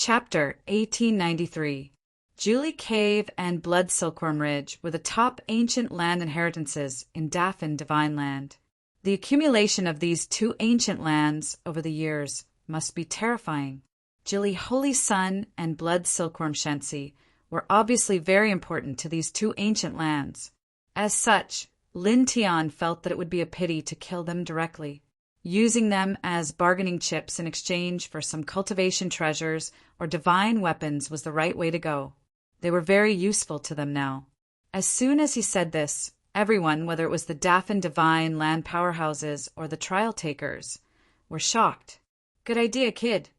Chapter 1893. Julie Cave and Blood Silkworm Ridge were the top ancient land inheritances in Daffin Divine Land. The accumulation of these two ancient lands over the years must be terrifying. Julie Holy Sun and Blood Silkworm Shensi were obviously very important to these two ancient lands. As such, Lin Tian felt that it would be a pity to kill them directly. Using them as bargaining chips in exchange for some cultivation treasures or divine weapons was the right way to go. They were very useful to them now. As soon as he said this, everyone, whether it was the Daffin Divine Land powerhouses or the trial takers, were shocked. Good idea, kid.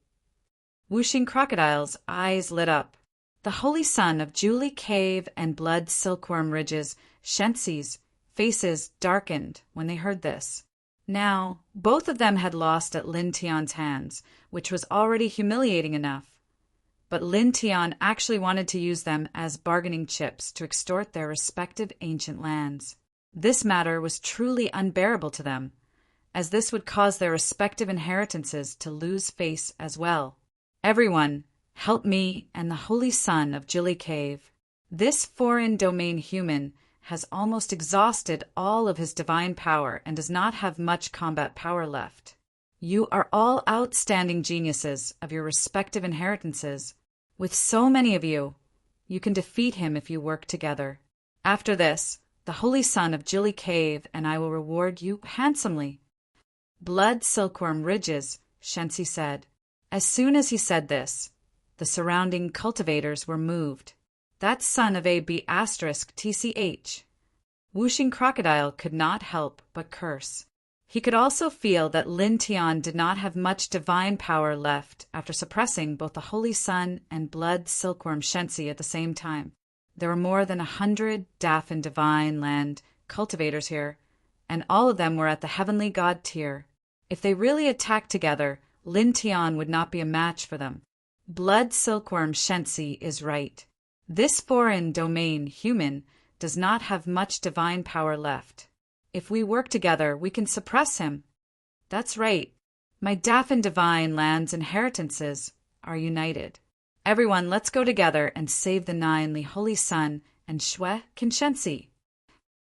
Whooshing Crocodile's eyes lit up. The Holy Sun of Julie Cave and Blood Silkworm Ridge's Shensi's faces darkened when they heard this. Now, both of them had lost at Lin Tian's hands, which was already humiliating enough. But Lin Tian actually wanted to use them as bargaining chips to extort their respective ancient lands. This matter was truly unbearable to them, as this would cause their respective inheritances to lose face as well. Everyone, help me and the Holy Sun of Julie Cave. This foreign domain human has almost exhausted all of his divine power and does not have much combat power left. You are all outstanding geniuses of your respective inheritances. With so many of you, you can defeat him if you work together. After this, the Holy Sun of Julie Cave and I will reward you handsomely. Blood Silkworm Ridges, Shensi said. As soon as he said this, the surrounding cultivators were moved. That son of a B*TCH. Whooshing Crocodile could not help but curse. He could also feel that Lin Tian did not have much divine power left after suppressing both the Holy Sun and Blood Silkworm Shensi at the same time. There were more than 100 Daffin Divine Land cultivators here, and all of them were at the Heavenly God tier. If they really attacked together, Lin Tian would not be a match for them. Blood Silkworm Shensi is right. This foreign domain human does not have much divine power left. If we work together, we can suppress him. That's right. My Daffin Divine Land's inheritances are united. Everyone, let's go together and save the Nine Li Holy Sun and Shwe Kinshensi.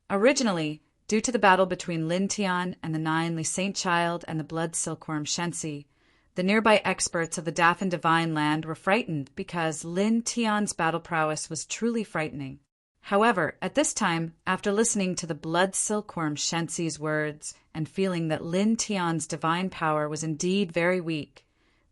Originally, due to the battle between Lin Tian and the Nine Li Saint Child and the Blood Silkworm Shensi, the nearby experts of the Daffin Divine Land were frightened because Lin Tian's battle prowess was truly frightening. However, at this time, after listening to the Blood Silkworm Shensi's words and feeling that Lin Tian's divine power was indeed very weak,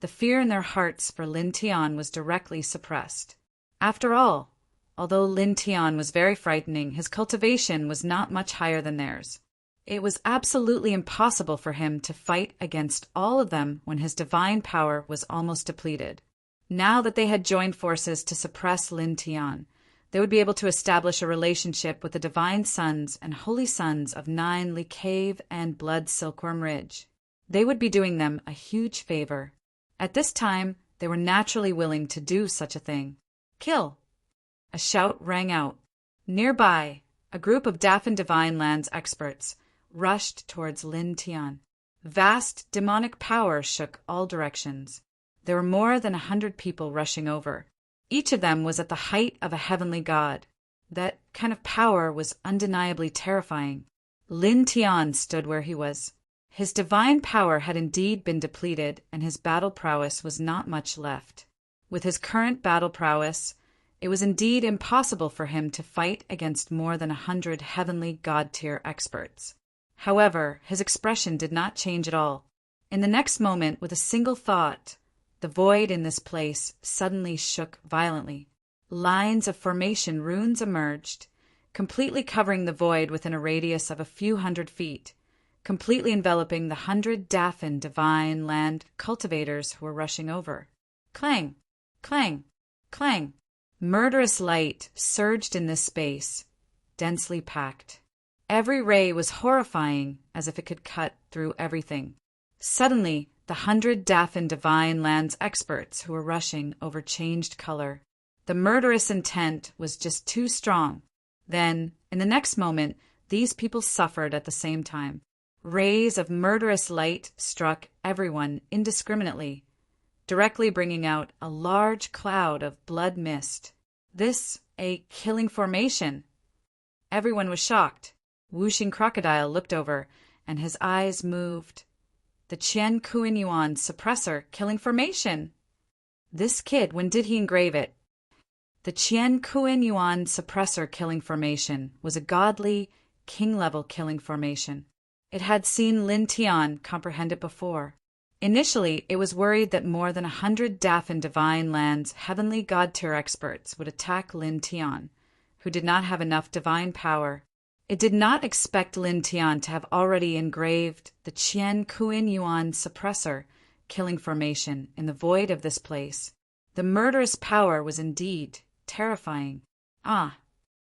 the fear in their hearts for Lin Tian was directly suppressed. After all, although Lin Tian was very frightening, his cultivation was not much higher than theirs. It was absolutely impossible for him to fight against all of them when his divine power was almost depleted. Now that they had joined forces to suppress Lin Tian, they would be able to establish a relationship with the divine sons and holy sons of Nine Li Cave and Blood Silkworm Ridge. They would be doing them a huge favor. At this time, they were naturally willing to do such a thing. Kill! A shout rang out. Nearby, a group of Daffin Divine Lands experts rushed towards Lin Tian. Vast demonic power shook all directions. There were more than 100 people rushing over. Each of them was at the height of a heavenly god. That kind of power was undeniably terrifying. Lin Tian stood where he was. His divine power had indeed been depleted, and his battle prowess was not much left. With his current battle prowess, it was indeed impossible for him to fight against more than 100 heavenly god-tier experts. However, his expression did not change at all. In the next moment, with a single thought, the void in this place suddenly shook violently. Lines of formation runes emerged, completely covering the void within a radius of a few hundred feet, completely enveloping the 100 Daffin Divine Land cultivators who were rushing over. Clang! Clang! Clang! Murderous light surged in this space, densely packed. Every ray was horrifying, as if it could cut through everything. Suddenly, the 100 Daffin Divine Lands experts who were rushing over changed color. The murderous intent was just too strong. Then, in the next moment, these people suffered at the same time. Rays of murderous light struck everyone indiscriminately. directly bringing out a large cloud of blood mist. This, a killing formation. Everyone was shocked. Wuxing Crocodile looked over, and his eyes moved. The Qian Kuan Yuan suppressor killing formation. This kid, when did he engrave it? The Qian Kuan Yuan suppressor killing formation was a godly, king-level killing formation. It had seen Lin Tian comprehend it before. Initially, it was worried that more than 100 Dafan Divine Land's heavenly god-tier experts would attack Lin Tian, who did not have enough divine power. It did not expect Lin Tian to have already engraved the Qian Kuan Yuan suppressor killing formation in the void of this place. The murderous power was indeed terrifying. Ah!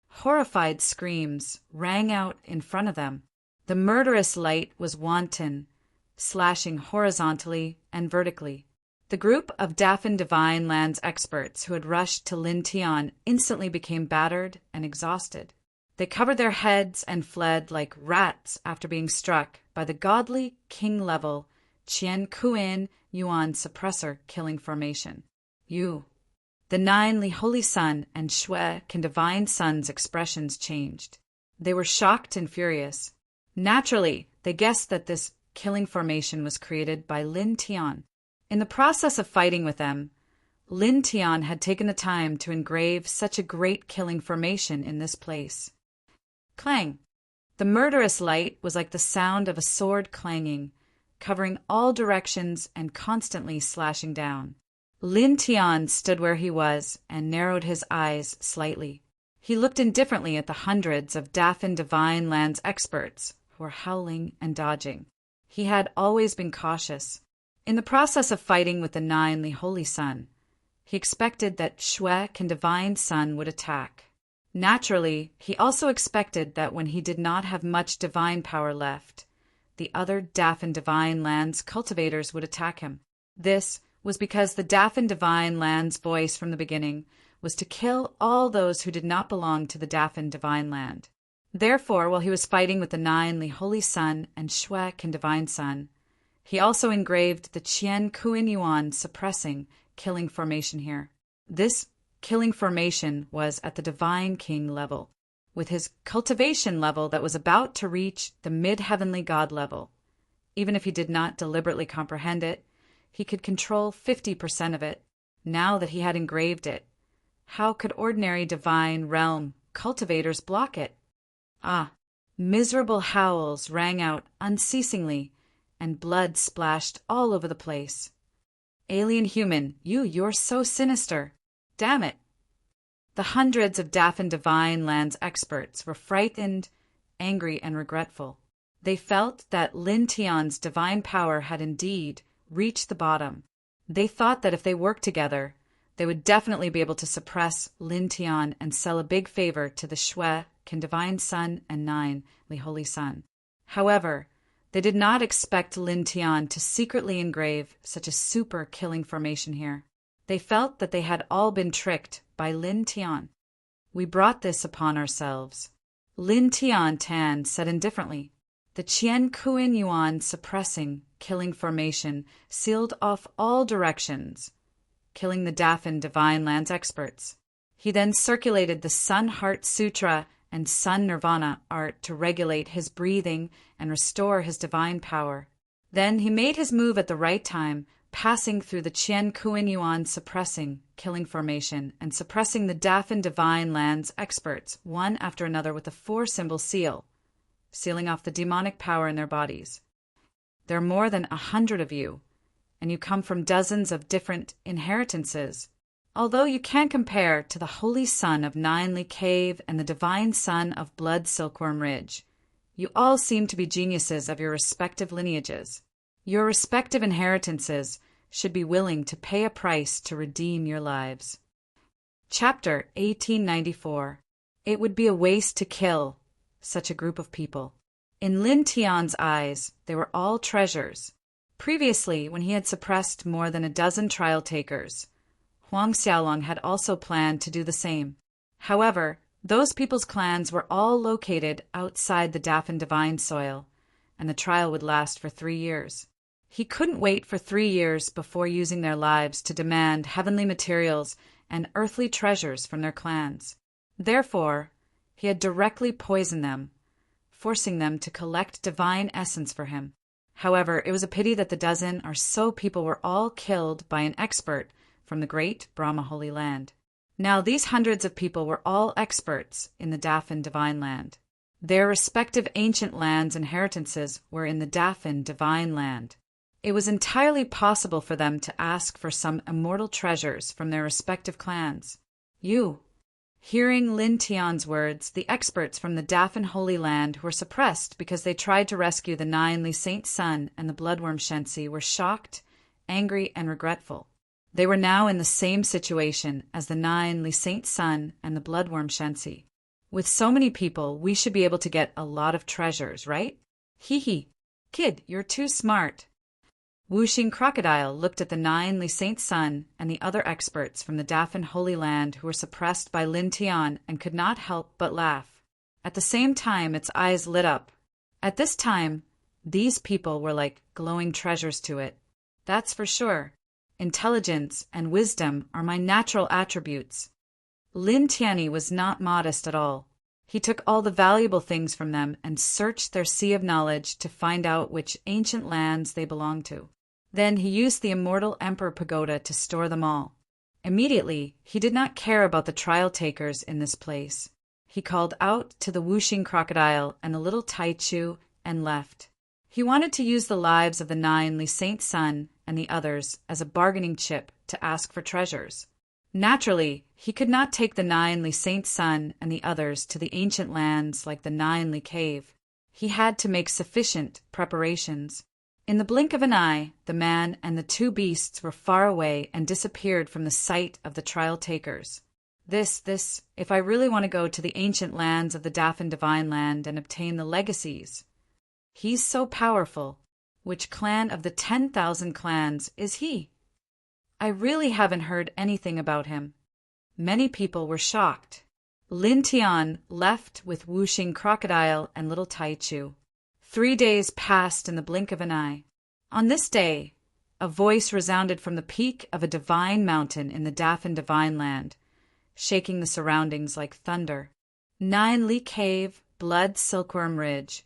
Horrified screams rang out in front of them. The murderous light was wanton, slashing horizontally and vertically. The group of Dafan Divine Lands experts who had rushed to Lin Tian instantly became battered and exhausted. They covered their heads and fled like rats after being struck by the godly king-level Qian Kuan Yuan suppressor killing formation. The 9 Li Holy Sun and Shui Can Divine Sun's expressions changed. They were shocked and furious. Naturally, they guessed that this killing formation was created by Lin Tian. In the process of fighting with them, Lin Tian had taken the time to engrave such a great killing formation in this place. Clang! The murderous light was like the sound of a sword clanging, covering all directions and constantly slashing down. Lin Tian stood where he was and narrowed his eyes slightly. He looked indifferently at the hundreds of Dafan Divine Lands experts who were howling and dodging. He had always been cautious. In the process of fighting with the 9 Li Holy Sun, he expected that Shui Can Divine Sun would attack. Naturally, he also expected that when he did not have much divine power left, the other Dafan Divine Lands cultivators would attack him. This was because the Dafan Divine Land's voice from the beginning was to kill all those who did not belong to the Dafan Divine Land. Therefore, while he was fighting with the 9 Li Holy Sun and Shui Can Divine Sun, he also engraved the Qian Kuan Yuan suppressing killing formation here. This killing formation was at the Divine King level, with his cultivation level that was about to reach the mid-heavenly God level. Even if he did not deliberately comprehend it, he could control 50% of it, now that he had engraved it. How could ordinary divine realm cultivators block it? Ah! Miserable howls rang out unceasingly, and blood splashed all over the place. Alien human, you're so sinister. Damn it! The hundreds of Dafan Divine Lands experts were frightened, angry, and regretful. They felt that Lin Tian's divine power had indeed reached the bottom. They thought that if they worked together, they would definitely be able to suppress Lin Tian and sell a big favor to the Shui Can Divine Sun and 9 Li Holy Sun. However, they did not expect Lin Tian to secretly engrave such a super killing formation here. They felt that they had all been tricked by Lin Tian. We brought this upon ourselves. Lin Tian Tan said indifferently. The Qian Kuan Yuan suppressing killing formation sealed off all directions, killing the Dafan Divine Lands experts. He then circulated the Sun Heart Sutra and Sun Nirvana art to regulate his breathing and restore his divine power. Then he made his move at the right time, passing through the Qian Kuan Yuan suppressing killing formation and suppressing the Dafan Divine Lands experts one after another with a 4-symbol seal, sealing off the demonic power in their bodies. There are more than 100 of you, and you come from dozens of different inheritances. Although you can't compare to the Holy Sun of 9 Li Cave and the Divine Sun of Blood Silkworm Ridge, you all seem to be geniuses of your respective lineages. Your respective inheritances should be willing to pay a price to redeem your lives. Chapter 1894. It would be a waste to kill such a group of people. In Lin Tian's eyes, they were all treasures. Previously, when he had suppressed more than a dozen trial takers, Huang Xiaolong had also planned to do the same. However, those people's clans were all located outside the Dafan Divine soil, and the trial would last for 3 years. He couldn't wait for 3 years before using their lives to demand heavenly materials and earthly treasures from their clans. Therefore, he had directly poisoned them, forcing them to collect divine essence for him. However, it was a pity that the dozen or so people were all killed by an expert from the great Brahma Holy Land. Now, these hundreds of people were all experts in the Daffin Divine Land. Their respective ancient lands and inheritances were in the Daffin Divine Land. It was entirely possible for them to ask for some immortal treasures from their respective clans. Hearing Lin Tian's words, the experts from the Daffin Holy Land were suppressed because they tried to rescue the 9 Li Saint Sun and the Bloodworm Shensi were shocked, angry, and regretful. They were now in the same situation as the 9 Li Saint Sun and the Bloodworm Shensi. With so many people, we should be able to get a lot of treasures, right? Hee. Kid, you're too smart. Wuxing Crocodile looked at the 9 Li Saint Sun and the other experts from the Daffin Holy Land who were suppressed by Lin Tian and could not help but laugh. At the same time, its eyes lit up. At this time, these people were like glowing treasures to it. That's for sure. Intelligence and wisdom are my natural attributes. Lin Tianyi was not modest at all. He took all the valuable things from them and searched their sea of knowledge to find out which ancient lands they belonged to. Then he used the immortal Emperor Pagoda to store them all. Immediately, he did not care about the trial takers in this place. He called out to the Wuxing Crocodile and the little Taichu and left. He wanted to use the lives of the 9 Li Saint Sun and the others as a bargaining chip to ask for treasures. Naturally, he could not take the 9 Li Saint Sun and the others to the ancient lands like the 9 Li Cave. He had to make sufficient preparations. In the blink of an eye, the man and the 2 beasts were far away and disappeared from the sight of the trial takers. If I really want to go to the ancient lands of the Daffin Divine Land and obtain the legacies. He's so powerful. Which clan of the 10,000 clans is he? I really haven't heard anything about him. Many people were shocked. Lin Tian left with Wuxing Crocodile and little Taichu. 3 days passed in the blink of an eye. On this day, a voice resounded from the peak of a divine mountain in the Daffin Divine Land, shaking the surroundings like thunder. 9 Li Cave, Blood Silkworm Ridge,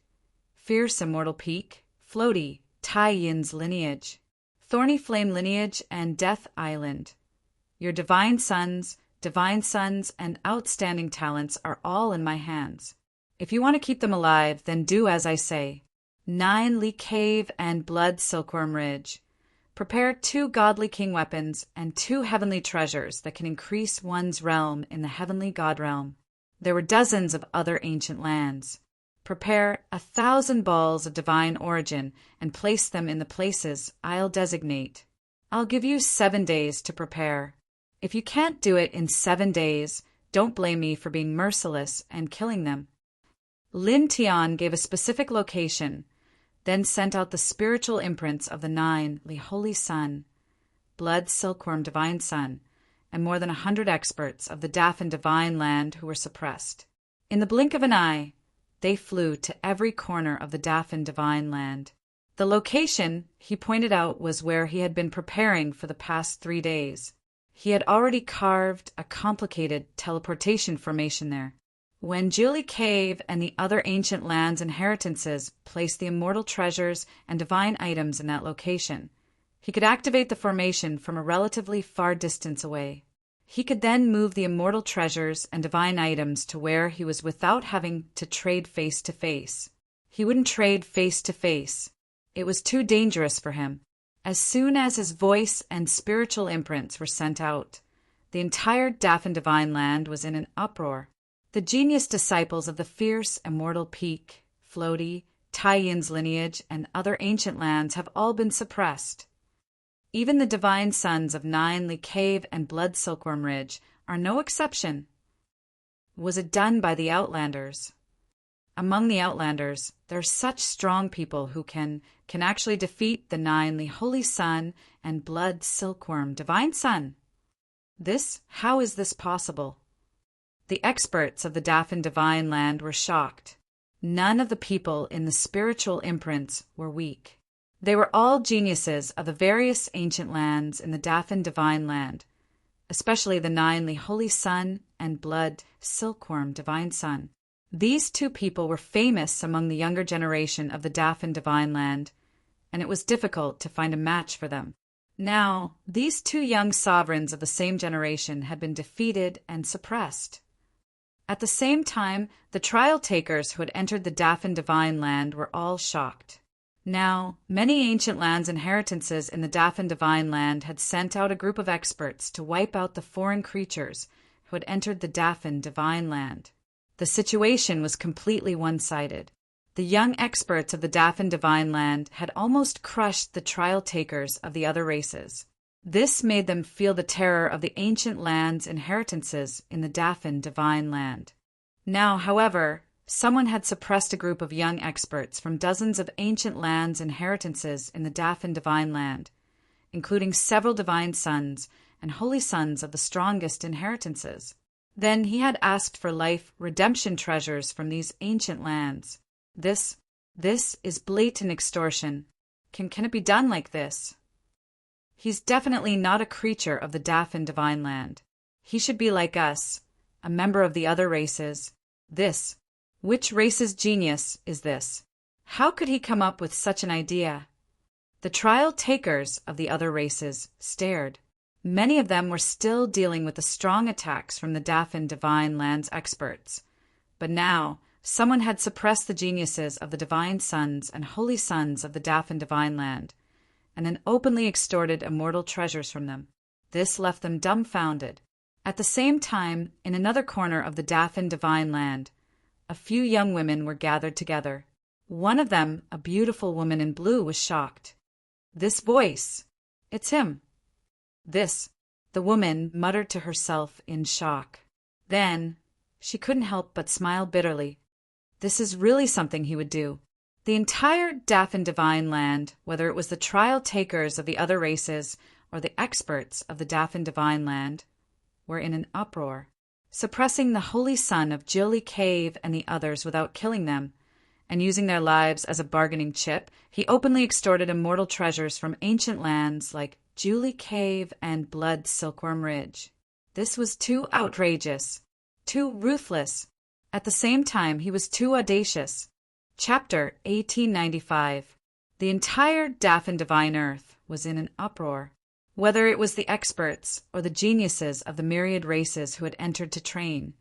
Fierce Immortal Peak, Floaty, Tai Yin's lineage, Thorny Flame lineage, and Death Island. Your divine sons, and outstanding talents are all in my hands. If you want to keep them alive, then do as I say. 9 Li Cave and Blood Silkworm Ridge. Prepare 2 godly king weapons and 2 heavenly treasures that can increase one's realm in the heavenly god realm. There were dozens of other ancient lands. Prepare 1,000 balls of divine origin and place them in the places I'll designate. I'll give you 7 days to prepare. If you can't do it in 7 days, don't blame me for being merciless and killing them. Lin Tian gave a specific location, then sent out the spiritual imprints of the 9 Li Holy Sun, Blood Silkworm Divine Sun, and more than 100 experts of the Daffin Divine Land who were suppressed. In the blink of an eye, they flew to every corner of the Daffin Divine Land. The location, he pointed out, was where he had been preparing for the past 3 days. He had already carved a complicated teleportation formation there. When Julie Cave and the other ancient lands and inheritances placed the immortal treasures and divine items in that location, he could activate the formation from a relatively far distance away. He could then move the immortal treasures and divine items to where he was without having to trade face to face. He wouldn't trade face to face. It was too dangerous for him. As soon as his voice and spiritual imprints were sent out, the entire Daffin Divine Land was in an uproar. The genius disciples of the fierce immortal Peak, Floaty, Tai Yin's lineage, and other ancient lands have all been suppressed. Even the divine sons of 9 Li Cave and Blood Silkworm Ridge are no exception. Was it done by the Outlanders? Among the Outlanders, there are such strong people who can actually defeat the 9 Li Holy Sun and Blood Silkworm Divine Sun. How is this possible? The experts of the Daffin Divine Land were shocked. None of the people in the spiritual imprints were weak. They were all geniuses of the various ancient lands in the Daffin Divine Land, especially the 9 Holy Sun and Blood Silkworm Divine Sun. These two people were famous among the younger generation of the Daffin Divine Land, and it was difficult to find a match for them. Now, these two young sovereigns of the same generation had been defeated and suppressed. At the same time, the trial takers who had entered the Daffin Divine Land were all shocked. Now, many ancient lands' inheritances in the Daffin Divine Land had sent out a group of experts to wipe out the foreign creatures who had entered the Daffin Divine Land. The situation was completely one-sided. The young experts of the Daffin Divine Land had almost crushed the trial takers of the other races. This made them feel the terror of the ancient land's inheritances in the Daffin Divine Land. Now, however, someone had suppressed a group of young experts from dozens of ancient lands' inheritances in the Daffin Divine Land, including several divine sons and holy sons of the strongest inheritances. Then he had asked for life redemption treasures from these ancient lands. This is blatant extortion. Can it be done like this? He's definitely not a creature of the Daffin Divine Land. He should be like us, a member of the other races. Which race's genius is this? How could he come up with such an idea? The trial takers of the other races stared. Many of them were still dealing with the strong attacks from the Daffin Divine Land's experts. But now, someone had suppressed the geniuses of the divine sons and holy sons of the Daffin Divine Land, and then openly extorted immortal treasures from them. This left them dumbfounded. At the same time, in another corner of the Daffin Divine Land, a few young women were gathered together. One of them, a beautiful woman in blue, was shocked. This voice, it's him. The woman muttered to herself in shock. Then, she couldn't help but smile bitterly. This is really something he would do. The entire Daffin Divine Land, whether it was the trial takers of the other races or the experts of the Daffin Divine Land, were in an uproar. Suppressing the holy son of Julie Cave and the others without killing them, and using their lives as a bargaining chip, he openly extorted immortal treasures from ancient lands like Julie Cave and Blood Silkworm Ridge. This was too outrageous, too ruthless. At the same time, he was too audacious. Chapter 1895. The entire Daffin Divine Earth was in an uproar. Whether it was the experts or the geniuses of the myriad races who had entered to train,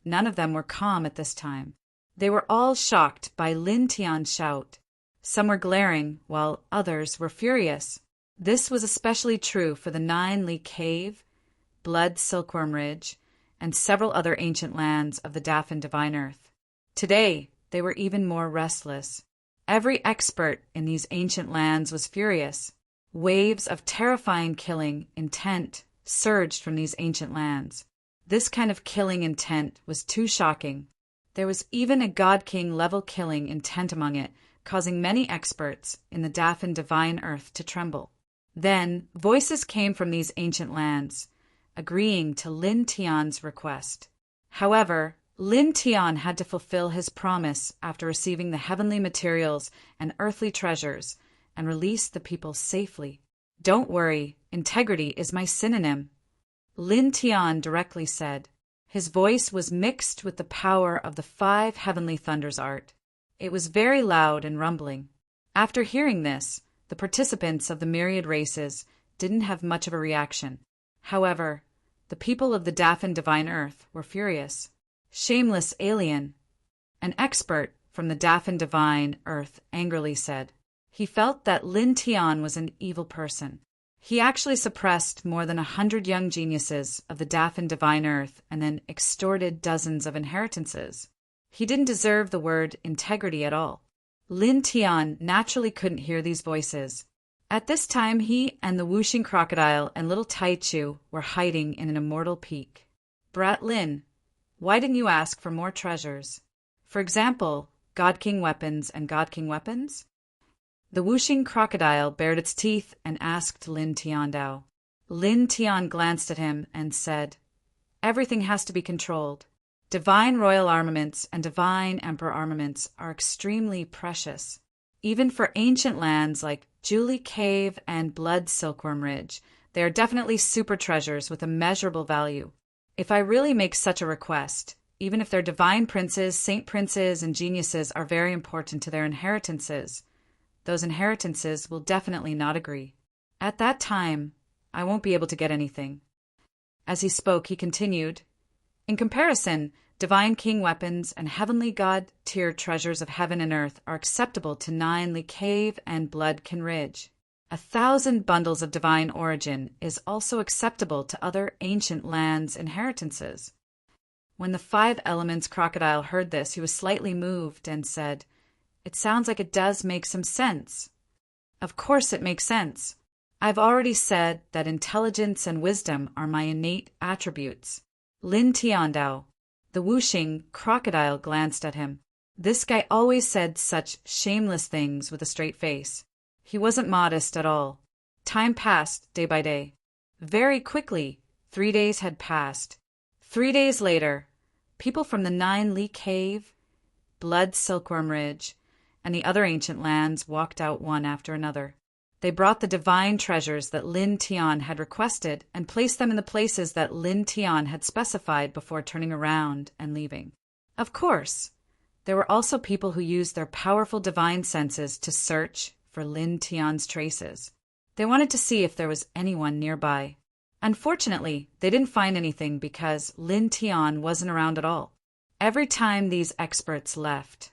none of them were calm at this time. They were all shocked by Lin Tian's shout. Some were glaring, while others were furious. This was especially true for the 9 Li Cave, Blood Silkworm Ridge, and several other ancient lands of the Daffin Divine Earth. Today, they were even more restless. Every expert in these ancient lands was furious. Waves of terrifying killing intent surged from these ancient lands. This kind of killing intent was too shocking. There was even a God King level killing intent among it, causing many experts in the Daffin Divine Earth to tremble. Then, voices came from these ancient lands, agreeing to Lin Tian's request. However, Lin Tian had to fulfill his promise after receiving the heavenly materials and earthly treasures and release the people safely. Don't worry, integrity is my synonym, Lin Tian directly said. His voice was mixed with the power of the 5 heavenly thunders art. It was very loud and rumbling. After hearing this, the participants of the myriad races didn't have much of a reaction. However, the people of the Daffin Divine Earth were furious. Shameless alien, an expert from the Daffin Divine Earth angrily said. He felt that Lin Tian was an evil person. He actually suppressed more than 100 young geniuses of the Daffin Divine Earth and then extorted dozens of inheritances. He didn't deserve the word integrity at all. Lin Tian naturally couldn't hear these voices. At this time, he and the whooshing crocodile and little Taichu were hiding in an immortal peak. Brat Lin, why didn't you ask for more treasures? For example, God King weapons and God King weapons? The whooshing crocodile bared its teeth and asked Lin Tiandao. Lin Tian glanced at him and said, "Everything has to be controlled. Divine royal armaments and divine emperor armaments are extremely precious. Even for ancient lands like Julie Cave and Blood Silkworm Ridge. They are definitely super treasures with immeasurable value. If I really make such a request, even if their divine princes, saint princes, and geniuses are very important to their inheritances, those inheritances will definitely not agree. At that time, I won't be able to get anything. As he spoke, he continued, in comparison, divine king weapons and heavenly god-tier treasures of heaven and earth are acceptable to 9 Cave and Bloodkin Ridge. 1,000 bundles of divine origin is also acceptable to other ancient lands' inheritances. When the 5 Elements crocodile heard this, he was slightly moved and said, "It sounds like it does make some sense." "Of course it makes sense. I've already said that intelligence and wisdom are my innate attributes." Lin Tiandao, the whooshing crocodile, glanced at him. This guy always said such shameless things with a straight face. He wasn't modest at all. Time passed day by day. Very quickly, 3 days had passed. 3 days later, people from the 9 Cave, Blood Silkworm Ridge, and the other ancient lands walked out one after another. They brought the divine treasures that Lin Tian had requested and placed them in the places that Lin Tian had specified before turning around and leaving. Of course, there were also people who used their powerful divine senses to search for Lin Tian's traces. They wanted to see if there was anyone nearby. Unfortunately, they didn't find anything because Lin Tian wasn't around at all. Every time these experts left,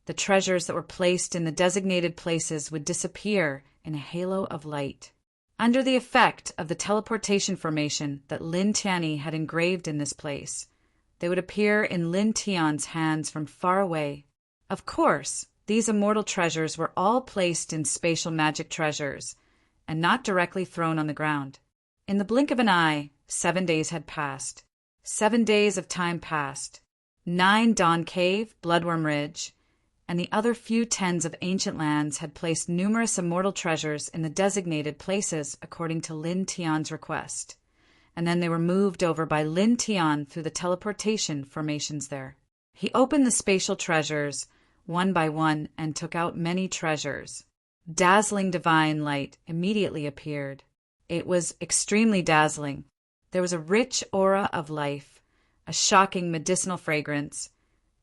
the treasures that were placed in the designated places would disappear in a halo of light. Under the effect of the teleportation formation that Lin Tianyi had engraved in this place, they would appear in Lin Tian's hands from far away. Of course, these immortal treasures were all placed in spatial magic treasures, and not directly thrown on the ground. In the blink of an eye, 7 days had passed. 7 days of time passed. 9 Dawn Cave, Bloodworm Ridge, and the other few tens of ancient lands had placed numerous immortal treasures in the designated places according to Lin Tian's request, and then they were moved over by Lin Tian through the teleportation formations there. He opened the spatial treasures one by one and took out many treasures. Dazzling divine light immediately appeared. It was extremely dazzling. There was a rich aura of life, a shocking medicinal fragrance,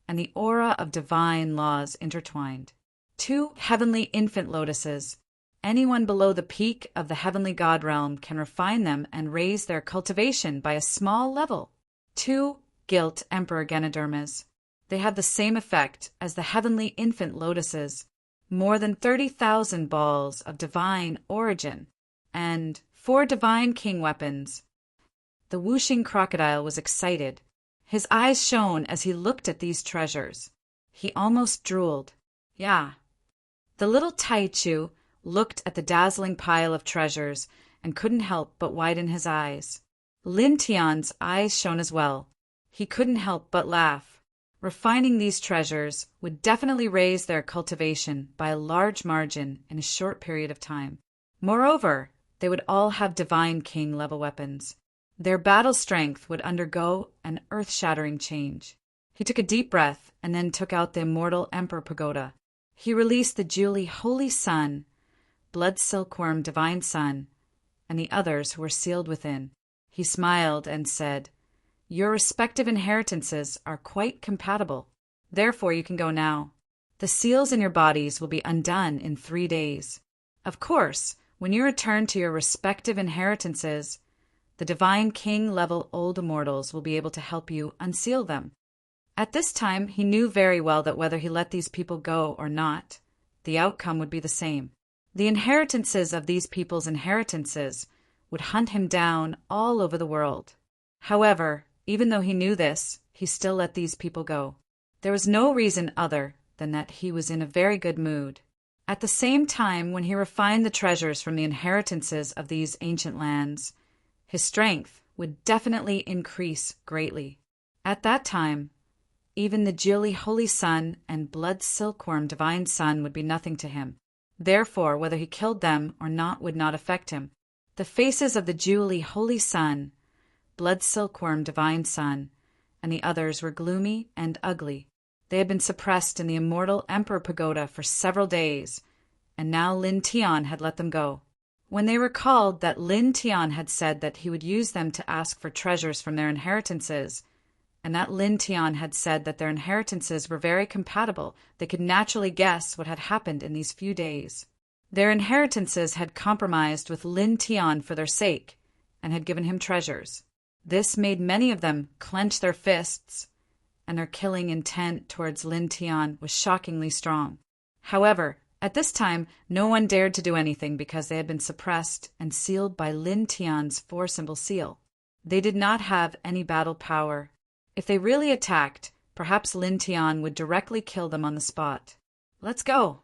and the aura of divine laws intertwined. 2 heavenly infant lotuses. Anyone below the peak of the heavenly god realm can refine them and raise their cultivation by a small level. 2 gilt emperor Ganodermas. They have the same effect as the heavenly infant lotuses. More than 30,000 balls of divine origin, and 4 divine king weapons. The whooshing crocodile was excited. His eyes shone as he looked at these treasures. He almost drooled. Yeah. The little Taichu looked at the dazzling pile of treasures and couldn't help but widen his eyes. Lin Tian's eyes shone as well. He couldn't help but laugh. Refining these treasures would definitely raise their cultivation by a large margin in a short period of time. Moreover, they would all have divine king level weapons. Their battle strength would undergo an earth-shattering change. He took a deep breath and then took out the immortal Emperor Pagoda. He released the Julie Holy Sun, Blood Silkworm Divine Sun, and the others who were sealed within. He smiled and said, "Your respective inheritances are quite compatible. Therefore you can go now. The seals in your bodies will be undone in 3 days. Of course, when you return to your respective inheritances, the Divine King-level Old Immortals will be able to help you unseal them." At this time, he knew very well that whether he let these people go or not, the outcome would be the same. The inheritances of these people's inheritances would hunt him down all over the world. However, even though he knew this, he still let these people go. There was no reason other than that he was in a very good mood. At the same time, when he refined the treasures from the inheritances of these ancient lands, his strength would definitely increase greatly. At that time, even the Julie Holy Sun and Blood Silkworm Divine Sun would be nothing to him. Therefore, whether he killed them or not would not affect him. The faces of the Julie Holy Sun, Blood Silkworm Divine Sun, and the others were gloomy and ugly. They had been suppressed in the immortal Emperor Pagoda for several days, and now Lin Tian had let them go. When they recalled that Lin Tian had said that he would use them to ask for treasures from their inheritances, and that Lin Tian had said that their inheritances were very compatible, they could naturally guess what had happened in these few days. Their inheritances had compromised with Lin Tian for their sake, and had given him treasures. This made many of them clench their fists, and their killing intent towards Lin Tian was shockingly strong. However, at this time, no one dared to do anything because they had been suppressed and sealed by Lin Tian's 4-symbol seal. They did not have any battle power. If they really attacked, perhaps Lin Tian would directly kill them on the spot. "Let's go!"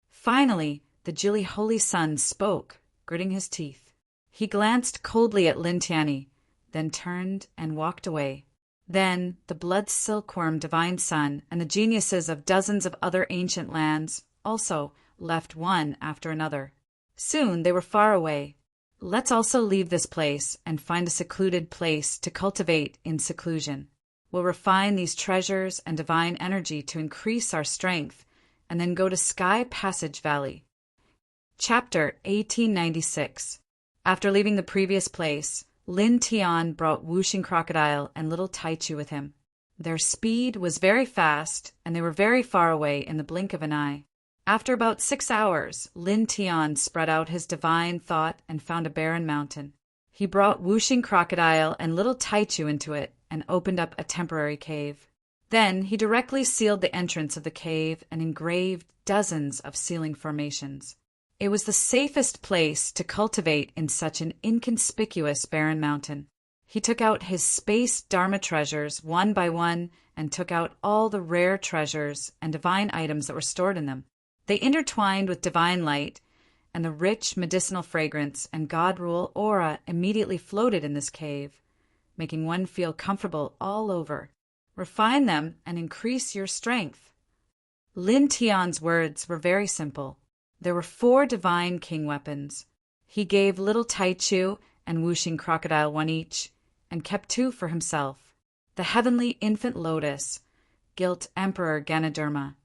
Finally, the Jili Holy Sun spoke, gritting his teeth. He glanced coldly at Lin Tianyi, then turned and walked away. Then the blood silkworm Divine Sun and the geniuses of dozens of other ancient lands also left one after another. Soon they were far away. "Let's also leave this place and find a secluded place to cultivate in seclusion. We'll refine these treasures and divine energy to increase our strength, and then go to Sky Passage Valley." Chapter 1896. After leaving the previous place, Lin Tian brought Whooshing Crocodile and little Taichu with him. Their speed was very fast, and they were very far away in the blink of an eye. After about 6 hours, Lin Tian spread out his divine thought and found a barren mountain. He brought Whooshing Crocodile and little Taichu into it and opened up a temporary cave. Then he directly sealed the entrance of the cave and engraved dozens of sealing formations. It was the safest place to cultivate in such an inconspicuous barren mountain. He took out his space Dharma treasures one by one and took out all the rare treasures and divine items that were stored in them. They intertwined with divine light, and the rich medicinal fragrance and God rule aura immediately floated in this cave, making one feel comfortable all over. Refine them and increase your strength. Lin Tian's words were very simple. There were 4 divine king weapons. He gave little Taichu and Whooshing Crocodile one each, and kept 2 for himself. The heavenly infant lotus, gilt emperor Ganoderma,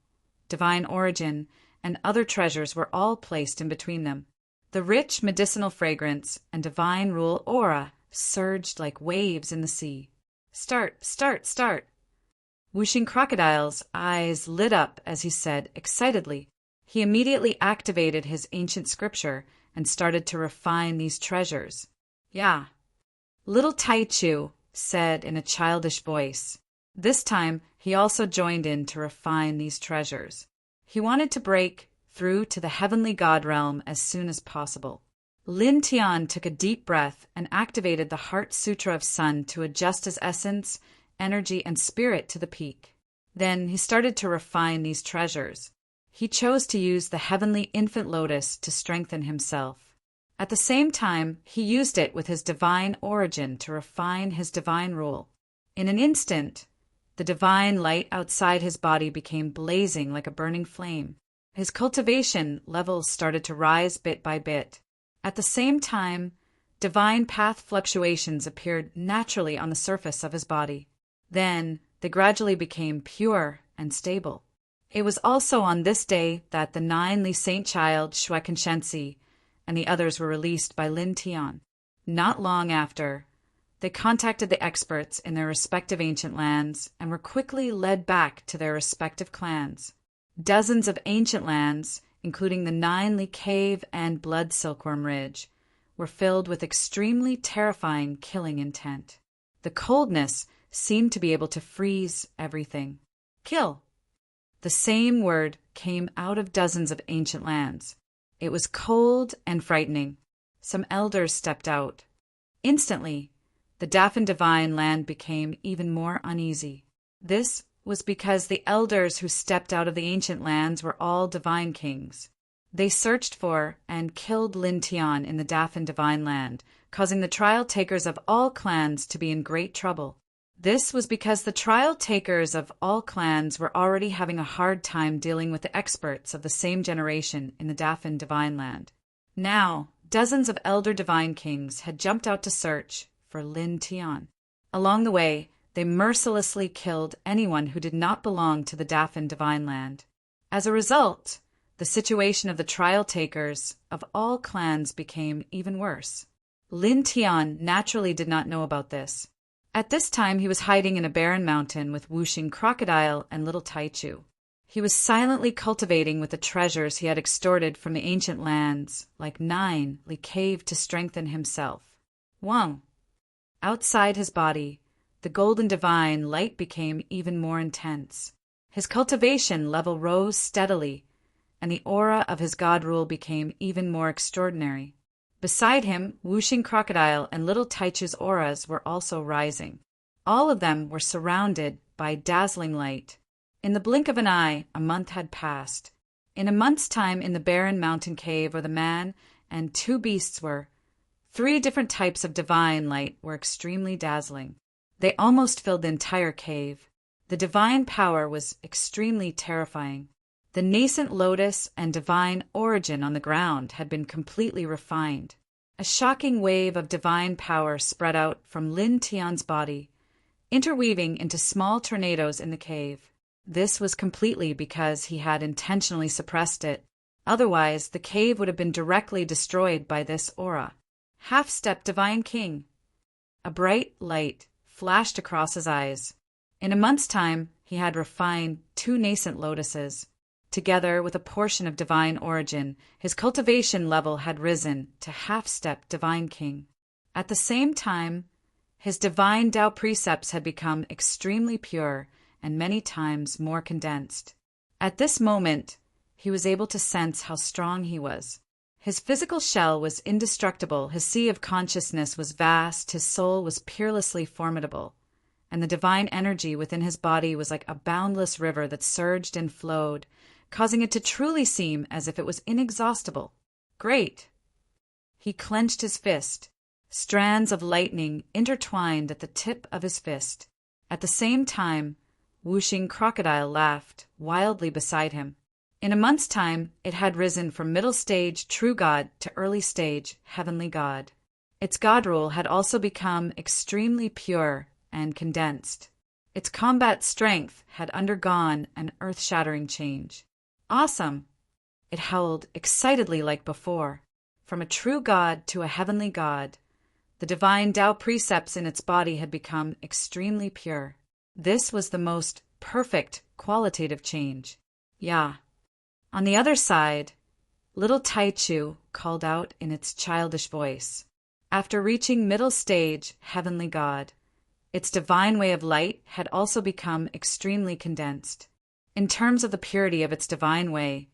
divine origin, and other treasures were all placed in between them. The rich medicinal fragrance and divine rule aura surged like waves in the sea. "Start, start, start!" Whooshing Crocodile's eyes lit up as he said excitedly. He immediately activated his ancient scripture and started to refine these treasures. "Yeah." Little Taichu said in a childish voice. This time, he also joined in to refine these treasures. He wanted to break through to the heavenly God realm as soon as possible. Lin Tian took a deep breath and activated the Heart Sutra of Sun to adjust his essence, energy, and spirit to the peak. Then he started to refine these treasures. He chose to use the heavenly infant lotus to strengthen himself. At the same time, he used it with his divine origin to refine his divine rule. In an instant, the divine light outside his body became blazing like a burning flame. His cultivation levels started to rise bit by bit. At the same time, divine path fluctuations appeared naturally on the surface of his body. Then they gradually became pure and stable. It was also on this day that the 9 Li Saint Child, Shuai and the others were released by Lin Tian. Not long after, they contacted the experts in their respective ancient lands and were quickly led back to their respective clans. Dozens of ancient lands, including the 9 Li Cave and Blood Silkworm Ridge, were filled with extremely terrifying killing intent. The coldness seemed to be able to freeze everything. Kill. The same word came out of dozens of ancient lands. It was cold and frightening. Some elders stepped out. Instantly, the Dafan Divine land became even more uneasy. This was because the elders who stepped out of the ancient lands were all divine kings. They searched for and killed Lin Tian in the Dafan Divine land, causing the trial takers of all clans to be in great trouble. This was because the trial takers of all clans were already having a hard time dealing with the experts of the same generation in the Dafan Divine land. Now, dozens of elder divine kings had jumped out to search for Lin Tian. Along the way, they mercilessly killed anyone who did not belong to the Dafan Divine land. As a result, the situation of the trial takers of all clans became even worse. Lin Tian naturally did not know about this. At this time he was hiding in a barren mountain with Wuxing Crocodile and little Taichu. He was silently cultivating with the treasures he had extorted from the ancient lands, like Nine Li Cave to strengthen himself. Wang. Outside his body, the golden divine light became even more intense. His cultivation level rose steadily, and the aura of his god rule became even more extraordinary. Beside him, Wuxing Crocodile and little Taichu's auras were also rising. All of them were surrounded by dazzling light. In the blink of an eye, a month had passed. In a month's time, in the barren mountain cave where the man and two beasts were, 3 different types of divine light were extremely dazzling. They almost filled the entire cave. The divine power was extremely terrifying. The nascent lotus and divine origin on the ground had been completely refined. A shocking wave of divine power spread out from Lin Tian's body, interweaving into small tornadoes in the cave. This was completely because he had intentionally suppressed it. Otherwise, the cave would have been directly destroyed by this aura. Half-step Divine King. A bright light flashed across his eyes. In a month's time, he had refined 2 nascent lotuses. Together with a portion of divine origin, his cultivation level had risen to half-step Divine King. At the same time, his divine Tao precepts had become extremely pure and many times more condensed. At this moment, he was able to sense how strong he was. His physical shell was indestructible, his sea of consciousness was vast, his soul was peerlessly formidable, and the divine energy within his body was like a boundless river that surged and flowed, causing it to truly seem as if it was inexhaustible. Great! He clenched his fist. Strands of lightning intertwined at the tip of his fist. At the same time, Wuxing Crocodile laughed wildly beside him. In a month's time, it had risen from middle stage true god to early stage heavenly god. Its god rule had also become extremely pure and condensed. Its combat strength had undergone an earth-shattering change. Awesome! It howled excitedly like before. From a true god to a heavenly god, the divine Tao precepts in its body had become extremely pure. This was the most perfect qualitative change. Yeah. On the other side, little Taichu called out in its childish voice. After reaching middle stage heavenly god, its divine way of light had also become extremely condensed. In terms of the purity of its divine way,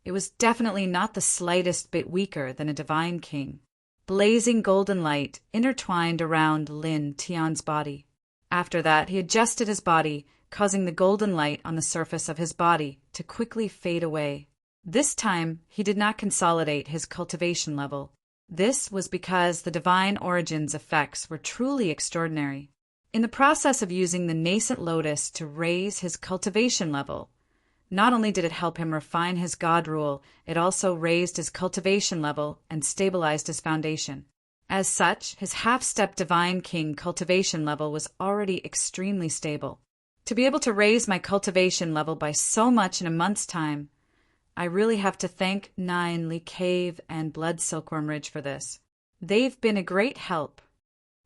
it was definitely not the slightest bit weaker than a divine king. Blazing golden light intertwined around Lin Tian's body. After that, he adjusted his body, causing the golden light on the surface of his body to quickly fade away. This time, he did not consolidate his cultivation level. This was because the divine origin's effects were truly extraordinary. In the process of using the nascent lotus to raise his cultivation level, not only did it help him refine his god rule, it also raised his cultivation level and stabilized his foundation. As such, his half-step Divine King cultivation level was already extremely stable. To be able to raise my cultivation level by so much in a month's time, I really have to thank Nine Li Cave and Blood Silkworm Ridge for this. They've been a great help.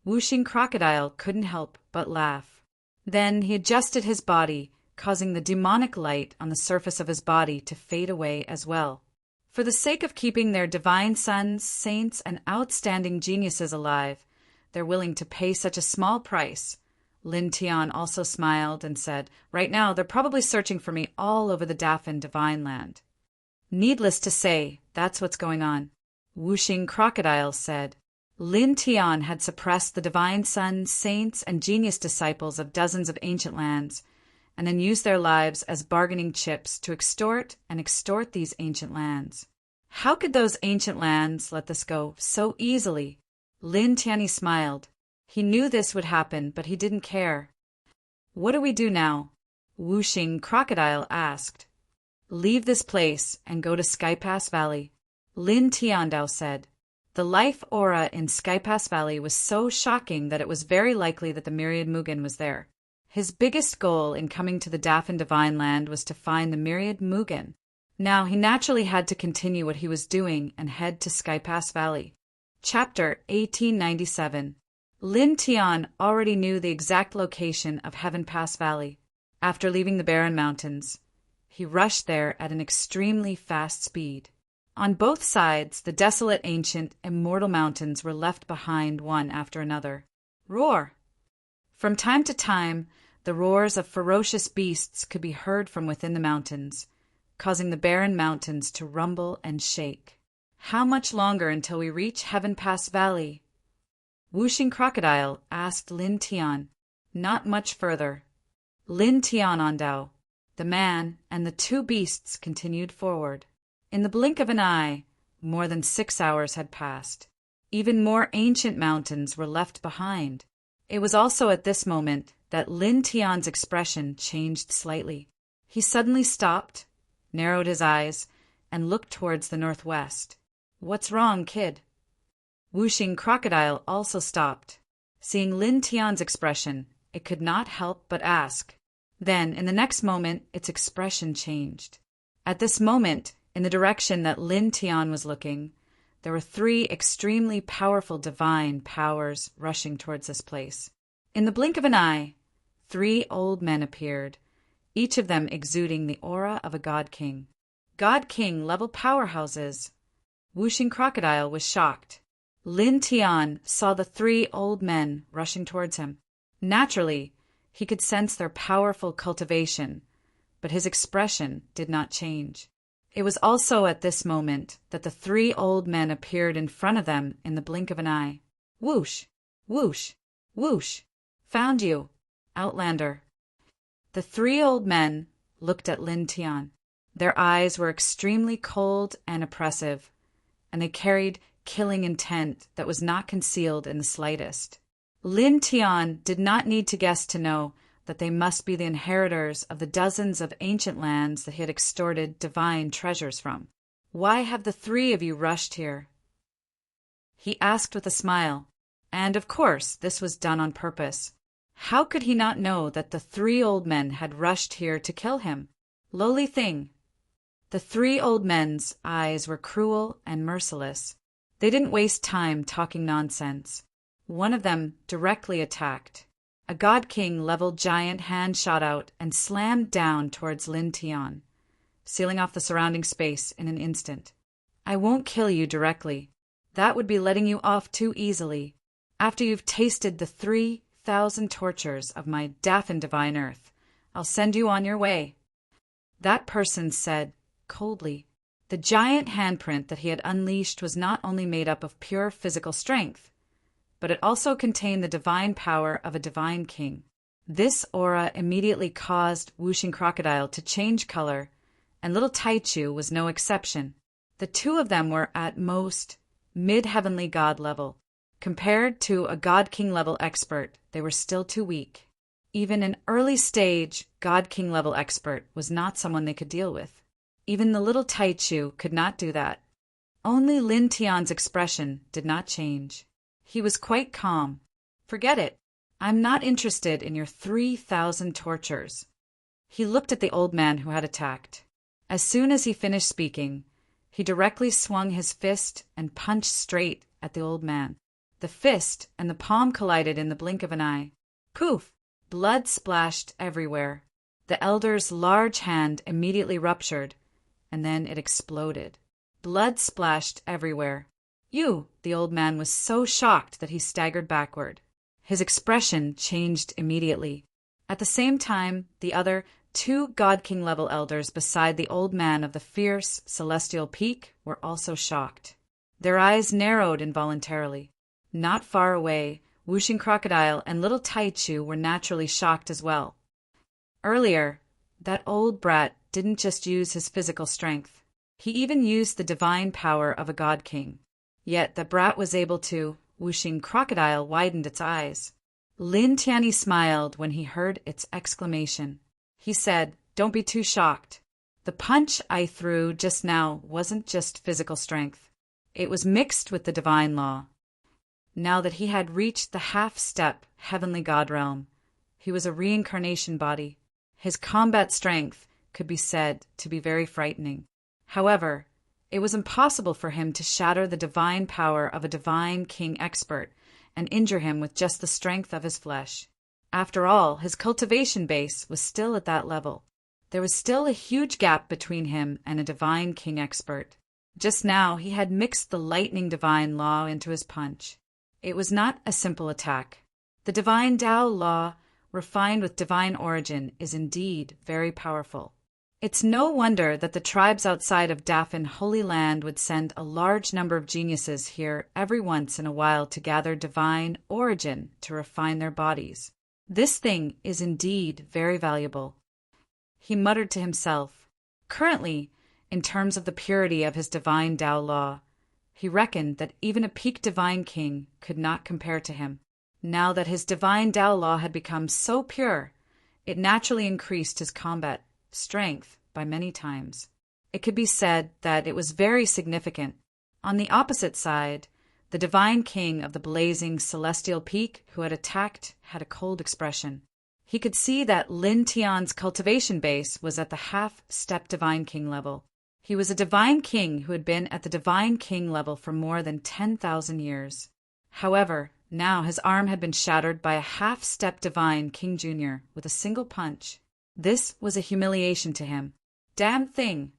Wuxing Crocodile couldn't help but laugh. Then he adjusted his body, causing the demonic light on the surface of his body to fade away as well. For the sake of keeping their divine sons, saints, and outstanding geniuses alive, they're willing to pay such a small price. Lin Tian also smiled and said, "Right now, they're probably searching for me all over the Dafan Divine Land." Needless to say, that's what's going on. Wuxing Crocodile said. Lin Tian had suppressed the divine sons, saints, and genius disciples of dozens of ancient lands, and then used their lives as bargaining chips to extort these ancient lands. How could those ancient lands let this go so easily? Lin Tianyi smiled. He knew this would happen, but he didn't care. "What do we do now?" Wuxing Crocodile asked. "Leave this place and go to Skypass Valley," Lin Tiandao said. The life aura in Skypass Valley was so shocking that it was very likely that the Myriad Mugen was there. His biggest goal in coming to the Dafan Divine Land was to find the Myriad Mugen. Now he naturally had to continue what he was doing and head to Sky Pass Valley. Chapter 1897. Lin Tian already knew the exact location of Heaven Pass Valley. After leaving the barren mountains, he rushed there at an extremely fast speed. On both sides, the desolate, ancient, immortal mountains were left behind one after another. Roar! From time to time, the roars of ferocious beasts could be heard from within the mountains, causing the barren mountains to rumble and shake. How much longer until we reach Heaven Pass Valley? Whooshing Crocodile asked Lin Tian. Not much further. Lin Tian Ondao, the man, and the two beasts continued forward. In the blink of an eye, more than 6 hours had passed. Even more ancient mountains were left behind. It was also at this moment that Lin Tian's expression changed slightly. He suddenly stopped, narrowed his eyes, and looked towards the northwest. What's wrong, kid? Whooshing Crocodile also stopped. Seeing Lin Tian's expression, it could not help but ask. Then, in the next moment, its expression changed. At this moment, in the direction that Lin Tian was looking, there were 3 extremely powerful divine powers rushing towards this place. In the blink of an eye, 3 old men appeared, each of them exuding the aura of a God King. God King level powerhouses. Whooshing Crocodile was shocked. Lin Tian saw the 3 old men rushing towards him. Naturally, he could sense their powerful cultivation, but his expression did not change. It was also at this moment that the 3 old men appeared in front of them in the blink of an eye. Whoosh! Whoosh! Whoosh! Found you, Outlander. The 3 old men looked at Lin Tian. Their eyes were extremely cold and oppressive, and they carried killing intent that was not concealed in the slightest. Lin Tian did not need to guess to know that they must be the inheritors of the dozens of ancient lands that he had extorted divine treasures from. Why have the 3 of you rushed here? He asked with a smile, and of course this was done on purpose. How could he not know that the 3 old men had rushed here to kill him? Lowly thing. The 3 old men's eyes were cruel and merciless. They didn't waste time talking nonsense. One of them directly attacked. A God King level giant hand shot out and slammed down towards Lin Tian, sealing off the surrounding space in an instant. I won't kill you directly. That would be letting you off too easily. After you've tasted the 3,000 tortures of my Daffin divine earth, I'll send you on your way. That person said, coldly. The giant handprint that he had unleashed was not only made up of pure physical strength, but it also contained the divine power of a divine king. This aura immediately caused Whooshing Crocodile to change color, and little Taichu was no exception. The 2 of them were at most mid-heavenly god level. Compared to a God King level expert, they were still too weak. Even an early stage God King level expert was not someone they could deal with. Even the little Taichu could not do that. Only Lin Tian's expression did not change. He was quite calm. Forget it. I'm not interested in your 3,000 tortures. He looked at the old man who had attacked. As soon as he finished speaking, he directly swung his fist and punched straight at the old man. The fist and the palm collided in the blink of an eye. Poof! Blood splashed everywhere. The elder's large hand immediately ruptured, and then it exploded. Blood splashed everywhere. You! The old man was so shocked that he staggered backward. His expression changed immediately. At the same time, the other 2 God King level elders beside the old man of the fierce celestial peak were also shocked. Their eyes narrowed involuntarily. Not far away, Whooshing Crocodile and little Taichu were naturally shocked as well. Earlier, that old brat didn't just use his physical strength. He even used the divine power of a God King. Yet the brat was able to. Whooshing Crocodile widened its eyes. Lin Tian smiled when he heard its exclamation. He said, "Don't be too shocked. The punch I threw just now wasn't just physical strength. It was mixed with the divine law." Now that he had reached the half-step heavenly god realm, he was a reincarnation body. His combat strength could be said to be very frightening. However, it was impossible for him to shatter the divine power of a divine king expert and injure him with just the strength of his flesh. After all, his cultivation base was still at that level. There was still a huge gap between him and a divine king expert. Just now he had mixed the lightning divine law into his punch. It was not a simple attack. The divine Tao law, refined with divine origin, is indeed very powerful. It's no wonder that the tribes outside of Dafan Holy Land would send a large number of geniuses here every once in a while to gather divine origin to refine their bodies. This thing is indeed very valuable. He muttered to himself. Currently, in terms of the purity of his divine Tao law, he reckoned that even a peak divine king could not compare to him. Now that his divine Tao law had become so pure, it naturally increased his combat strength by many times. It could be said that it was very significant. On the opposite side, the divine king of the blazing celestial peak who had attacked had a cold expression. He could see that Lin Tian's cultivation base was at the half-step divine king level. He was a divine king who had been at the divine king level for more than 10,000 years. However, now his arm had been shattered by a half-step divine king junior with a single punch. This was a humiliation to him. Damn thing!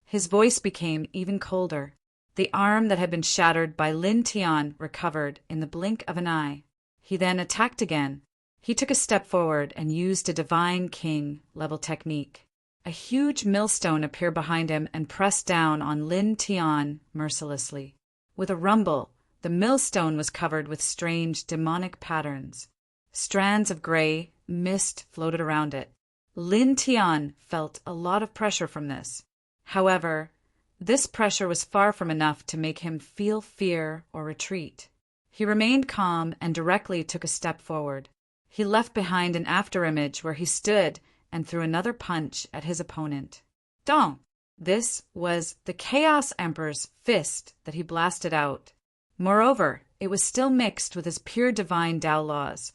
His voice became even colder. The arm that had been shattered by Lin Tian recovered in the blink of an eye. He then attacked again. He took a step forward and used a divine king-level technique. A huge millstone appeared behind him and pressed down on Lin Tian mercilessly. With a rumble, the millstone was covered with strange demonic patterns. Strands of gray mist floated around it. Lin Tian felt a lot of pressure from this. However, this pressure was far from enough to make him feel fear or retreat. He remained calm and directly took a step forward. He left behind an afterimage where he stood and threw another punch at his opponent. Dong! This was the Chaos Emperor's fist that he blasted out. Moreover, it was still mixed with his pure divine Tao laws,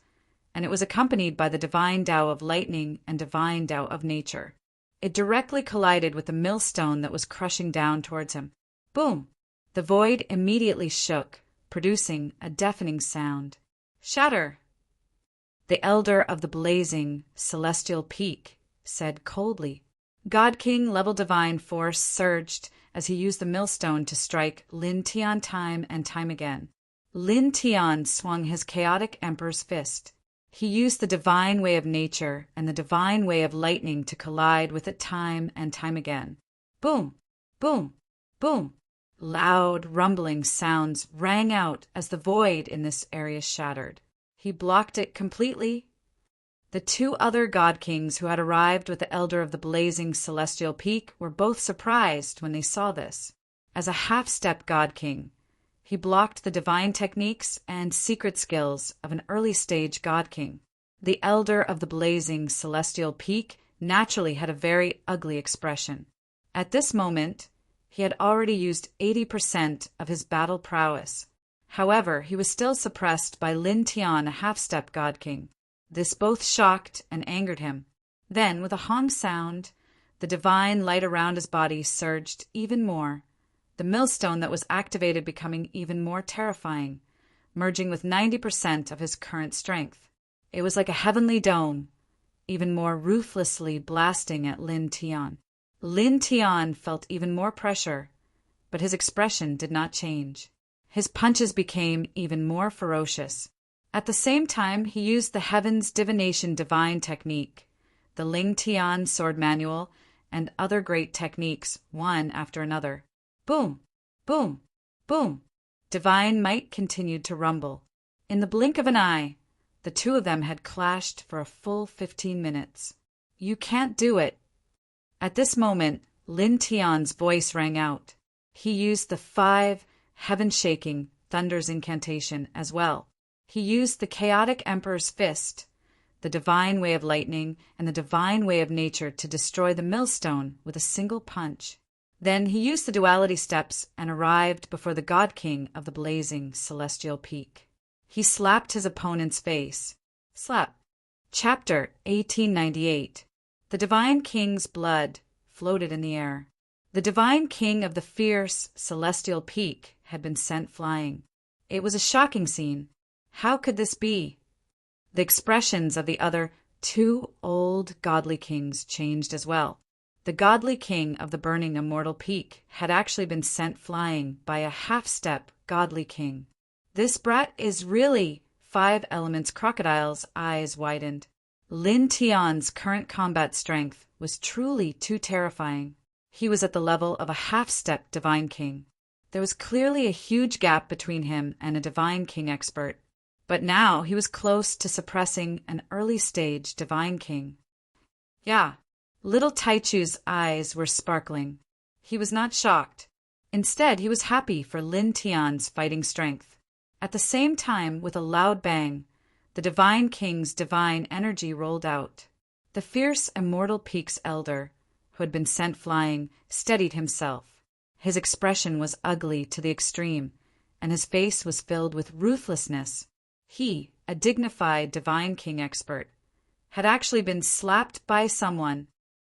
and it was accompanied by the divine Tao of lightning and divine Tao of nature. It directly collided with the millstone that was crushing down towards him. Boom! The void immediately shook, producing a deafening sound. Shatter! The elder of the blazing celestial peak said coldly. God King level divine force surged as he used the millstone to strike Lin Tian time and time again. Lin Tian swung his chaotic emperor's fist. He used the divine way of nature and the divine way of lightning to collide with it time and time again. Boom! Boom! Boom! Loud, rumbling sounds rang out as the void in this area shattered. He blocked it completely. The two other god kings who had arrived with the elder of the blazing celestial peak were both surprised when they saw this. As a half-step god king, he blocked the divine techniques and secret skills of an early-stage god king. The elder of the blazing celestial peak naturally had a very ugly expression. At this moment, he had already used 80% of his battle prowess. However, he was still suppressed by Lin Tian, a half-step god king. This both shocked and angered him. Then, with a hong sound, the divine light around his body surged even more, the millstone that was activated becoming even more terrifying, merging with 90% of his current strength. It was like a heavenly dome, even more ruthlessly blasting at Lin Tian. Lin Tian felt even more pressure, but his expression did not change. His punches became even more ferocious. At the same time, he used the Heaven's Divination Divine technique, the Ling Tian Sword Manual, and other great techniques, one after another. Boom! Boom! Boom! Divine might continued to rumble. In the blink of an eye, the two of them had clashed for a full 15 minutes. You can't do it. At this moment, Lin Tian's voice rang out. He used the 5 heaven-shaking thunders incantation as well. He used the chaotic emperor's fist, the divine way of lightning, and the divine way of nature to destroy the millstone with a single punch. Then he used the duality steps and arrived before the god king of the blazing celestial peak. He slapped his opponent's face. Slap. Chapter 1898. The divine king's blood floated in the air. The divine king of the fierce, celestial peak had been sent flying. It was a shocking scene. How could this be? The expressions of the other two old godly kings changed as well. The godly king of the burning immortal peak had actually been sent flying by a half-step godly king. This brat is really 5 Elements Crocodile's eyes widened. Lin Tian's current combat strength was truly too terrifying. He was at the level of a half-step divine king. There was clearly a huge gap between him and a divine king expert. But now he was close to suppressing an early-stage divine king. Yeah, little Taichu's eyes were sparkling. He was not shocked. Instead, he was happy for Lin Tian's fighting strength. At the same time, with a loud bang, the divine king's divine energy rolled out. The fierce immortal peak's elder, who had been sent flying, steadied himself. His expression was ugly to the extreme, and his face was filled with ruthlessness. He, a dignified divine king expert, had actually been slapped by someone.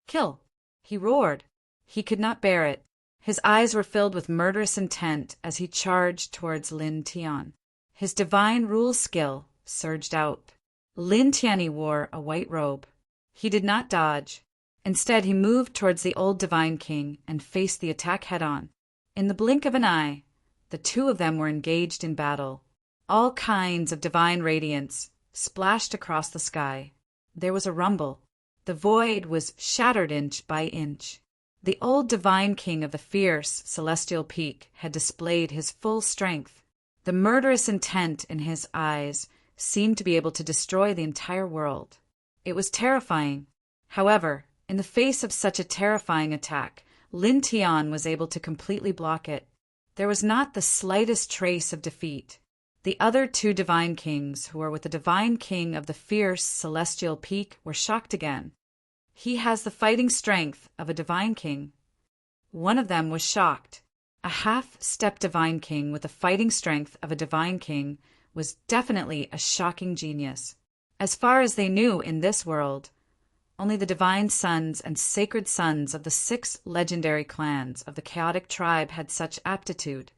Kill! He roared. He could not bear it. His eyes were filled with murderous intent as he charged towards Lin Tian. His divine rule skill surged out. Lin Tian wore a white robe. He did not dodge. Instead, he moved towards the old divine king and faced the attack head-on. In the blink of an eye, the two of them were engaged in battle. All kinds of divine radiance splashed across the sky. There was a rumble. The void was shattered inch by inch. The old divine king of the fierce celestial peak had displayed his full strength. The murderous intent in his eyes seemed to be able to destroy the entire world. It was terrifying. However, in the face of such a terrifying attack, Lin Tian was able to completely block it. There was not the slightest trace of defeat. The other two divine kings, who were with the divine king of the fierce celestial peak, were shocked again. He has the fighting strength of a divine king. One of them was shocked. A half-step divine king with the fighting strength of a divine king was definitely a shocking genius. As far as they knew in this world, only the divine sons and sacred sons of the 6 legendary clans of the chaotic tribe had such aptitude.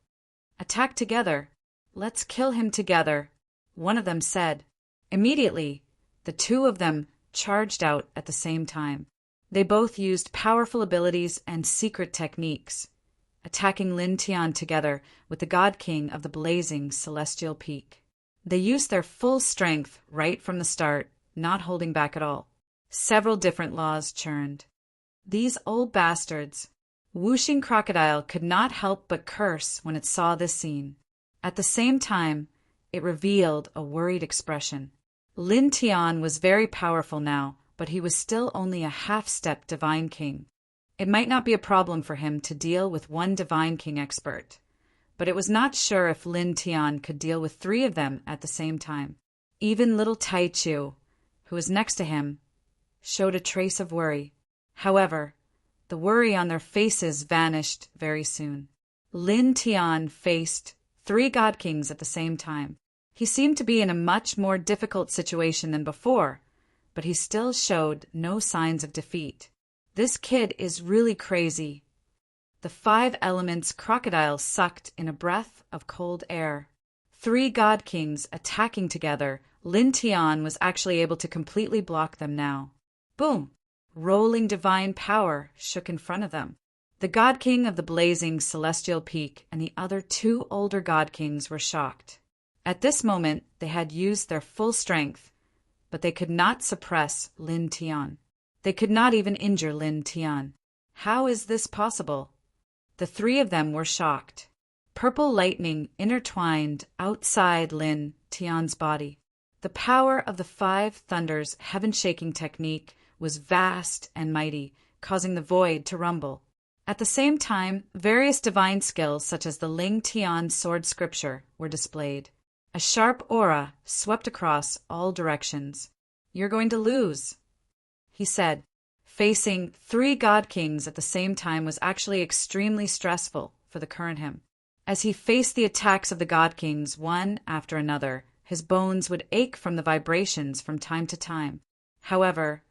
Attack together. Let's kill him together, one of them said. Immediately, the two of them charged out at the same time. They both used powerful abilities and secret techniques, attacking Lin Tian together with the God King of the blazing celestial peak. They used their full strength right from the start, not holding back at all. Several different laws churned. These old bastards. Whooshing Crocodile could not help but curse when it saw this scene. At the same time, it revealed a worried expression. Lin Tian was very powerful now, but he was still only a half-step divine king. It might not be a problem for him to deal with one divine king expert, but it was not sure if Lin Tian could deal with 3 of them at the same time. Even little Taichu, who was next to him, showed a trace of worry. However, the worry on their faces vanished very soon. Lin Tian faced 3 god kings at the same time. He seemed to be in a much more difficult situation than before, but he still showed no signs of defeat. This kid is really crazy. The 5 Elements Crocodile sucked in a breath of cold air. 3 god kings attacking together. Lin Tian was actually able to completely block them now. Boom! Rolling divine power shook in front of them. The God King of the blazing celestial peak and the other 2 older God Kings were shocked. At this moment, they had used their full strength, but they could not suppress Lin Tian. They could not even injure Lin Tian. How is this possible? The 3 of them were shocked. Purple lightning intertwined outside Lin Tian's body. The power of the 5 Thunders' heaven-shaking technique was vast and mighty, causing the void to rumble. At the same time, various divine skills such as the Ling Tian sword scripture were displayed. A sharp aura swept across all directions. "You're going to lose," he said. Facing 3 god kings at the same time was actually extremely stressful for the current him. As he faced the attacks of the god kings one after another, his bones would ache from the vibrations from time to time. However,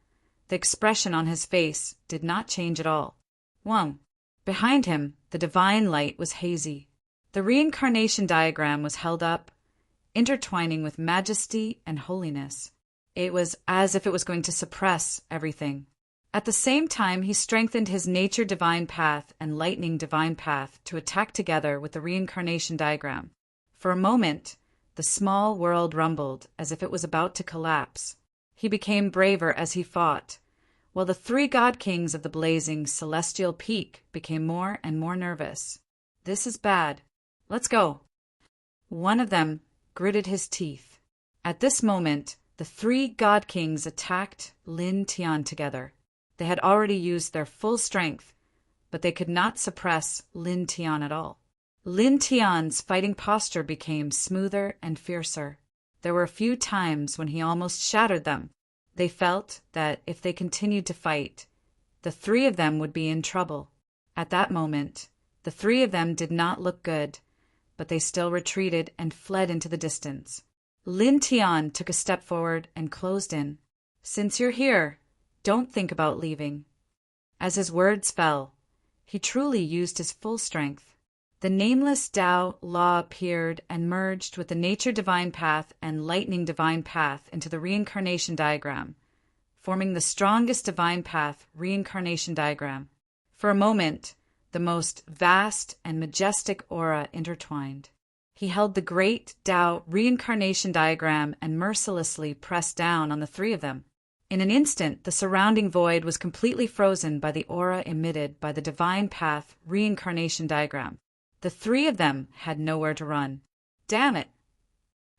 the expression on his face did not change at all. "Whoa, Behind him, the divine light was hazy. The reincarnation diagram was held up, intertwining with majesty and holiness. It was as if it was going to suppress everything. At the same time, he strengthened his nature divine path and lightning divine path to attack together with the reincarnation diagram. For a moment, the small world rumbled as if it was about to collapse. He became braver as he fought, while the three god kings of the blazing celestial peak became more and more nervous. This is bad. Let's go. One of them gritted his teeth. At this moment, the three god kings attacked Lin Tian together. They had already used their full strength, but they could not suppress Lin Tian at all. Lin Tian's fighting posture became smoother and fiercer. There were a few times when he almost shattered them. They felt that if they continued to fight, the three of them would be in trouble. At that moment, the three of them did not look good, but they still retreated and fled into the distance. Lin Tian took a step forward and closed in. "Since you're here, don't think about leaving." As his words fell, he truly used his full strength. The nameless Tao law appeared and merged with the nature divine path and lightning divine path into the reincarnation diagram, forming the strongest divine path reincarnation diagram. For a moment, the most vast and majestic aura intertwined. He held the great Tao reincarnation diagram and mercilessly pressed down on the three of them. In an instant, the surrounding void was completely frozen by the aura emitted by the divine path reincarnation diagram. The three of them had nowhere to run. Damn it!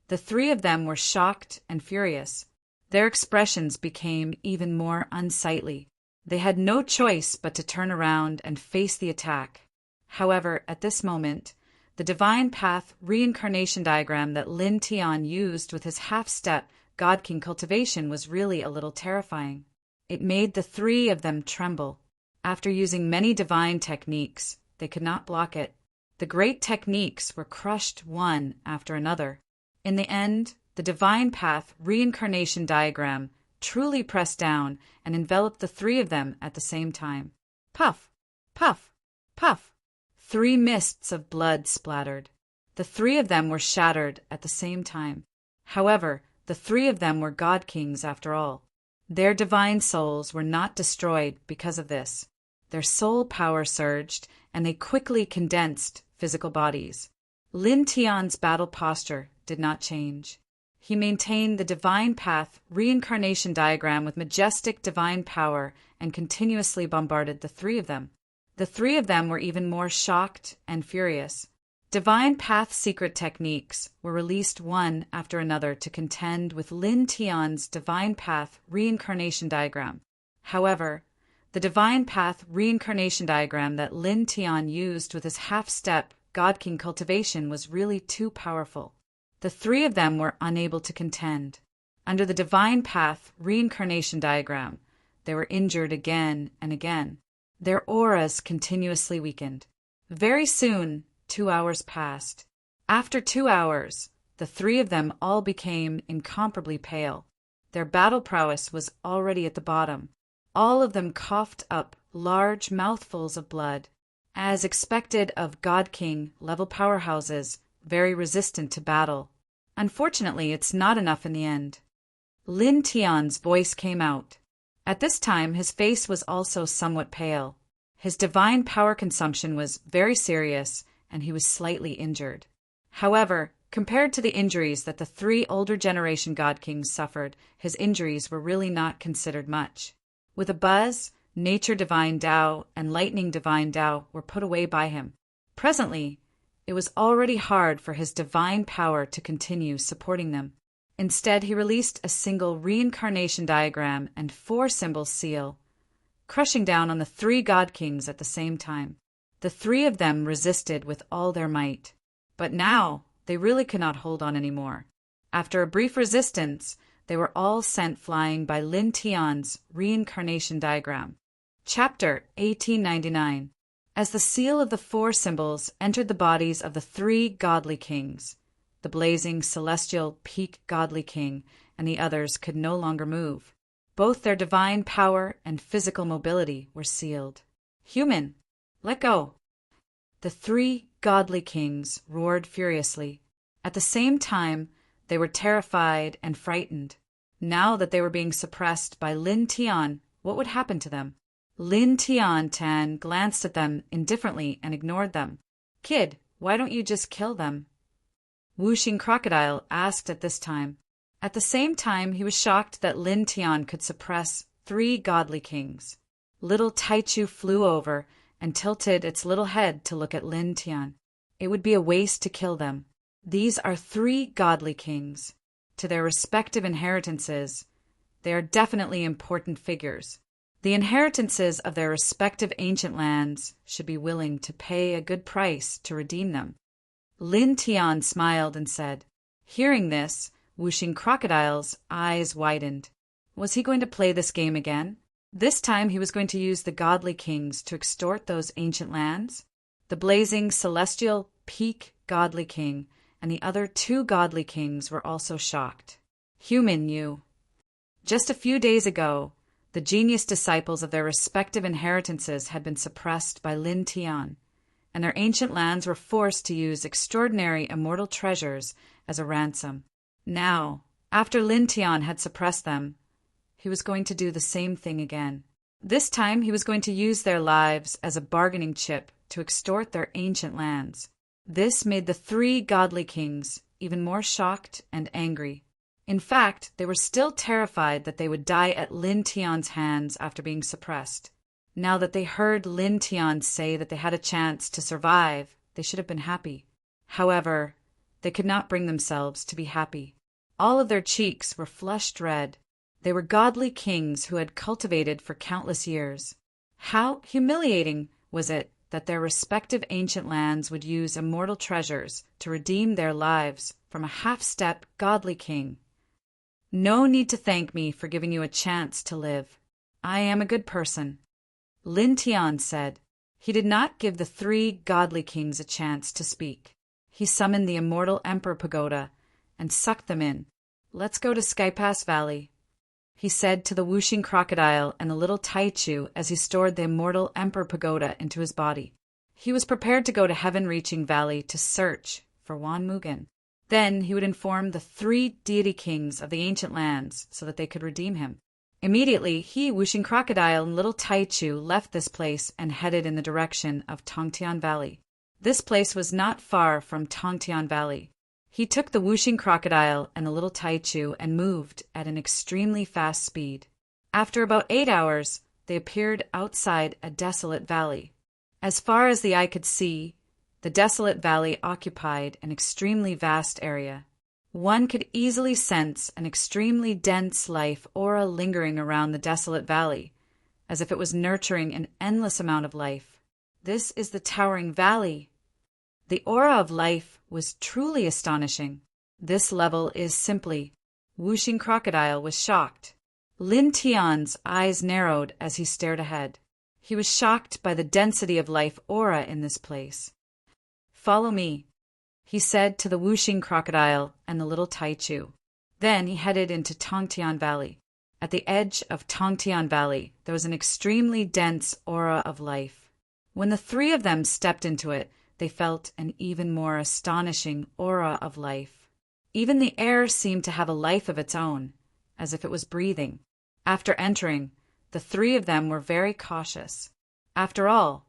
The three of them were shocked and furious. Their expressions became even more unsightly. They had no choice but to turn around and face the attack. However, at this moment, the divine path reincarnation diagram that Lin Tian used with his half-step God King cultivation was really a little terrifying. It made the three of them tremble. After using many divine techniques, they could not block it. The great techniques were crushed one after another. In the end, the divine path reincarnation diagram truly pressed down and enveloped the three of them at the same time. Puff! Puff! Puff! 3 mists of blood splattered. The three of them were shattered at the same time. However, the three of them were God Kings after all. Their divine souls were not destroyed because of this. Their soul power surged, and they quickly condensed physical bodies. Lin Tian's battle posture did not change. He maintained the divine path reincarnation diagram with majestic divine power and continuously bombarded the three of them. The three of them were even more shocked and furious. Divine path secret techniques were released one after another to contend with Lin Tian's divine path reincarnation diagram. However, the divine path reincarnation diagram that Lin Tian used with his half-step God King cultivation was really too powerful. The three of them were unable to contend. Under the divine path reincarnation diagram, they were injured again and again. Their auras continuously weakened. Very soon, 2 hours passed. After 2 hours, the three of them all became incomparably pale. Their battle prowess was already at the bottom. All of them coughed up large mouthfuls of blood. As expected of God King level powerhouses, very resistant to battle. Unfortunately, it's not enough in the end. Lin Tian's voice came out. At this time, his face was also somewhat pale. His divine power consumption was very serious, and he was slightly injured. However, compared to the injuries that the 3 older generation God Kings suffered, his injuries were really not considered much. With a buzz, Nature Divine Tao and Lightning Divine Tao were put away by him. Presently, it was already hard for his divine power to continue supporting them. Instead, he released a single reincarnation diagram and 4-symbol seal, crushing down on the 3 God Kings at the same time. The 3 of them resisted with all their might. But now, they really could not hold on anymore. After a brief resistance, they were all sent flying by Lin Tian's reincarnation diagram. Chapter 1899. As the seal of the 4 symbols entered the bodies of the 3 godly kings, the blazing celestial peak godly king and the others could no longer move. Both their divine power and physical mobility were sealed. Human, Let go!" The three godly kings roared furiously. At the same time, they were terrified and frightened. Now that they were being suppressed by Lin Tian, what would happen to them? Lin Tan glanced at them indifferently and ignored them. "Kid, why don't you just kill them?" Wuxing Crocodile asked at this time. At the same time, he was shocked that Lin Tian could suppress three godly kings. Little Taichu flew over and tilted its little head to look at Lin Tian. It would be a waste to kill them. These are three godly kings. To their respective inheritances, they are definitely important figures. The inheritances of their respective ancient lands should be willing to pay a good price to redeem them. Lin Tian smiled and said. Hearing this, Wuxing Crocodile's eyes widened. Was he going to play this game again? This time he was going to use the godly kings to extort those ancient lands. The blazing celestial peak godly king and the other two godly kings were also shocked. Human, you. Just a few days ago, the genius disciples of their respective inheritances had been suppressed by Lin Tian, and their ancient lands were forced to use extraordinary immortal treasures as a ransom. Now, after Lin Tian had suppressed them, he was going to do the same thing again. This time he was going to use their lives as a bargaining chip to extort their ancient lands. This made the three godly kings even more shocked and angry. In fact, they were still terrified that they would die at Lin Tian's hands after being suppressed. Now that they heard Lin Tian say that they had a chance to survive, they should have been happy. However, they could not bring themselves to be happy. All of their cheeks were flushed red. They were godly kings who had cultivated for countless years. How humiliating was it that their respective ancient lands would use immortal treasures to redeem their lives from a half-step godly king. No need to thank me for giving you a chance to live. I am a good person. Lin Tian said. He did not give the three godly kings a chance to speak. He summoned the immortal Emperor Pagoda and sucked them in. Let's go to Skypass Valley, he said to the Wuxing Crocodile and the little Taichu as he stored the immortal Emperor Pagoda into his body. He was prepared to go to Heaven-reaching Valley to search for Wan Mugen. Then he would inform the three deity kings of the ancient lands so that they could redeem him. Immediately, he, Wuxing Crocodile, and little Taichu left this place and headed in the direction of Tongtian Valley. This place was not far from Tongtian Valley. He took the Wuxing Crocodile and the little Taichu and moved at an extremely fast speed. After about 8 hours, they appeared outside a desolate valley. As far as the eye could see, the desolate valley occupied an extremely vast area. One could easily sense an extremely dense life aura lingering around the desolate valley, as if it was nurturing an endless amount of life. This is the towering valley. The aura of life was truly astonishing. This level is simply. Wuxing Crocodile was shocked. Lin Tian's eyes narrowed as he stared ahead. He was shocked by the density of life aura in this place. Follow me, he said to the Wuxing Crocodile and the little Taichu. Then he headed into Tongtian Valley. At the edge of Tongtian Valley, there was an extremely dense aura of life. When the three of them stepped into it, they felt an even more astonishing aura of life. Even the air seemed to have a life of its own, as if it was breathing. After entering, the three of them were very cautious. After all,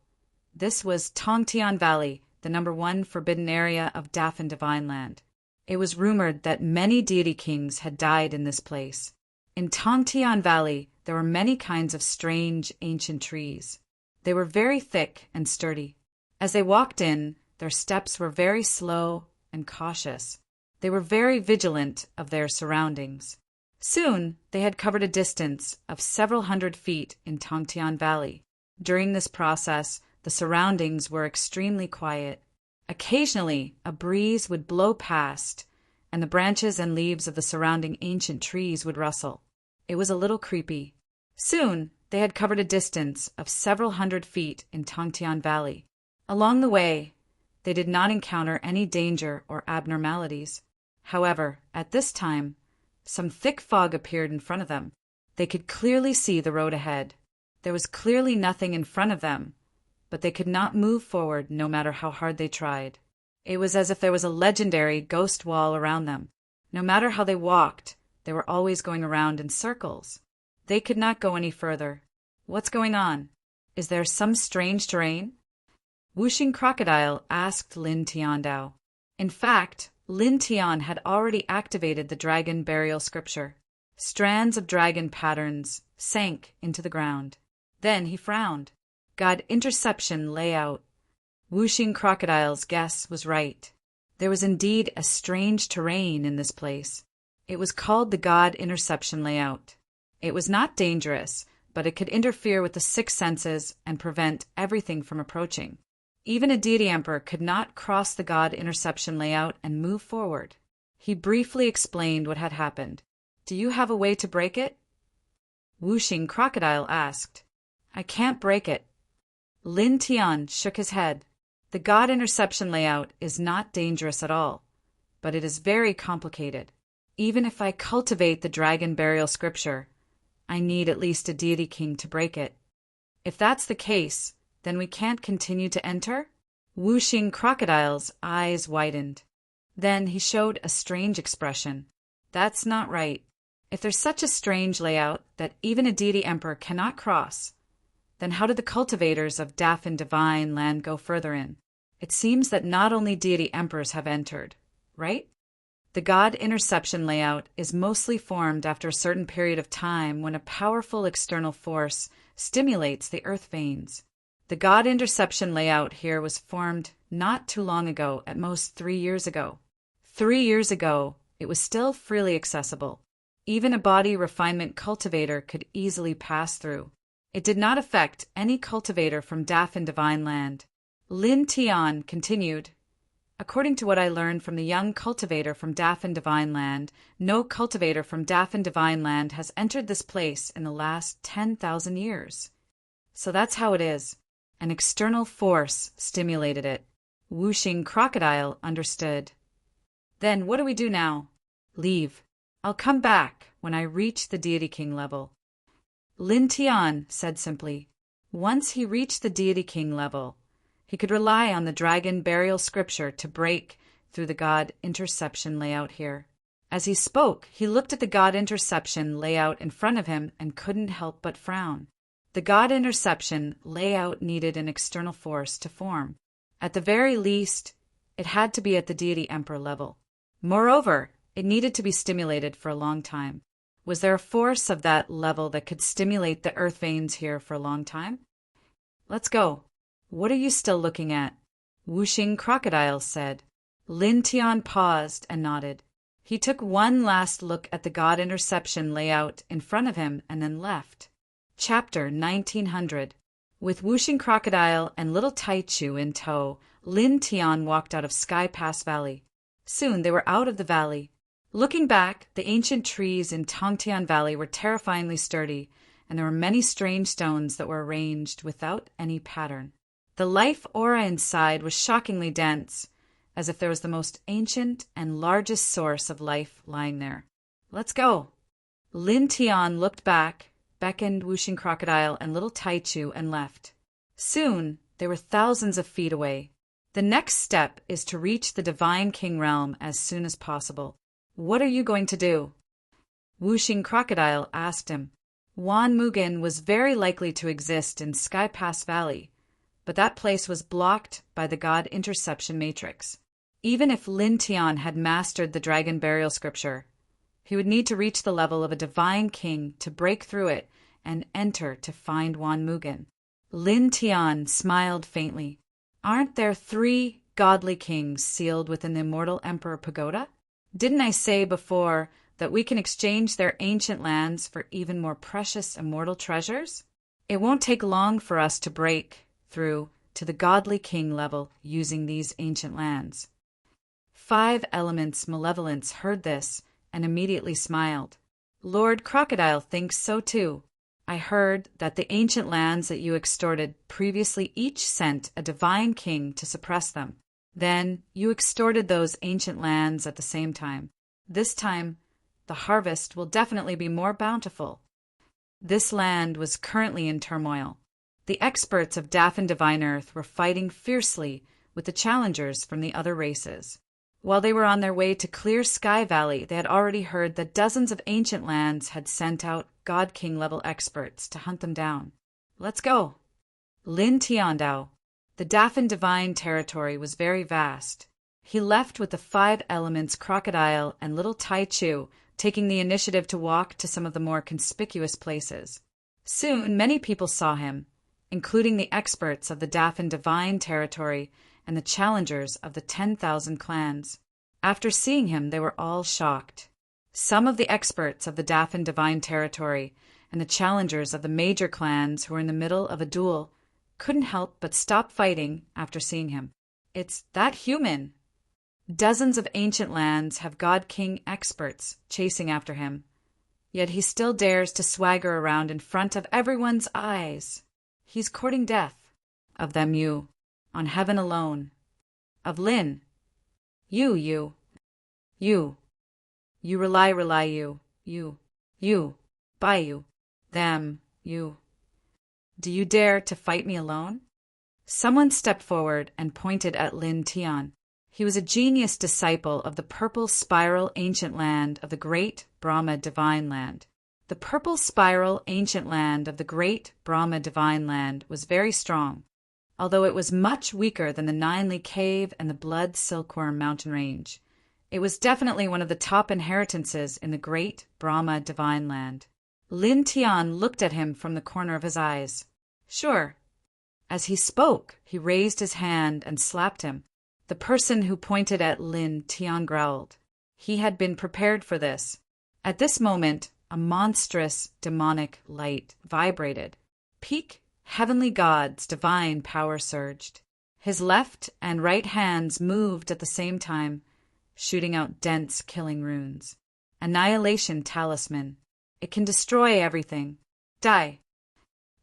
this was Tongtian Valley, the #1 forbidden area of Dafan Divine Land. It was rumored that many deity kings had died in this place. In Tongtian Valley, there were many kinds of strange ancient trees. They were very thick and sturdy. As they walked in, their steps were very slow and cautious. They were very vigilant of their surroundings. Soon, they had covered a distance of several hundred feet in Tongtian Valley. During this process, the surroundings were extremely quiet. Occasionally, a breeze would blow past, and the branches and leaves of the surrounding ancient trees would rustle. It was a little creepy. Soon, they had covered a distance of several hundred feet in Tongtian Valley. Along the way, they did not encounter any danger or abnormalities. However, at this time, some thick fog appeared in front of them. They could clearly see the road ahead. There was clearly nothing in front of them, but they could not move forward no matter how hard they tried. It was as if there was a legendary ghost wall around them. No matter how they walked, they were always going around in circles. They could not go any further. What's going on? Is there some strange terrain? Wuxing Crocodile asked Lin Tiandao. In fact, Lin Tian had already activated the dragon burial scripture. Strands of dragon patterns sank into the ground. Then he frowned. God interception layout. Wuxing Crocodile's guess was right. There was indeed a strange terrain in this place. It was called the God interception layout. It was not dangerous, but it could interfere with the six senses and prevent everything from approaching. Even a deity emperor could not cross the God interception layout and move forward. He briefly explained what had happened. Do you have a way to break it? Wuxing Crocodile asked. I can't break it. Lin Tian shook his head. The God interception layout is not dangerous at all, but it is very complicated. Even if I cultivate the dragon burial scripture, I need at least a deity king to break it. If that's the case, then we can't continue to enter? Wuxing Crocodile's eyes widened. Then he showed a strange expression. That's not right. If there's such a strange layout that even a deity emperor cannot cross, then how did the cultivators of Dafan Divine Land go further in? It seems that not only deity emperors have entered, right? The God interception layout is mostly formed after a certain period of time when a powerful external force stimulates the earth veins. The God interception layout here was formed not too long ago, at most 3 years ago. 3 years ago, it was still freely accessible. Even a body refinement cultivator could easily pass through. It did not affect any cultivator from Dafan Divine Land. Lin Tian continued, according to what I learned from the young cultivator from Dafan Divine Land, no cultivator from Dafan Divine Land has entered this place in the last 10,000 years. So that's how it is. An external force stimulated it. Wuxing Crocodile understood. Then what do we do now? Leave. I'll come back when I reach the deity king level. Lin Tian said simply. Once he reached the deity king level, he could rely on the dragon burial scripture to break through the God interception layout here. As he spoke, he looked at the God interception layout in front of him and couldn't help but frown. The God interception layout needed an external force to form. At the very least, it had to be at the deity emperor level. Moreover, it needed to be stimulated for a long time. Was there a force of that level that could stimulate the earth veins here for a long time? Let's go. What are you still looking at? Wuxing Crocodile said. Lin Tian paused and nodded. He took one last look at the God interception layout in front of him and then left. Chapter 1900. With Wuxing Crocodile and little Taichu in tow, Lin Tian walked out of Sky Pass Valley. Soon they were out of the valley. Looking back, the ancient trees in Tongtian Valley were terrifyingly sturdy, and there were many strange stones that were arranged without any pattern. The life aura inside was shockingly dense, as if there was the most ancient and largest source of life lying there. Let's go. Lin Tian looked back, beckoned Wuxing Crocodile and little Taichu, and left. Soon they were thousands of feet away. The next step is to reach the Divine King realm as soon as possible. What are you going to do? Wuxing Crocodile asked him. Wan Mugen was very likely to exist in Sky Pass Valley, but that place was blocked by the God interception matrix. Even if Lin Tian had mastered the dragon burial scripture, he would need to reach the level of a divine king to break through it and enter to find Wan Mugen. Lin Tian smiled faintly. Aren't there 3 godly kings sealed within the immortal Emperor Pagoda? Didn't I say before that we can exchange their ancient lands for even more precious immortal treasures? It won't take long for us to break through to the godly king level using these ancient lands. 5 Elements Malevolence heard this and immediately smiled. Lord Crocodile thinks so too. I heard that the ancient lands that you extorted previously each sent a divine king to suppress them. Then you extorted those ancient lands at the same time. This time, the harvest will definitely be more bountiful. This land was currently in turmoil. The experts of Daff and Divine Earth were fighting fiercely with the challengers from the other races. While they were on their way to Clear Sky Valley, they had already heard that dozens of ancient lands had sent out God King level experts to hunt them down. Let's go! Lin Tiandao. The Daff and Divine territory was very vast. He left with the 5 elements Crocodile and Little Tai Chu, taking the initiative to walk to some of the more conspicuous places. Soon, many people saw him, including the experts of the Daff and Divine territory and the challengers of the 10,000 clans. After seeing him, they were all shocked. Some of the experts of the Daff and Divine territory and the challengers of the major clans who were in the middle of a duel couldn't help but stop fighting after seeing him. It's that human! Dozens of ancient lands have God King experts chasing after him, yet he still dares to swagger around in front of everyone's eyes. He's courting death. Of them you, on heaven alone. Of Lin, you rely you, by you, them, you. Do you dare to fight me alone? Someone stepped forward and pointed at Lin Tian. He was a genius disciple of the Purple Spiral Ancient Land of the Great Brahma Divine Land. The Purple Spiral Ancient Land of the Great Brahma Divine Land was very strong, although it was much weaker than the 9-Li Cave and the Blood Silkworm Mountain Range. It was definitely one of the top inheritances in the Great Brahma Divine Land. Lin Tian looked at him from the corner of his eyes. Sure. As he spoke, he raised his hand and slapped him. The person who pointed at Lin Tian growled. He had been prepared for this. At this moment, a monstrous, demonic light vibrated. Peak heavenly God's divine power surged. His left and right hands moved at the same time, shooting out dense, killing runes. Annihilation Talisman. It can destroy everything. Die.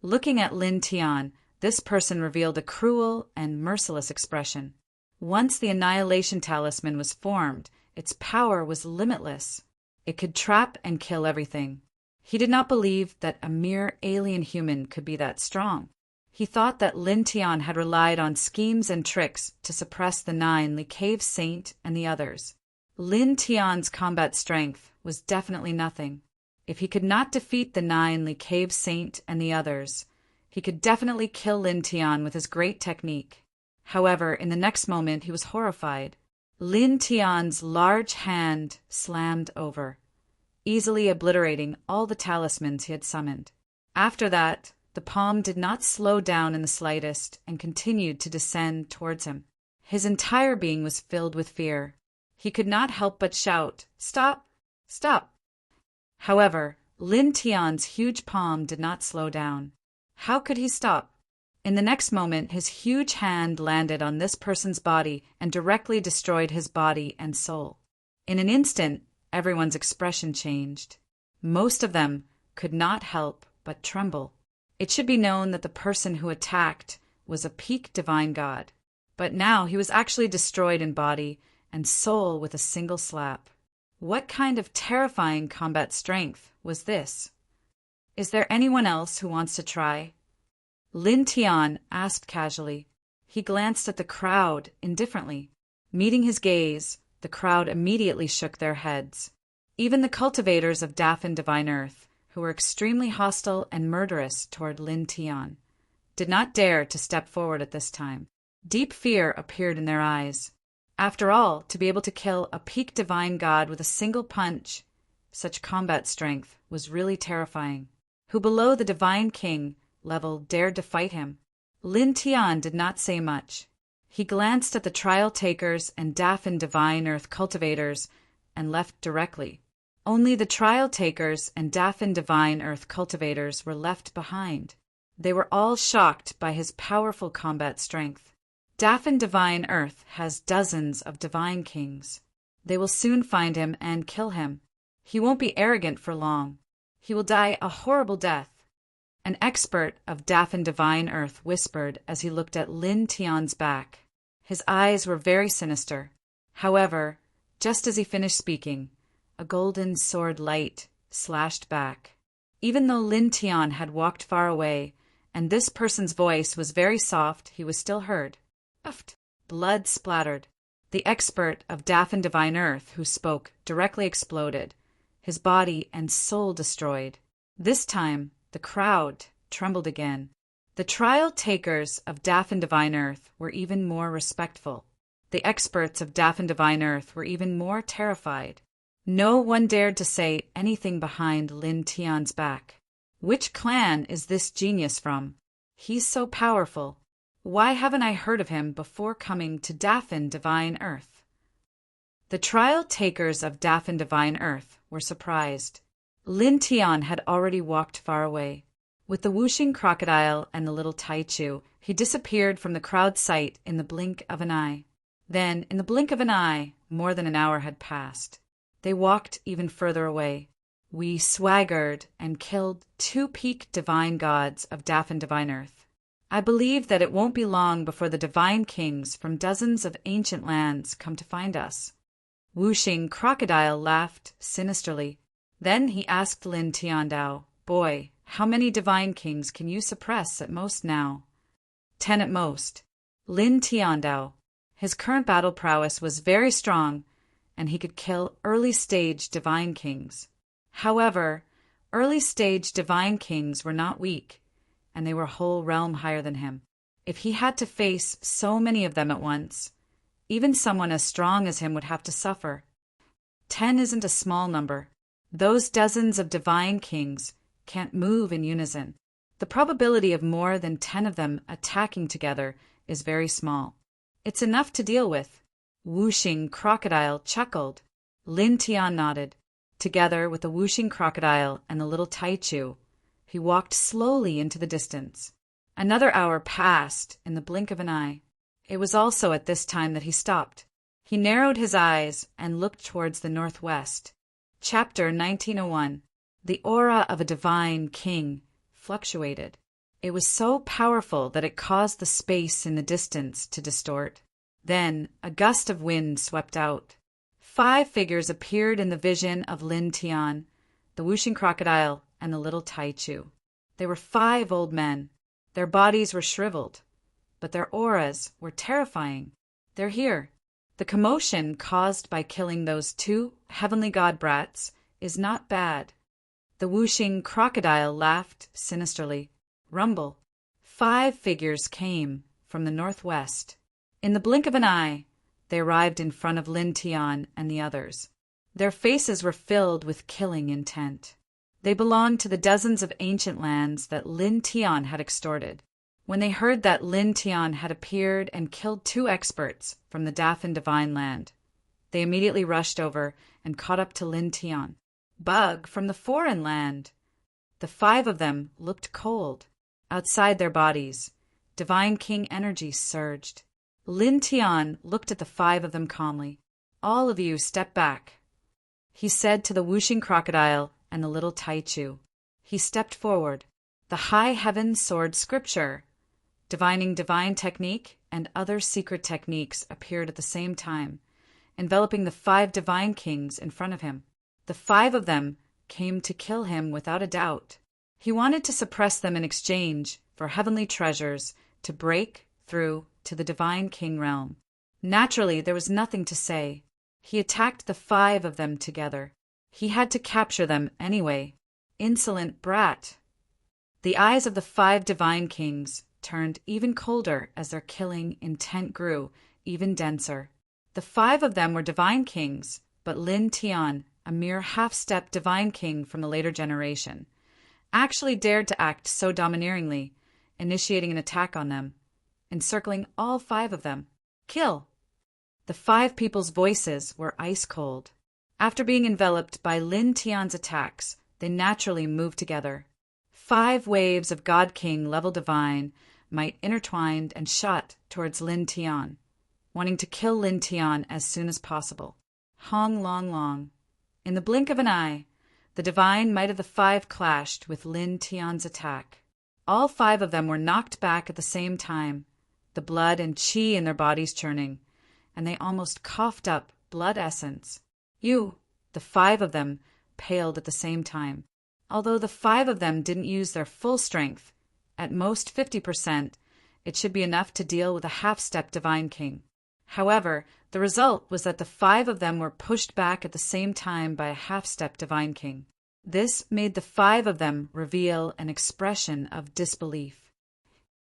Looking at Lin Tian, this person revealed a cruel and merciless expression. Once the Annihilation Talisman was formed, its power was limitless. It could trap and kill everything. He did not believe that a mere alien human could be that strong. He thought that Lin Tian had relied on schemes and tricks to suppress the 9-Li Cave Saint and the others. Lin Tian's combat strength was definitely nothing. If he could not defeat the 9-Li Cave Saint and the others, he could definitely kill Lin Tian with his great technique. However, in the next moment he was horrified. Lin Tian's large hand slammed over, easily obliterating all the talismans he had summoned. After that, the palm did not slow down in the slightest and continued to descend towards him. His entire being was filled with fear. He could not help but shout, "Stop! Stop!" However, Lin Tian's huge palm did not slow down. How could he stop? In the next moment, his huge hand landed on this person's body and directly destroyed his body and soul. In an instant, everyone's expression changed. Most of them could not help but tremble. It should be known that the person who attacked was a peak divine god, but now he was actually destroyed in body and soul with a single slap. What kind of terrifying combat strength was this? Is there anyone else who wants to try? Lin Tian asked casually. He glanced at the crowd indifferently. Meeting his gaze, the crowd immediately shook their heads. Even the cultivators of Daff and Divine Earth, who were extremely hostile and murderous toward Lin Tian, did not dare to step forward at this time. Deep fear appeared in their eyes. After all, to be able to kill a peak divine god with a single punch, such combat strength was really terrifying. Who below the divine king level dared to fight him? Lin Tian did not say much. He glanced at the trial takers and Daff and Divine Earth cultivators and left directly. Only the trial takers and Daff and Divine Earth cultivators were left behind. They were all shocked by his powerful combat strength. Daff and Divine Earth has dozens of divine kings. They will soon find him and kill him. He won't be arrogant for long. He will die a horrible death. An expert of Daff and Divine Earth whispered as he looked at Lin Tian's back. His eyes were very sinister. However, just as he finished speaking, a golden sword light slashed back. Even though Lin Tian had walked far away and this person's voice was very soft, he was still heard. Uft. Blood splattered. The expert of Daffin Divine Earth who spoke directly exploded, his body and soul destroyed. This time, the crowd trembled again. The trial takers of Daffin Divine Earth were even more respectful. The experts of Daffin Divine Earth were even more terrified. No one dared to say anything behind Lin Tian's back. Which clan is this genius from? He's so powerful. Why haven't I heard of him before coming to Daffin Divine Earth? The trial takers of Daffin Divine Earth were surprised. Lin Tian had already walked far away. With the whooshing crocodile and the little Taichu, he disappeared from the crowd's sight in the blink of an eye. Then, in the blink of an eye, more than an hour had passed. They walked even further away. We swaggered and killed 2 peak divine gods of Daffin Divine Earth. I believe that it won't be long before the divine kings from dozens of ancient lands come to find us. Whooshing crocodile laughed sinisterly. Then he asked Lin Tiandao, "Boy, how many divine kings can you suppress at most now?" 10 at most. Lin Tiandao. His current battle prowess was very strong, and he could kill early-stage divine kings. However, early-stage divine kings were not weak, and they were a whole realm higher than him. If he had to face so many of them at once, even someone as strong as him would have to suffer. 10 isn't a small number. Those dozens of divine kings can't move in unison. The probability of more than 10 of them attacking together is very small. It's enough to deal with. Whooshing crocodile chuckled. Lin Tian nodded. Together with the whooshing crocodile and the little Taichu, he walked slowly into the distance. Another hour passed in the blink of an eye. It was also at this time that he stopped. He narrowed his eyes and looked towards the northwest. Chapter 1901. The aura of a divine king fluctuated. It was so powerful that it caused the space in the distance to distort. Then a gust of wind swept out. 5 figures appeared in the vision of Lin Tian, the whooshing crocodile, and the little Taichu. They were 5 old men. Their bodies were shriveled, but their auras were terrifying. They're here. The commotion caused by killing those 2 heavenly god brats is not bad. The whooshing crocodile laughed sinisterly. Rumble. 5 figures came from the northwest. In the blink of an eye, they arrived in front of Lin Tian and the others. Their faces were filled with killing intent. They belonged to the dozens of ancient lands that Lin Tian had extorted. When they heard that Lin Tian had appeared and killed 2 experts from the Daffin Divine Land, they immediately rushed over and caught up to Lin Tian. Bug from the foreign land! The 5 of them looked cold. Outside their bodies, divine king energy surged. Lin Tian looked at the 5 of them calmly. "All of you step back," he said to the whooshing crocodile and the little Taichu. He stepped forward. The high heaven soared scripture. Divining divine technique and other secret techniques appeared at the same time, enveloping the 5 divine kings in front of him. The 5 of them came to kill him without a doubt. He wanted to suppress them in exchange for heavenly treasures to break through to the divine king realm. Naturally, there was nothing to say. He attacked the 5 of them together. He had to capture them anyway. Insolent brat! The eyes of the 5 divine kings turned even colder as their killing intent grew even denser. The 5 of them were divine kings, but Lin Tian, a mere half-step divine king from the later generation, actually dared to act so domineeringly, initiating an attack on them, encircling all 5 of them. Kill! The 5 people's voices were ice-cold. After being enveloped by Lin Tian's attacks, they naturally moved together. 5 waves of God King level divine might intertwined and shot towards Lin Tian, wanting to kill Lin Tian as soon as possible. Hong long long. In the blink of an eye, the divine might of the 5 clashed with Lin Tian's attack. All 5 of them were knocked back at the same time, the blood and qi in their bodies churning, and they almost coughed up blood essence. The 5 of them paled at the same time. Although the 5 of them didn't use their full strength, At most 50%, it should be enough to deal with a half-step divine king. However, the result was that the 5 of them were pushed back at the same time by a half-step divine king. This made the 5 of them reveal an expression of disbelief.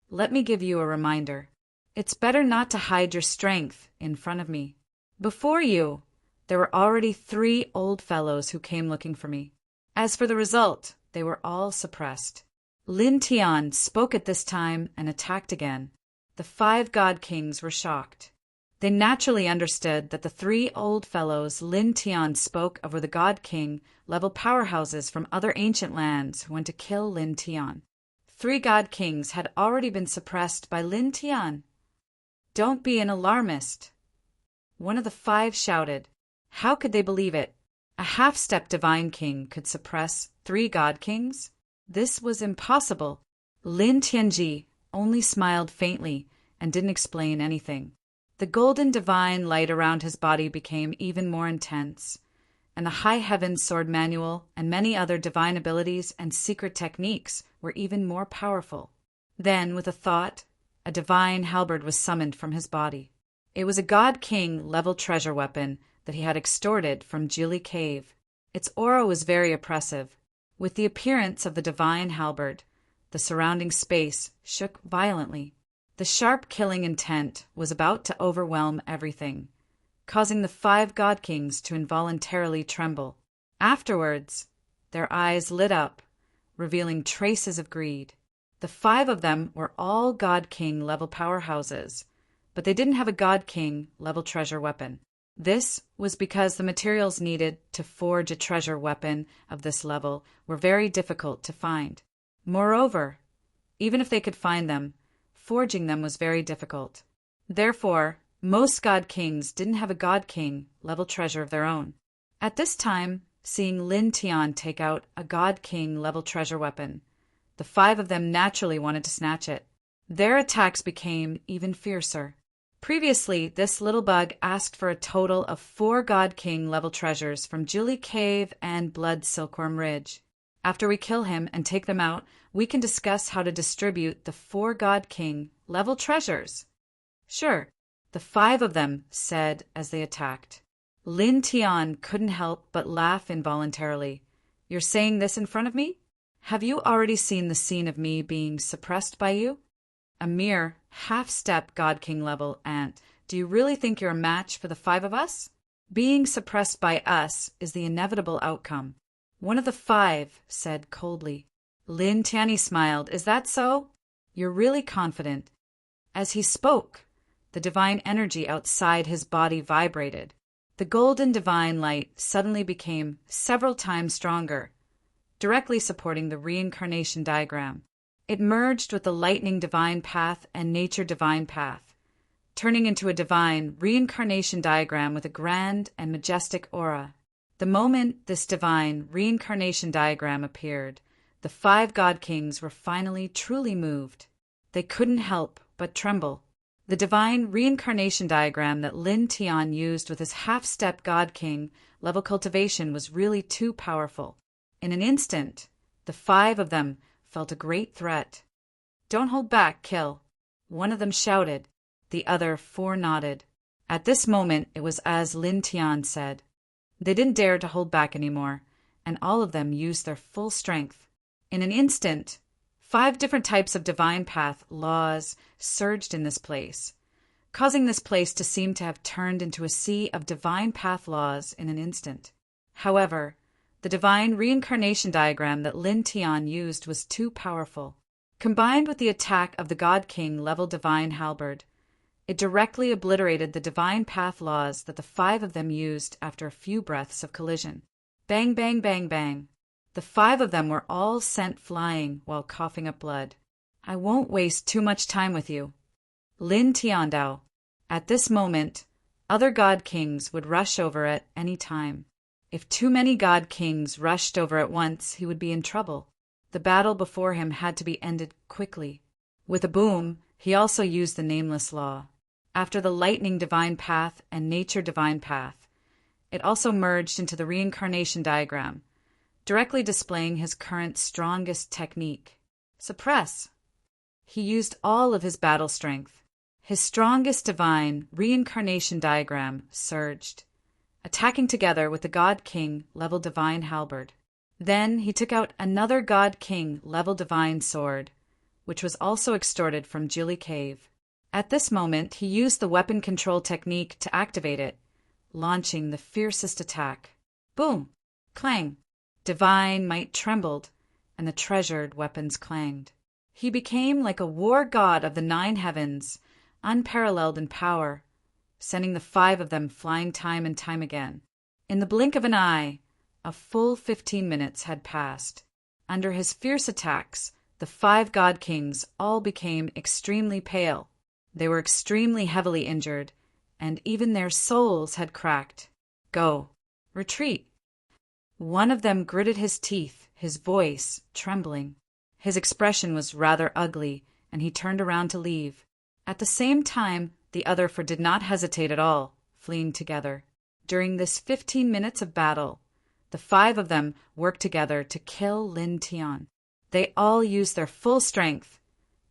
Let me give you a reminder. It's better not to hide your strength in front of me. Before you, there were already 3 old fellows who came looking for me. As for the result, they were all suppressed. Lin Tian spoke at this time and attacked again. The 5 god kings were shocked. They naturally understood that the 3 old fellows Lin Tian spoke of were the god king level powerhouses from other ancient lands who went to kill Lin Tian. 3 god kings had already been suppressed by Lin Tian. Don't be an alarmist. One of the 5 shouted. How could they believe it? A half-step divine king could suppress 3 god kings? This was impossible. Lin Tianji only smiled faintly and didn't explain anything. The golden divine light around his body became even more intense, and the High Heaven Sword Manual and many other divine abilities and secret techniques were even more powerful. Then, with a thought, a divine halberd was summoned from his body. It was a God King level treasure weapon that he had extorted from Julie Cave. Its aura was very oppressive. With the appearance of the divine halberd, the surrounding space shook violently. The sharp killing intent was about to overwhelm everything, causing the 5 god kings to involuntarily tremble. Afterwards, their eyes lit up, revealing traces of greed. The 5 of them were all god king level powerhouses, but they didn't have a god king level treasure weapon. This was because the materials needed to forge a treasure weapon of this level were very difficult to find. Moreover, even if they could find them, forging them was very difficult. Therefore, most god kings didn't have a god king level treasure of their own. At this time, seeing Lin Tian take out a god king level treasure weapon, the 5 of them naturally wanted to snatch it. Their attacks became even fiercer. Previously, this little bug asked for a total of 4 god king level treasures from Julie Cave and Blood Silkworm Ridge. After we kill him and take them out, we can discuss how to distribute the 4 god king level treasures. Sure, the 5 of them said as they attacked. Lin Tian couldn't help but laugh involuntarily. You're saying this in front of me? Have you already seen the scene of me being suppressed by you? A mere half-step god king level ant. Do you really think you're a match for the 5 of us? Being suppressed by us is the inevitable outcome. One of the 5 said coldly. Lin Tianyi smiled. Is that so? You're really confident. As he spoke, the divine energy outside his body vibrated. The golden divine light suddenly became several times stronger, directly supporting the reincarnation diagram. It merged with the lightning divine path and nature divine path, turning into a divine reincarnation diagram with a grand and majestic aura. The moment this divine reincarnation diagram appeared, the 5 god kings were finally truly moved. They couldn't help but tremble. The divine reincarnation diagram that Lin Tian used with his half-step god king level cultivation was really too powerful. In an instant, the 5 of them felt a great threat. Don't hold back, kill. One of them shouted. The other 4 nodded. At this moment, it was as Lin Tian said. They didn't dare to hold back anymore, and all of them used their full strength. In an instant, 5 different types of divine path laws surged in this place, causing this place to seem to have turned into a sea of divine path laws in an instant. However, the divine reincarnation diagram that Lin Tian used was too powerful. Combined with the attack of the God King level divine halberd, it directly obliterated the divine path laws that the 5 of them used after a few breaths of collision. Bang, bang, bang, bang. The 5 of them were all sent flying while coughing up blood. I won't waste too much time with you. Lin Tiandao. At this moment, other God Kings would rush over at any time. If too many God Kings rushed over at once, he would be in trouble. The battle before him had to be ended quickly. With a boom, he also used the Nameless Law. After the Lightning Divine Path and Nature Divine Path, it also merged into the Reincarnation Diagram, directly displaying his current strongest technique. Suppress. He used all of his battle strength. His strongest divine reincarnation diagram surged, attacking together with the God King level divine halberd. Then he took out another God King level divine sword, which was also extorted from Julie Cave. At this moment, he used the weapon control technique to activate it, launching the fiercest attack. Boom! Clang! Divine might trembled, and the treasured weapons clanged. He became like a war god of the 9 heavens, unparalleled in power, sending the 5 of them flying time and time again. In the blink of an eye, a full 15 minutes had passed. Under his fierce attacks, the 5 god kings all became extremely pale. They were extremely heavily injured, and even their souls had cracked. Go. Retreat. One of them gritted his teeth, his voice trembling. His expression was rather ugly, and he turned around to leave. At the same time, the other 4 did not hesitate at all, fleeing together. During this 15 minutes of battle, the 5 of them worked together to kill Lin Tian. They all used their full strength,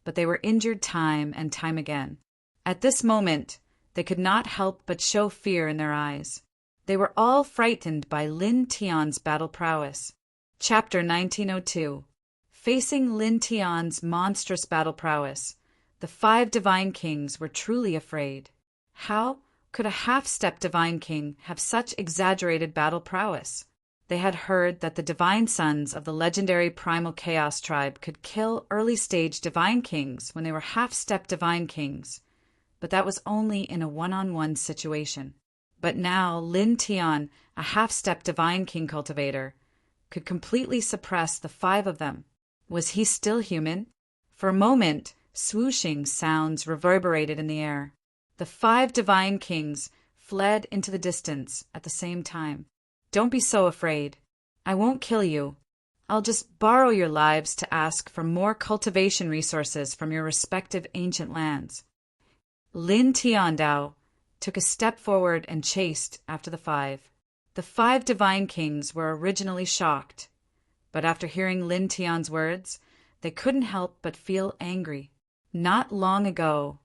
but they were injured time and time again. At this moment, they could not help but show fear in their eyes. They were all frightened by Lin Tian's battle prowess. Chapter 1902. Facing Lin Tian's monstrous battle prowess, the 5 divine kings were truly afraid. How could a half-step divine king have such exaggerated battle prowess? They had heard that the divine sons of the legendary primal chaos tribe could kill early-stage divine kings when they were half-step divine kings, but that was only in a one-on-one situation. But now Lin Tian, a half-step divine king cultivator, could completely suppress the 5 of them. Was he still human? For a moment, swooshing sounds reverberated in the air. The 5 divine kings fled into the distance at the same time. Don't be so afraid. I won't kill you. I'll just borrow your lives to ask for more cultivation resources from your respective ancient lands. Lin Tiandao took a step forward and chased after the 5. The 5 divine kings were originally shocked, but after hearing Lin Tian's words, they couldn't help but feel angry. Not long ago,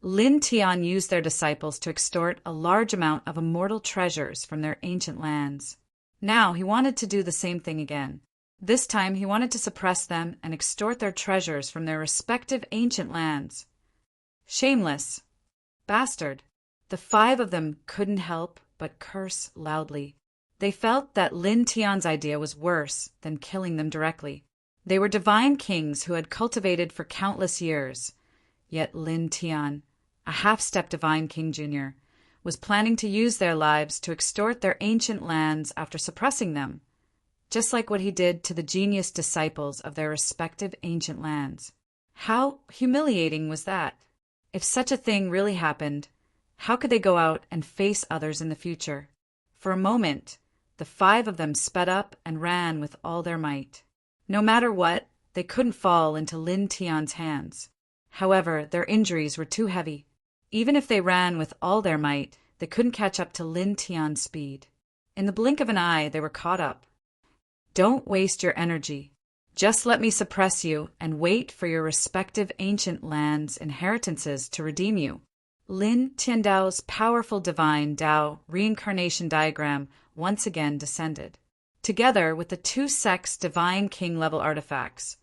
Lin Tian used their disciples to extort a large amount of immortal treasures from their ancient lands. Now he wanted to do the same thing again. This time he wanted to suppress them and extort their treasures from their respective ancient lands. Shameless. Bastard. The 5 of them couldn't help but curse loudly. They felt that Lin Tian's idea was worse than killing them directly. They were divine kings who had cultivated for countless years, yet Lin Tian, a half-step divine king jr., was planning to use their lives to extort their ancient lands after suppressing them, just like what he did to the genius disciples of their respective ancient lands. How humiliating was that? If such a thing really happened, how could they go out and face others in the future? For a moment, the 5 of them sped up and ran with all their might. No matter what, they couldn't fall into Lin Tian's hands. However, their injuries were too heavy. Even if they ran with all their might, they couldn't catch up to Lin Tian's speed. In the blink of an eye, they were caught up. Don't waste your energy. Just let me suppress you and wait for your respective ancient lands' inheritances to redeem you. Lin Tiandao's powerful divine Dao reincarnation diagram once again descended. Together with the 2 sects' divine king-level artifacts,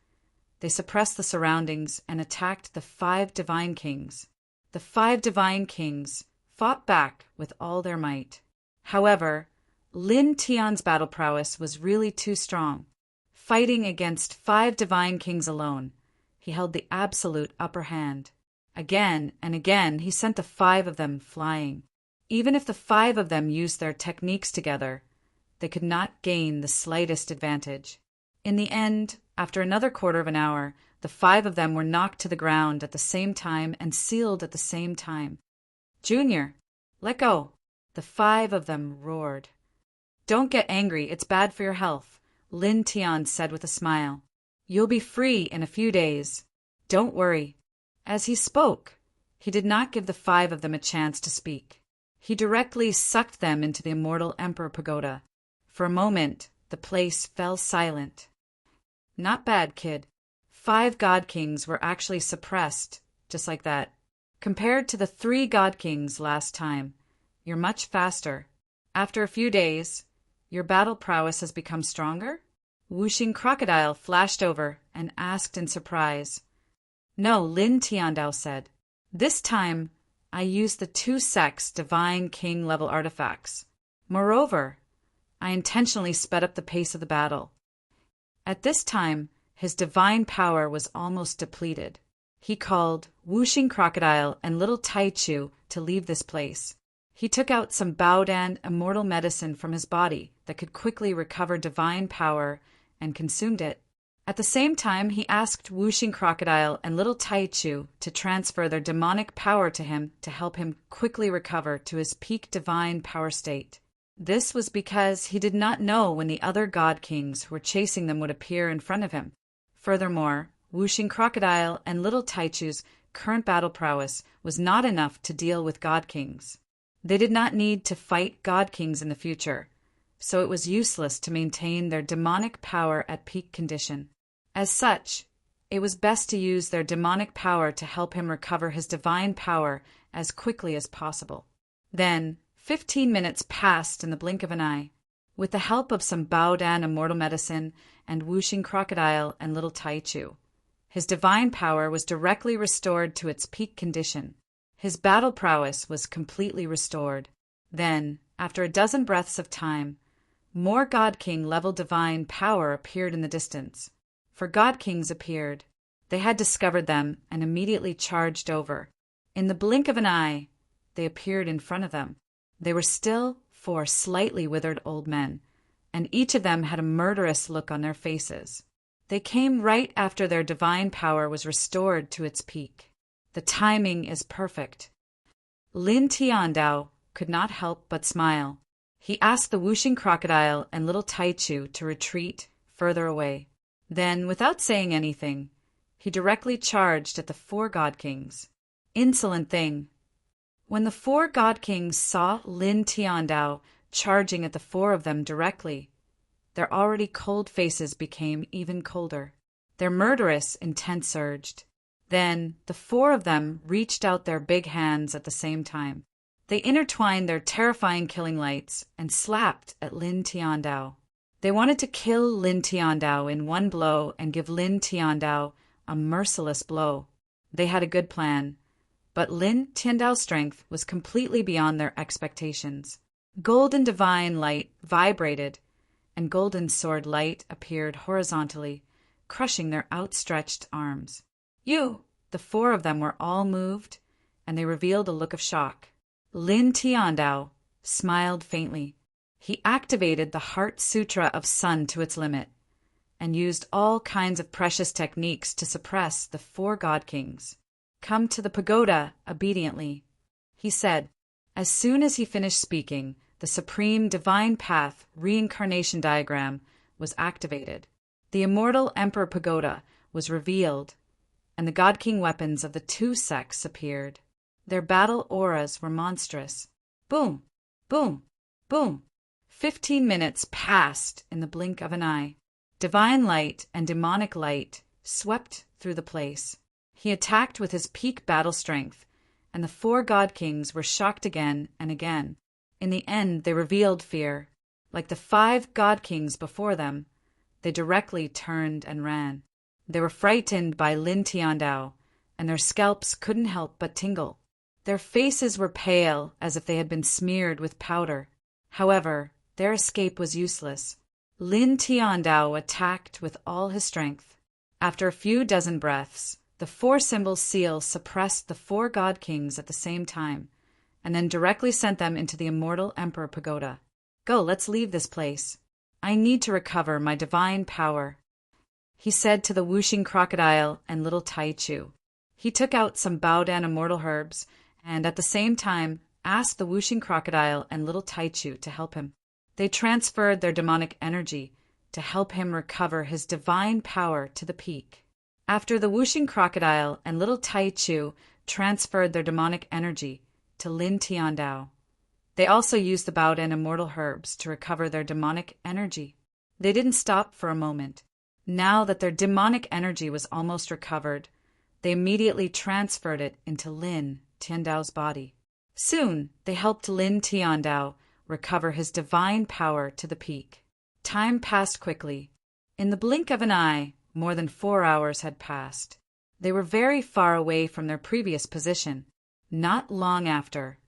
they suppressed the surroundings and attacked the 5 divine kings. The 5 divine kings fought back with all their might. However, Lin Tian's battle prowess was really too strong. Fighting against 5 divine kings alone, he held the absolute upper hand. Again and again he sent the 5 of them flying. Even if the 5 of them used their techniques together, they could not gain the slightest advantage. In the end, after another quarter of an hour, the 5 of them were knocked to the ground at the same time and sealed at the same time. Junior, let go. The 5 of them roared. Don't get angry, it's bad for your health, Lin Tian said with a smile. You'll be free in a few days. Don't worry. As he spoke, he did not give the 5 of them a chance to speak. He directly sucked them into the immortal Emperor Pagoda. For a moment, the place fell silent. Not bad, kid. 5 god kings were actually suppressed, just like that. Compared to the 3 god kings last time, you're much faster. After a few days, your battle prowess has become stronger? Whooshing Crocodile flashed over and asked in surprise. No, Lin Tiandao said. This time, I used the 2 Sex Divine King level artifacts. Moreover, I intentionally sped up the pace of the battle. At this time, his divine power was almost depleted. He called Whooshing Crocodile and Little Taichu to leave this place. He took out some Baodan immortal medicine from his body that could quickly recover divine power and consumed it. At the same time, he asked Whooshing Crocodile and Little Taichu to transfer their demonic power to him to help him quickly recover to his peak divine power state. This was because he did not know when the other god kings who were chasing them would appear in front of him. Furthermore, Whooshing Crocodile and Little Taichu's current battle prowess was not enough to deal with god kings. They did not need to fight god kings in the future, so it was useless to maintain their demonic power at peak condition. As such, it was best to use their demonic power to help him recover his divine power as quickly as possible. Then, 15 minutes passed in the blink of an eye. With the help of some Baodan immortal medicine and Whooshing Crocodile and Little Taichu, his divine power was directly restored to its peak condition. His battle prowess was completely restored. Then, after a dozen breaths of time, more God King level divine power appeared in the distance. For God Kings appeared. They had discovered them and immediately charged over. In the blink of an eye, they appeared in front of them. They were still 4 slightly withered old men, and each of them had a murderous look on their faces. They came right after their divine power was restored to its peak. The timing is perfect. Lin Tiandao could not help but smile. He asked the Whooshing Crocodile and Little Taichu to retreat further away. Then, without saying anything, he directly charged at the 4 god kings. Insolent thing! When the 4 god kings saw Lin Tiandao charging at the 4 of them directly, their already cold faces became even colder. Their murderous intent surged. Then the 4 of them reached out their big hands at the same time. They intertwined their terrifying killing lights and slapped at Lin Tiandao. They wanted to kill Lin Tiandao in one blow and give Lin Tiandao a merciless blow. They had a good plan, but Lin Tiandao's strength was completely beyond their expectations. Golden divine light vibrated, and golden sword light appeared horizontally, crushing their outstretched arms. You! The 4 of them were all moved, and they revealed a look of shock. Lin Tiandao smiled faintly. He activated the Heart Sutra of Sun to its limit, and used all kinds of precious techniques to suppress the 4 god kings. Come to the pagoda obediently, he said. As soon as he finished speaking, the Supreme Divine Path reincarnation diagram was activated. The Immortal Emperor Pagoda was revealed, and the God King weapons of the 2 sects appeared. Their battle auras were monstrous. Boom! Boom! Boom! 15 minutes passed in the blink of an eye. Divine light and demonic light swept through the place. He attacked with his peak battle strength, and the 4 god kings were shocked again and again. In the end, they revealed fear. Like the 5 god kings before them, they directly turned and ran. They were frightened by Lin Tiandao, and their scalps couldn't help but tingle. Their faces were pale, as if they had been smeared with powder. However, their escape was useless. Lin Tiandao attacked with all his strength. After a few dozen breaths, the 4-symbol seal suppressed the 4 god kings at the same time, and then directly sent them into the Immortal Emperor Pagoda. Go, let's leave this place. I need to recover my divine power, he said to the Whooshing Crocodile and Little Taichu. He took out some Baodan immortal herbs, and at the same time asked the Whooshing Crocodile and Little Taichu to help him. They transferred their demonic energy to help him recover his divine power to the peak. After the Whooshing Crocodile and Little Taichu transferred their demonic energy to Lin Tiandao, they also used the Baodan immortal herbs to recover their demonic energy. They didn't stop for a moment. Now that their demonic energy was almost recovered, they immediately transferred it into Lin Tiandao's body. Soon, they helped Lin Tiandao recover his divine power to the peak. Time passed quickly. In the blink of an eye, more than 4 hours had passed. They were very far away from their previous position. Not long after,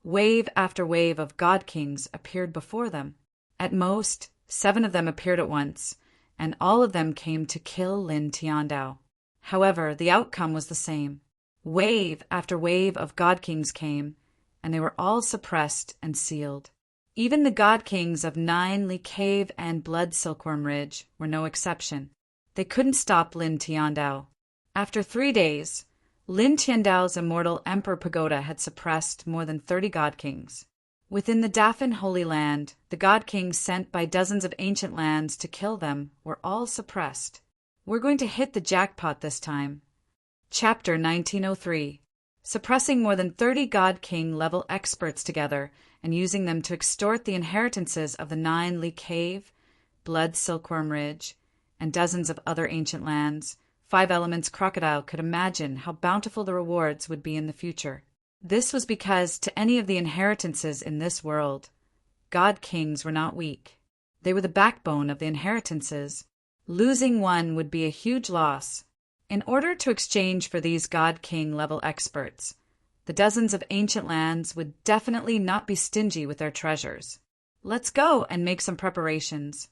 wave after wave of God Kings appeared before them. At most, 7 of them appeared at once, and all of them came to kill Lin Tiandao. However, the outcome was the same. Wave after wave of God Kings came, and they were all suppressed and sealed. Even the God Kings of Nine Li Cave and Blood Silkworm Ridge were no exception. They couldn't stop Lin Tiandao. After 3 days, Lin Tiandao's immortal Emperor Pagoda had suppressed more than 30 God Kings. Within the Dafan Holy Land, the God Kings sent by dozens of ancient lands to kill them were all suppressed. We're going to hit the jackpot this time. Chapter 1903. Suppressing more than 30 God King level experts together and using them to extort the inheritances of the Nine Li Cave, Blood Silkworm Ridge, and dozens of other ancient lands. 5 Elements Crocodile could imagine how bountiful the rewards would be in the future. This was because to any of the inheritances in this world, God Kings were not weak. They were the backbone of the inheritances. Losing one would be a huge loss. In order to exchange for these God King level experts, the dozens of ancient lands would definitely not be stingy with their treasures. Let's go and make some preparations.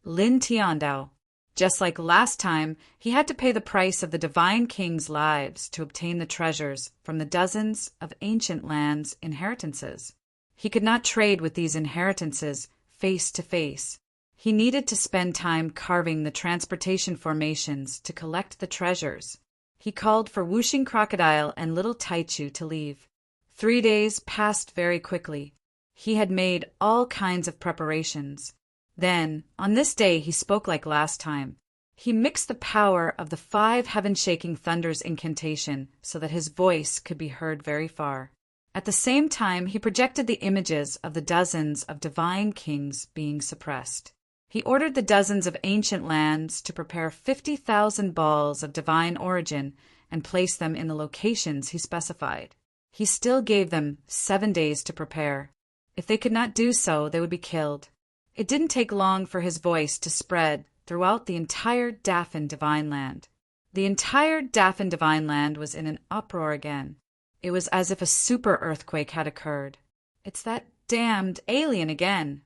Lin Tiandao. Just like last time, he had to pay the price of the Divine King's lives to obtain the treasures from the dozens of ancient lands' inheritances. He could not trade with these inheritances face to face. He needed to spend time carving the transportation formations to collect the treasures. He called for Whooshing Crocodile and Little Taichu to leave. 3 days passed very quickly. He had made all kinds of preparations. Then, on this day, he spoke like last time. He mixed the power of the 5 heaven-shaking thunders incantation so that his voice could be heard very far. At the same time, he projected the images of the dozens of divine kings being suppressed. He ordered the dozens of ancient lands to prepare 50,000 balls of divine origin and place them in the locations he specified. He still gave them 7 days to prepare. If they could not do so, they would be killed. It didn't take long for his voice to spread throughout the entire Dafan Divine Land. The entire Dafan Divine Land was in an uproar again. It was as if a super earthquake had occurred. It's that damned alien again.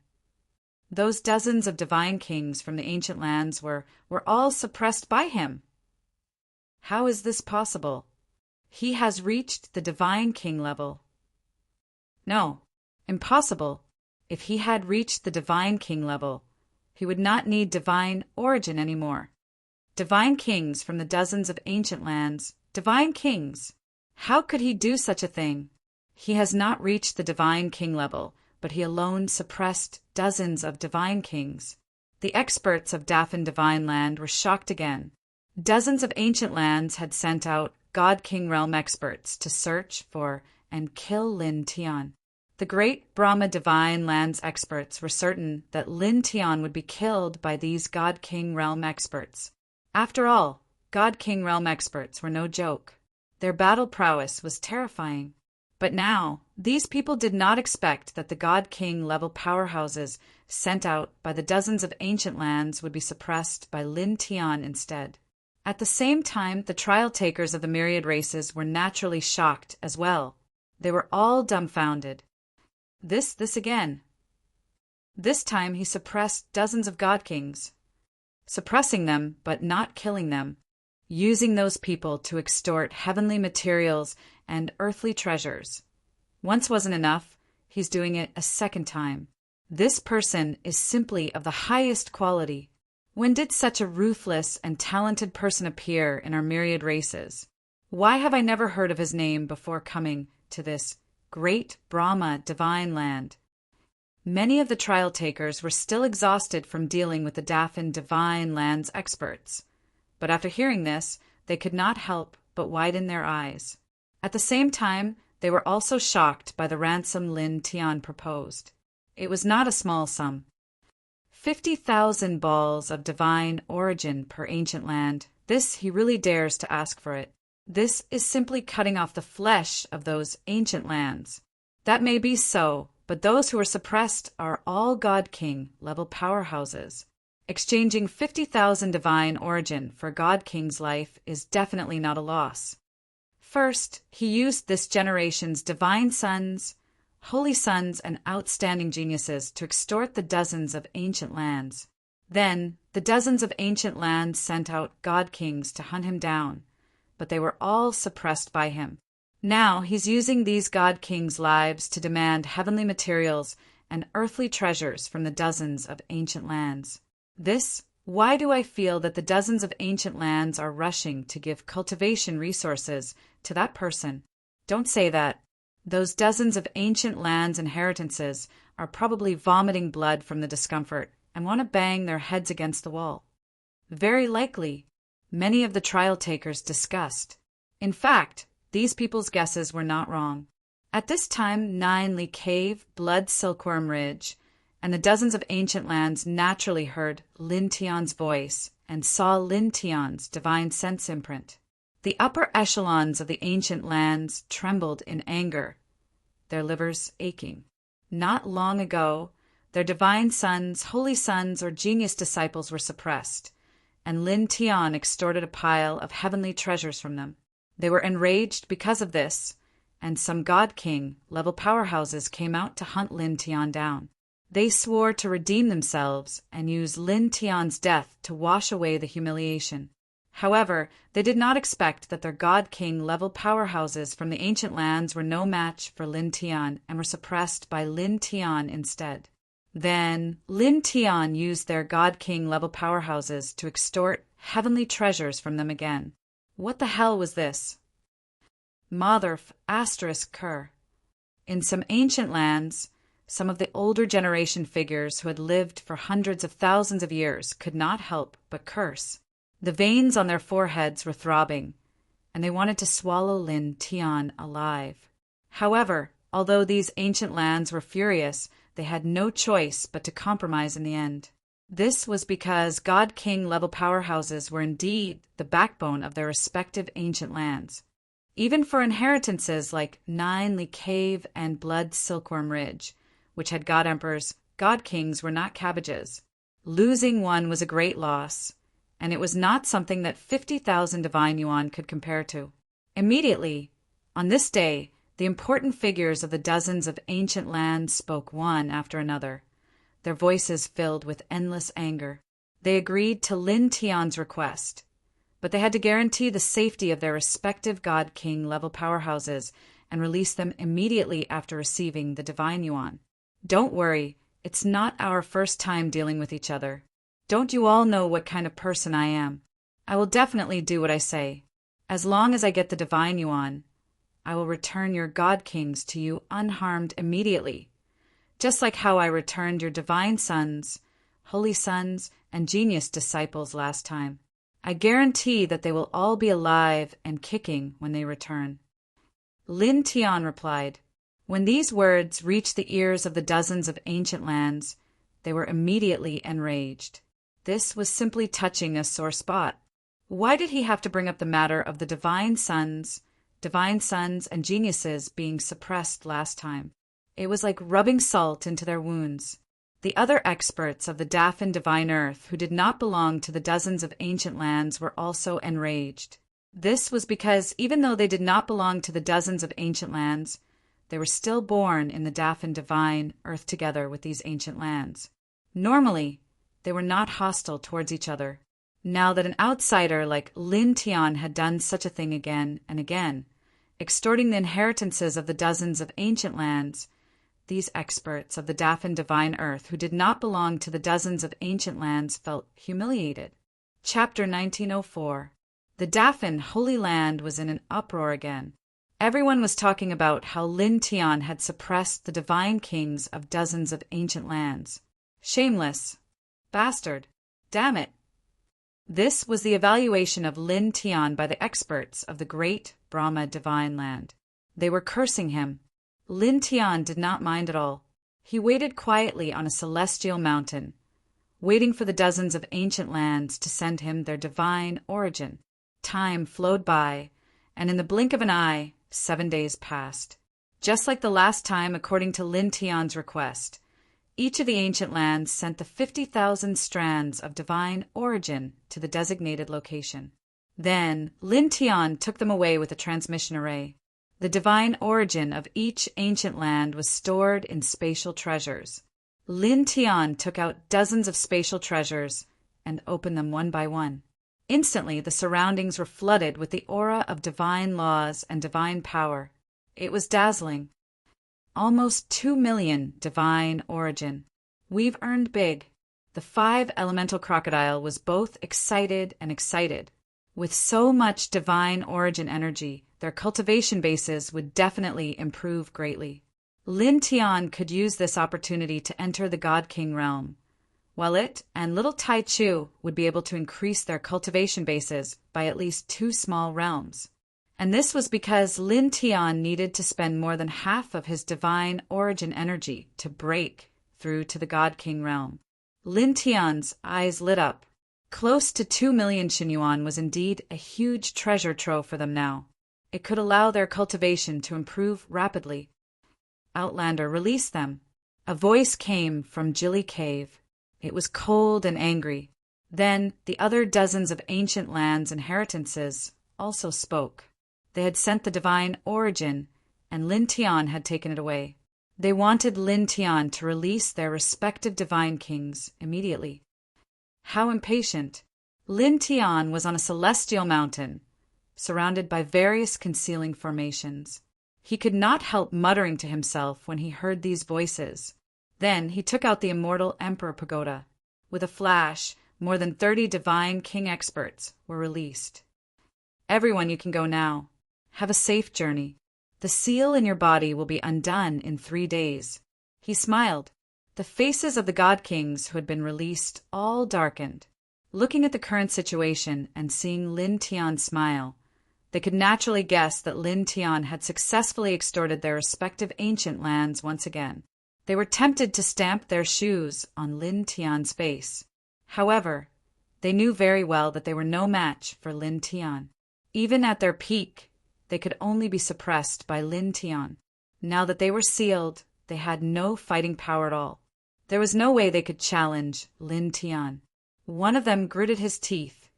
Those dozens of divine kings from the ancient lands were all suppressed by him. How is this possible? He has reached the divine king level. No, impossible. If he had reached the divine king level, he would not need divine origin anymore. Divine kings from the dozens of ancient lands, divine kings. How could he do such a thing? He has not reached the divine king level, but he alone suppressed dozens of divine kings. The experts of Dafan Divine Land were shocked again. Dozens of ancient lands had sent out God King Realm experts to search for and kill Lin Tian. The great Brahma Divine Lands experts were certain that Lin Tian would be killed by these God King Realm experts. After all, God King Realm experts were no joke. Their battle prowess was terrifying. But now, these people did not expect that the God King level powerhouses sent out by the dozens of ancient lands would be suppressed by Lin Tian instead. At the same time, the trial takers of the myriad races were naturally shocked as well. They were all dumbfounded. This again. This time he suppressed dozens of God Kings. Suppressing them, but not killing them. Using those people to extort heavenly materials and earthly treasures. Once wasn't enough, he's doing it a second time. This person is simply of the highest quality. When did such a ruthless and talented person appear in our myriad races? Why have I never heard of his name before coming to this great Brahma Divine Land? Many of the trial takers were still exhausted from dealing with the Dafan Divine Land's experts. But after hearing this, they could not help but widen their eyes. At the same time, they were also shocked by the ransom Lin Tian proposed. It was not a small sum. 50,000 balls of divine origin per ancient land. This he really dares to ask for it. This is simply cutting off the flesh of those ancient lands. That may be so, but those who are suppressed are all God King level powerhouses. Exchanging 50,000 divine origin for God King's life is definitely not a loss. First, he used this generation's divine sons, holy sons, and outstanding geniuses to extort the dozens of ancient lands. Then, the dozens of ancient lands sent out God Kings to hunt him down, but they were all suppressed by him. Now he's using these God Kings' lives to demand heavenly materials and earthly treasures from the dozens of ancient lands. Why do I feel that the dozens of ancient lands are rushing to give cultivation resources to that person? Don't say that. Those dozens of ancient lands' inheritances are probably vomiting blood from the discomfort and want to bang their heads against the wall. Very likely, many of the trial takers discussed. In fact, these people's guesses were not wrong. At this time, Ninely Cave, Blood Silkworm Ridge, and the dozens of ancient lands naturally heard Lin Tian's voice and saw Lin Tian's divine sense imprint. The upper echelons of the ancient lands trembled in anger, their livers aching. Not long ago, their divine sons, holy sons, or genius disciples were suppressed, and Lin Tian extorted a pile of heavenly treasures from them. They were enraged because of this, and some God King level powerhouses came out to hunt Lin Tian down. They swore to redeem themselves and use Lin Tian's death to wash away the humiliation. However, they did not expect that their God King level powerhouses from the ancient lands were no match for Lin Tian and were suppressed by Lin Tian instead. Then, Lin Tian used their God King level powerhouses to extort heavenly treasures from them again. What the hell was this? Motherf ****. In some ancient lands, some of the older generation figures who had lived for hundreds of thousands of years could not help but curse. The veins on their foreheads were throbbing, and they wanted to swallow Lin Tian alive. However, although these ancient lands were furious, they had no choice but to compromise in the end. This was because God King level powerhouses were indeed the backbone of their respective ancient lands. Even for inheritances like Ninely Cave and Blood Silkworm Ridge, which had God Emperors, God Kings were not cabbages. Losing one was a great loss, and it was not something that 50,000 divine yuan could compare to. Immediately, on this day, the important figures of the dozens of ancient lands spoke one after another, their voices filled with endless anger. They agreed to Lin Tian's request, but they had to guarantee the safety of their respective God King level powerhouses and release them immediately after receiving the divine yuan. Don't worry, it's not our first time dealing with each other. Don't you all know what kind of person I am? I will definitely do what I say. As long as I get the divine yuan, I will return your God Kings to you unharmed immediately, just like how I returned your divine sons, holy sons, and genius disciples last time. I guarantee that they will all be alive and kicking when they return. Lin Tian replied. When these words reached the ears of the dozens of ancient lands, they were immediately enraged. This was simply touching a sore spot. Why did he have to bring up the matter of the divine sons, and geniuses being suppressed last time? It was like rubbing salt into their wounds. The other experts of the Daffin divine earth who did not belong to the dozens of ancient lands were also enraged. This was because even though they did not belong to the dozens of ancient lands, they were still born in the Daffin divine earth together with these ancient lands. Normally, they were not hostile towards each other. Now that an outsider like Lin Tian had done such a thing again and again, extorting the inheritances of the dozens of ancient lands, these experts of the Daffin divine earth who did not belong to the dozens of ancient lands felt humiliated. Chapter 1904. The Daffin Holy Land was in an uproar again. Everyone was talking about how Lin Tian had suppressed the divine kings of dozens of ancient lands. Shameless. Bastard. Damn it. This was the evaluation of Lin Tian by the experts of the great Brahma divine land. They were cursing him. Lin Tian did not mind at all. He waited quietly on a celestial mountain, waiting for the dozens of ancient lands to send him their divine origin. Time flowed by, and in the blink of an eye, 7 days passed. Just like the last time, according to Lin Tian's request, each of the ancient lands sent the 50,000 strands of divine origin to the designated location. Then Lin Tian took them away with a transmission array. The divine origin of each ancient land was stored in spatial treasures. Lin Tian took out dozens of spatial treasures and opened them one by one. Instantly, the surroundings were flooded with the aura of divine laws and divine power. It was dazzling. Almost 2 million divine origin. We've earned big. The 5 elemental crocodile was both excited and excited. With so much divine origin energy, their cultivation bases would definitely improve greatly. Lin Tian could use this opportunity to enter the God King realm, while it and little Tai Chu would be able to increase their cultivation bases by at least 2 small realms. And this was because Lin Tian needed to spend more than half of his divine origin energy to break through to the God King realm. Lin Tian's eyes lit up. Close to 2 million Xinyuan was indeed a huge treasure trove for them now. It could allow their cultivation to improve rapidly. Outlander, release them. A voice came from Jilly Cave. It was cold and angry. Then the other dozens of ancient lands' inheritances also spoke. They had sent the divine origin, and Lin Tian had taken it away. They wanted Lin Tian to release their respective divine kings immediately. How impatient! Lin Tian was on a celestial mountain, surrounded by various concealing formations. He could not help muttering to himself when he heard these voices. Then he took out the immortal Emperor Pagoda. With a flash, more than 30 divine king experts were released. Everyone, you can go now. Have a safe journey. The seal in your body will be undone in 3 days. He smiled. The faces of the God Kings who had been released all darkened. Looking at the current situation and seeing Lin Tian smile, they could naturally guess that Lin Tian had successfully extorted their respective ancient lands once again. They were tempted to stamp their shoes on Lin Tian's face. However, they knew very well that they were no match for Lin Tian. Even at their peak, they could only be suppressed by Lin Tian. Now that they were sealed, they had no fighting power at all. There was no way they could challenge Lin Tian. One of them gritted his teeth,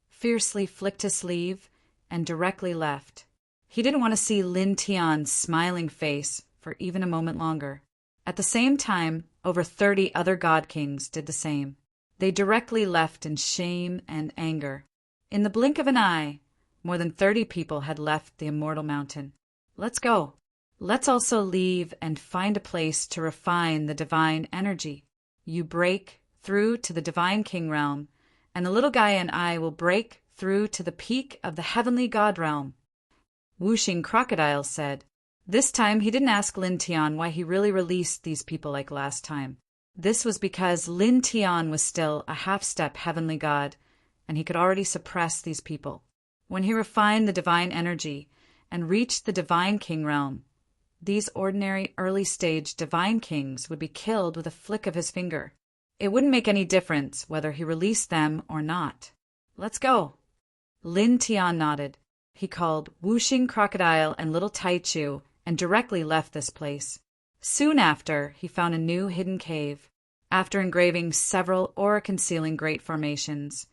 fiercely flicked his sleeve, and directly left. He didn't want to see Lin Tian's smiling face for even a moment longer. At the same time, over 30 other God Kings did the same. They directly left in shame and anger. In the blink of an eye, more than 30 people had left the immortal mountain. Let's go. Let's also leave and find a place to refine the divine energy. You break through to the divine king realm, and the little guy and I will break through to the peak of the heavenly god realm. Whooshing Crocodile said. This time he didn't ask Lin Tian why he really released these people like last time. This was because Lin Tian was still a half-step heavenly god, and he could already suppress these people. When he refined the divine energy and reached the divine king realm, these ordinary early-stage divine kings would be killed with a flick of his finger. It wouldn't make any difference whether he released them or not. Let's go. Lin Tian nodded. He called Whooshing Crocodile and Little Tai Chu and directly left this place. Soon after, he found a new hidden cave. After engraving several aura-concealing great formations,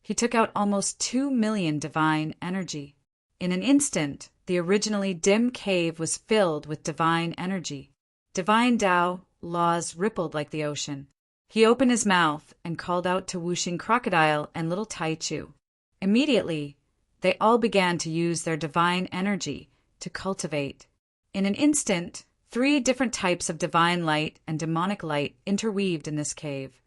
he took out almost 2 million divine energy. In an instant, the originally dim cave was filled with divine energy. Divine Tao laws rippled like the ocean. He opened his mouth and called out to Whooshing Crocodile and Little Tai Chu. Immediately, they all began to use their divine energy to cultivate. In an instant, 3 different types of divine light and demonic light interweaved in this cave,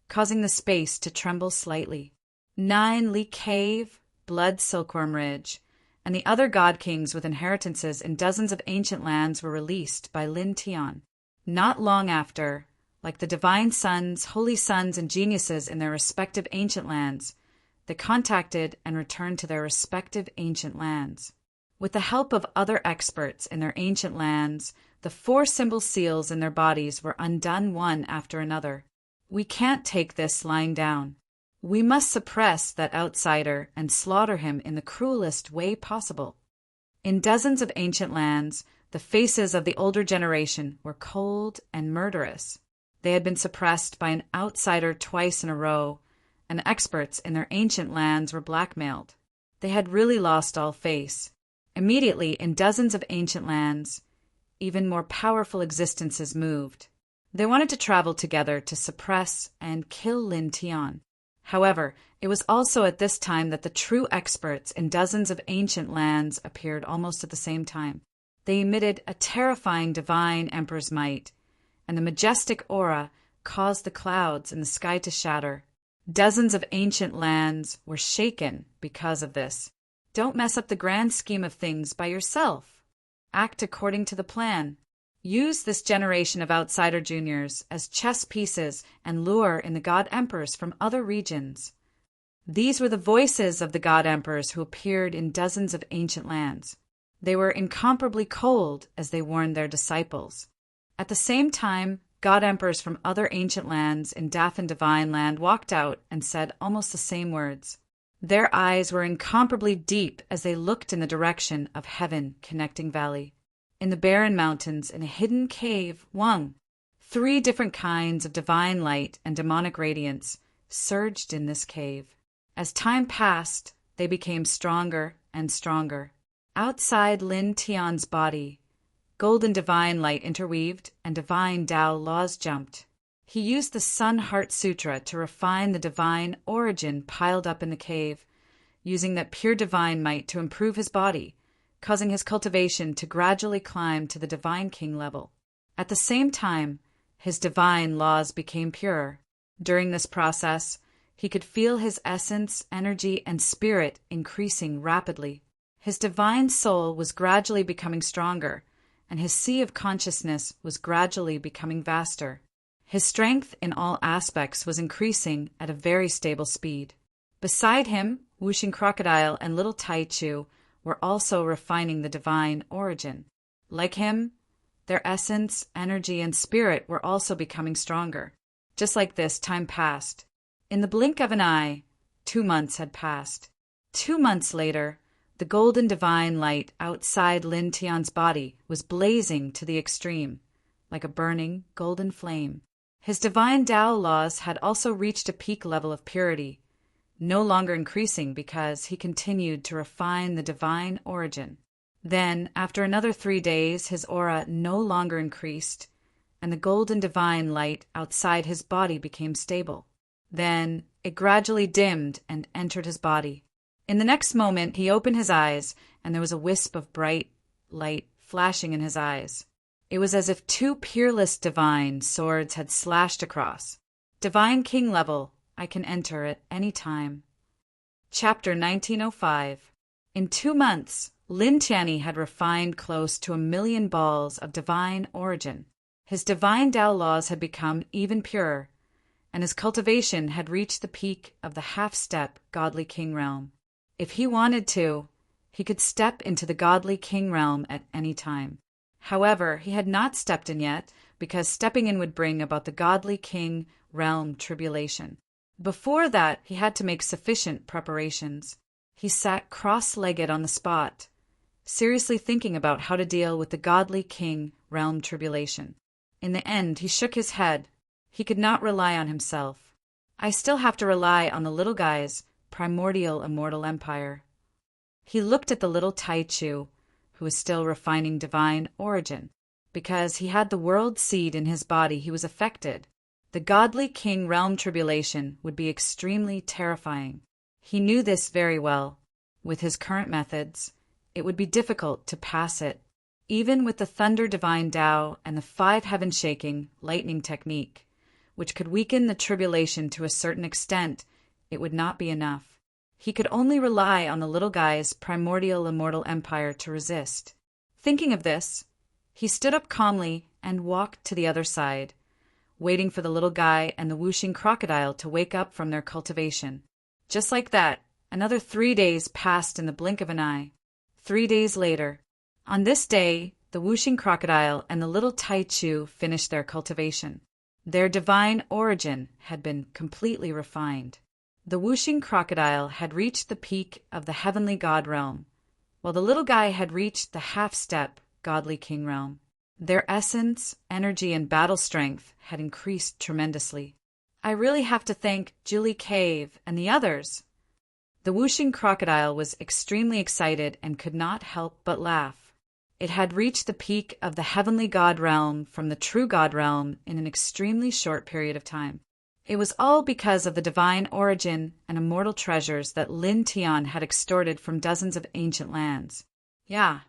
causing the space to tremble slightly. 9 Li Cave, Blood Silkworm Ridge, and the other god kings with inheritances in dozens of ancient lands were released by Lin Tian. Not long after, like the divine sons, holy sons, and geniuses in their respective ancient lands, they contacted and returned to their respective ancient lands. With the help of other experts in their ancient lands, the 4 symbol seals in their bodies were undone one after another. We can't take this lying down. We must suppress that outsider and slaughter him in the cruelest way possible. In dozens of ancient lands, the faces of the older generation were cold and murderous. They had been suppressed by an outsider twice in a row, and experts in their ancient lands were blackmailed. They had really lost all face. Immediately, in dozens of ancient lands, even more powerful existences moved. They wanted to travel together to suppress and kill Lin Tian. However, it was also at this time that the true experts in dozens of ancient lands appeared almost at the same time. They emitted a terrifying divine emperor's might, and the majestic aura caused the clouds in the sky to shatter. Dozens of ancient lands were shaken because of this. Don't mess up the grand scheme of things by yourself. Act according to the plan. Use this generation of outsider juniors as chess pieces and lure in the god emperors from other regions. These were the voices of the god emperors who appeared in dozens of ancient lands. They were incomparably cold as they warned their disciples. At the same time, god emperors from other ancient lands in Dafan Divine Land walked out and said almost the same words. Their eyes were incomparably deep as they looked in the direction of Heaven Connecting Valley. In the barren mountains, in a hidden cave, Wang, 3 different kinds of divine light and demonic radiance surged in this cave. As time passed, they became stronger and stronger. Outside Lin Tian's body, golden divine light interweaved and divine Tao laws jumped. He used the Sun Heart Sutra to refine the divine origin piled up in the cave, using that pure divine might to improve his body, causing his cultivation to gradually climb to the divine king level. At the same time, his divine laws became purer. During this process, he could feel his essence, energy, and spirit increasing rapidly. His divine soul was gradually becoming stronger, and his sea of consciousness was gradually becoming vaster. His strength in all aspects was increasing at a very stable speed. Beside him, Wuxing Crocodile and Little Tai Chu were also refining the divine origin. Like him, their essence, energy, and spirit were also becoming stronger. Just like this, time passed. In the blink of an eye, 2 months had passed. 2 months later, the golden divine light outside Lin Tian's body was blazing to the extreme, like a burning golden flame. His divine Tao laws had also reached a peak level of purity, no longer increasing because he continued to refine the divine origin. Then, after another 3 days, his aura no longer increased, and the golden divine light outside his body became stable. Then, it gradually dimmed and entered his body. In the next moment, he opened his eyes, and there was a wisp of bright light flashing in his eyes. It was as if 2 peerless divine swords had slashed across. Divine King level, I can enter at any time. Chapter 1905. In 2 months, Lin Tianyi had refined close to 1,000,000 balls of divine origin. His divine Tao laws had become even purer, and his cultivation had reached the peak of the half-step godly king realm. If he wanted to, he could step into the godly king realm at any time. However, he had not stepped in yet, because stepping in would bring about the godly king realm tribulation. Before that, he had to make sufficient preparations. He sat cross-legged on the spot, seriously thinking about how to deal with the godly king realm tribulation. In the end, he shook his head. He could not rely on himself. I still have to rely on the little guy's primordial immortal empire. He looked at the little Tai Chu, who was still refining divine origin. Because he had the world seed in his body, he was affected. The godly king realm tribulation would be extremely terrifying. He knew this very well. With his current methods, it would be difficult to pass it. Even with the thunder divine Tao and the 5 heaven-shaking lightning technique, which could weaken the tribulation to a certain extent, it would not be enough. He could only rely on the little guy's primordial immortal empire to resist. Thinking of this, he stood up calmly and walked to the other side, waiting for the little guy and the Wuxing Crocodile to wake up from their cultivation. Just like that, another 3 days passed in the blink of an eye. 3 days later, on this day, the Wuxing Crocodile and the little Tai Chu finished their cultivation. Their divine origin had been completely refined. The whooshing crocodile had reached the peak of the heavenly god realm, while the little guy had reached the half-step godly king realm. Their essence, energy, and battle strength had increased tremendously. I really have to thank Julie Cave and the others. The whooshing crocodile was extremely excited and could not help but laugh. It had reached the peak of the heavenly god realm from the true god realm in an extremely short period of time. It was all because of the divine origin and immortal treasures that Lin Tian had extorted from dozens of ancient lands. Yeah.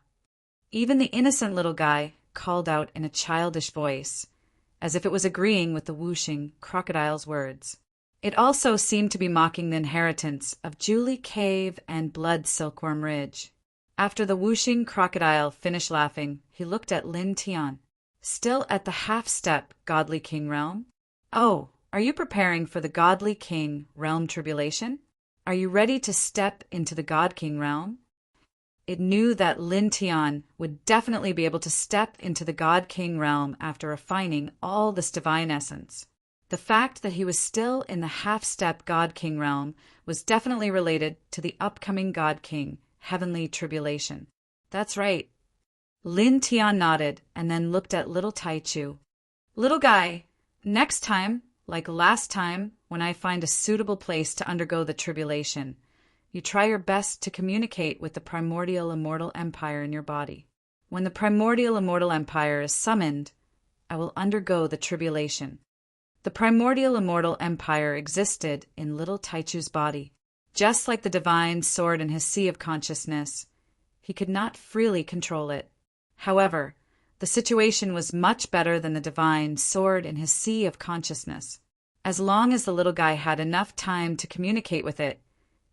Even the innocent little guy called out in a childish voice, as if it was agreeing with the whooshing crocodile's words. It also seemed to be mocking the inheritance of Julie Cave and Blood Silkworm Ridge. After the whooshing crocodile finished laughing, he looked at Lin Tian. Still at the half-step godly king realm? Oh, are you preparing for the godly king realm tribulation? Are you ready to step into the god king realm? It knew that Lin Tian would definitely be able to step into the god king realm after refining all this divine essence. The fact that he was still in the half-step god king realm was definitely related to the upcoming god king heavenly tribulation. That's right. Lin Tian nodded and then looked at little Taichu. Little guy, next time, like last time, when I find a suitable place to undergo the tribulation, you try your best to communicate with the primordial immortal empire in your body. When the primordial immortal empire is summoned, I will undergo the tribulation. The primordial immortal empire existed in little Taichu's body. Just like the divine sword in his sea of consciousness, he could not freely control it. However, the situation was much better than the divine sword in his sea of consciousness. As long as the little guy had enough time to communicate with it,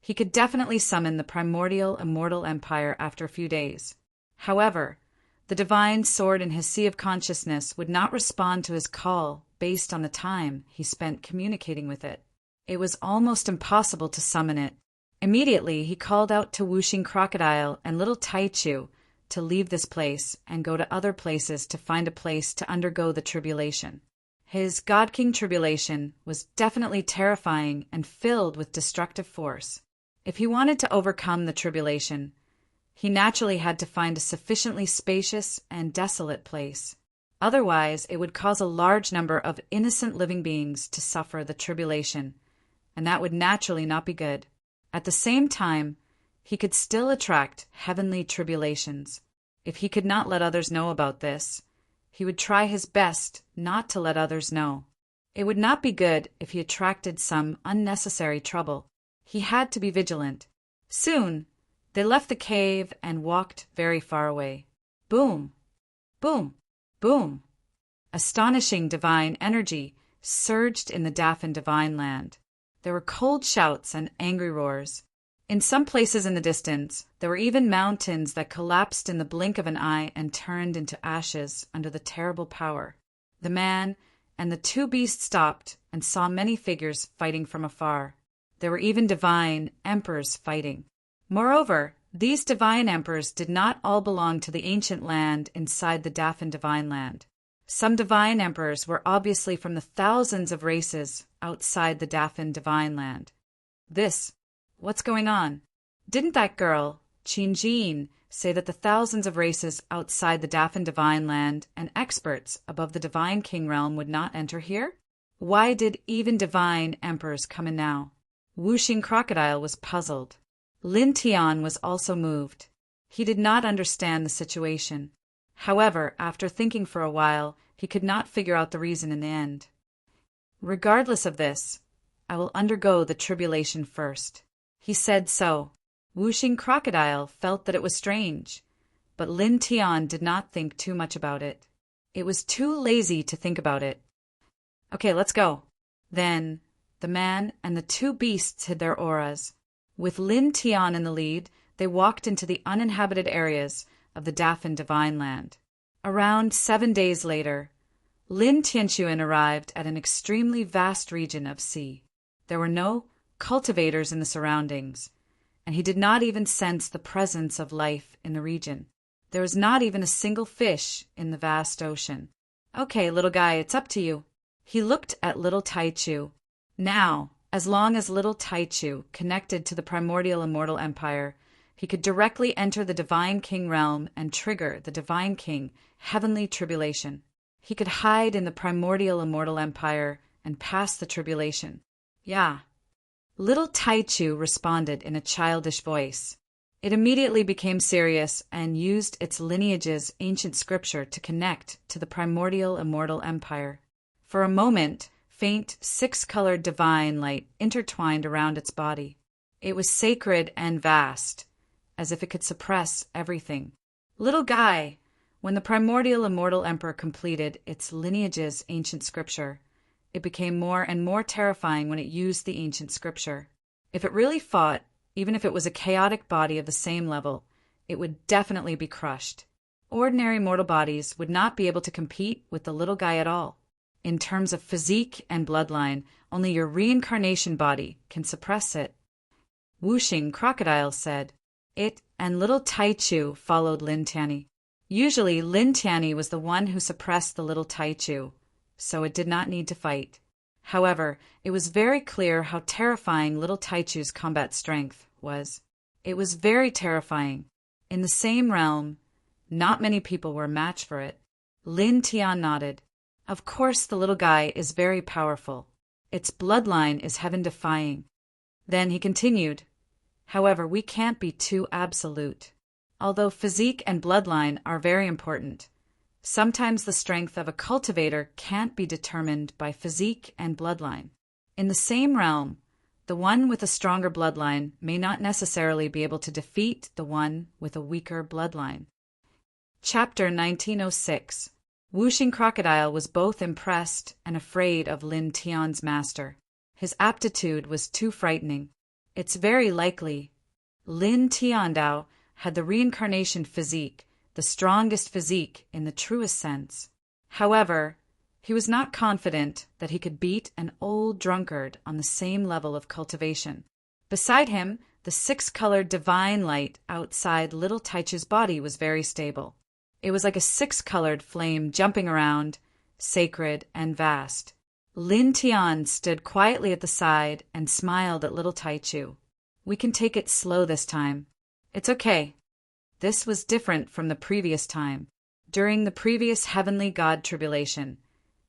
he could definitely summon the primordial immortal empire after a few days. However, the divine sword in his sea of consciousness would not respond to his call based on the time he spent communicating with it. It was almost impossible to summon it. Immediately, he called out to whooshing crocodile and little Taichu to leave this place and go to other places to find a place to undergo the tribulation. His God King tribulation was definitely terrifying and filled with destructive force. If he wanted to overcome the tribulation, he naturally had to find a sufficiently spacious and desolate place. Otherwise, it would cause a large number of innocent living beings to suffer the tribulation, and that would naturally not be good. At the same time, he could still attract heavenly tribulations. If he could not let others know about this, he would try his best not to let others know. It would not be good if he attracted some unnecessary trouble. He had to be vigilant. Soon, they left the cave and walked very far away. Boom! Boom! Boom! Astonishing divine energy surged in the Daffin divine land. There were cold shouts and angry roars. In some places in the distance, there were even mountains that collapsed in the blink of an eye and turned into ashes under the terrible power. The man and the two beasts stopped and saw many figures fighting from afar. There were even divine emperors fighting. Moreover, these divine emperors did not all belong to the ancient land inside the Daffin divine land. Some divine emperors were obviously from the thousands of races outside the Daffin divine land. What's going on? Didn't that girl, Qinjin, say that the thousands of races outside the Daffin divine land and experts above the divine king realm would not enter here? Why did even divine emperors come in now? Whooshing Crocodile was puzzled. Lin Tian was also moved. He did not understand the situation. However, after thinking for a while, he could not figure out the reason in the end. Regardless of this, I will undergo the tribulation first. He said so. Whooshing Crocodile felt that it was strange, but Lin Tian did not think too much about it. It was too lazy to think about it. Okay, let's go. Then, the man and the two beasts hid their auras. With Lin Tian in the lead, they walked into the uninhabited areas of the Daffin divine land. Around 7 days later, Lin Tianquan arrived at an extremely vast region of sea. There were no cultivators in the surroundings, and he did not even sense the presence of life in the region. There was not even a single fish in the vast ocean. Okay, little guy, it's up to you. He looked at little Taichu. Now, as long as little Taichu connected to the primordial immortal empire, he could directly enter the Divine King realm and trigger the Divine King heavenly tribulation. He could hide in the primordial immortal empire and pass the tribulation. Yeah. Little Taichu responded in a childish voice. It immediately became serious and used its lineage's ancient scripture to connect to the primordial immortal empire. For a moment, faint, six-colored divine light intertwined around its body. It was sacred and vast, as if it could suppress everything. Little guy, when the primordial immortal emperor completed its lineage's ancient scripture, it became more and more terrifying when it used the ancient scripture. If it really fought, even if it was a chaotic body of the same level, it would definitely be crushed. Ordinary mortal bodies would not be able to compete with the little guy at all. In terms of physique and bloodline, only your reincarnation body can suppress it. Whooshing Crocodile said. It and little Taichu followed Lin Tianyi. Usually, Lin Tianyi was the one who suppressed the little Taichu, so it did not need to fight. However, it was very clear how terrifying little Taichu's combat strength was. It was very terrifying. In the same realm, not many people were a match for it. Lin Tian nodded. Of course the little guy is very powerful. Its bloodline is heaven-defying. Then he continued, however, we can't be too absolute. Although physique and bloodline are very important, sometimes the strength of a cultivator can't be determined by physique and bloodline. In the same realm, the one with a stronger bloodline may not necessarily be able to defeat the one with a weaker bloodline. Chapter 1906. Whooshing Crocodile was both impressed and afraid of Lin Tian's master. His aptitude was too frightening. It's very likely Lin Tiandao had the reincarnation physique, the strongest physique in the truest sense. However, he was not confident that he could beat an old drunkard on the same level of cultivation. Beside him, the six-colored divine light outside little Taichu's body was very stable. It was like a six-colored flame jumping around, sacred and vast. Lin Tian stood quietly at the side and smiled at little Taichu. We can take it slow this time. It's okay. This was different from the previous time. During the previous heavenly god tribulation,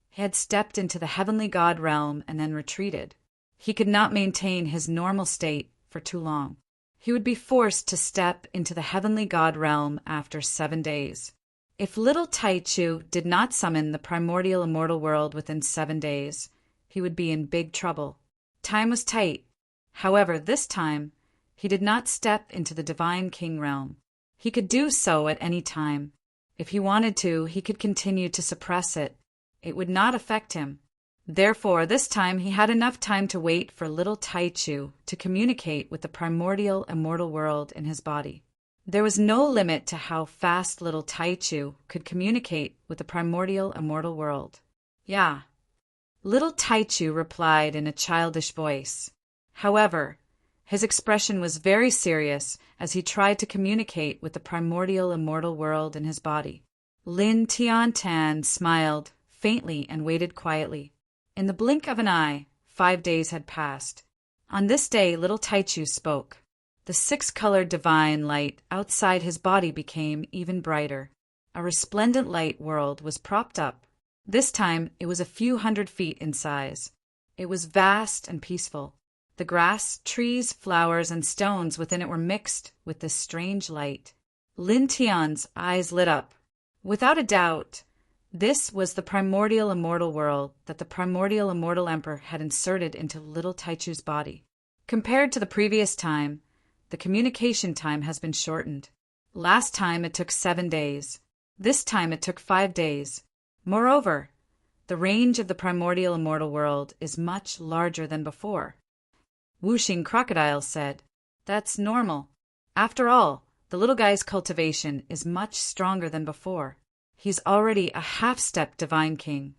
he had stepped into the heavenly god realm and then retreated. He could not maintain his normal state for too long. He would be forced to step into the heavenly god realm after 7 days. If little Taichu did not summon the primordial immortal world within 7 days, he would be in big trouble. Time was tight. However, this time, he did not step into the Divine King realm. He could do so at any time. If he wanted to, he could continue to suppress it. It would not affect him. Therefore, this time he had enough time to wait for little Taichu to communicate with the primordial immortal world in his body. There was no limit to how fast little Taichu could communicate with the primordial immortal world. Yeah. Little Taichu replied in a childish voice. However, his expression was very serious as he tried to communicate with the primordial immortal world in his body. Lin Tian smiled faintly and waited quietly. In the blink of an eye, 5 days had passed. On this day, little Taichu spoke. The six-colored divine light outside his body became even brighter. A resplendent light world was propped up. This time, it was a few 100 feet in size. It was vast and peaceful. The grass, trees, flowers, and stones within it were mixed with this strange light. Lin Tian's eyes lit up. Without a doubt, this was the primordial immortal world that the primordial immortal emperor had inserted into little Taichu's body. Compared to the previous time, the communication time has been shortened. Last time it took 7 days. This time it took 5 days. Moreover, the range of the primordial immortal world is much larger than before. Whooshing Crocodile said, That's normal. After all, the little guy's cultivation is much stronger than before. He's already a half-step divine king.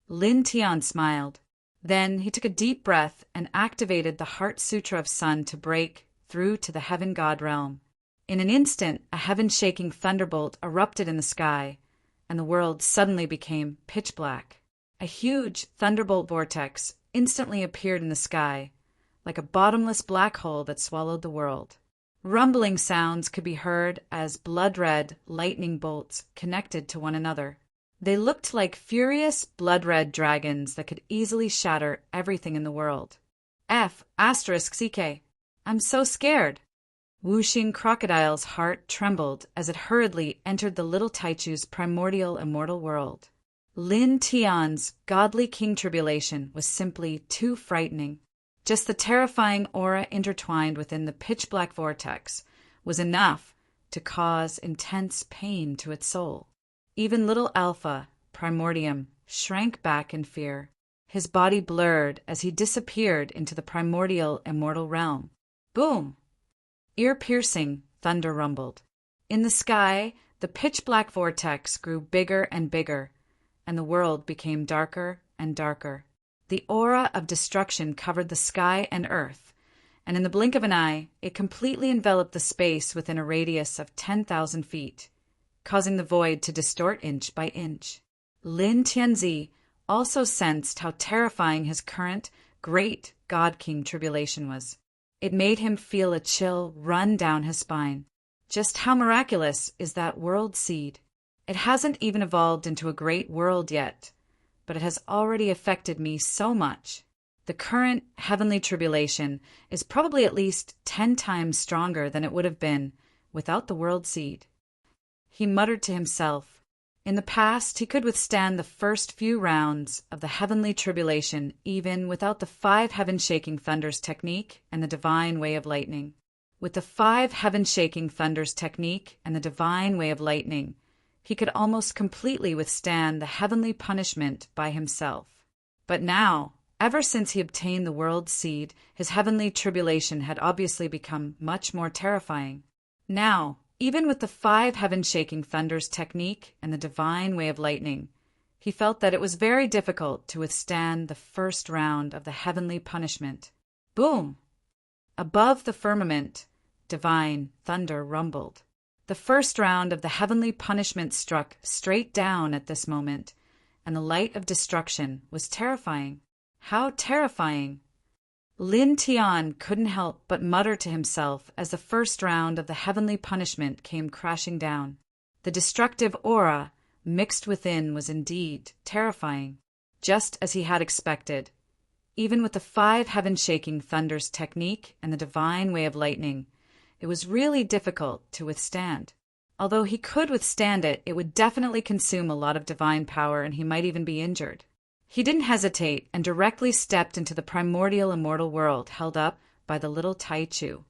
Lin Tian smiled. Then he took a deep breath and activated the Heart Sutra of Sun to break through to the heaven god realm. In an instant, a heaven-shaking thunderbolt erupted in the sky, and the world suddenly became pitch black. A huge thunderbolt vortex instantly appeared in the sky, like a bottomless black hole that swallowed the world. Rumbling sounds could be heard as blood-red lightning bolts connected to one another. They looked like furious blood-red dragons that could easily shatter everything in the world. CK. I'm so scared. Wuxing Crocodile's heart trembled as it hurriedly entered the little Taichu's primordial immortal world. Lin Tian's godly king tribulation was simply too frightening. Just the terrifying aura intertwined within the pitch-black vortex was enough to cause intense pain to its soul. Even little Alpha, Primordium, shrank back in fear. His body blurred as he disappeared into the primordial immortal realm. Boom! Ear-piercing thunder rumbled. In the sky, the pitch-black vortex grew bigger and bigger, and the world became darker and darker. The aura of destruction covered the sky and earth, and in the blink of an eye, it completely enveloped the space within a radius of 10,000 feet, causing the void to distort inch by inch. Lin Tianzi also sensed how terrifying his current great God King tribulation was. It made him feel a chill run down his spine. Just how miraculous is that world seed? It hasn't even evolved into a great world yet, but it has already affected me so much. The current heavenly tribulation is probably at least 10 times stronger than it would have been without the world seed. He muttered to himself. In the past, he could withstand the first few rounds of the heavenly tribulation even without the 5 heaven-shaking thunders technique and the divine way of lightning. With the 5 heaven-shaking thunders technique and the divine way of lightning, he could almost completely withstand the heavenly punishment by himself. But now, ever since he obtained the world seed, his heavenly tribulation had obviously become much more terrifying. Now, even with the 5 heaven-shaking thunders technique and the divine way of lightning, he felt that it was very difficult to withstand the first round of the heavenly punishment. Boom! Above the firmament, divine thunder rumbled. The first round of the heavenly punishment struck straight down at this moment, and the light of destruction was terrifying. How terrifying! Lin Tian couldn't help but mutter to himself as the first round of the heavenly punishment came crashing down. The destructive aura mixed within was indeed terrifying, just as he had expected. Even with the 5 heaven-shaking thunders technique and the divine way of lightning, it was really difficult to withstand. Although he could withstand it, it would definitely consume a lot of divine power and he might even be injured. He didn't hesitate and directly stepped into the primordial immortal world held up by the little Taichu.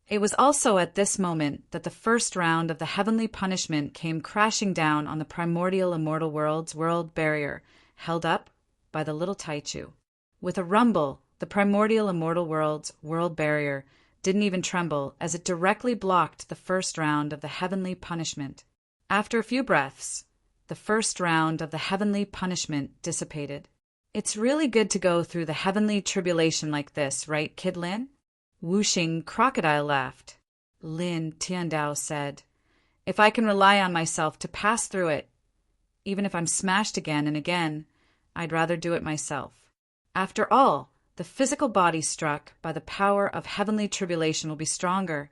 It was also at this moment that the first round of the heavenly punishment came crashing down on the primordial immortal world's world barrier held up by the little Taichu. With a rumble, the primordial immortal world's world barrier didn't even tremble as it directly blocked the first round of the heavenly punishment. After a few breaths, the first round of the heavenly punishment dissipated. It's really good to go through the heavenly tribulation like this, right, Kid Lin? Wuxing Crocodile laughed. Lin Tiandao said, If I can rely on myself to pass through it, even if I'm smashed again and again, I'd rather do it myself. After all, the physical body struck by the power of heavenly tribulation will be stronger,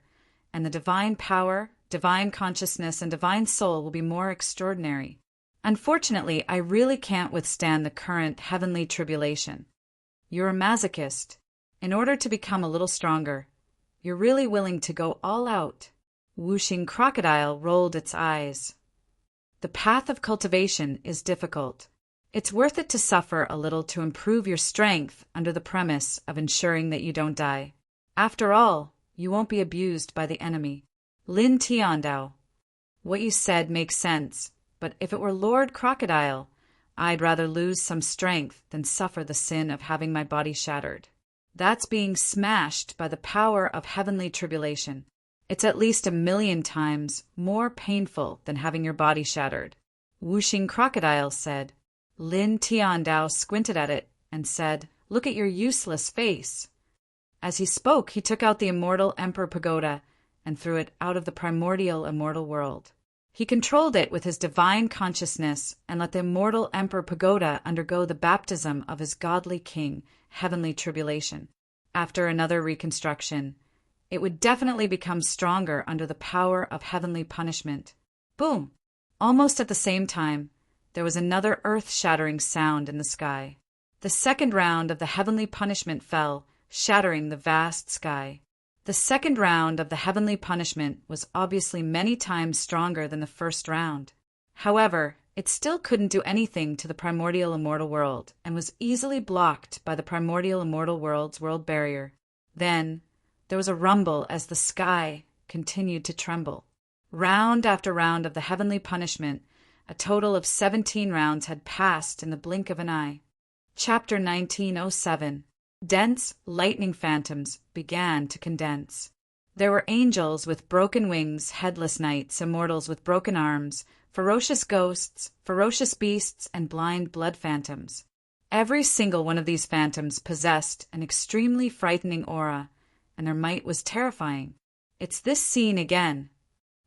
and the divine power, divine consciousness, and divine soul will be more extraordinary. Unfortunately, I really can't withstand the current heavenly tribulation. You're a masochist. In order to become a little stronger, you're really willing to go all out. Wuxing Crocodile rolled its eyes. The path of cultivation is difficult. It's worth it to suffer a little to improve your strength under the premise of ensuring that you don't die. After all, you won't be abused by the enemy. Lin Tiandao, what you said makes sense. But if it were Lord Crocodile, I'd rather lose some strength than suffer the sin of having my body shattered. That's being smashed by the power of heavenly tribulation. It's at least 1,000,000 times more painful than having your body shattered. Wuxing Crocodile said. Lin Tiandao squinted at it and said, Look at your useless face. As he spoke, he took out the immortal Emperor Pagoda and threw it out of the primordial immortal world. He controlled it with his divine consciousness and let the immortal Emperor Pagoda undergo the baptism of his godly king, heavenly tribulation. After another reconstruction, it would definitely become stronger under the power of heavenly punishment. Boom! Almost at the same time, there was another earth-shattering sound in the sky. The second round of the heavenly punishment fell, shattering the vast sky. The second round of the heavenly punishment was obviously many times stronger than the first round. However, it still couldn't do anything to the primordial immortal world and was easily blocked by the primordial immortal world's world barrier. Then, there was a rumble as the sky continued to tremble. Round after round of the heavenly punishment, a total of 17 rounds had passed in the blink of an eye. Chapter 1907. Dense lightning phantoms began to condense. There were angels with broken wings, headless knights, immortals with broken arms, ferocious ghosts, ferocious beasts, and blind blood phantoms. Every single one of these phantoms possessed an extremely frightening aura, and their might was terrifying. It's this scene again.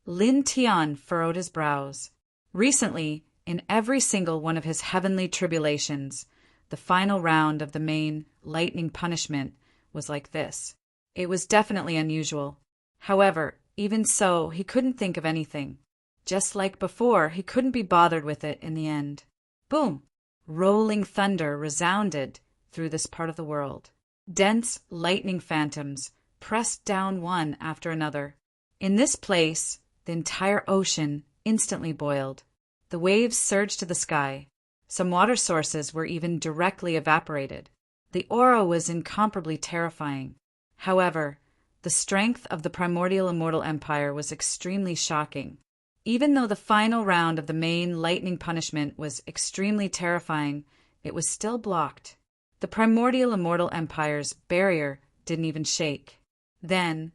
Lin Tian furrowed his brows. Recently, in every single one of his heavenly tribulations, the final round of the main lightning punishment was like this. It was definitely unusual. However, even so, he couldn't think of anything. Just like before, he couldn't be bothered with it in the end. Boom! Rolling thunder resounded through this part of the world. Dense lightning phantoms pressed down one after another. In this place, the entire ocean instantly boiled. The waves surged to the sky. Some water sources were even directly evaporated. The aura was incomparably terrifying. However, the strength of the primordial immortal empire was extremely shocking. Even though the final round of the main lightning punishment was extremely terrifying, it was still blocked. The primordial immortal empire's barrier didn't even shake. Then,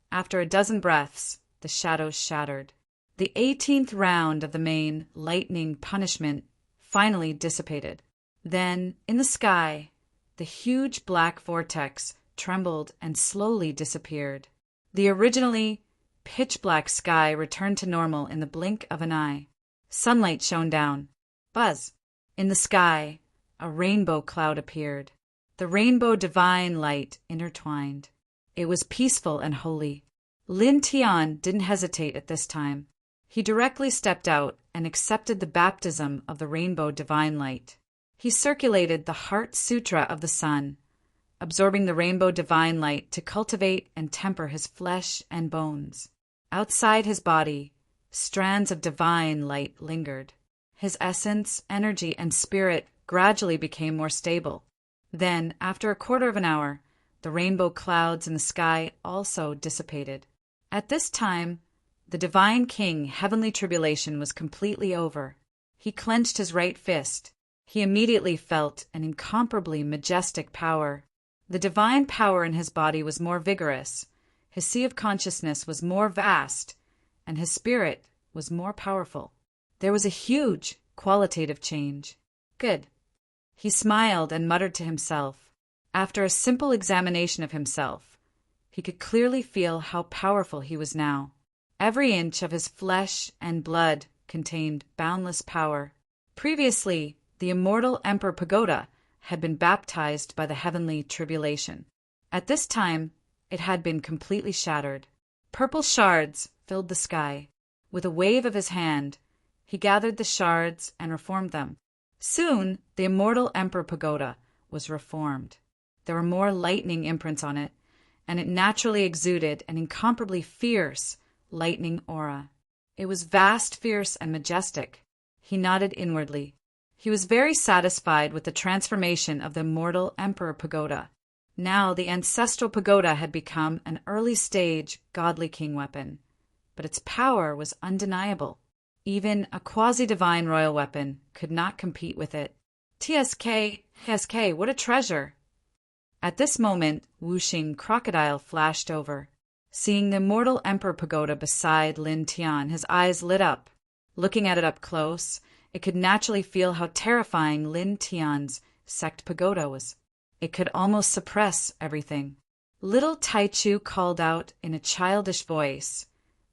after a dozen breaths, the shadows shattered. The 18th round of the main lightning punishment finally dissipated. Then, in the sky, the huge black vortex trembled and slowly disappeared. The originally pitch-black sky returned to normal in the blink of an eye. Sunlight shone down. Buzz! In the sky, a rainbow cloud appeared. The rainbow divine light intertwined. It was peaceful and holy. Lin Tian didn't hesitate at this time. He directly stepped out and accepted the baptism of the rainbow divine light. He circulated the Heart Sutra of the sun, absorbing the rainbow divine light to cultivate and temper his flesh and bones. Outside his body, strands of divine light lingered. His essence, energy, and spirit gradually became more stable. Then, after a quarter of an hour, the rainbow clouds in the sky also dissipated. At this time, the divine king, heavenly tribulation, was completely over. He clenched his right fist. He immediately felt an incomparably majestic power. The divine power in his body was more vigorous, his sea of consciousness was more vast, and his spirit was more powerful. There was a huge qualitative change. Good. He smiled and muttered to himself. After a simple examination of himself, he could clearly feel how powerful he was now. Every inch of his flesh and blood contained boundless power. Previously, the immortal Emperor Pagoda had been baptized by the heavenly tribulation. At this time, it had been completely shattered. Purple shards filled the sky. With a wave of his hand, he gathered the shards and reformed them. Soon, the immortal Emperor Pagoda was reformed. There were more lightning imprints on it, and it naturally exuded an incomparably fierce lightning aura. It was vast, fierce, and majestic. He nodded inwardly. He was very satisfied with the transformation of the immortal Emperor Pagoda. Now the ancestral pagoda had become an early-stage godly king weapon, but its power was undeniable. Even a quasi-divine royal weapon could not compete with it. TSK, what a treasure! At this moment, Wuxing Crocodile flashed over. Seeing the immortal Emperor Pagoda beside Lin Tian, his eyes lit up. Looking at it up close, it could naturally feel how terrifying Lin Tian's sect pagoda was. It could almost suppress everything. Little Taichu called out in a childish voice,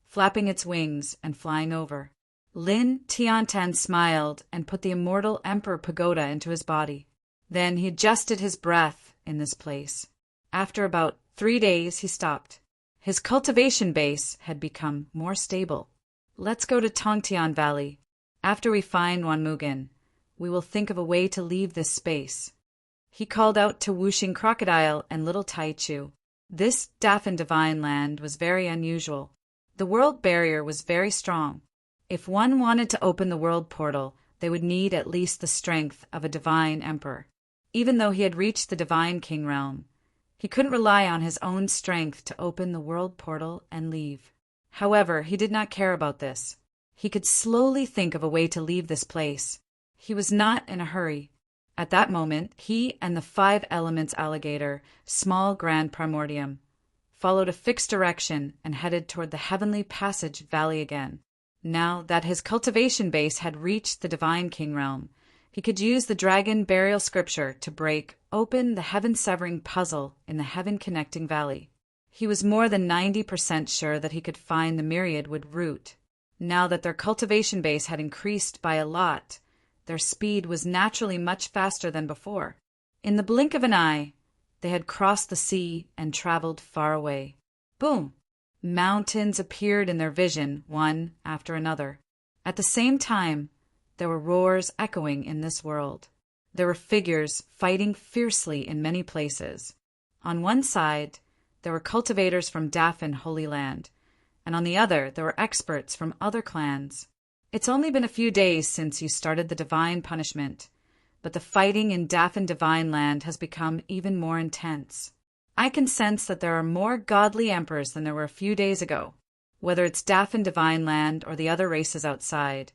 flapping its wings and flying over. Lin Tiantan smiled and put the immortal Emperor Pagoda into his body. Then he adjusted his breath in this place. After about 3 days, he stopped. His cultivation base had become more stable. Let's go to Tongtian Valley. After we find Wanmugen, we will think of a way to leave this space. He called out to Wuxing Crocodile and Little Taichu. This Dafan Divine Land was very unusual. The world barrier was very strong. If one wanted to open the world portal, they would need at least the strength of a divine emperor. Even though he had reached the divine king realm, he couldn't rely on his own strength to open the world portal and leave. However, he did not care about this. He could slowly think of a way to leave this place. He was not in a hurry. At that moment, he and the 5 elements alligator, small grand primordium, followed a fixed direction and headed toward the heavenly passage valley again. Now that his cultivation base had reached the divine king realm, he could use the dragon burial scripture to break open the heaven-severing puzzle in the heaven-connecting valley. He was more than 90% sure that he could find the myriad wood root. Now that their cultivation base had increased by a lot, their speed was naturally much faster than before. In the blink of an eye, they had crossed the sea and traveled far away. Boom! Mountains appeared in their vision, one after another. At the same time, there were roars echoing in this world. There were figures fighting fiercely in many places. On one side, there were cultivators from Dafan Holy Land, and on the other, there were experts from other clans. It's only been a few days since you started the divine punishment, but the fighting in Dafan Divine Land has become even more intense. I can sense that there are more godly emperors than there were a few days ago. Whether it's Dafan Divine Land or the other races outside,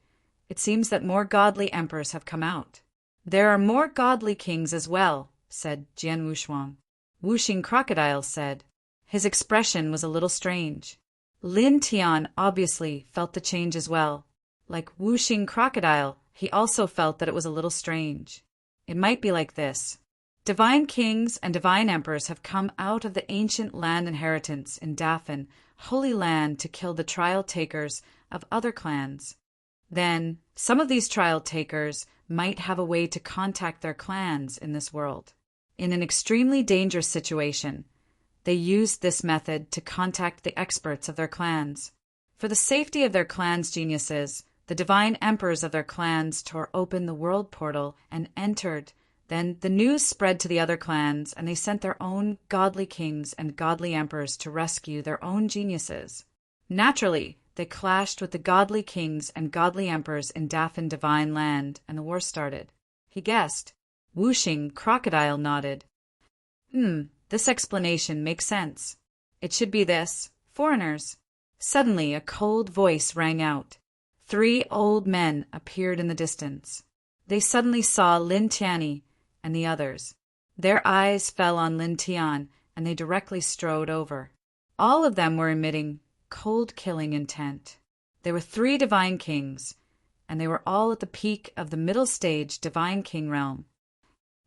it seems that more godly emperors have come out. There are more godly kings as well, said Jian Wushuang. Wuxing Crocodile said. His expression was a little strange. Lin Tian obviously felt the change as well. Like Wuxing Crocodile, he also felt that it was a little strange. It might be like this. Divine kings and divine emperors have come out of the ancient land inheritance in Dafan, Holy Land, to kill the trial takers of other clans. Then, some of these trial takers might have a way to contact their clans in this world. In an extremely dangerous situation, they used this method to contact the experts of their clans. For the safety of their clans' geniuses, the divine emperors of their clans tore open the world portal and entered. Then the news spread to the other clans, and they sent their own godly kings and godly emperors to rescue their own geniuses. Naturally, they clashed with the godly kings and godly emperors in Dafan Divine Land, and the war started. He guessed. Wuxing Crocodile nodded. This explanation makes sense. It should be this. Foreigners. Suddenly, a cold voice rang out. 3 old men appeared in the distance. They suddenly saw Lin Tianyi and the others. Their eyes fell on Lin Tian, and they directly strode over. All of them were emitting cold-killing intent. They were 3 divine kings, and they were all at the peak of the middle stage divine king realm.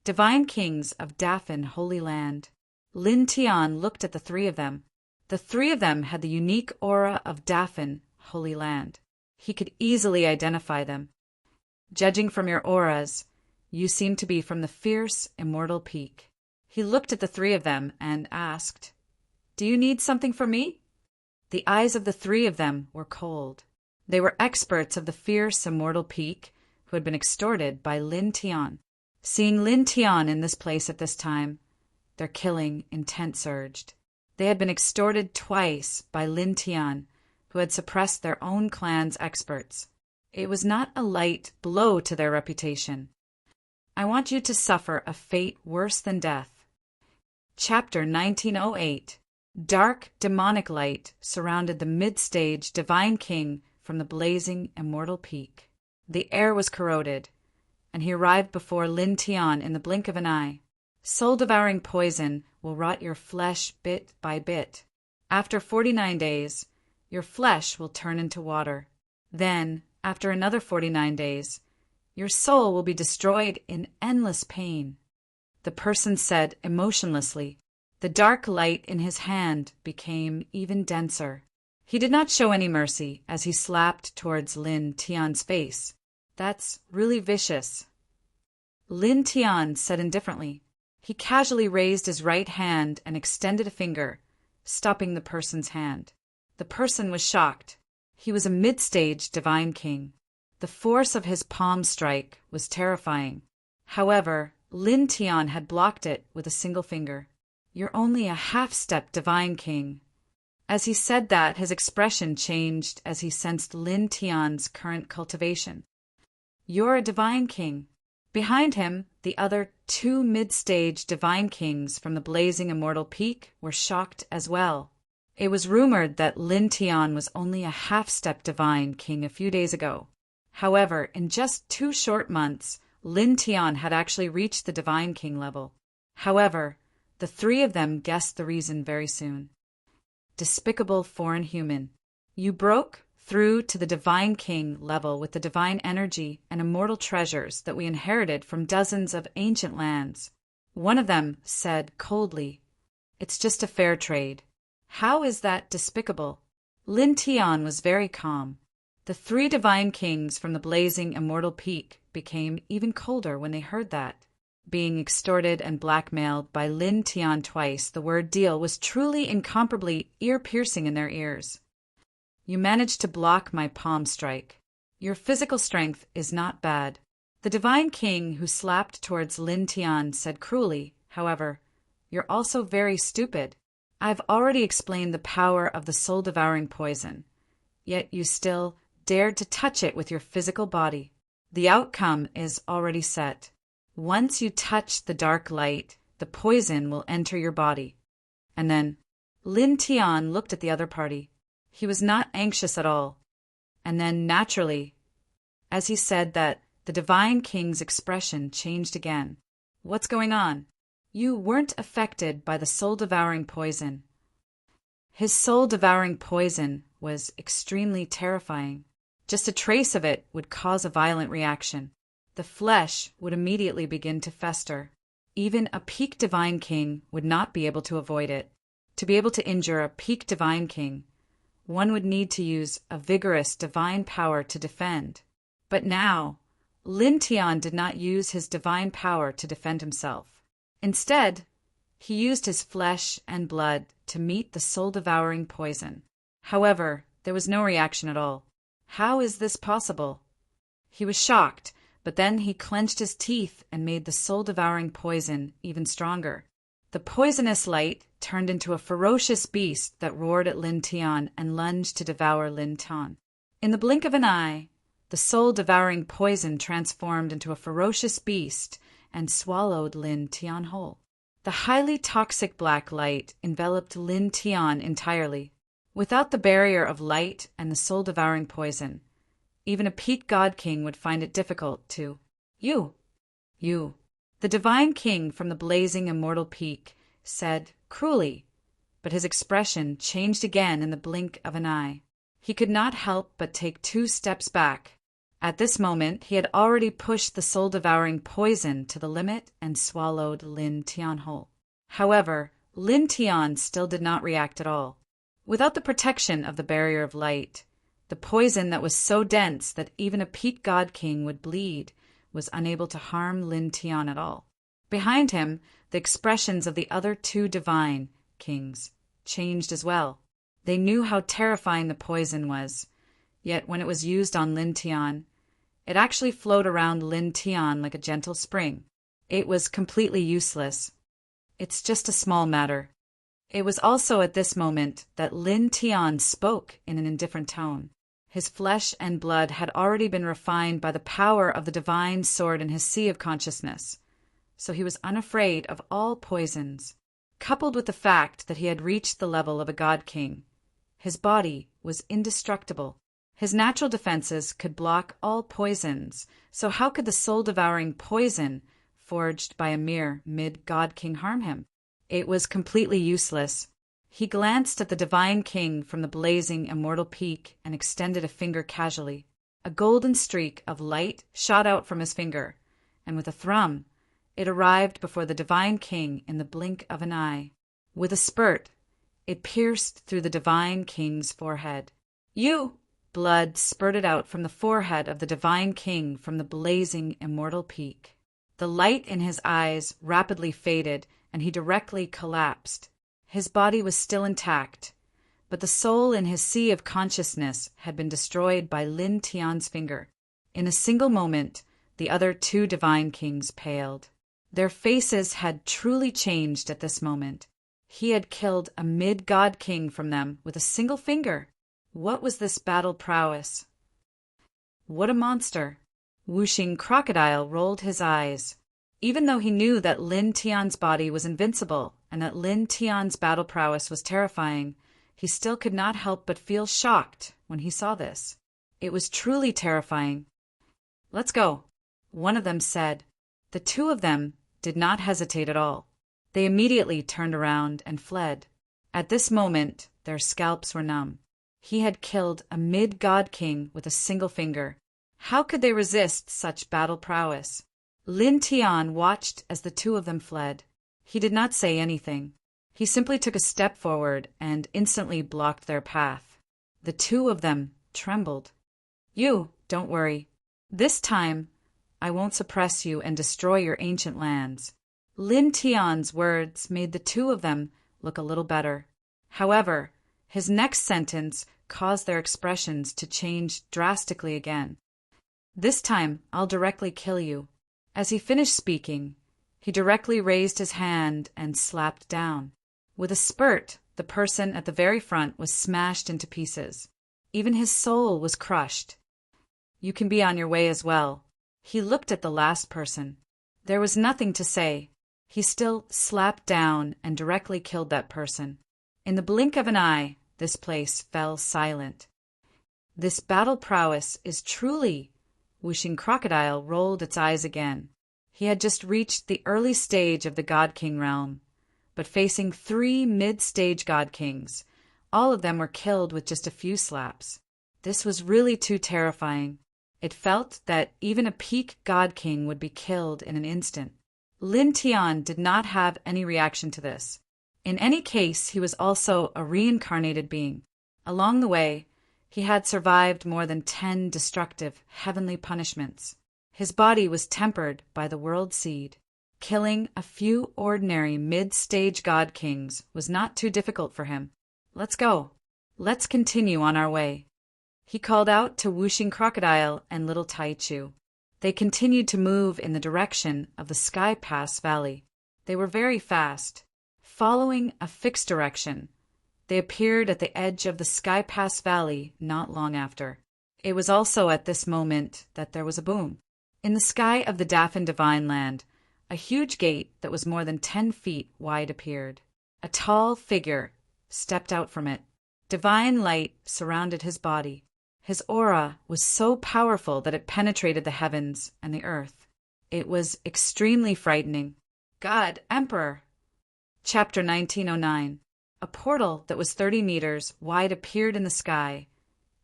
Divine kings of Dafan Holy Land. Lin Tian looked at the 3 of them. The 3 of them had the unique aura of Dafan Holy Land. He could easily identify them. Judging from your auras, you seem to be from the fierce, immortal peak. He looked at the 3 of them and asked, Do you need something from me? The eyes of the 3 of them were cold. They were experts of the fierce, immortal peak who had been extorted by Lin Tian. Seeing Lin Tian in this place at this time, their killing intent surged. They had been extorted twice by Lin Tian, who had suppressed their own clan's experts. It was not a light blow to their reputation. I want you to suffer a fate worse than death. Chapter 1908. Dark demonic light surrounded the mid-stage divine king from the blazing immortal peak. The air was corroded, and he arrived before Lin Tian in the blink of an eye. Soul-devouring poison will rot your flesh bit by bit. After 49 days, your flesh will turn into water. Then, after another 49 days, your soul will be destroyed in endless pain. The person said emotionlessly. The dark light in his hand became even denser. He did not show any mercy as he slapped towards Lin Tian's face. "That's really vicious," Lin Tian said indifferently. He casually raised his right hand and extended a finger, stopping the person's hand. The person was shocked. He was a mid-stage divine king. The force of his palm strike was terrifying. However, Lin Tian had blocked it with a single finger. "You're only a half-step divine king." As he said that, his expression changed as he sensed Lin Tian's current cultivation. "You're a divine king." Behind him, the other two mid-stage divine kings from the blazing immortal peak were shocked as well. It was rumored that Lin Tian was only a half-step divine king a few days ago. However, in just 2 short months, Lin Tian had actually reached the divine king level. However, the three of them guessed the reason very soon. Despicable foreign human. You broke through to the divine king level with the divine energy and immortal treasures that we inherited from dozens of ancient lands. One of them said coldly, "It's just a fair trade." How is that despicable? Lin Tian was very calm. The 3 divine kings from the blazing immortal peak became even colder when they heard that. Being extorted and blackmailed by Lin Tian twice, the word deal was truly incomparably ear-piercing in their ears. "You managed to block my palm strike. Your physical strength is not bad." The divine king who slapped towards Lin Tian said cruelly, however, "You're also very stupid. I've already explained the power of the soul-devouring poison, yet you still dared to touch it with your physical body. The outcome is already set. Once you touch the dark light, the poison will enter your body." And then Lin Tian looked at the other party. He was not anxious at all. And then, naturally, as he said that, the divine king's expression changed again. "What's going on? You weren't affected by the soul-devouring poison." His soul-devouring poison was extremely terrifying. Just a trace of it would cause a violent reaction. The flesh would immediately begin to fester. Even a peak divine king would not be able to avoid it. To be able to injure a peak divine king, one would need to use a vigorous divine power to defend. But now, Lin Tian did not use his divine power to defend himself. Instead, he used his flesh and blood to meet the soul-devouring poison. However, there was no reaction at all. How is this possible? He was shocked, but then he clenched his teeth and made the soul-devouring poison even stronger. The poisonous light turned into a ferocious beast that roared at Lin Tian and lunged to devour Lin Tian. In the blink of an eye, the soul-devouring poison transformed into a ferocious beast and swallowed Lin Tian whole. The highly toxic black light enveloped Lin Tian entirely. Without the barrier of light and the soul-devouring poison, even a peak god king would find it difficult to. You, the divine king from the blazing immortal peak, said cruelly, but his expression changed again in the blink of an eye. He could not help but take 2 steps back. At this moment, he had already pushed the soul-devouring poison to the limit and swallowed Lin Tian whole. However, Lin Tian still did not react at all. Without the protection of the barrier of light, the poison that was so dense that even a peak god king would bleed was unable to harm Lin Tian at all. Behind him, the expressions of the other 2 divine kings changed as well. They knew how terrifying the poison was, yet when it was used on Lin Tian, it actually flowed around Lin Tian like a gentle spring. It was completely useless. It's just a small matter. It was also at this moment that Lin Tian spoke in an indifferent tone. His flesh and blood had already been refined by the power of the divine sword in his sea of consciousness, so he was unafraid of all poisons. Coupled with the fact that he had reached the level of a god king, his body was indestructible. His natural defenses could block all poisons, so how could the soul-devouring poison forged by a mere mid-god king harm him? It was completely useless. He glanced at the divine king from the blazing immortal peak and extended a finger casually. A golden streak of light shot out from his finger, and with a thrum, it arrived before the divine king in the blink of an eye. With a spurt, It pierced through the Divine King's forehead. You! Blood spurted out from the forehead of the Divine King from the blazing immortal peak. The light in his eyes rapidly faded, and he directly collapsed. His body was still intact, but the soul in his sea of consciousness had been destroyed by Lin Tian's finger. In a single moment, the other two Divine Kings paled. Their faces had truly changed at this moment. He had killed a mid-god king from them with a single finger. What was this battle prowess? What a monster! Wuxing Crocodile rolled his eyes. Even though he knew that Lin Tian's body was invincible and that Lin Tian's battle prowess was terrifying, he still could not help but feel shocked when he saw this. It was truly terrifying. "Let's go," one of them said. The two of them did not hesitate at all. They immediately turned around and fled. At this moment, their scalps were numb. He had killed a mid-god king with a single finger. How could they resist such battle prowess? Lin Tian watched as the two of them fled. He did not say anything. He simply took a step forward and instantly blocked their path. The two of them trembled. "You, don't worry. This time, I won't suppress you and destroy your ancient lands." Lin Tian's words made the two of them look a little better. However, his next sentence caused their expressions to change drastically again. "This time, I'll directly kill you." As he finished speaking, he directly raised his hand and slapped down. With a spurt, the person at the very front was smashed into pieces. Even his soul was crushed. "You can be on your way as well." He looked at the last person. There was nothing to say. He still slapped down and directly killed that person. In the blink of an eye, this place fell silent. This battle prowess is truly... Wuxing Crocodile rolled its eyes again. He had just reached the early stage of the God King realm, but facing 3 mid-stage God Kings. All of them were killed with just a few slaps. This was really too terrifying. It felt that even a peak God King would be killed in an instant. Lin Tian did not have any reaction to this. In any case, he was also a reincarnated being. Along the way, he had survived more than 10 destructive heavenly punishments. His body was tempered by the world seed. Killing a few ordinary mid-stage God Kings was not too difficult for him. "Let's go. Let's continue on our way." He called out to Wuxing Crocodile and Little Taichu. They continued to move in the direction of the Sky Pass Valley. They were very fast. Following a fixed direction, they appeared at the edge of the Sky Pass Valley not long after. It was also at this moment that there was a boom. In the sky of the Dafan Divine Land, a huge gate that was more than 10 feet wide appeared. A tall figure stepped out from it. Divine light surrounded his body. His aura was so powerful that it penetrated the heavens and the earth. It was extremely frightening. God Emperor! Chapter 1909. A portal that was 30 meters wide appeared in the sky,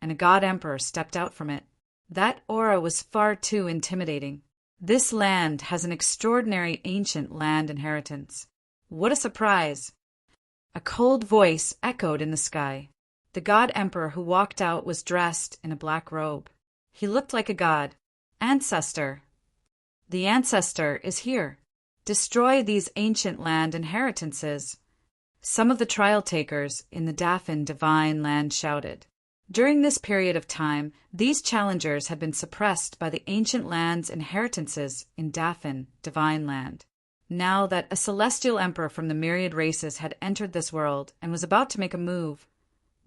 and a God Emperor stepped out from it. That aura was far too intimidating. This land has an extraordinary ancient land inheritance. What a surprise! A cold voice echoed in the sky. The God Emperor who walked out was dressed in a black robe. He looked like a god. "Ancestor." "The ancestor is here. Destroy these ancient land inheritances." Some of the trial takers in the Dafan Divine Land shouted. During this period of time, these challengers had been suppressed by the ancient land's inheritances in Dafan Divine Land. Now that a celestial emperor from the myriad races had entered this world and was about to make a move,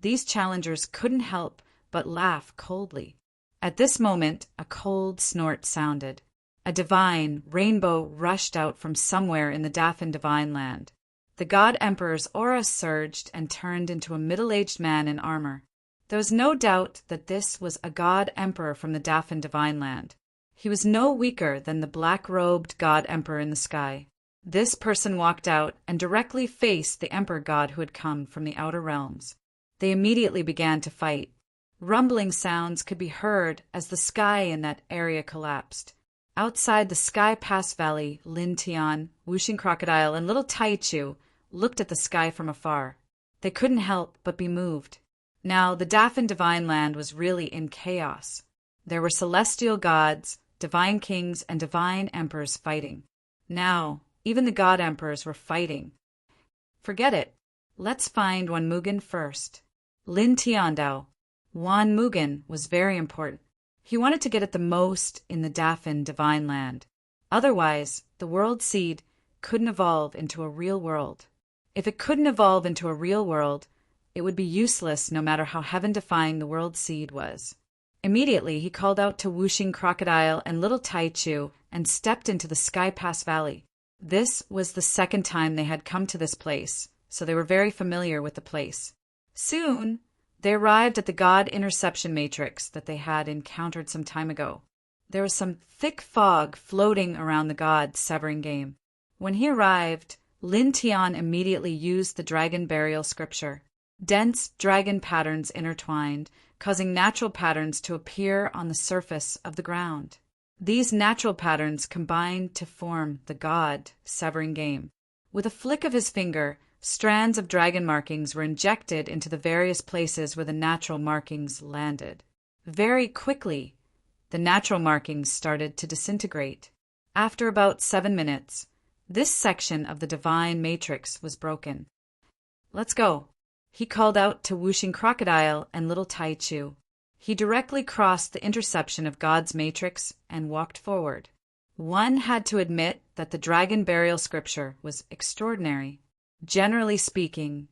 these challengers couldn't help but laugh coldly. At this moment, a cold snort sounded. A divine rainbow rushed out from somewhere in the Dafan Divine Land. The God Emperor's aura surged and turned into a middle-aged man in armor. There was no doubt that this was a God Emperor from the Dafan Divine Land. He was no weaker than the black-robed God Emperor in the sky. This person walked out and directly faced the Emperor God who had come from the outer realms. They immediately began to fight. Rumbling sounds could be heard as the sky in that area collapsed. Outside the Sky Pass Valley, Lin Tian, Wuxing Crocodile, and Little Taichu looked at the sky from afar. They couldn't help but be moved. Now, the Dafan divine land was really in chaos. There were celestial gods, divine kings, and divine emperors fighting. Now, even the god emperors were fighting. Forget it. Let's find Wan Mugen first. Lin Tiandao. Wan Mugen was very important. He wanted to get at the most in the Dafan divine land. Otherwise, the world seed couldn't evolve into a real world. If it couldn't evolve into a real world, it would be useless no matter how heaven-defying the world seed was. Immediately, he called out to Wuxing Crocodile and Little Taichu and stepped into the Sky Pass Valley. This was the second time they had come to this place, so they were very familiar with the place. Soon, they arrived at the God Interception Matrix that they had encountered some time ago. There was some thick fog floating around the god's severing game. When he arrived, Lin Tian immediately used the dragon burial scripture. Dense dragon patterns intertwined, causing natural patterns to appear on the surface of the ground. These natural patterns combined to form the god severing game. With a flick of his finger, strands of dragon markings were injected into the various places where the natural markings landed. Very quickly, the natural markings started to disintegrate. After about 7 minutes, this section of the divine matrix was broken. Let's go. He called out to Wuxing Crocodile and Little Taichu. He directly crossed the interception of God's matrix and walked forward. One had to admit that the dragon burial scripture was extraordinary. Generally speaking,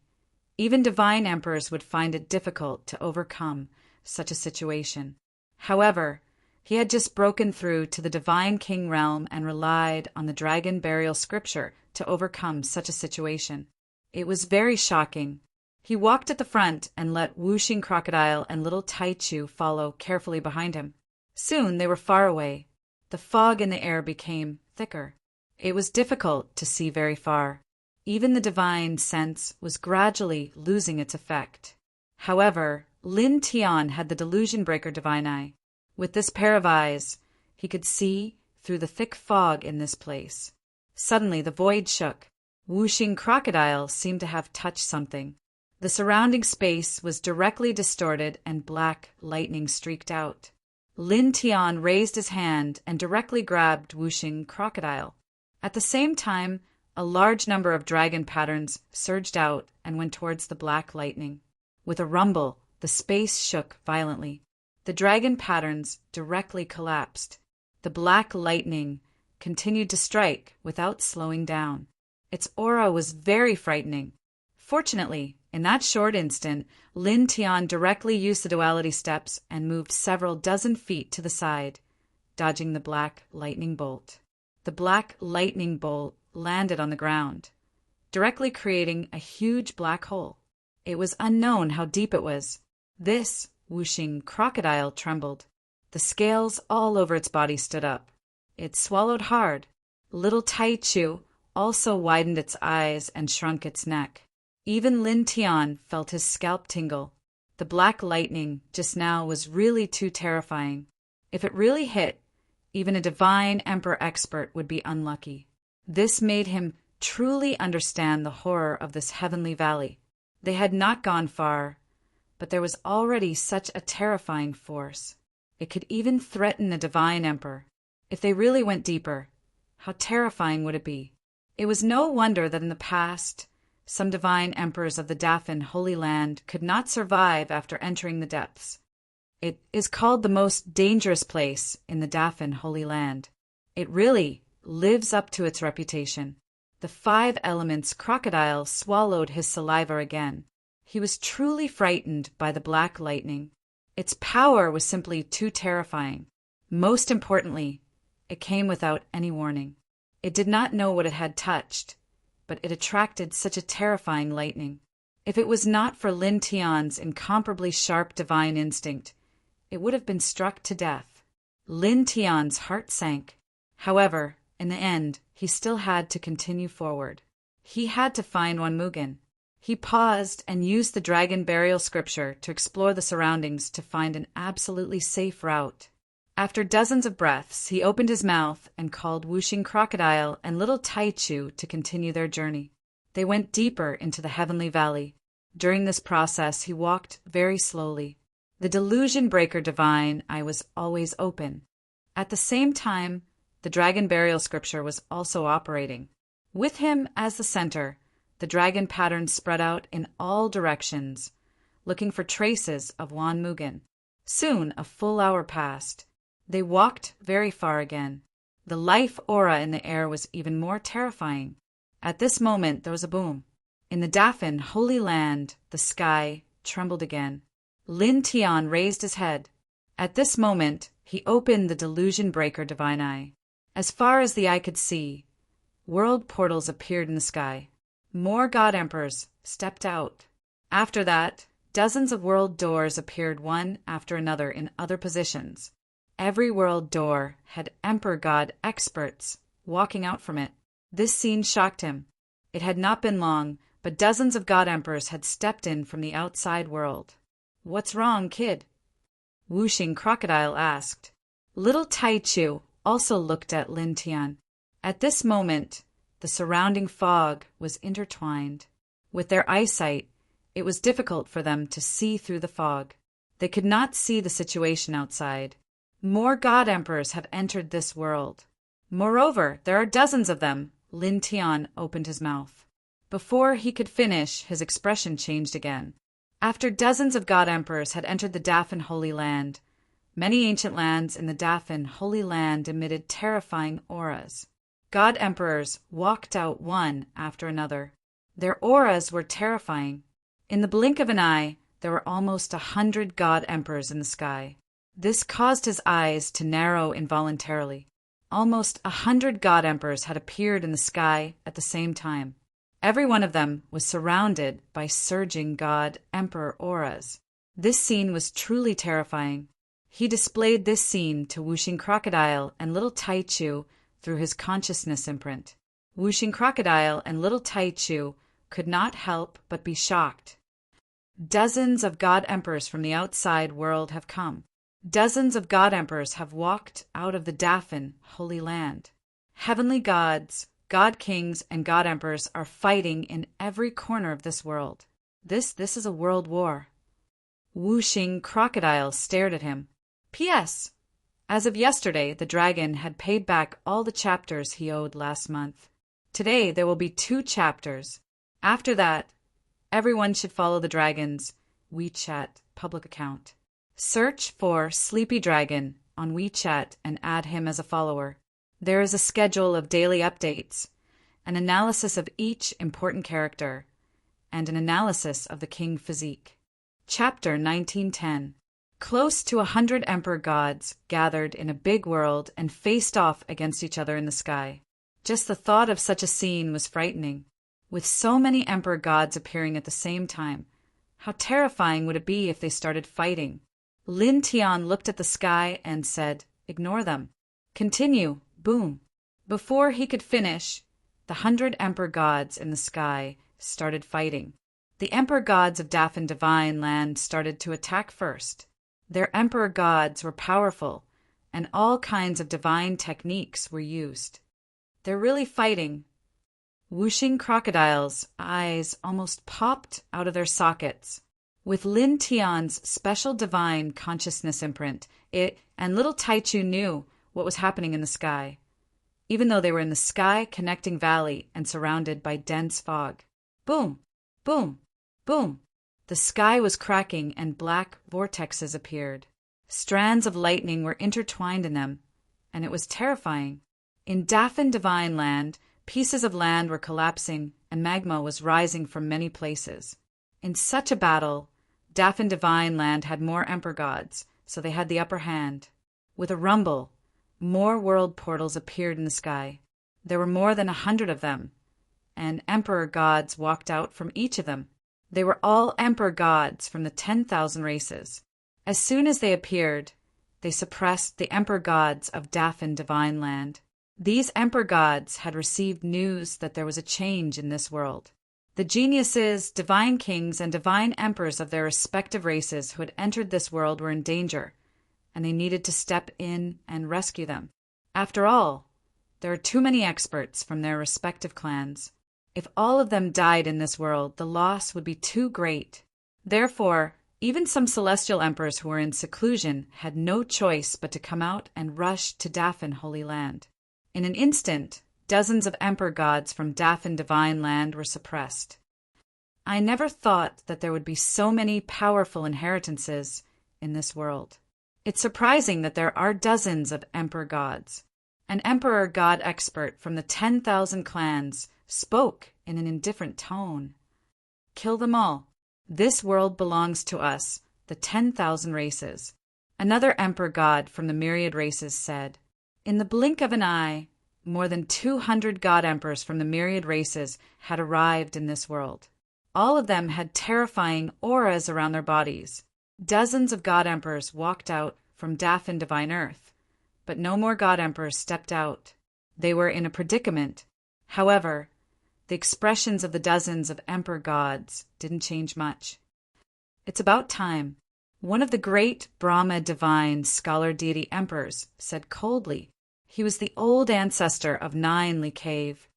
even divine emperors would find it difficult to overcome such a situation. However, he had just broken through to the divine king realm and relied on the dragon burial scripture to overcome such a situation. It was very shocking. He walked at the front and let Wuxing Crocodile and Little Taichu follow carefully behind him. Soon they were far away. The fog in the air became thicker. It was difficult to see very far. Even the divine sense was gradually losing its effect. However, Lin Tian had the delusion breaker divine eye. With this pair of eyes, he could see through the thick fog in this place. Suddenly the void shook. Wuxing Crocodile seemed to have touched something. The surrounding space was directly distorted and black lightning streaked out. Lin Tian raised his hand and directly grabbed Wuxing Crocodile. At the same time, a large number of dragon patterns surged out and went towards the black lightning. With a rumble, the space shook violently. The dragon patterns directly collapsed. The black lightning continued to strike without slowing down. Its aura was very frightening. Fortunately, in that short instant, Lin Tian directly used the duality steps and moved several dozen feet to the side, dodging the black lightning bolt. The black lightning bolt landed on the ground, directly creating a huge black hole. It was unknown how deep it was. This Wuxing Crocodile trembled. The scales all over its body stood up. It swallowed hard. Little Taichu also widened its eyes and shrunk its neck. Even Lin Tian felt his scalp tingle. The black lightning just now was really too terrifying. If it really hit, even a divine emperor expert would be unlucky. This made him truly understand the horror of this heavenly valley. They had not gone far, but there was already such a terrifying force. It could even threaten a divine emperor. If they really went deeper, how terrifying would it be? It was no wonder that in the past, some divine emperors of the Dafan Holy Land could not survive after entering the depths. It is called the most dangerous place in the Dafan Holy Land. It really lives up to its reputation. The 5 elements crocodile swallowed his saliva again. He was truly frightened by the black lightning. Its power was simply too terrifying. Most importantly, it came without any warning. It did not know what it had touched, but it attracted such a terrifying lightning. If it was not for Lin Tian's incomparably sharp divine instinct, it would have been struck to death. Lin Tian's heart sank. However, in the end, he still had to continue forward. He had to find Wan Mugen. He paused and used the dragon burial scripture to explore the surroundings to find an absolutely safe route. After dozens of breaths, he opened his mouth and called Wuxing Crocodile and Little Taichu to continue their journey. They went deeper into the heavenly valley. During this process, he walked very slowly. The delusion breaker divine eye was always open. At the same time, the dragon burial scripture was also operating. With him as the center, the dragon pattern spread out in all directions, looking for traces of Juan Mugen. Soon a full hour passed. They walked very far again. The life aura in the air was even more terrifying. At this moment there was a boom. In the Dafan Holy Land, the sky trembled again. Lin Tian raised his head. At this moment, he opened the delusion breaker divine eye. As far as the eye could see, world portals appeared in the sky. More god emperors stepped out. After that, dozens of world doors appeared one after another in other positions. Every world door had emperor god experts walking out from it. This scene shocked him. It had not been long, but dozens of god emperors had stepped in from the outside world. "What's wrong, kid?" Wuxing Crocodile asked. Little Tai Chu also looked at Lin Tian. At this moment, the surrounding fog was intertwined. With their eyesight, it was difficult for them to see through the fog. They could not see the situation outside. More god emperors have entered this world. Moreover, there are dozens of them. Lin Tian opened his mouth. Before he could finish, his expression changed again. After dozens of god emperors had entered the Dafan Holy Land, many ancient lands in the Dafan Holy Land emitted terrifying auras. God emperors walked out one after another. Their auras were terrifying. In the blink of an eye, there were almost 100 god emperors in the sky. This caused his eyes to narrow involuntarily. Almost 100 god emperors had appeared in the sky at the same time. Every one of them was surrounded by surging god emperor auras. This scene was truly terrifying. He displayed this scene to Wuxing Crocodile and Little Tai Chu through his consciousness imprint. Wuxing Crocodile and Little Tai Chu could not help but be shocked. Dozens of god emperors from the outside world have come. Dozens of god emperors have walked out of the Dafan Holy Land. Heavenly gods, god kings, and god emperors are fighting in every corner of this world. This is a world war. Wuxing Crocodile stared at him. P.S. As of yesterday, the dragon had paid back all the chapters he owed last month. Today there will be 2 chapters. After that, everyone should follow the dragon's WeChat public account. Search for Sleepy Dragon on WeChat and add him as a follower. There is a schedule of daily updates, an analysis of each important character, and an analysis of the king physique. Chapter 1910. Close to 100 emperor gods gathered in a big world and faced off against each other in the sky. Just the thought of such a scene was frightening. With so many emperor gods appearing at the same time, how terrifying would it be if they started fighting? Lin Tian looked at the sky and said, "Ignore them. Continue." Boom. Before he could finish, the 100 emperor gods in the sky started fighting. The emperor gods of Dafan Divine Land started to attack first. Their emperor gods were powerful, and all kinds of divine techniques were used. They're really fighting. Wuxing Crocodile's eyes almost popped out of their sockets. With Lin Tian's special divine consciousness imprint, it and Little Tai Chu knew what was happening in the sky, even though they were in the sky-connecting valley and surrounded by dense fog. Boom! Boom! Boom! The sky was cracking and black vortexes appeared. Strands of lightning were intertwined in them, and it was terrifying. In Dafan Divine Land, pieces of land were collapsing and magma was rising from many places. In such a battle, Dafan Divine Land had more emperor gods, so they had the upper hand. With a rumble, more world portals appeared in the sky. There were more than 100 of them, and emperor gods walked out from each of them. They were all emperor gods from the 10,000 races. As soon as they appeared, they suppressed the emperor gods of Dafan Divine Land. These emperor gods had received news that there was a change in this world. The geniuses, divine kings, and divine emperors of their respective races who had entered this world were in danger, and they needed to step in and rescue them. After all, there are too many experts from their respective clans. If all of them died in this world, the loss would be too great. Therefore, even some celestial emperors who were in seclusion had no choice but to come out and rush to Dafan Holy Land. In an instant, dozens of emperor gods from Dafan Divine Land were suppressed. I never thought that there would be so many powerful inheritances in this world. It's surprising that there are dozens of emperor gods. An emperor god expert from the 10,000 clans spoke in an indifferent tone. Kill them all. This world belongs to us, the 10,000 races. Another emperor god from the myriad races said, in the blink of an eye, more than 200 god emperors from the myriad races had arrived in this world. All of them had terrifying auras around their bodies. Dozens of god emperors walked out from Dafan Divine Earth, but no more god emperors stepped out. They were in a predicament. However, the expressions of the dozens of emperor gods didn't change much. It's about time. One of the great Brahma divine scholar deity emperors said coldly. He was the old ancestor of 9 Cave.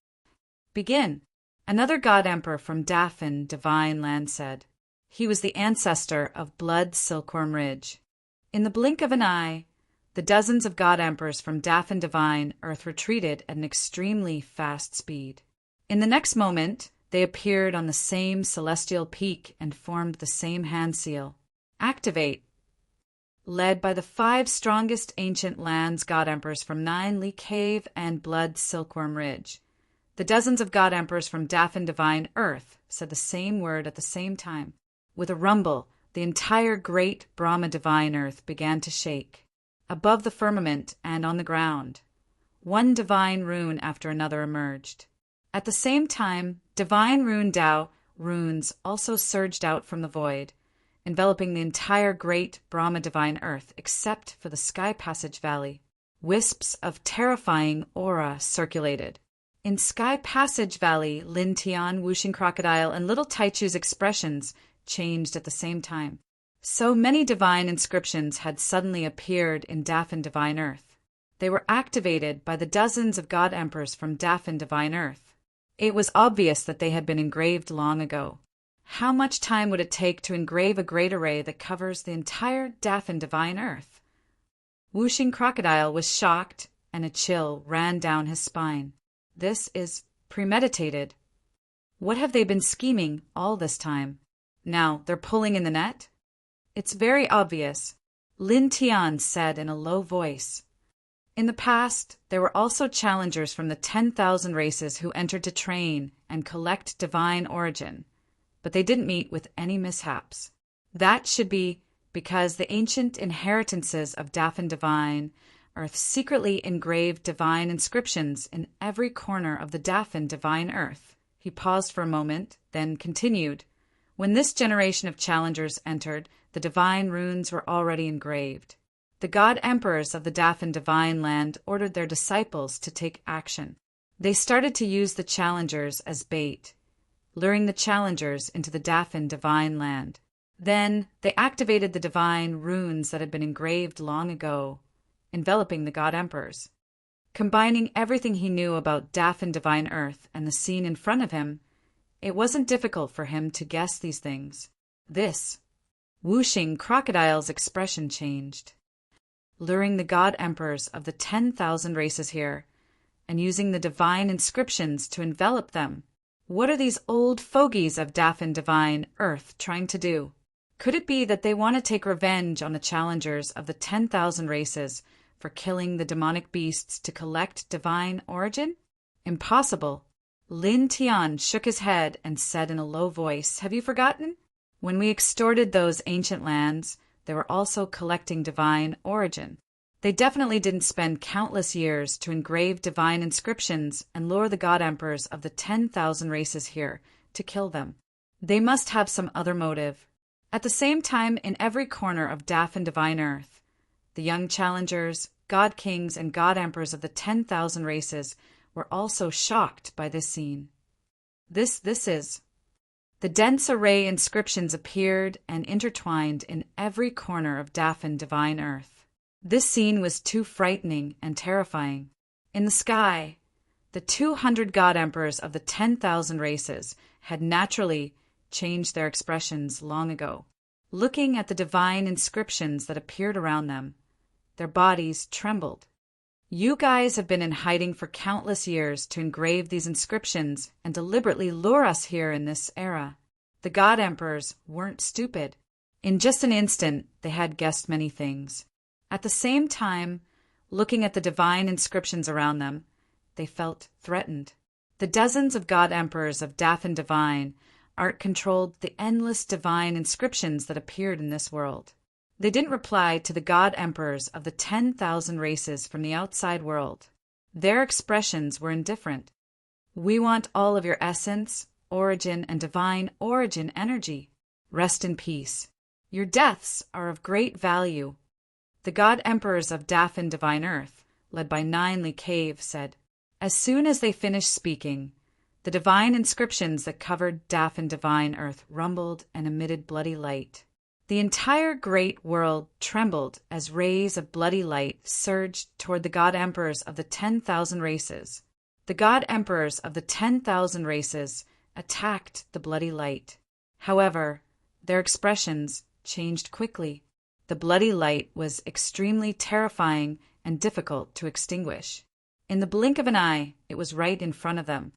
Begin. Another god emperor from Dafan Divine Land said. He was the ancestor of Blood Silkworm Ridge. In the blink of an eye, the dozens of god emperors from Dafan Divine Earth retreated at an extremely fast speed. In the next moment, they appeared on the same celestial peak and formed the same hand seal. Activate. Led by the 5 strongest ancient lands god emperors from 9 Cave and Blood Silkworm Ridge. The dozens of god emperors from Dafan Divine Earth said the same word at the same time. With a rumble, the entire great Brahma Divine Earth began to shake. Above the firmament and on the ground, one divine rune after another emerged. At the same time, divine rune Tao runes also surged out from the void, enveloping the entire great Brahma Divine Earth except for the Sky Passage Valley. Wisps of terrifying aura circulated. In Sky Passage Valley, Lin Tian, Whooshing Crocodile, and Little Taichu's expressions changed at the same time. So many divine inscriptions had suddenly appeared in Dafan Divine Earth. They were activated by the dozens of god emperors from Dafan Divine Earth. It was obvious that they had been engraved long ago. How much time would it take to engrave a great array that covers the entire Dafan Divine Earth? Whooshing Crocodile was shocked, and a chill ran down his spine. This is premeditated. What have they been scheming all this time? Now they're pulling in the net? It's very obvious, Lin Tian said in a low voice. In the past, there were also challengers from the 10,000 races who entered to train and collect divine origin, but they didn't meet with any mishaps. That should be because the ancient inheritances of Dafan Divine Earth secretly engraved divine inscriptions in every corner of the Dafan Divine Earth. He paused for a moment, then continued. When this generation of challengers entered, the divine runes were already engraved. The god emperors of the Dafan Divine Land ordered their disciples to take action. They started to use the challengers as bait, luring the challengers into the Dafan Divine Land. Then they activated the divine runes that had been engraved long ago, enveloping the god emperors. Combining everything he knew about Dafan Divine Earth and the scene in front of him, it wasn't difficult for him to guess these things. Whooshing Crocodile's expression changed. Luring the god emperors of the 10,000 races here, and using the divine inscriptions to envelop them. What are these old fogies of Dafan Divine Earth trying to do? Could it be that they want to take revenge on the challengers of the 10,000 races for killing the demonic beasts to collect divine origin? Impossible. Lin Tian shook his head and said in a low voice, "Have you forgotten? When we extorted those ancient lands, they were also collecting divine origin. They definitely didn't spend countless years to engrave divine inscriptions and lure the god emperors of the 10,000 races here to kill them. They must have some other motive." At the same time, in every corner of Dafan Divine Earth, the young challengers, god kings, and god emperors of the 10,000 races were also shocked by this scene. This is... The dense array inscriptions appeared and intertwined in every corner of Dafan Divine Earth. This scene was too frightening and terrifying. In the sky, The 200 god emperors of the 10,000 races had naturally changed their expressions long ago. Looking at the divine inscriptions that appeared around them, their bodies trembled. You guys have been in hiding for countless years to engrave these inscriptions and deliberately lure us here in this era. The god emperors weren't stupid. In just an instant, they had guessed many things. At the same time, looking at the divine inscriptions around them, they felt threatened. The dozens of god emperors of Dafan Divine art controlled the endless divine inscriptions that appeared in this world. They didn't reply to the god emperors of the 10,000 races from the outside world. Their expressions were indifferent. We want all of your essence, origin, and divine origin energy. Rest in peace. Your deaths are of great value. The god emperors of Dafan Divine Earth, led by Ninely Cave, said. As soon as they finished speaking, the divine inscriptions that covered Dafan Divine Earth rumbled and emitted bloody light. The entire great world trembled as rays of bloody light surged toward the god emperors of the 10,000 races. The god emperors of the 10,000 races attacked the bloody light. However, their expressions changed quickly. The bloody light was extremely terrifying and difficult to extinguish. In the blink of an eye, it was right in front of them.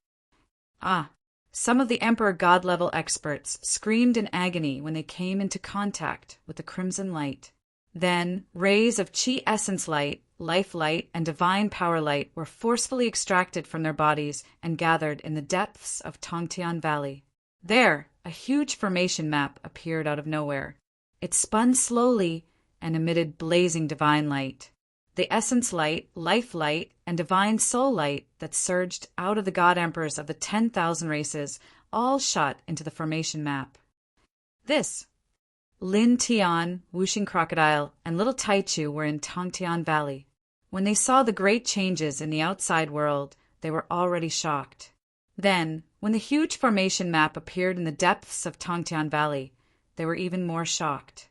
Some of the Emperor God-level experts screamed in agony when they came into contact with the crimson light. Then, rays of Chi Essence Light, Life Light, and Divine Power Light were forcefully extracted from their bodies and gathered in the depths of Tongtian Valley. There, a huge formation map appeared out of nowhere. It spun slowly and emitted blazing divine light. The Essence Light, Life Light, and Divine Soul Light that surged out of the God Emperors of the 10,000 races all shot into the formation map. This. Lin Tian, Wuxing Crocodile, and Little Taichu were in Tongtian Valley. When they saw the great changes in the outside world, they were already shocked. Then, when the huge formation map appeared in the depths of Tongtian Valley, they were even more shocked.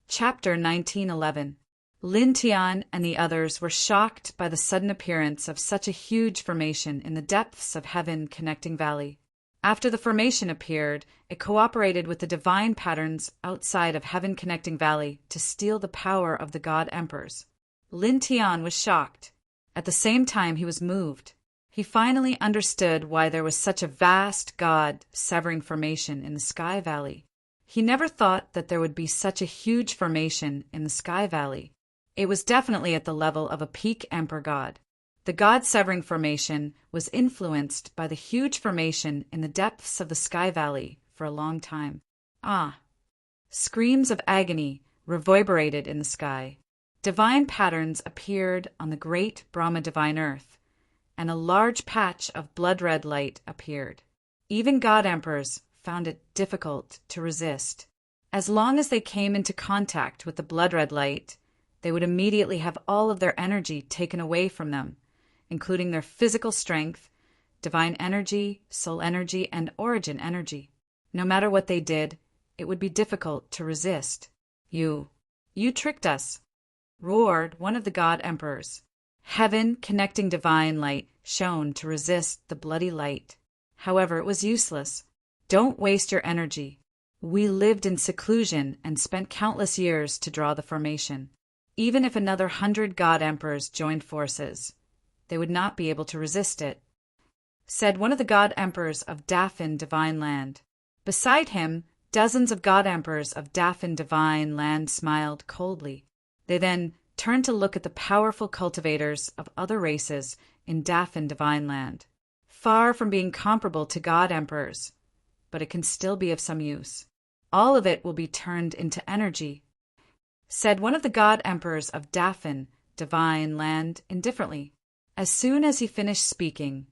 Chapter 1911. Lin Tian and the others were shocked by the sudden appearance of such a huge formation in the depths of Heaven Connecting Valley. After the formation appeared, it cooperated with the divine patterns outside of Heaven Connecting Valley to steal the power of the God Emperors. Lin Tian was shocked. At the same time, he was moved. He finally understood why there was such a vast God-severing formation in the Sky Valley. He never thought that there would be such a huge formation in the Sky Valley. It was definitely at the level of a peak Emperor God. The God-severing formation was influenced by the huge formation in the depths of the Sky Valley for a long time. Screams of agony reverberated in the sky. Divine patterns appeared on the great Brahma Divine Earth, and a large patch of blood-red light appeared. Even God Emperors found it difficult to resist. As long as they came into contact with the blood-red light, they would immediately have all of their energy taken away from them, including their physical strength, divine energy, soul energy, and origin energy. No matter what they did, it would be difficult to resist. You tricked us, roared one of the God Emperors. Heaven connecting divine light shone to resist the bloody light. However, it was useless. Don't waste your energy. We lived in seclusion and spent countless years to draw the formation. Even if another 100 God Emperors joined forces, they would not be able to resist it, said one of the God Emperors of Dafan Divine Land. Beside him, dozens of God Emperors of Dafan Divine Land smiled coldly. They then turned to look at the powerful cultivators of other races in Dafan Divine Land. Far from being comparable to God Emperors, but it can still be of some use. All of it will be turned into energy, said one of the God Emperors of Dafan Divine Land indifferently. As soon as he finished speaking,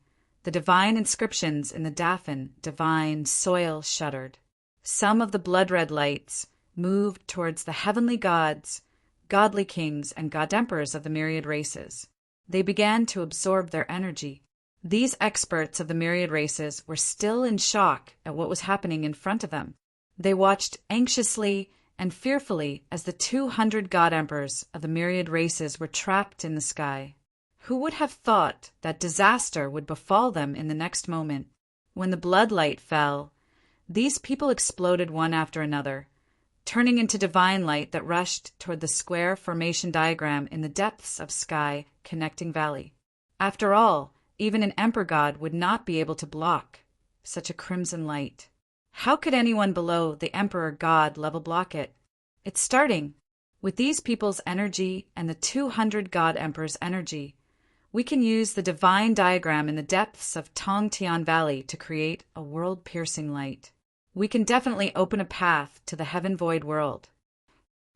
the divine inscriptions in the Dafan Divine soil shuddered. Some of the blood-red lights moved towards the heavenly gods, godly kings, and God Emperors of the myriad races. They began to absorb their energy. These experts of the myriad races were still in shock at what was happening in front of them. They watched anxiously and fearfully as the 200 God Emperors of the myriad races were trapped in the sky. Who would have thought that disaster would befall them in the next moment? When the bloodlight fell, these people exploded one after another, turning into divine light that rushed toward the square formation diagram in the depths of sky connecting valley. After all, even an emperor god would not be able to block such a crimson light. How could anyone below the emperor god level block it? It's starting. With these people's energy and the 200 god emperor's energy, we can use the divine diagram in the depths of Tongtian Valley to create a world-piercing light. We can definitely open a path to the heaven-void world.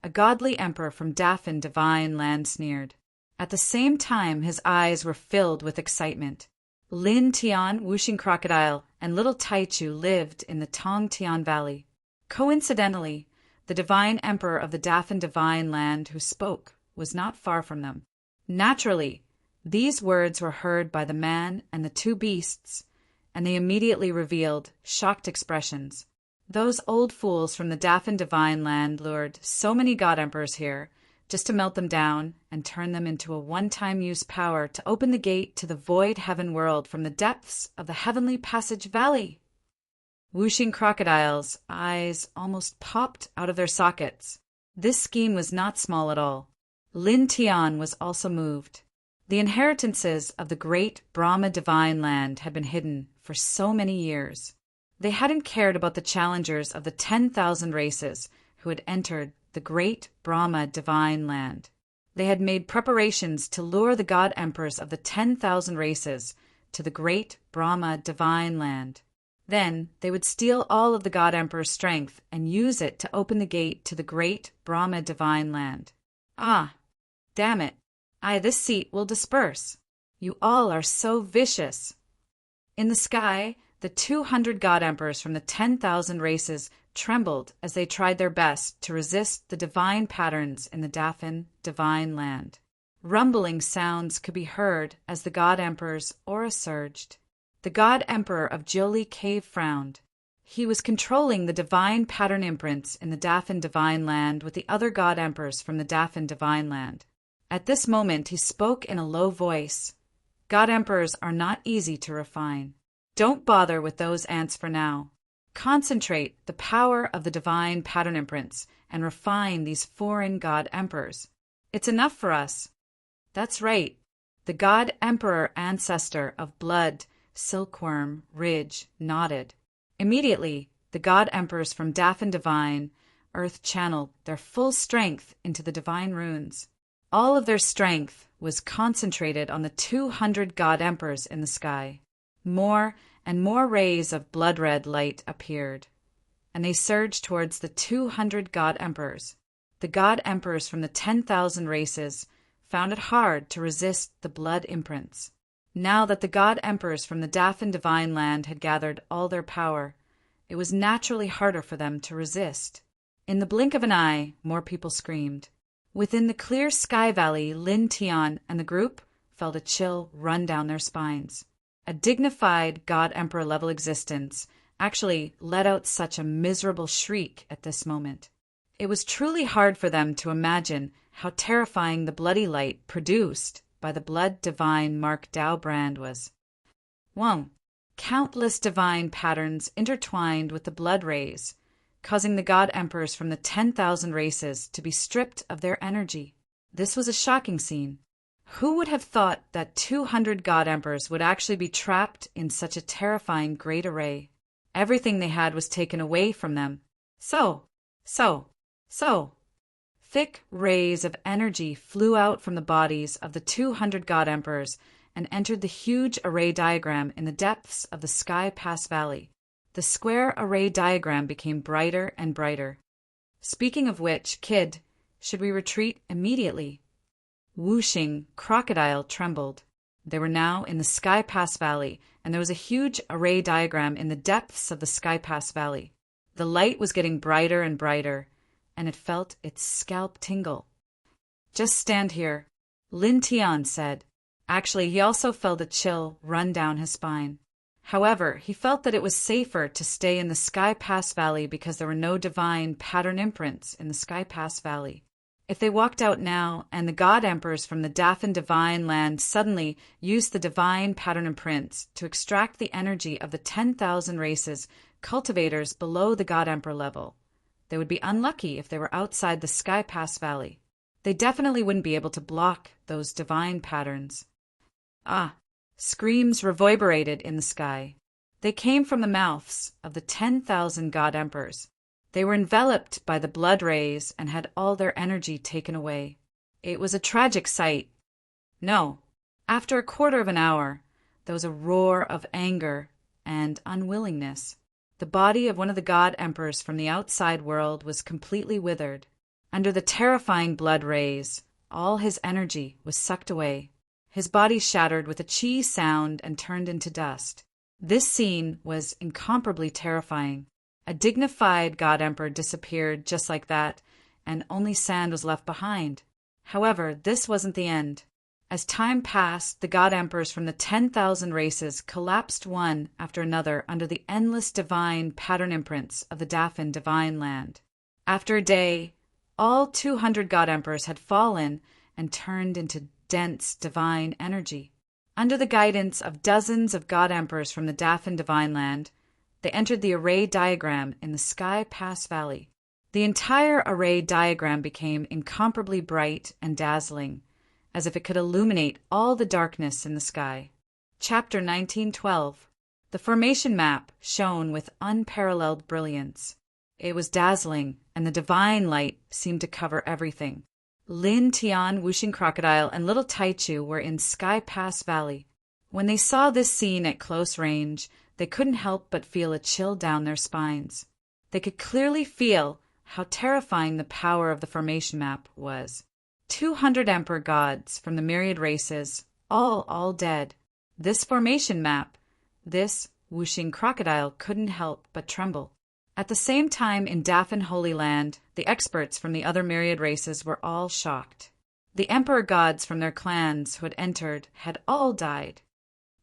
A godly emperor from Dafan divine land sneered. At the same time, his eyes were filled with excitement. Lin Tian, Wuxing Crocodile, and little Taichu lived in the Tongtian Valley. Coincidentally, the divine emperor of the Dafan divine land who spoke was not far from them. Naturally, these words were heard by the man and the two beasts, and they immediately revealed shocked expressions. Those old fools from the Dafan divine land lured so many god emperors here just to melt them down and turn them into a one-time use power to open the gate to the void heaven world from the depths of the heavenly passage valley. Wuxing Crocodile's eyes almost popped out of their sockets. This scheme was not small at all. Lin Tian was also moved. The inheritances of the great Brahma divine land had been hidden for so many years. They hadn't cared about the challengers of the 10,000 races who had entered the great Brahma divine land. They had made preparations to lure the god emperors of the 10,000 races to the great Brahma divine land. Then they would steal all of the god emperor's strength and use it to open the gate to the great Brahma divine land. Ah, damn it. This seat will disperse. You all are so vicious. In the sky, the 200 god emperors from the 10,000 races trembled as they tried their best to resist the divine patterns in the Dafan divine land. Rumbling sounds could be heard as the god emperor's aura surged. The god emperor of Jiuli Cave frowned. He was controlling the divine pattern imprints in the Dafan divine land with the other god emperors from the Dafan divine land. At this moment he spoke in a low voice. God emperors are not easy to refine. Don't bother with those ants for now. Concentrate the power of the divine pattern imprints and refine these foreign god emperors. It's enough for us. That's right. The god emperor ancestor of blood, silkworm, ridge, nodded. Immediately, the god emperors from Dafan divine earth channeled their full strength into the divine runes. All of their strength was concentrated on the 200 god emperors in the sky. More and more rays of blood-red light appeared, and they surged towards the 200 god emperors. The god emperors from the 10,000 races found it hard to resist the blood imprints. Now that the god emperors from the Dafan divine land had gathered all their power, it was naturally harder for them to resist. In the blink of an eye, more people screamed. Within the clear sky valley, Lin Tian and the group felt a chill run down their spines. A dignified God Emperor level existence actually let out such a miserable shriek at this moment. It was truly hard for them to imagine how terrifying the bloody light produced by the blood divine Mark Dao brand was. Whoa! Countless divine patterns intertwined with the blood rays, causing the god emperors from the 10,000 races to be stripped of their energy. This was a shocking scene. Who would have thought that 200 god emperors would actually be trapped in such a terrifying great array? Everything they had was taken away from them. So. Thick rays of energy flew out from the bodies of the 200 god emperors and entered the huge array diagram in the depths of the Sky Pass Valley. The square array diagram became brighter and brighter. Speaking of which, kid, should we retreat immediately? Wuxing Crocodile trembled. They were now in the Sky Pass Valley, and there was a huge array diagram in the depths of the Sky Pass Valley. The light was getting brighter and brighter, and it felt its scalp tingle. Just stand here, Lin Tian said. Actually, he also felt a chill run down his spine. However, he felt that it was safer to stay in the Sky Pass Valley because there were no divine pattern imprints in the Sky Pass Valley. If they walked out now and the god emperors from the Dafan divine land suddenly used the divine pattern imprints to extract the energy of the 10,000 races cultivators below the god emperor level, they would be unlucky if they were outside the Sky Pass Valley. They definitely wouldn't be able to block those divine patterns. Ah, screams reverberated in the sky. They came from the mouths of the 10,000 god emperors. They were enveloped by the blood rays and had all their energy taken away. It was a tragic sight. No, after a quarter of an hour, there was a roar of anger and unwillingness. The body of one of the god emperors from the outside world was completely withered. Under the terrifying blood rays, all his energy was sucked away. His body shattered with a chee sound and turned into dust. This scene was incomparably terrifying. A dignified god emperor disappeared just like that, and only sand was left behind. However, this wasn't the end. As time passed, the god emperors from the 10,000 races collapsed one after another under the endless divine pattern imprints of the Dafan divine land. After a day, all 200 god emperors had fallen and turned into dense divine energy. Under the guidance of dozens of god emperors from the Dafan divine land, they entered the array diagram in the Sky Pass Valley. The entire array diagram became incomparably bright and dazzling, as if it could illuminate all the darkness in the sky. Chapter 1912. The formation map shone with unparalleled brilliance. It was dazzling, and the divine light seemed to cover everything. Lin Tian, Wuxing Crocodile, and Little Taichu were in Sky Pass Valley. When they saw this scene at close range, they couldn't help but feel a chill down their spines. They could clearly feel how terrifying the power of the formation map was. 200 emperor gods from the myriad races, all dead. This formation map, this Wuxing Crocodile couldn't help but tremble. At the same time in Dafan Holy Land, the experts from the other myriad races were all shocked. The emperor gods from their clans who had entered had all died.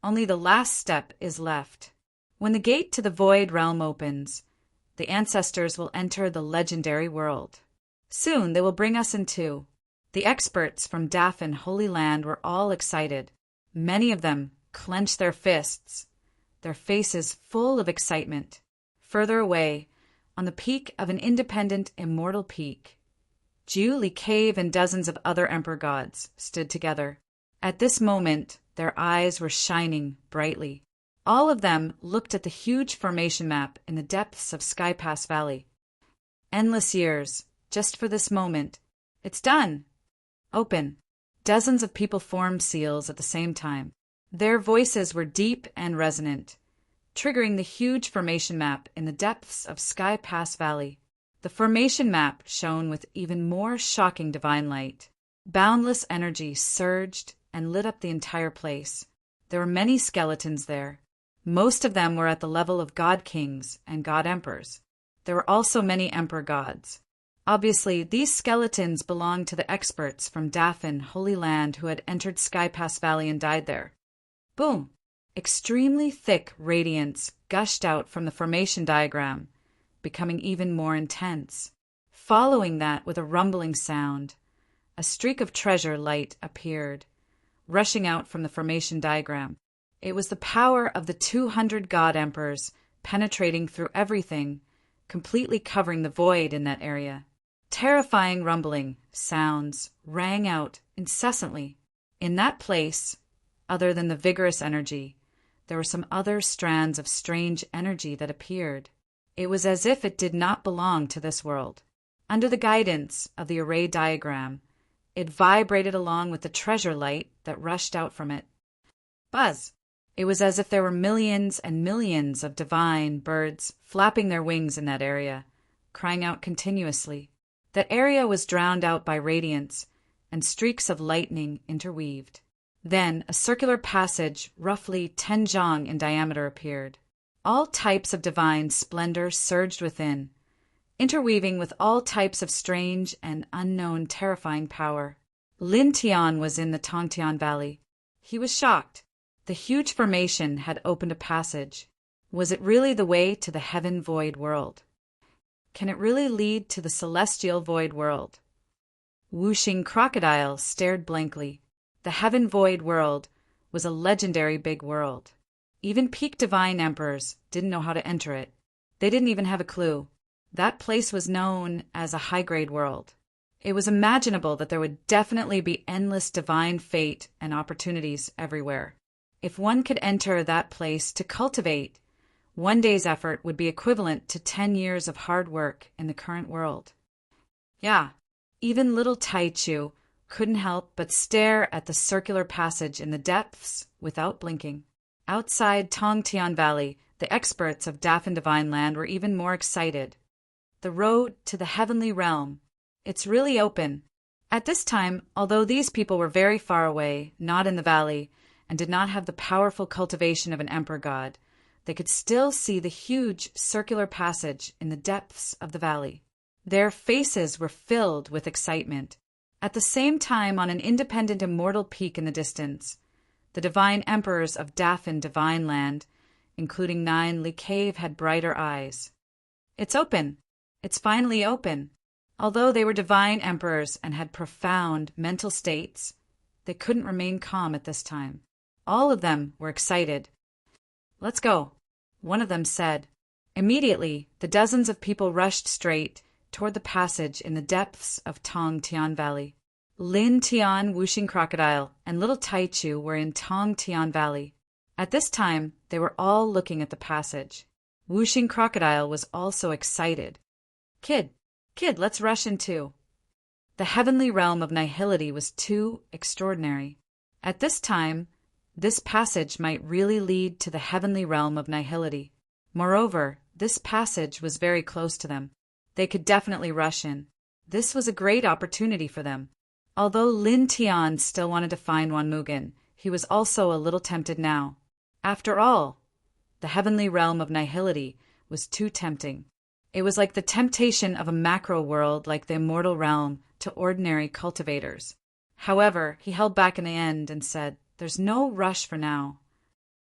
Only the last step is left. When the gate to the Void Realm opens, the ancestors will enter the legendary world. Soon they will bring us in too. The experts from Dafan Holy Land were all excited. Many of them clenched their fists, their faces full of excitement. Further away, on the peak of an independent, immortal peak, Julie Cave and dozens of other emperor gods stood together. At this moment, their eyes were shining brightly. All of them looked at the huge formation map in the depths of Sky Pass Valley. Endless years, just for this moment. It's done. Open. Dozens of people formed seals at the same time. Their voices were deep and resonant, triggering the huge formation map in the depths of Sky Pass Valley. The formation map shone with even more shocking divine light. Boundless energy surged and lit up the entire place. There were many skeletons there. Most of them were at the level of god kings and god emperors. There were also many emperor gods. Obviously, these skeletons belonged to the experts from Dafan Holy Land who had entered Sky Pass Valley and died there. Boom! Extremely thick radiance gushed out from the formation diagram, becoming even more intense. Following that with a rumbling sound, a streak of treasure light appeared, rushing out from the formation diagram. It was the power of the 200 god emperors penetrating through everything, completely covering the void in that area. Terrifying rumbling sounds rang out incessantly. In that place, other than the vigorous energy, there were some other strands of strange energy that appeared. It was as if it did not belong to this world. Under the guidance of the array diagram, it vibrated along with the treasure light that rushed out from it. Buzz! It was as if there were millions and millions of divine birds flapping their wings in that area, crying out continuously. That area was drowned out by radiance, and streaks of lightning interweaved. Then a circular passage, roughly 10 zhang in diameter, appeared. All types of divine splendor surged within, interweaving with all types of strange and unknown terrifying power. Lin Tian was in the Tongtian Valley. He was shocked. The huge formation had opened a passage. Was it really the way to the heaven void world? Can it really lead to the celestial void world? Whooshing Crocodile stared blankly. The heaven void world was a legendary big world. Even peak divine emperors didn't know how to enter it. They didn't even have a clue. That place was known as a high-grade world. It was imaginable that there would definitely be endless divine fate and opportunities everywhere. If one could enter that place to cultivate, one day's effort would be equivalent to 10 years of hard work in the current world. Yeah, even little Taichu couldn't help but stare at the circular passage in the depths without blinking. Outside Tongtian Valley, the experts of Dafan Divine Land were even more excited. The road to the heavenly realm. It's really open. At this time, although these people were very far away, not in the valley, and did not have the powerful cultivation of an emperor god, they could still see the huge circular passage in the depths of the valley. Their faces were filled with excitement. At the same time, on an independent immortal peak in the distance, the divine emperors of Dafan Divine Land, including 9 Li Cave, had brighter eyes. It's open. It's finally open. Although they were divine emperors and had profound mental states, they couldn't remain calm at this time. All of them were excited. Let's go, one of them said. Immediately, the dozens of people rushed straight toward the passage in the depths of Tong Tian Valley. Lin Tian, Whooshing Crocodile, and little Taichu were in Tong Tian Valley. At this time, they were all looking at the passage. Whooshing Crocodile was also excited. Kid, let's rush in too. The heavenly realm of nihility was too extraordinary. At this time, this passage might really lead to the heavenly realm of nihility. Moreover, this passage was very close to them. They could definitely rush in. This was a great opportunity for them. Although Lin Tian still wanted to find Wanmugen, he was also a little tempted now. After all, the heavenly realm of nihility was too tempting. It was like the temptation of a macro world like the immortal realm to ordinary cultivators. However, he held back in the end and said, "There's no rush for now."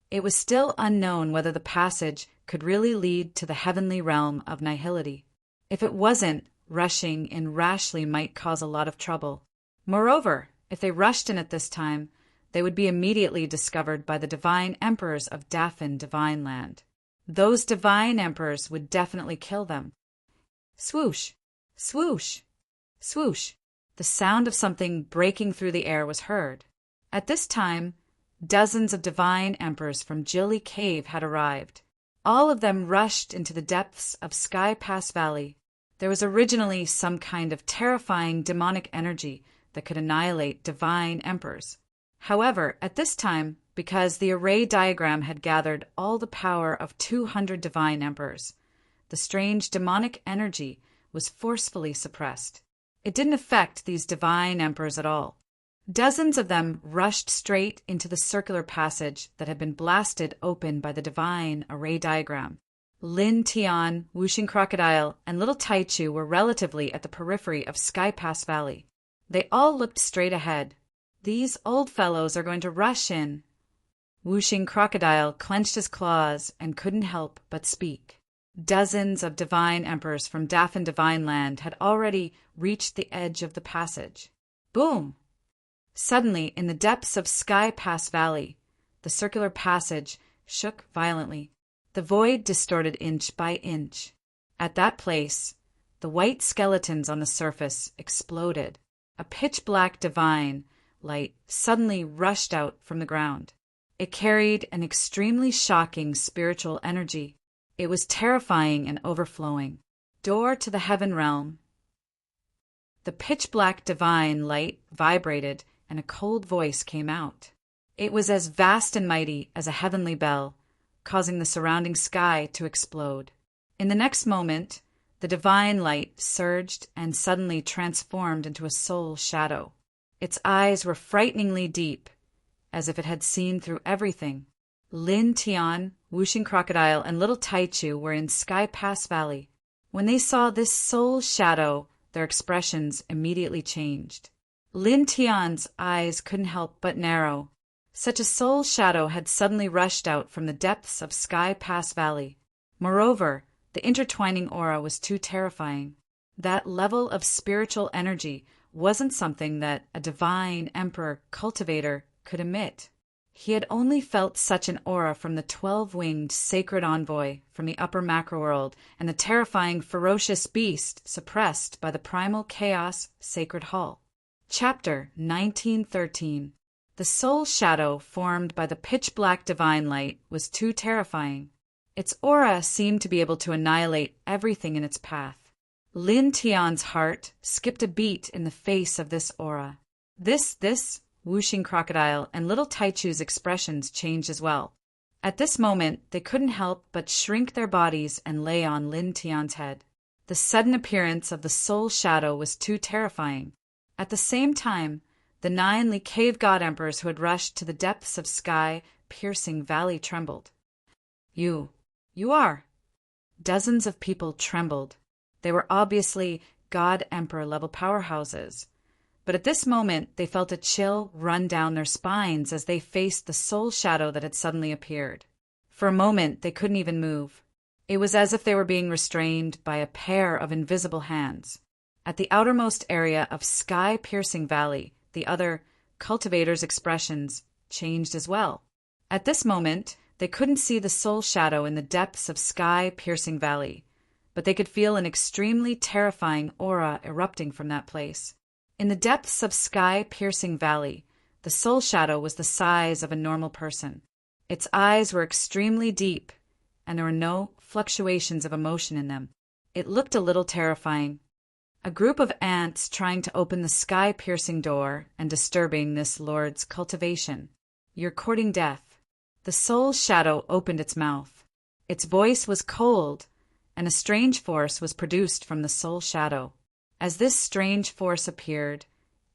It was still unknown whether the passage could really lead to the heavenly realm of nihility. If it wasn't, rushing in rashly might cause a lot of trouble. Moreover, if they rushed in at this time, they would be immediately discovered by the divine emperors of Dafan Divine Land. Those divine emperors would definitely kill them. Swoosh, swoosh, swoosh. The sound of something breaking through the air was heard. At this time, dozens of divine emperors from Jili Cave had arrived. All of them rushed into the depths of Sky Pass Valley. There was originally some kind of terrifying demonic energy that could annihilate divine emperors. However, at this time, because the array diagram had gathered all the power of 200 divine emperors, the strange demonic energy was forcefully suppressed. It didn't affect these divine emperors at all. Dozens of them rushed straight into the circular passage that had been blasted open by the divine array diagram. Lin Tian, Whooshing Crocodile, and little Taichu were relatively at the periphery of Sky Pass Valley. They all looked straight ahead. These old fellows are going to rush in. Whooshing Crocodile clenched his claws and couldn't help but speak. Dozens of divine emperors from Dafan Divine Land had already reached the edge of the passage. Boom! Suddenly, in the depths of Sky Pass Valley, the circular passage shook violently. The void distorted inch by inch. At that place, the white skeletons on the surface exploded. A pitch-black divine light suddenly rushed out from the ground. It carried an extremely shocking spiritual energy. It was terrifying and overflowing. Door to the heaven realm. The pitch-black divine light vibrated, and a cold voice came out. It was as vast and mighty as a heavenly bell, causing the surrounding sky to explode. In the next moment, the divine light surged and suddenly transformed into a soul shadow. Its eyes were frighteningly deep, as if it had seen through everything. Lin Tian, Whooshing Crocodile, and little Taichu were in Sky Pass Valley. When they saw this soul shadow, their expressions immediately changed. Lin Tian's eyes couldn't help but narrow. Such a soul shadow had suddenly rushed out from the depths of Sky Pass Valley. Moreover, the intertwining aura was too terrifying. That level of spiritual energy wasn't something that a divine emperor cultivator could emit. He had only felt such an aura from the 12-winged sacred envoy from the upper macroworld and the terrifying ferocious beast suppressed by the primal chaos sacred hall. Chapter 1913. The soul shadow formed by the pitch-black divine light was too terrifying. Its aura seemed to be able to annihilate everything in its path. Lin Tian's heart skipped a beat in the face of this aura. This whooshing crocodile and little Taichu's expressions changed as well. At this moment, they couldn't help but shrink their bodies and lay on Lin Tian's head. The sudden appearance of the soul shadow was too terrifying. At the same time, the 9 Li cave god emperors who had rushed to the depths of sky-piercing valley trembled. You are. Dozens of people trembled. They were obviously god emperor level powerhouses. But at this moment, they felt a chill run down their spines as they faced the soul shadow that had suddenly appeared. For a moment, they couldn't even move. It was as if they were being restrained by a pair of invisible hands. At the outermost area of sky-piercing valley, the other cultivators' expressions changed as well. At this moment, they couldn't see the soul shadow in the depths of sky-piercing valley, but they could feel an extremely terrifying aura erupting from that place. In the depths of sky-piercing valley, the soul shadow was the size of a normal person. Its eyes were extremely deep, and there were no fluctuations of emotion in them. It looked a little terrifying. A group of ants trying to open the sky-piercing door and disturbing this lord's cultivation. You're courting death. The soul shadow opened its mouth. Its voice was cold, and a strange force was produced from the soul shadow. As this strange force appeared,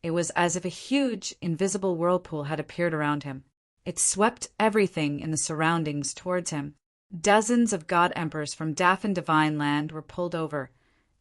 it was as if a huge, invisible whirlpool had appeared around him. It swept everything in the surroundings towards him. Dozens of god emperors from Dafan Divine Land were pulled over,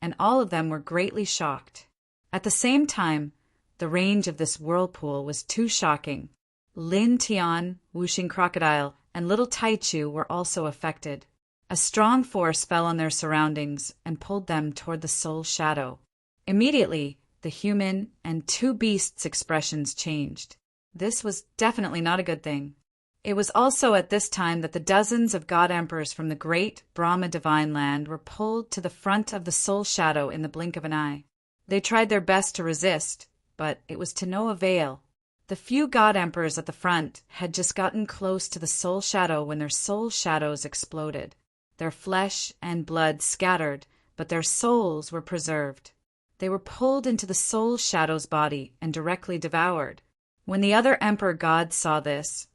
and all of them were greatly shocked. At the same time, the range of this whirlpool was too shocking. Lin Tian, Whooshing Crocodile, and Little Taichu were also affected. A strong force fell on their surroundings and pulled them toward the soul shadow. Immediately, the human and 2 beasts' expressions changed. This was definitely not a good thing. It was also at this time that the dozens of god emperors from the great Brahma divine land were pulled to the front of the soul shadow in the blink of an eye. They tried their best to resist, but it was to no avail. The few god emperors at the front had just gotten close to the soul shadow when their soul shadows exploded. Their flesh and blood scattered, but their souls were preserved. They were pulled into the soul shadow's body and directly devoured. When the other emperor gods saw this,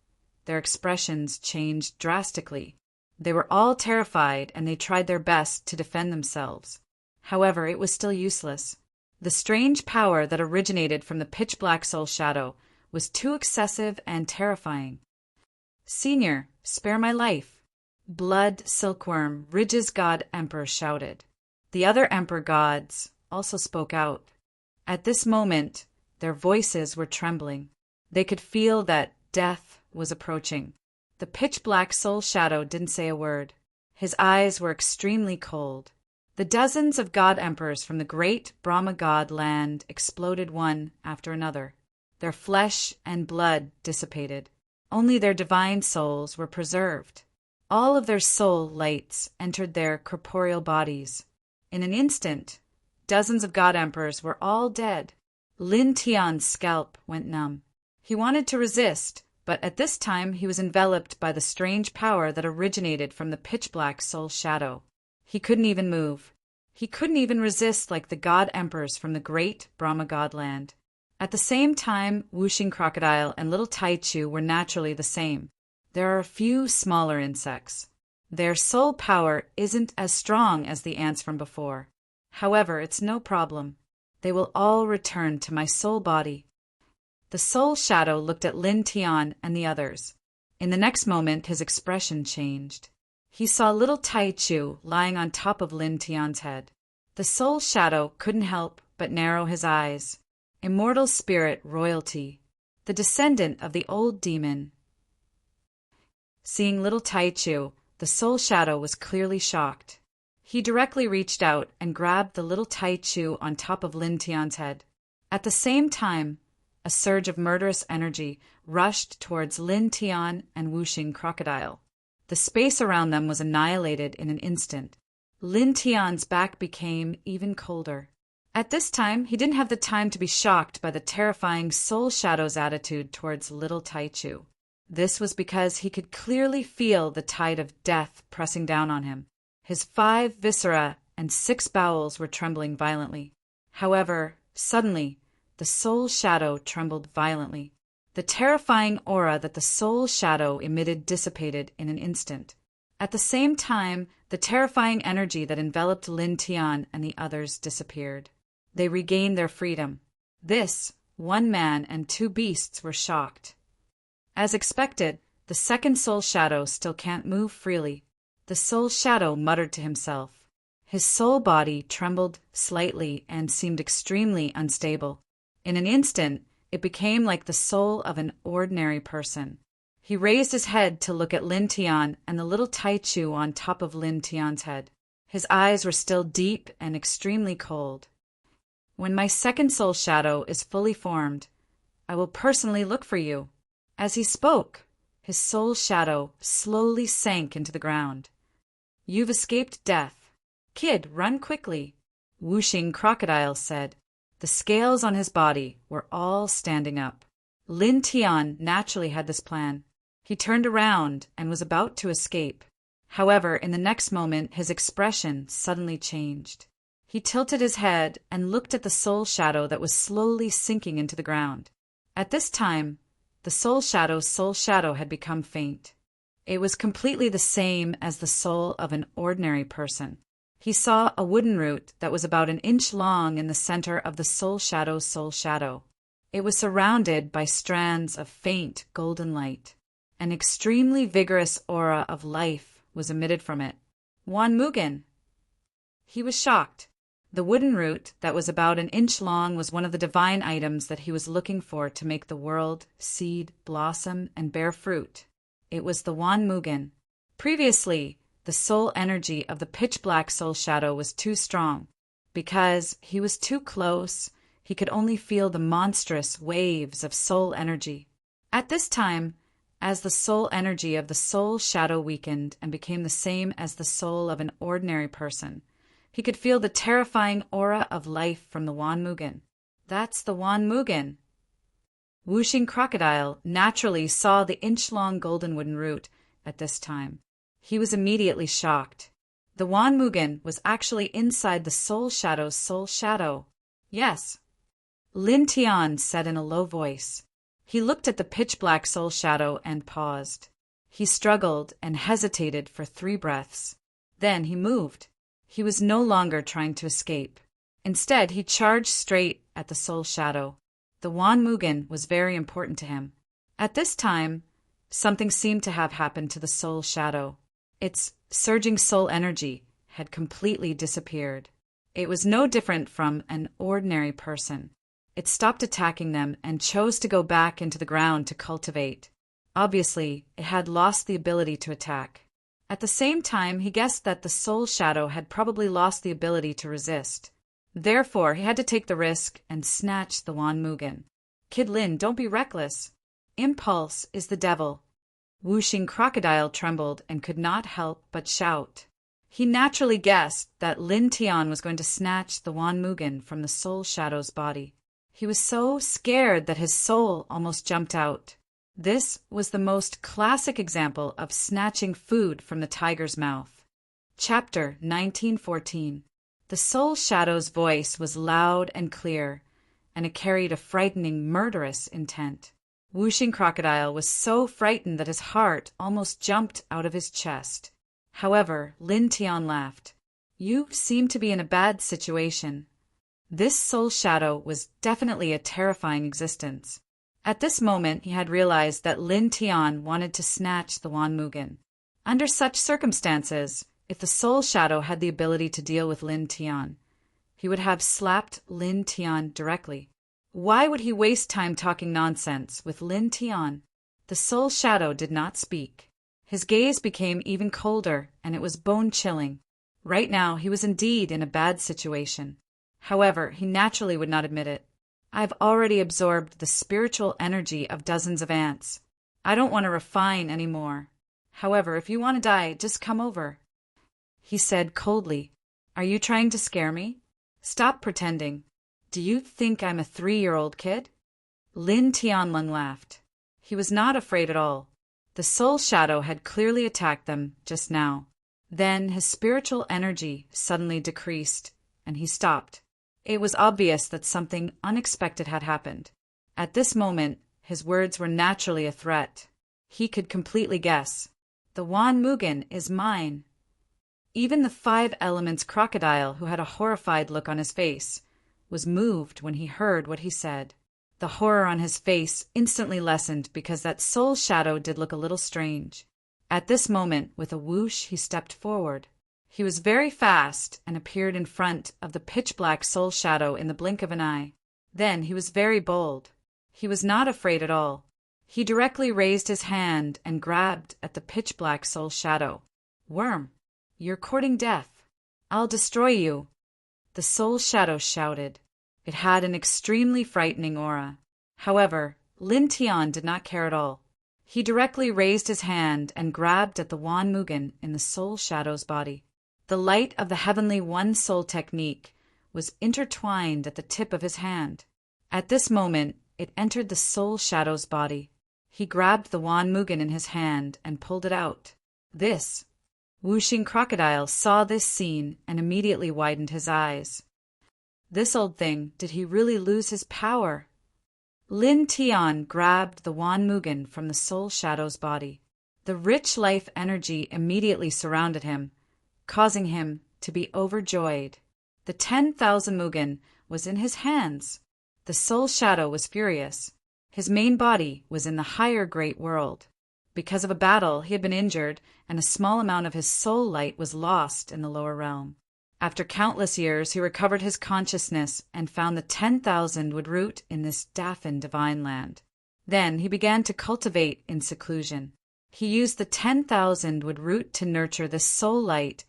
their expressions changed drastically. They were all terrified and they tried their best to defend themselves. However, it was still useless. The strange power that originated from the pitch-black soul shadow was too excessive and terrifying. Senior, spare my life. Blood Silkworm, Ridge's god emperor shouted. The other emperor gods also spoke out. At this moment, their voices were trembling. They could feel that death was approaching. The pitch-black soul shadow didn't say a word. His eyes were extremely cold. The dozens of god emperors from the great Brahma god land exploded one after another. Their flesh and blood dissipated. Only their divine souls were preserved. All of their soul lights entered their corporeal bodies. In an instant, dozens of god emperors were all dead. Lin Tian's scalp went numb. He wanted to resist, but at this time he was enveloped by the strange power that originated from the pitch-black soul shadow. He couldn't even move. He couldn't even resist like the god emperors from the great Brahma god land. At the same time, Whooshing Crocodile and Little Taichu were naturally the same. There are a few smaller insects. Their soul power isn't as strong as the ants from before. However, it's no problem. They will all return to my soul body. The soul shadow looked at Lin Tian and the others. In the next moment, his expression changed. He saw Little Taichu lying on top of Lin Tian's head. The soul shadow couldn't help but narrow his eyes. Immortal spirit royalty, the descendant of the old demon. Seeing Little Taichu, the soul shadow was clearly shocked. He directly reached out and grabbed the Little Taichu on top of Lin Tian's head. At the same time, a surge of murderous energy rushed towards Lin Tian and Wuxing Crocodile. The space around them was annihilated in an instant. Lin Tian's back became even colder. At this time, he didn't have the time to be shocked by the terrifying Soul Shadow's attitude towards little Taichu. This was because he could clearly feel the tide of death pressing down on him. His 5 viscera and 6 bowels were trembling violently. However, suddenly, the Soul Shadow trembled violently. The terrifying aura that the Soul Shadow emitted dissipated in an instant. At the same time, the terrifying energy that enveloped Lin Tian and the others disappeared. They regained their freedom. This, 1 man and 2 beasts were shocked. As expected, the second Soul Shadow still can't move freely. The Soul Shadow muttered to himself. His soul body trembled slightly and seemed extremely unstable. In an instant, it became like the soul of an ordinary person. He raised his head to look at Lin Tian and the little Taichu on top of Lin Tian's head. His eyes were still deep and extremely cold. When my second Soul Shadow is fully formed, I will personally look for you. As he spoke, his Soul Shadow slowly sank into the ground. You've escaped death. Kid, run quickly, Wuxing Crocodile said. The scales on his body were all standing up. Lin Tian naturally had this plan. He turned around and was about to escape. However, in the next moment, his expression suddenly changed. He tilted his head and looked at the Soul Shadow that was slowly sinking into the ground. At this time, the Soul Shadow had become faint. It was completely the same as the soul of an ordinary person. He saw a wooden root that was about 1 inch long in the center of the Soul Shadow. It was surrounded by strands of faint golden light. An extremely vigorous aura of life was emitted from it. Wan Mugen. He was shocked. The wooden root that was about 1 inch long was one of the divine items that he was looking for to make the world seed, blossom, and bear fruit. It was the Wan Mugen. Previously, the soul energy of the pitch-black Soul Shadow was too strong. Because he was too close, he could only feel the monstrous waves of soul energy. At this time, as the soul energy of the Soul Shadow weakened and became the same as the soul of an ordinary person, he could feel the terrifying aura of life from the Wan Mugen. That's the Wan Mugen. Wuxing Crocodile naturally saw the inch-long golden wooden root at this time. He was immediately shocked. The Wan Mugen was actually inside the Soul Shadow's Soul Shadow. Yes, Lin Tian said in a low voice. He looked at the pitch-black Soul Shadow and paused. He struggled and hesitated for 3 breaths. Then he moved. He was no longer trying to escape. Instead, he charged straight at the Soul Shadow. The Wan Mugen was very important to him. At this time, something seemed to have happened to the Soul Shadow. Its surging soul energy had completely disappeared. It was no different from an ordinary person. It stopped attacking them and chose to go back into the ground to cultivate. Obviously, it had lost the ability to attack. At the same time, he guessed that the Soul Shadow had probably lost the ability to resist. Therefore, he had to take the risk and snatch the Wan Mugen. Kid Lin, don't be reckless. Impulse is the devil. Wuxing Crocodile trembled and could not help but shout. He naturally guessed that Lin Tian was going to snatch the Wan Mugen from the Soul Shadow's body. He was so scared that his soul almost jumped out. This was the most classic example of snatching food from the tiger's mouth. Chapter 1914. The Soul Shadow's voice was loud and clear, and it carried a frightening, murderous intent. Wuxing Crocodile was so frightened that his heart almost jumped out of his chest. However, Lin Tian laughed. You seem to be in a bad situation. This Soul Shadow was definitely a terrifying existence. At this moment, he had realized that Lin Tian wanted to snatch the Wan Mugen. Under such circumstances, if the Soul Shadow had the ability to deal with Lin Tian, he would have slapped Lin Tian directly. Why would he waste time talking nonsense with Lin Tian? The Soul Shadow did not speak. His gaze became even colder, and it was bone-chilling. Right now, he was indeed in a bad situation. However, he naturally would not admit it. I've already absorbed the spiritual energy of dozens of ants. I don't want to refine anymore. However, if you want to die, just come over." He said coldly, "Are you trying to scare me? Stop pretending. Do you think I'm a 3-year-old kid?" Lin Tianlong laughed. He was not afraid at all. The soul shadow had clearly attacked them just now. Then his spiritual energy suddenly decreased, and he stopped. It was obvious that something unexpected had happened. At this moment, his words were naturally a threat. He could completely guess. "The Wan Mugen is mine." Even the 5 Elements crocodile, who had a horrified look on his face, was moved when he heard what he said. The horror on his face instantly lessened because that soul shadow did look a little strange. At this moment, with a whoosh, he stepped forward. He was very fast and appeared in front of the pitch-black soul shadow in the blink of an eye. Then he was very bold. He was not afraid at all. He directly raised his hand and grabbed at the pitch-black soul shadow. "Worm, you're courting death. I'll destroy you," the soul shadow shouted. It had an extremely frightening aura. However, Lin Tian did not care at all. He directly raised his hand and grabbed at the Wan Mugen in the soul shadow's body. The light of the heavenly one soul technique was intertwined at the tip of his hand. At this moment, it entered the soul shadow's body. He grabbed the Wan Mugen in his hand and pulled it out. This whooshing crocodile saw this scene and immediately widened his eyes. This old thing, did he really lose his power? Lin Tian grabbed the Wan Mugen from the soul shadow's body. The rich life energy immediately surrounded him, causing him to be overjoyed. The 10,000 Mugen was in his hands. The soul shadow was furious. His main body was in the higher great world. Because of a battle, he had been injured, and a small amount of his soul light was lost in the lower realm. After countless years, he recovered his consciousness and found the 10,000 would root in this Dafan divine land. Then he began to cultivate in seclusion. He used the 10,000 would root to nurture this soul light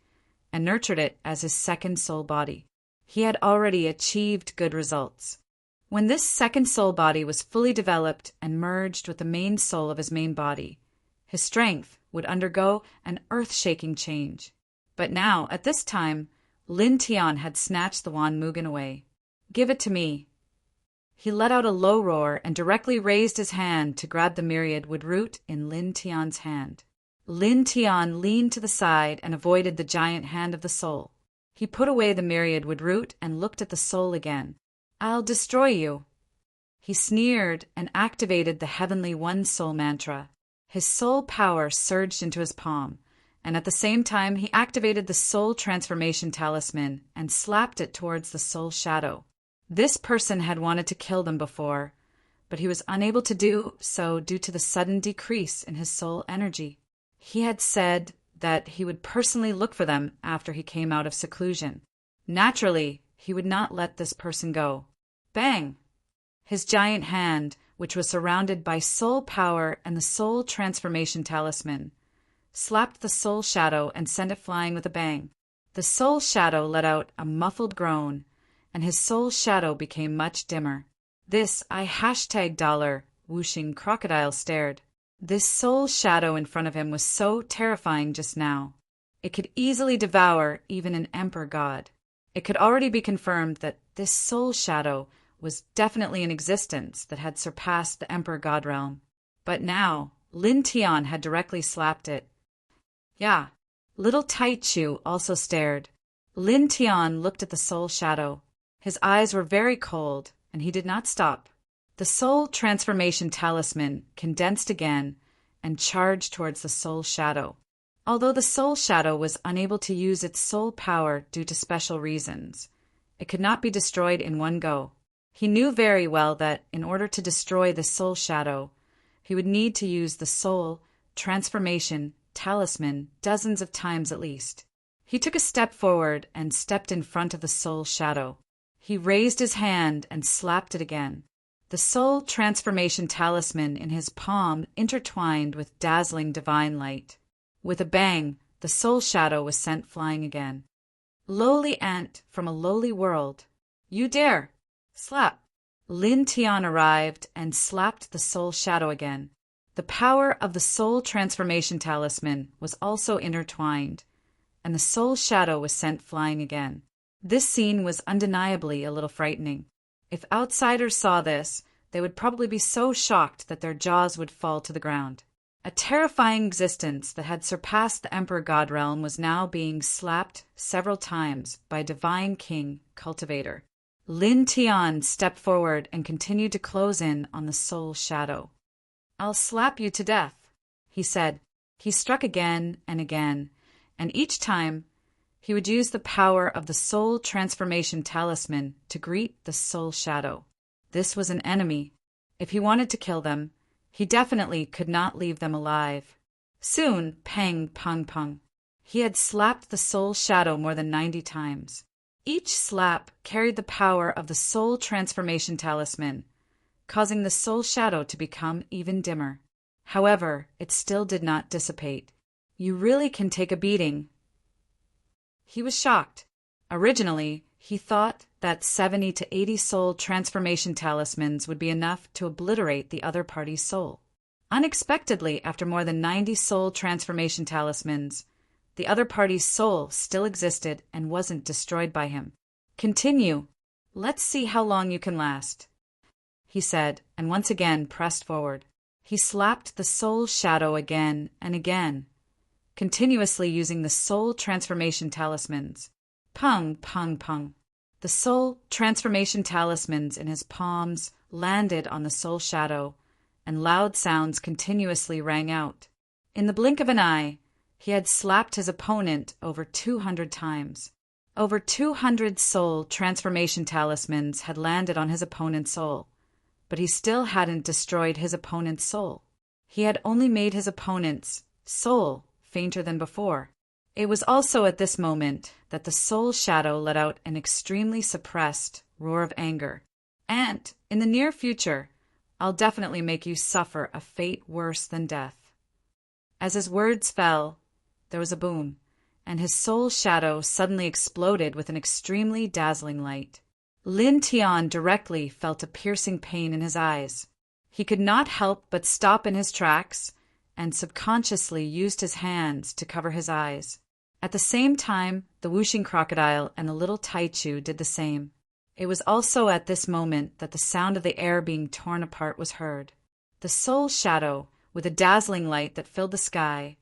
and nurtured it as his second soul body. He had already achieved good results. When this second soul body was fully developed and merged with the main soul of his main body, his strength would undergo an earth-shaking change. But now, at this time, Lin Tian had snatched the Wan Mugen away. "Give it to me." He let out a low roar and directly raised his hand to grab the myriad wood root in Lin Tian's hand. Lin Tian leaned to the side and avoided the giant hand of the soul. He put away the myriad wood root and looked at the soul again. "I'll destroy you." He sneered and activated the heavenly one soul mantra. His soul power surged into his palm, and at the same time he activated the soul transformation talisman and slapped it towards the soul shadow. This person had wanted to kill them before, but he was unable to do so due to the sudden decrease in his soul energy. He had said that he would personally look for them after he came out of seclusion. Naturally, he would not let this person go. Bang! His giant hand, which was surrounded by soul power and the soul transformation talisman, slapped the soul shadow and sent it flying with a bang. The soul shadow let out a muffled groan, and his soul shadow became much dimmer. This $, whooshing crocodile stared. This soul shadow in front of him was so terrifying just now. It could easily devour even an emperor god. It could already be confirmed that this soul shadow was definitely in existence that had surpassed the emperor god realm. But now, Lin Tian had directly slapped it. Yeah, little Taichu also stared. Lin Tian looked at the soul shadow. His eyes were very cold, and he did not stop. The soul transformation talisman condensed again and charged towards the soul shadow. Although the soul shadow was unable to use its soul power due to special reasons, it could not be destroyed in one go. He knew very well that in order to destroy the soul shadow, he would need to use the soul transformation talisman dozens of times at least. He took a step forward and stepped in front of the soul shadow. He raised his hand and slapped it again. The soul transformation talisman in his palm intertwined with dazzling divine light. With a bang, the soul shadow was sent flying again. Lowly ant from a lowly world. You dare! Slap! Lin Tian arrived and slapped the soul shadow again. The power of the soul transformation talisman was also intertwined, and the soul shadow was sent flying again. This scene was undeniably a little frightening. If outsiders saw this, they would probably be so shocked that their jaws would fall to the ground. A terrifying existence that had surpassed the Emperor God realm was now being slapped several times by Divine King Cultivator. Lin Tian stepped forward and continued to close in on the soul shadow. "I'll slap you to death," he said. He struck again, and each time he would use the power of the soul transformation talisman to greet the soul shadow. This was an enemy. If he wanted to kill them, he definitely could not leave them alive. Soon, pang, pung, pung. He had slapped the soul shadow more than 90 times. Each slap carried the power of the soul transformation talisman, causing the soul shadow to become even dimmer. However, it still did not dissipate. "You really can take a beating." He was shocked. Originally, he thought that 70 to 80 soul transformation talismans would be enough to obliterate the other party's soul. Unexpectedly, after more than 90 soul transformation talismans, the other party's soul still existed and wasn't destroyed by him. "Continue. Let's see how long you can last," he said, and once again pressed forward. He slapped the soul shadow again and again, continuously using the soul transformation talismans. Pung, pung, pung. The soul transformation talismans in his palms landed on the soul shadow, and loud sounds continuously rang out. In the blink of an eye, he had slapped his opponent over 200 times. Over 200 soul transformation talismans had landed on his opponent's soul, but he still hadn't destroyed his opponent's soul. He had only made his opponent's soul fainter than before. It was also at this moment that the soul shadow let out an extremely suppressed roar of anger. "And, in the near future, I'll definitely make you suffer a fate worse than death." As his words fell, there was a boom, and his soul shadow suddenly exploded with an extremely dazzling light. Lin Tian directly felt a piercing pain in his eyes. He could not help but stop in his tracks and subconsciously used his hands to cover his eyes. At the same time, the whooshing crocodile and the little Taichu did the same. It was also at this moment that the sound of the air being torn apart was heard. The soul shadow, with a dazzling light that filled the sky,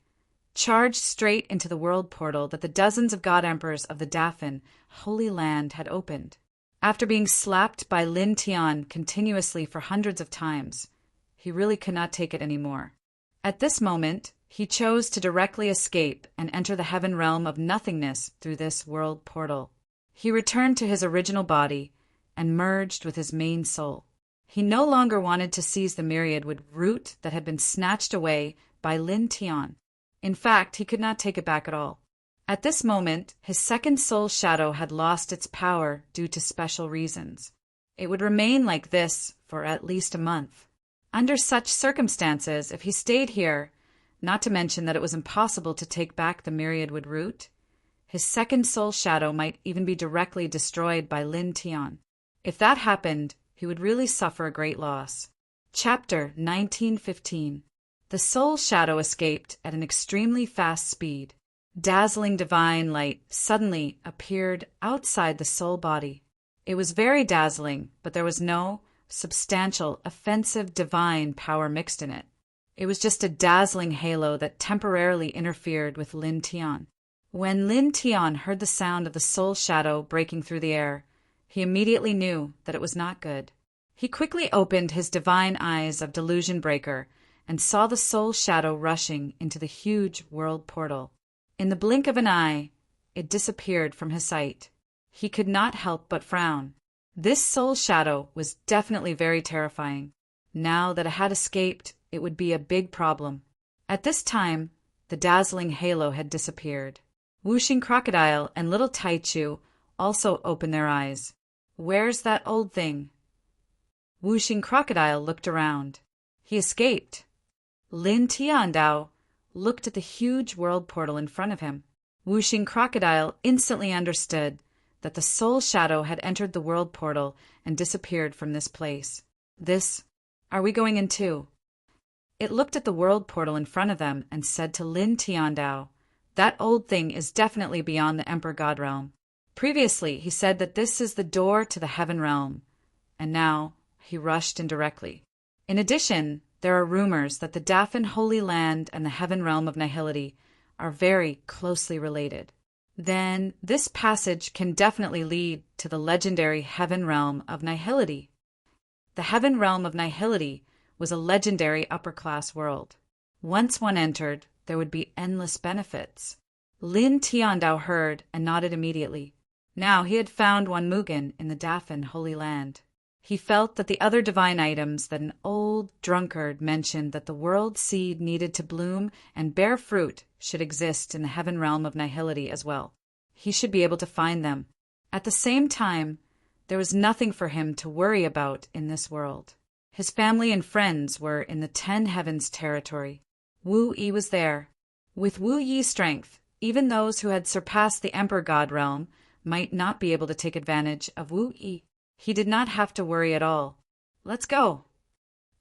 charged straight into the world portal that the dozens of god emperors of the Dafan Holy Land had opened. After being slapped by Lin Tian continuously for hundreds of times, he really could not take it anymore. At this moment, he chose to directly escape and enter the heaven realm of nothingness through this world portal. He returned to his original body and merged with his main soul. He no longer wanted to seize the myriad root that had been snatched away by Lin Tian. In fact, he could not take it back at all. At this moment, his second soul shadow had lost its power due to special reasons. It would remain like this for at least a month. Under such circumstances, if he stayed here, not to mention that it was impossible to take back the myriad root, his second soul shadow might even be directly destroyed by Lin Tian. If that happened, he would really suffer a great loss. Chapter 1915. The soul shadow escaped at an extremely fast speed. Dazzling divine light suddenly appeared outside the soul body. It was very dazzling, but there was no substantial, offensive divine power mixed in it. It was just a dazzling halo that temporarily interfered with Lin Tian. When Lin Tian heard the sound of the soul shadow breaking through the air, he immediately knew that it was not good. He quickly opened his divine eyes of delusion breaker and saw the soul shadow rushing into the huge world portal. In the blink of an eye, it disappeared from his sight. He could not help but frown. This soul shadow was definitely very terrifying. Now that it had escaped, it would be a big problem. At this time, the dazzling halo had disappeared. Whooshing Crocodile and little Taichu also opened their eyes. "Where's that old thing?" Whooshing Crocodile looked around. He escaped. Lin Tiandao looked at the huge world portal in front of him. Whooshing Crocodile instantly understood that the soul shadow had entered the world portal and disappeared from this place. Are we going in too? It looked at the world portal in front of them and said to Lin Tiandao, "That old thing is definitely beyond the Emperor God realm. Previously, he said that this is the door to the heaven realm, and now he rushed in directly. In addition, there are rumors that the Dafan Holy Land and the heaven realm of Nihility are very closely related. Then this passage can definitely lead to the legendary heaven realm of Nihility." The heaven realm of Nihility was a legendary upper-class world. Once one entered, there would be endless benefits. Lin Tiandao heard and nodded immediately. Now he had found one Mugen in the Dafan Holy Land. He felt that the other divine items that an old drunkard mentioned that the world seed needed to bloom and bear fruit should exist in the heaven realm of Nihility as well. He should be able to find them. At the same time, there was nothing for him to worry about in this world. His family and friends were in the 10 Heavens territory. Wu Yi was there. With Wu Yi's strength, even those who had surpassed the Emperor God realm might not be able to take advantage of Wu Yi. He did not have to worry at all. "Let's go."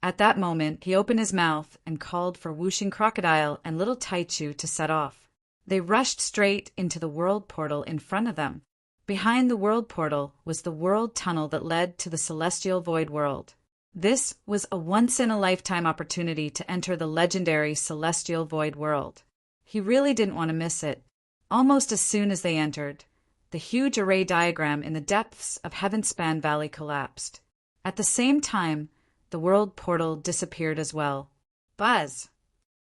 At that moment, he opened his mouth and called for Wuxing Crocodile and little Taichu to set off. They rushed straight into the world portal in front of them. Behind the world portal was the world tunnel that led to the celestial void world. This was a once-in-a-lifetime opportunity to enter the legendary celestial void world. He really didn't want to miss it. Almost as soon as they entered, the huge array diagram in the depths of Heavenspan Valley collapsed. At the same time, the world portal disappeared as well. Buzz!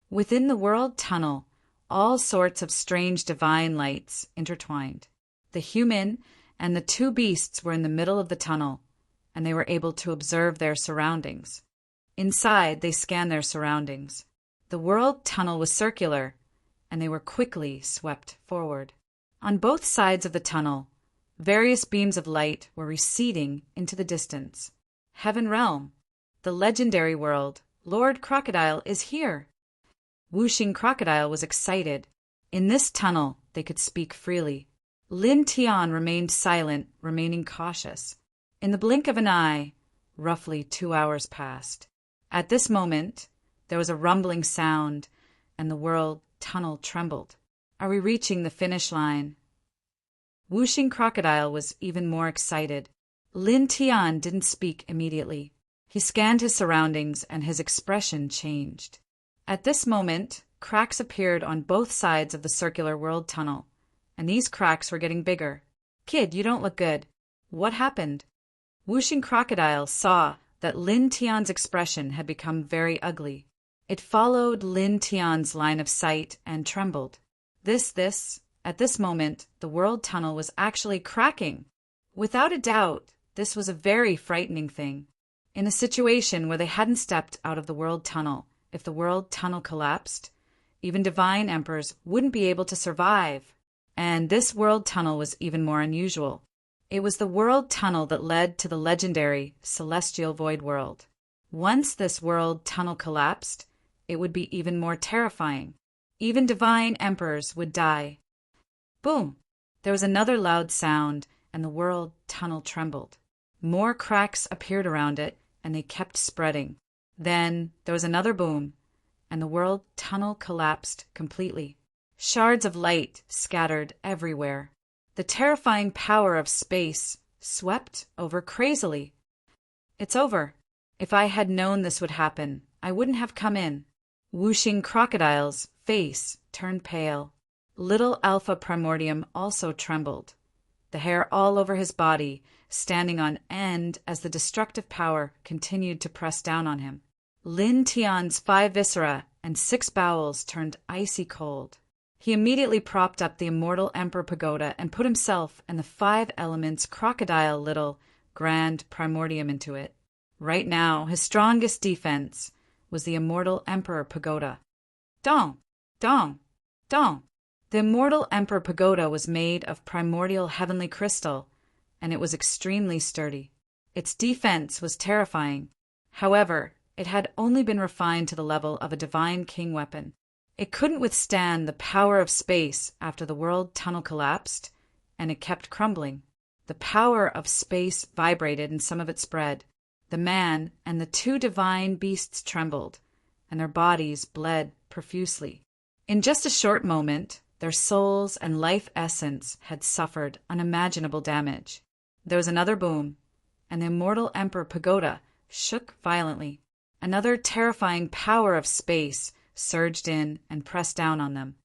Within the world tunnel, all sorts of strange divine lights intertwined. The human and the 2 beasts were in the middle of the tunnel, and they were able to observe their surroundings. Inside, they scanned their surroundings. The world tunnel was circular, and they were quickly swept forward. On both sides of the tunnel, various beams of light were receding into the distance. Heaven Realm, the legendary world, Lord Crocodile is here. Wuxing Crocodile was excited. In this tunnel, they could speak freely. Lin Tian remained silent, remaining cautious. In the blink of an eye, roughly 2 hours passed. At this moment, there was a rumbling sound, and the world tunnel trembled. "Are we reaching the finish line?" Wuxing Crocodile was even more excited. Lin Tian didn't speak immediately. He scanned his surroundings, and his expression changed. At this moment, cracks appeared on both sides of the circular world tunnel, and these cracks were getting bigger. "Kid, you don't look good. What happened?" Wuxing Crocodile saw that Lin Tian's expression had become very ugly. It followed Lin Tian's line of sight and trembled. At this moment, the world tunnel was actually cracking. Without a doubt, this was a very frightening thing. In a situation where they hadn't stepped out of the world tunnel, if the world tunnel collapsed, even divine emperors wouldn't be able to survive. And this world tunnel was even more unusual. It was the world tunnel that led to the legendary celestial void world. Once this world tunnel collapsed, it would be even more terrifying. Even divine emperors would die. Boom! There was another loud sound, and the world tunnel trembled. More cracks appeared around it, and they kept spreading. Then there was another boom, and the world tunnel collapsed completely. Shards of light scattered everywhere. The terrifying power of space swept over crazily. "It's over. If I had known this would happen, I wouldn't have come in." Wuxing Crocodile's face turned pale. Little Alpha Primordium also trembled, the hair all over his body standing on end as the destructive power continued to press down on him. Lin Tian's 5 viscera and 6 bowels turned icy cold. He immediately propped up the immortal Emperor Pagoda and put himself and the 5 elements crocodile little grand primordium into it. Right now, his strongest defense was the immortal Emperor Pagoda. Dong! Dong! Dong! The immortal Emperor Pagoda was made of primordial heavenly crystal, and it was extremely sturdy. Its defense was terrifying. However, it had only been refined to the level of a divine king weapon. It couldn't withstand the power of space after the world tunnel collapsed, and it kept crumbling. The power of space vibrated and some of it spread. The man and the two divine beasts trembled, and their bodies bled profusely. In just a short moment, their souls and life essence had suffered unimaginable damage. There was another boom, and the immortal Emperor Pagoda shook violently. Another terrifying power of space surged in and pressed down on them.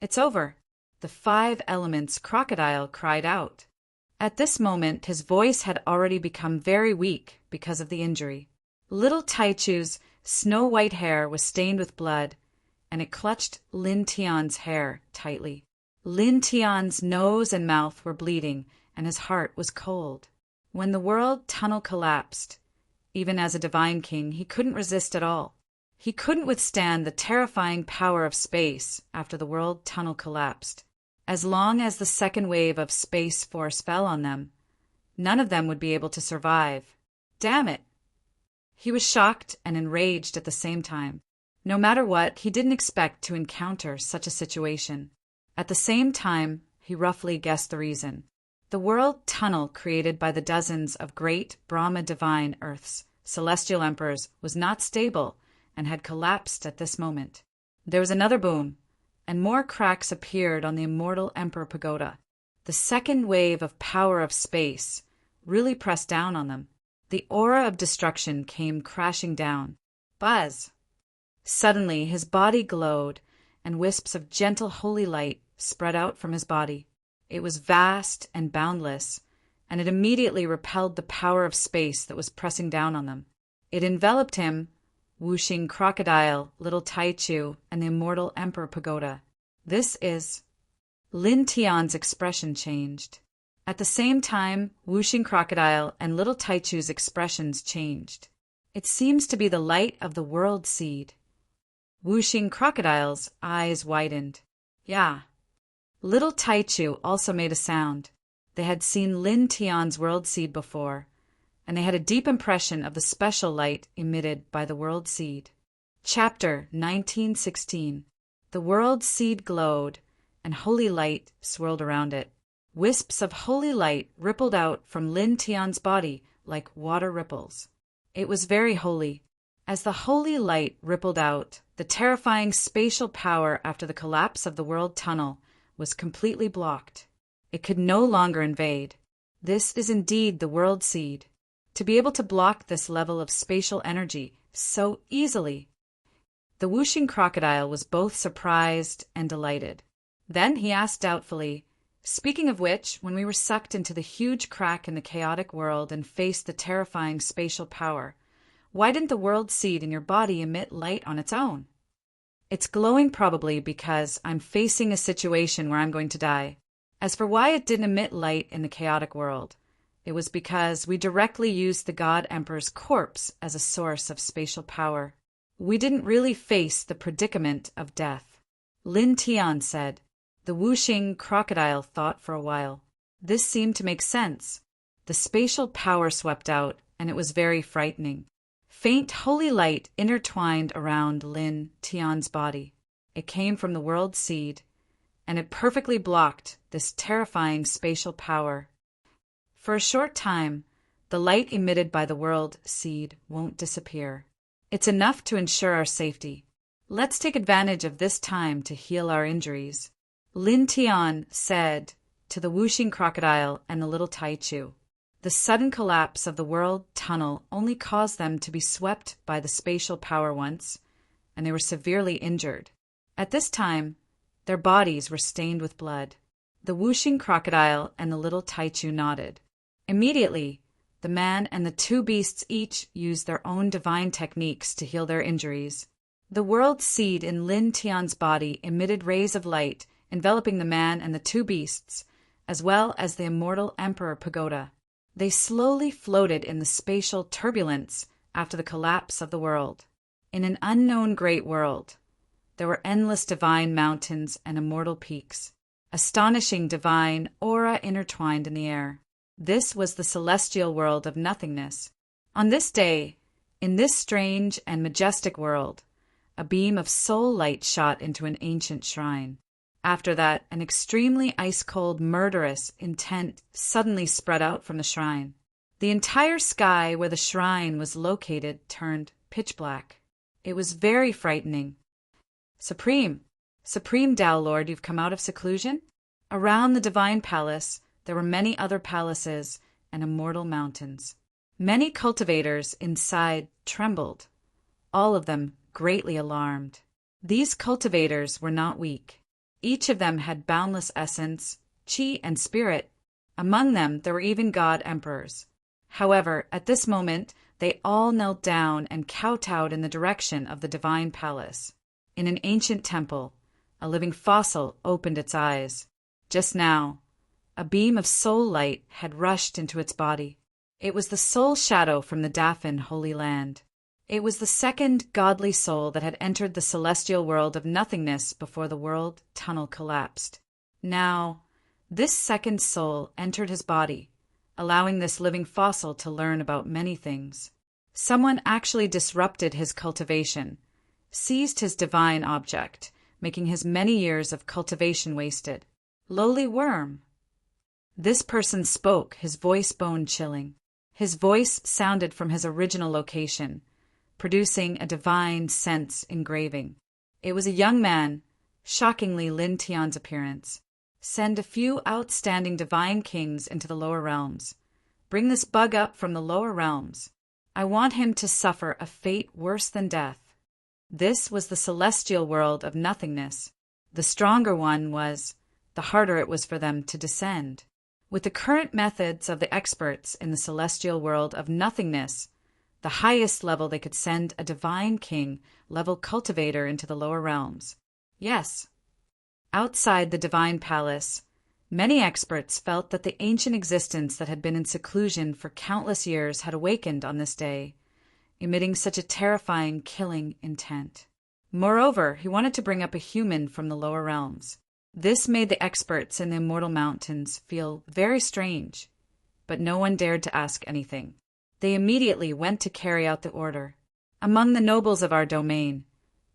"It's over." The five elements crocodile cried out. At this moment, his voice had already become very weak because of the injury. Little Taichu's snow-white hair was stained with blood, and it clutched Lin Tian's hair tightly. Lin Tian's nose and mouth were bleeding, and his heart was cold. When the world tunnel collapsed, even as a divine king, he couldn't resist at all. He couldn't withstand the terrifying power of space after the world tunnel collapsed. As long as the second wave of space force fell on them, none of them would be able to survive. Damn it! He was shocked and enraged at the same time. No matter what, he didn't expect to encounter such a situation. At the same time, he roughly guessed the reason. The world tunnel created by the dozens of great Brahma divine Earths, celestial emperors, was not stable and had collapsed at this moment. There was another boom, and more cracks appeared on the immortal Emperor Pagoda. The second wave of power of space really pressed down on them. The aura of destruction came crashing down. Buzz! Suddenly his body glowed, and wisps of gentle holy light spread out from his body. It was vast and boundless, and it immediately repelled the power of space that was pressing down on them. It enveloped him, Wuxing Crocodile, Little Taichu, and the immortal Emperor Pagoda. This is... Lin Tian's expression changed. At the same time, Wuxing Crocodile and Little Taichu's expressions changed. It seems to be the light of the world seed. Wuxing Crocodile's eyes widened. Yeah. Little Taichu also made a sound. They had seen Lin Tian's world seed before, and they had a deep impression of the special light emitted by the world seed. Chapter 1916. The world seed glowed, and holy light swirled around it. Wisps of holy light rippled out from Lin Tian's body like water ripples. It was very holy. As the holy light rippled out, the terrifying spatial power after the collapse of the world tunnel was completely blocked. It could no longer invade. This is indeed the world seed. To be able to block this level of spatial energy so easily. The Wuxing Crocodile was both surprised and delighted. Then he asked doubtfully, "Speaking of which, when we were sucked into the huge crack in the chaotic world and faced the terrifying spatial power, why didn't the world seed in your body emit light on its own?" "It's glowing probably because I'm facing a situation where I'm going to die. As for why it didn't emit light in the chaotic world, it was because we directly used the God Emperor's corpse as a source of spatial power. We didn't really face the predicament of death," Lin Tian said. The Wuxing Crocodile thought for a while. This seemed to make sense. The spatial power swept out, and it was very frightening. Faint holy light intertwined around Lin Tian's body. It came from the world seed, and it perfectly blocked this terrifying spatial power. For a short time, the light emitted by the world seed won't disappear. It's enough to ensure our safety. Let's take advantage of this time to heal our injuries, Lin Tian said to the Wuxing Crocodile and the Little Taichu. The sudden collapse of the world tunnel only caused them to be swept by the spatial power once, and they were severely injured. At this time, their bodies were stained with blood. The Wuxing Crocodile and the Little Taichu nodded. Immediately, the man and the two beasts each used their own divine techniques to heal their injuries. The world seed in Lin Tian's body emitted rays of light, enveloping the man and the two beasts, as well as the immortal Emperor Pagoda. They slowly floated in the spatial turbulence after the collapse of the world. In an unknown great world, there were endless divine mountains and immortal peaks. Astonishing divine aura intertwined in the air. This was the celestial world of nothingness. On this day, in this strange and majestic world, a beam of soul light shot into an ancient shrine. After that, an extremely ice-cold, murderous intent suddenly spread out from the shrine. The entire sky where the shrine was located turned pitch black. It was very frightening. Supreme Tao Lord, you've come out of seclusion? Around the divine palace, there were many other palaces and immortal mountains. Many cultivators inside trembled, all of them greatly alarmed. These cultivators were not weak. Each of them had boundless essence, chi, and spirit. Among them, there were even god emperors. However, at this moment, they all knelt down and kowtowed in the direction of the divine palace. In an ancient temple, a living fossil opened its eyes. Just now, a beam of soul light had rushed into its body. It was the soul shadow from the Dafan Holy Land. It was the second godly soul that had entered the celestial world of nothingness before the world tunnel collapsed. Now, this second soul entered his body, allowing this living fossil to learn about many things. Someone actually disrupted his cultivation, seized his divine object, making his many years of cultivation wasted. Lowly worm. This person spoke, his voice bone-chilling. His voice sounded from his original location, producing a divine sense engraving. It was a young man, shockingly Lin Tian's appearance. Send a few outstanding divine kings into the lower realms. Bring this bug up from the lower realms. I want him to suffer a fate worse than death. This was the celestial world of nothingness. The stronger one was, the harder it was for them to descend. With the current methods of the experts in the celestial world of nothingness, the highest level they could send a divine king-level cultivator into the lower realms. Yes. Outside the divine palace, many experts felt that the ancient existence that had been in seclusion for countless years had awakened on this day, emitting such a terrifying, killing intent. Moreover, he wanted to bring up a human from the lower realms. This made the experts in the immortal mountains feel very strange, but no one dared to ask anything. They immediately went to carry out the order. Among the nobles of our domain,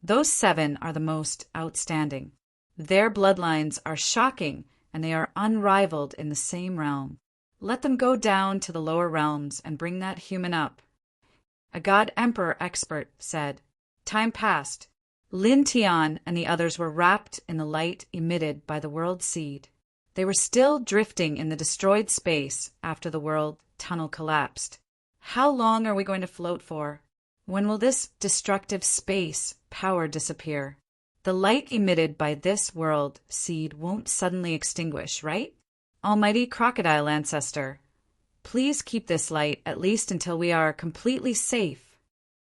those 7 are the most outstanding. Their bloodlines are shocking, and they are unrivaled in the same realm. Let them go down to the lower realms and bring that human up. A god emperor expert said. Time passed. Lin Tian and the others were wrapped in the light emitted by the world seed. They were still drifting in the destroyed space after the world tunnel collapsed. How long are we going to float for? When will this destructive space power disappear? The light emitted by this world seed won't suddenly extinguish, right? Almighty crocodile ancestor, please keep this light at least until we are completely safe.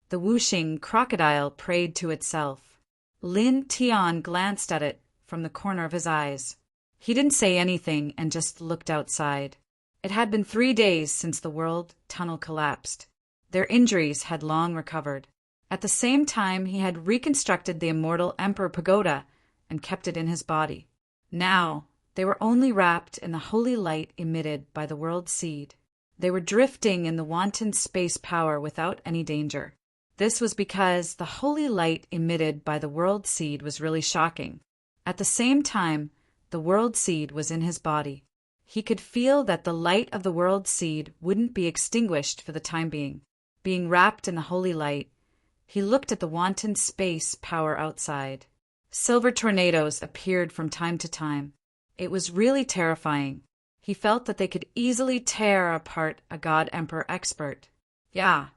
The whooshing crocodile prayed to itself. Lin Tian glanced at it from the corner of his eyes. He didn't say anything and just looked outside. It had been 3 days since the world tunnel collapsed. Their injuries had long recovered. At the same time, he had reconstructed the immortal Emperor Pagoda and kept it in his body. Now, they were only wrapped in the holy light emitted by the world seed. They were drifting in the wanton space power without any danger. This was because the holy light emitted by the world seed was really shocking. At the same time, the world seed was in his body. He could feel that the light of the world seed wouldn't be extinguished for the time being. Being wrapped in the holy light, he looked at the wanton space power outside. Silver tornadoes appeared from time to time. It was really terrifying. He felt that they could easily tear apart a god emperor expert. Yeah.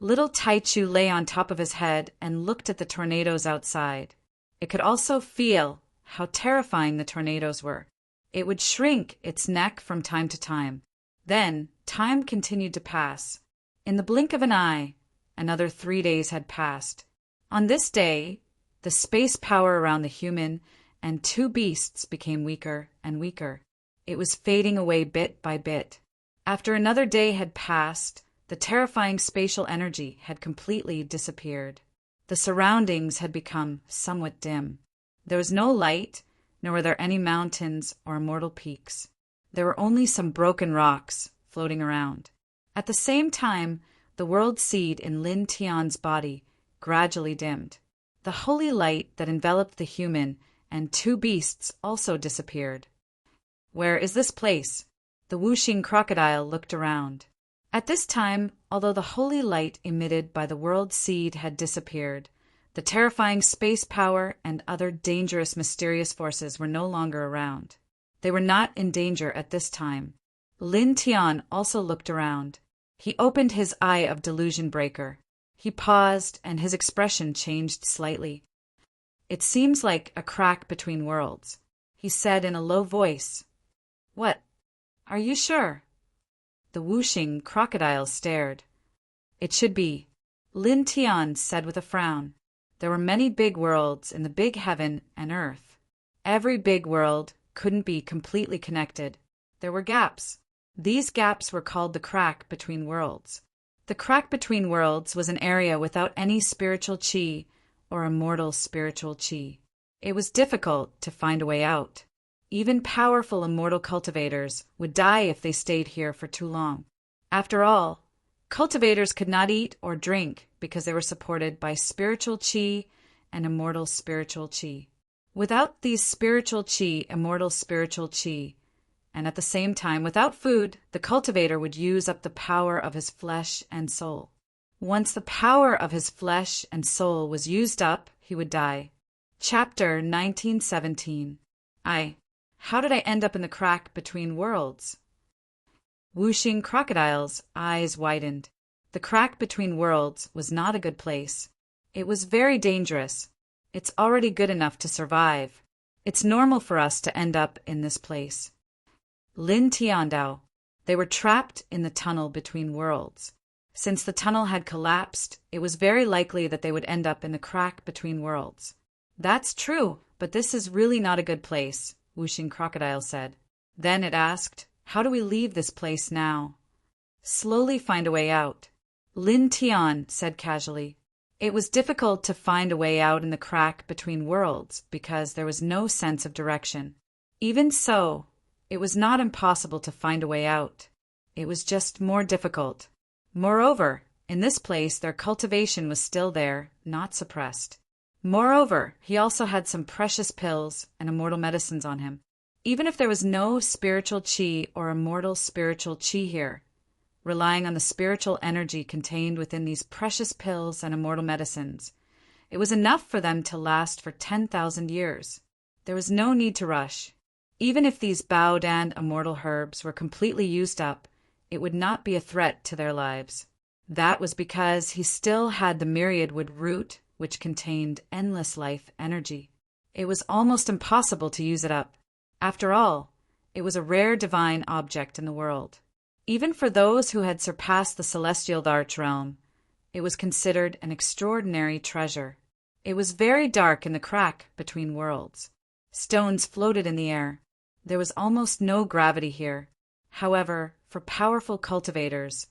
Little Taichu lay on top of his head and looked at the tornadoes outside. It could also feel how terrifying the tornadoes were. It would shrink its neck from time to time. Then, time continued to pass. In the blink of an eye, another 3 days had passed. On this day, the space power around the human and 2 beasts became weaker and weaker. It was fading away bit by bit. After another day had passed, the terrifying spatial energy had completely disappeared. The surroundings had become somewhat dim. There was no light, nor were there any mountains or immortal peaks. There were only some broken rocks floating around. At the same time, the world seed in Lin Tian's body gradually dimmed. The holy light that enveloped the human and two beasts also disappeared. "Where is this place?" The whooshing crocodile looked around. At this time, although the holy light emitted by the world seed had disappeared, the terrifying space power and other dangerous mysterious forces were no longer around. They were not in danger at this time. Lin Tian also looked around. He opened his eye of delusion breaker. He paused, and his expression changed slightly. "It seems like a crack between worlds," he said in a low voice. "What? Are you sure?" The whooshing crocodile stared. "It should be," Lin Tian said with a frown. "There were many big worlds in the big heaven and earth. Every big world couldn't be completely connected. There were gaps. These gaps were called the crack between worlds. The crack between worlds was an area without any spiritual chi or immortal spiritual chi. It was difficult to find a way out. Even powerful immortal cultivators would die if they stayed here for too long. After all, cultivators could not eat or drink because they were supported by spiritual chi and immortal spiritual chi. Without these spiritual chi, immortal spiritual chi, and at the same time, without food, the cultivator would use up the power of his flesh and soul. Once the power of his flesh and soul was used up, he would die. Chapter 1917. How did I end up in the crack between worlds? Whooshing crocodile's eyes widened. The crack between worlds was not a good place. It was very dangerous. It's already good enough to survive. It's normal for us to end up in this place. Lin Tiandao. They were trapped in the tunnel between worlds. Since the tunnel had collapsed, it was very likely that they would end up in the crack between worlds. "That's true, but this is really not a good place," Whooshing Crocodile said. Then it asked, "How do we leave this place now?" "Slowly find a way out," Lin Tian said casually. It was difficult to find a way out in the crack between worlds because there was no sense of direction. Even so, it was not impossible to find a way out. It was just more difficult. Moreover, in this place their cultivation was still there, not suppressed. Moreover, he also had some precious pills and immortal medicines on him. Even if there was no spiritual chi or immortal spiritual chi here, relying on the spiritual energy contained within these precious pills and immortal medicines, it was enough for them to last for 10,000 years. There was no need to rush. Even if these Baodan immortal herbs were completely used up, it would not be a threat to their lives. That was because he still had the myriadwood root, which contained endless life energy. It was almost impossible to use it up. After all, it was a rare divine object in the world. Even for those who had surpassed the celestial arch realm, it was considered an extraordinary treasure. It was very dark in the crack between worlds. Stones floated in the air. There was almost no gravity here. However, for powerful cultivators,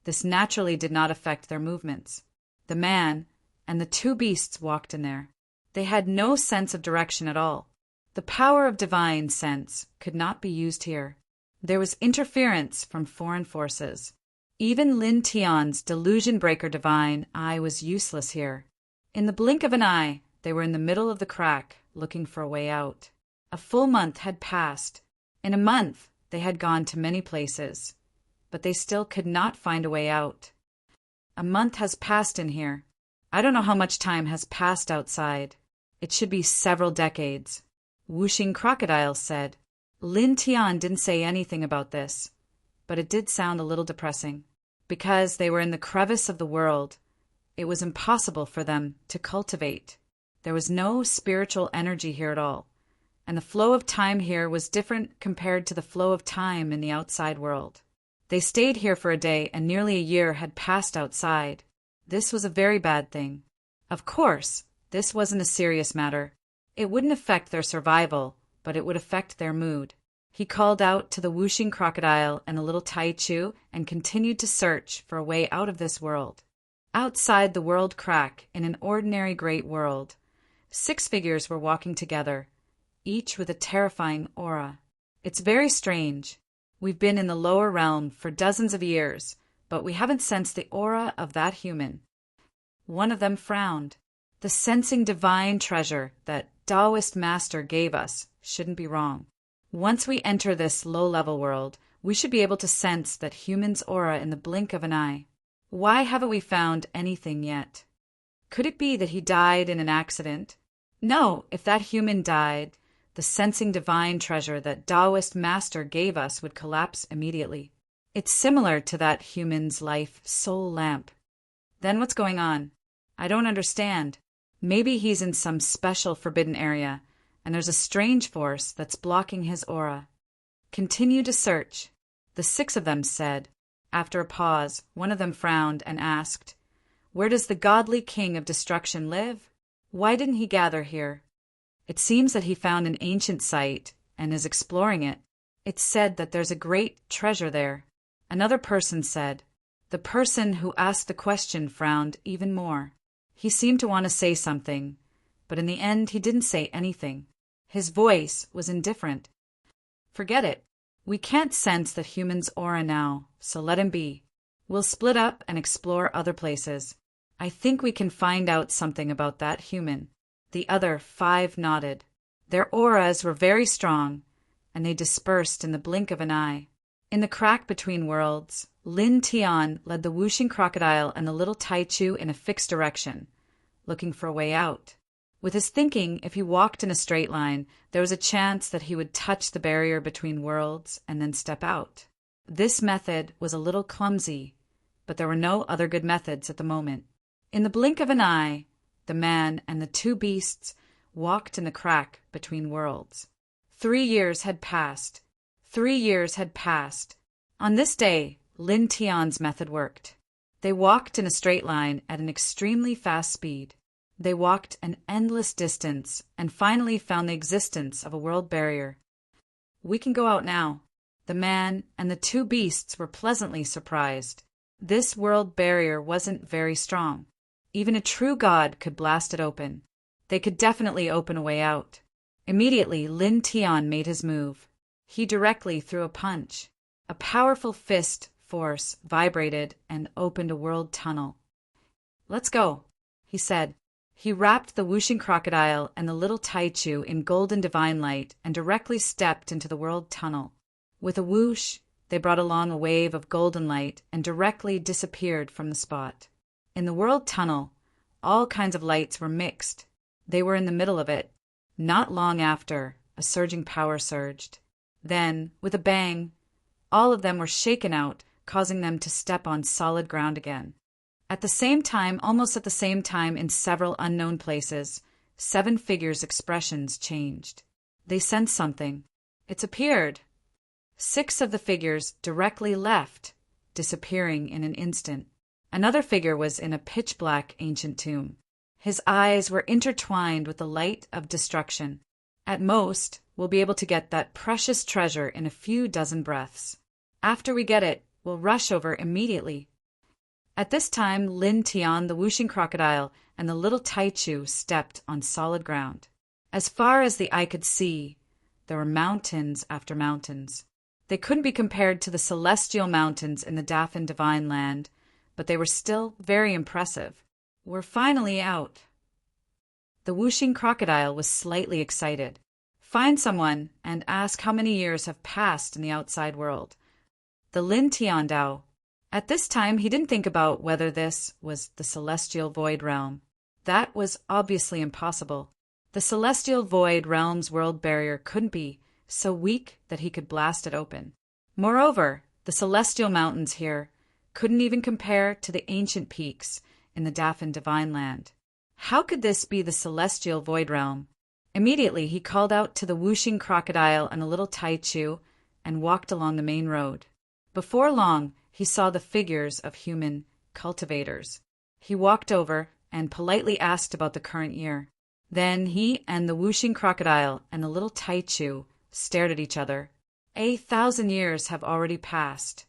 this naturally did not affect their movements. The man and the two beasts walked in there. They had no sense of direction at all. The power of divine sense could not be used here. There was interference from foreign forces. Even Lin Tian's delusion breaker divine eye was useless here. In the blink of an eye, they were in the middle of the crack, looking for a way out. A full month had passed. In a month, they had gone to many places, but they still could not find a way out. A month has passed in here. I don't know how much time has passed outside. It should be several decades. Whooshing Crocodile said. Lin Tian didn't say anything about this, but it did sound a little depressing. Because they were in the crevice of the world, it was impossible for them to cultivate. There was no spiritual energy here at all, and the flow of time here was different compared to the flow of time in the outside world. They stayed here for a day, and nearly a year had passed outside. This was a very bad thing. Of course, this wasn't a serious matter. It wouldn't affect their survival, but it would affect their mood. He called out to the whooshing crocodile and the little Taichu and continued to search for a way out of this world. Outside the world crack, in an ordinary great world, 6 figures were walking together, each with a terrifying aura. It's very strange. We've been in the lower realm for dozens of years, but we haven't sensed the aura of that human. One of them frowned. The sensing divine treasure that Taoist master gave us shouldn't be wrong. Once we enter this low-level world, we should be able to sense that human's aura in the blink of an eye. Why haven't we found anything yet? Could it be that he died in an accident? No, if that human died, the sensing divine treasure that Taoist master gave us would collapse immediately. It's similar to that human's life soul lamp. Then what's going on? I don't understand. Maybe he's in some special forbidden area, and there's a strange force that's blocking his aura. Continue to search, the 6 of them said. After a pause, one of them frowned and asked, "Where does the godly king of destruction live? Why didn't he gather here?" It seems that he found an ancient site and is exploring it. It's said that there's a great treasure there. Another person said. The person who asked the question frowned even more. He seemed to want to say something, but in the end he didn't say anything. His voice was indifferent. Forget it. We can't sense that human's aura now, so let him be. We'll split up and explore other places. I think we can find out something about that human. The other 5 nodded. Their auras were very strong, and they dispersed in the blink of an eye. In the crack between worlds, Lin Tian led the whooshing crocodile and the little Taichu in a fixed direction, looking for a way out. With his thinking, if he walked in a straight line, there was a chance that he would touch the barrier between worlds and then step out. This method was a little clumsy, but there were no other good methods at the moment. In the blink of an eye, the man and the 2 beasts walked in the crack between worlds. 3 years had passed. 3 years had passed. On this day, Lin Tian's method worked. They walked in a straight line at an extremely fast speed. They walked an endless distance and finally found the existence of a world barrier. We can go out now. The man and the 2 beasts were pleasantly surprised. This world barrier wasn't very strong. Even a true god could blast it open. They could definitely open a way out. Immediately, Lin Tian made his move. He directly threw a punch. A powerful fist force vibrated and opened a world tunnel. "Let's go," he said. He wrapped the whooshing crocodile and the little Taichu in golden divine light and directly stepped into the world tunnel. With a whoosh, they brought along a wave of golden light and directly disappeared from the spot. In the world tunnel, all kinds of lights were mixed. They were in the middle of it. Not long after, a surging power surged. Then, with a bang, all of them were shaken out, causing them to step on solid ground again. At the same time, almost at the same time, in several unknown places, 7 figures' expressions changed. They sensed something. It's appeared. 6 of the figures directly left, disappearing in an instant. Another figure was in a pitch-black ancient tomb. His eyes were intertwined with the light of destruction. At most, we'll be able to get that precious treasure in a few dozen breaths. After we get it, we'll rush over immediately. At this time, Lin Tian, the whooshing crocodile, and the little Taichu stepped on solid ground. As far as the eye could see, there were mountains after mountains. They couldn't be compared to the celestial mountains in the Dafan divine land, but they were still very impressive. We're finally out. The whooshing crocodile was slightly excited. Find someone and ask how many years have passed in the outside world. The Lin Tian Dao. At this time, he didn't think about whether this was the celestial void realm. That was obviously impossible. The celestial void realm's world barrier couldn't be so weak that he could blast it open. Moreover, the celestial mountains here couldn't even compare to the ancient peaks in the Dafan divine land. How could this be the celestial void realm? Immediately, he called out to the whooshing crocodile and a little Taichu and walked along the main road. Before long, he saw the figures of human cultivators. He walked over and politely asked about the current year. Then he and the whooshing crocodile and the little Taichu stared at each other. 1,000 years have already passed.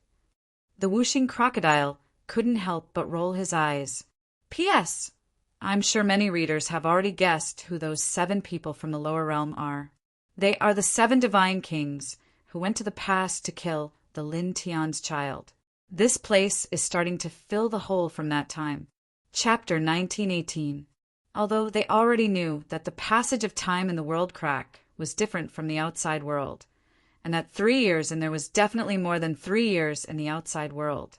The whooshing crocodile couldn't help but roll his eyes. P.S. I'm sure many readers have already guessed who those 7 people from the lower realm are. They are the 7 divine kings who went to the past to kill the Lin Tian's child. This place is starting to fill the hole from that time. Chapter 1918. although they already knew that the passage of time in the world crack was different from the outside world, and that 3 years and there was definitely more than 3 years in the outside world.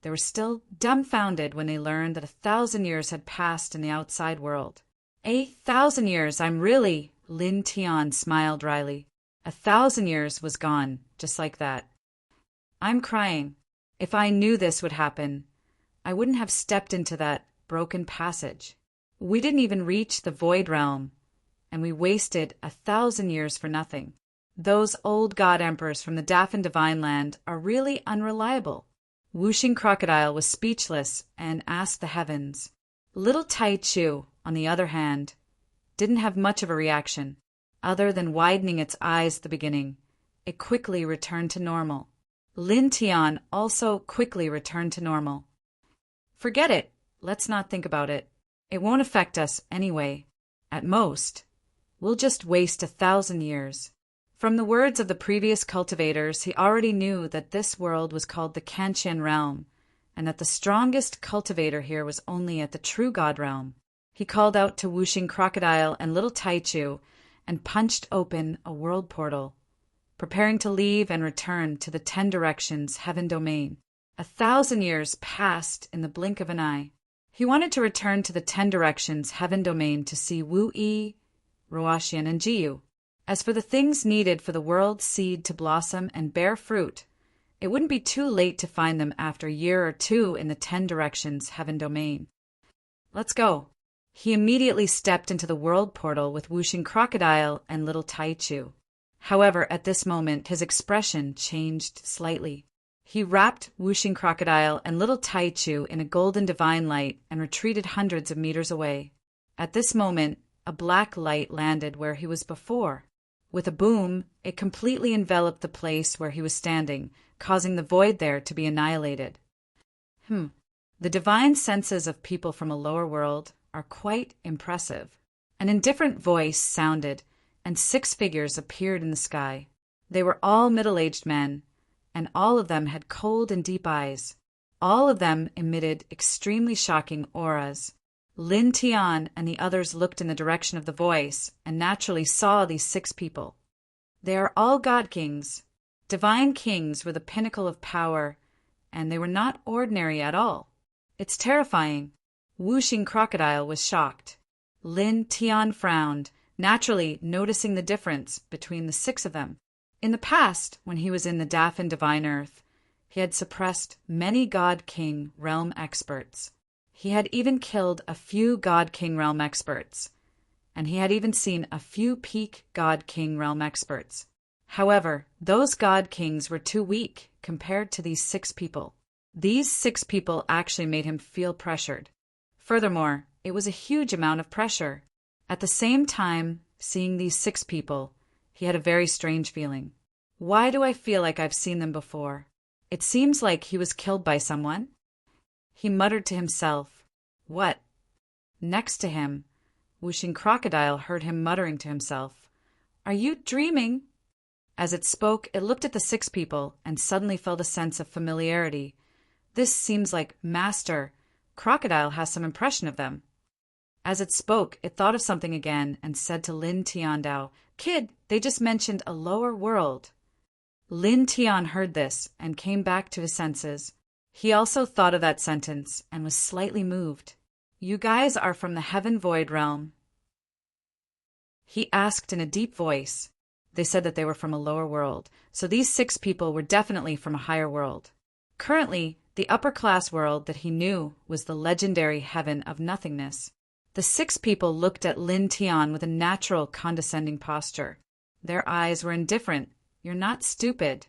They were still dumbfounded when they learned that 1,000 years had passed in the outside world. 1,000 years, I'm really... Lin Tian smiled wryly. 1,000 years was gone, just like that. I'm crying. If I knew this would happen, I wouldn't have stepped into that broken passage. We didn't even reach the void realm, and we wasted 1,000 years for nothing. Those old god emperors from the Dafan Divine Land are really unreliable. Whooshing Crocodile was speechless and asked the heavens. Little Tai Chu, on the other hand, didn't have much of a reaction, other than widening its eyes at the beginning. It quickly returned to normal. Lin Tian also quickly returned to normal. Forget it. Let's not think about it. It won't affect us anyway. At most, we'll just waste 1,000 years. From the words of the previous cultivators, he already knew that this world was called the Kantian realm, and that the strongest cultivator here was only at the true God realm. He called out to Whooshing Crocodile and Little Taichu and punched open a world portal, preparing to leave and return to the 10 directions heaven domain. 1,000 years passed in the blink of an eye. He wanted to return to the 10 directions heaven domain to see Wu-Yi, Roashian, and Jiyu. As for the things needed for the world seed to blossom and bear fruit, it wouldn't be too late to find them after a year or 2 in the 10 directions heaven domain. Let's go. He immediately stepped into the world portal with Whooshing Crocodile and Little Taichu. However, at this moment, his expression changed slightly. He wrapped Whooshing Crocodile and Little Taichu in a golden divine light and retreated hundreds of meters away. At this moment, a black light landed where he was before. With a boom, it completely enveloped the place where he was standing, causing the void there to be annihilated. The divine senses of people from a lower world are quite impressive. An indifferent voice sounded, and 6 figures appeared in the sky. They were all middle-aged men, and all of them had cold and deep eyes. All of them emitted extremely shocking auras. Lin Tian and the others looked in the direction of the voice and naturally saw these 6 people. They are all god kings. Divine kings were the pinnacle of power, and they were not ordinary at all. It's terrifying. Whooshing Crocodile was shocked. Lin Tian frowned, naturally noticing the difference between the 6 of them. In the past, when he was in the Dafan Divine Earth, he had suppressed many God King realm experts. He had even killed a few God King realm experts, and he had even seen a few peak God King realm experts. However, those God Kings were too weak compared to these 6 people. These 6 people actually made him feel pressured. Furthermore, it was a huge amount of pressure. At the same time, seeing these 6 people, he had a very strange feeling. Why do I feel like I've seen them before? It seems like he was killed by someone. He muttered to himself. What? Next to him, Whooshing Crocodile heard him muttering to himself. Are you dreaming? As it spoke, it looked at the 6 people and suddenly felt a sense of familiarity. This seems like Master. Crocodile has some impression of them. As it spoke, it thought of something again and said to Lin Tiandao, Kid, they just mentioned a lower world. Lin Tian heard this and came back to his senses. He also thought of that sentence and was slightly moved. You guys are from the Heaven Void realm? He asked in a deep voice. They said that they were from a lower world, so these 6 people were definitely from a higher world. Currently, the upper-class world that he knew was the legendary Heaven of Nothingness. The 6 people looked at Lin Tian with a natural, condescending posture. Their eyes were indifferent. You're not stupid.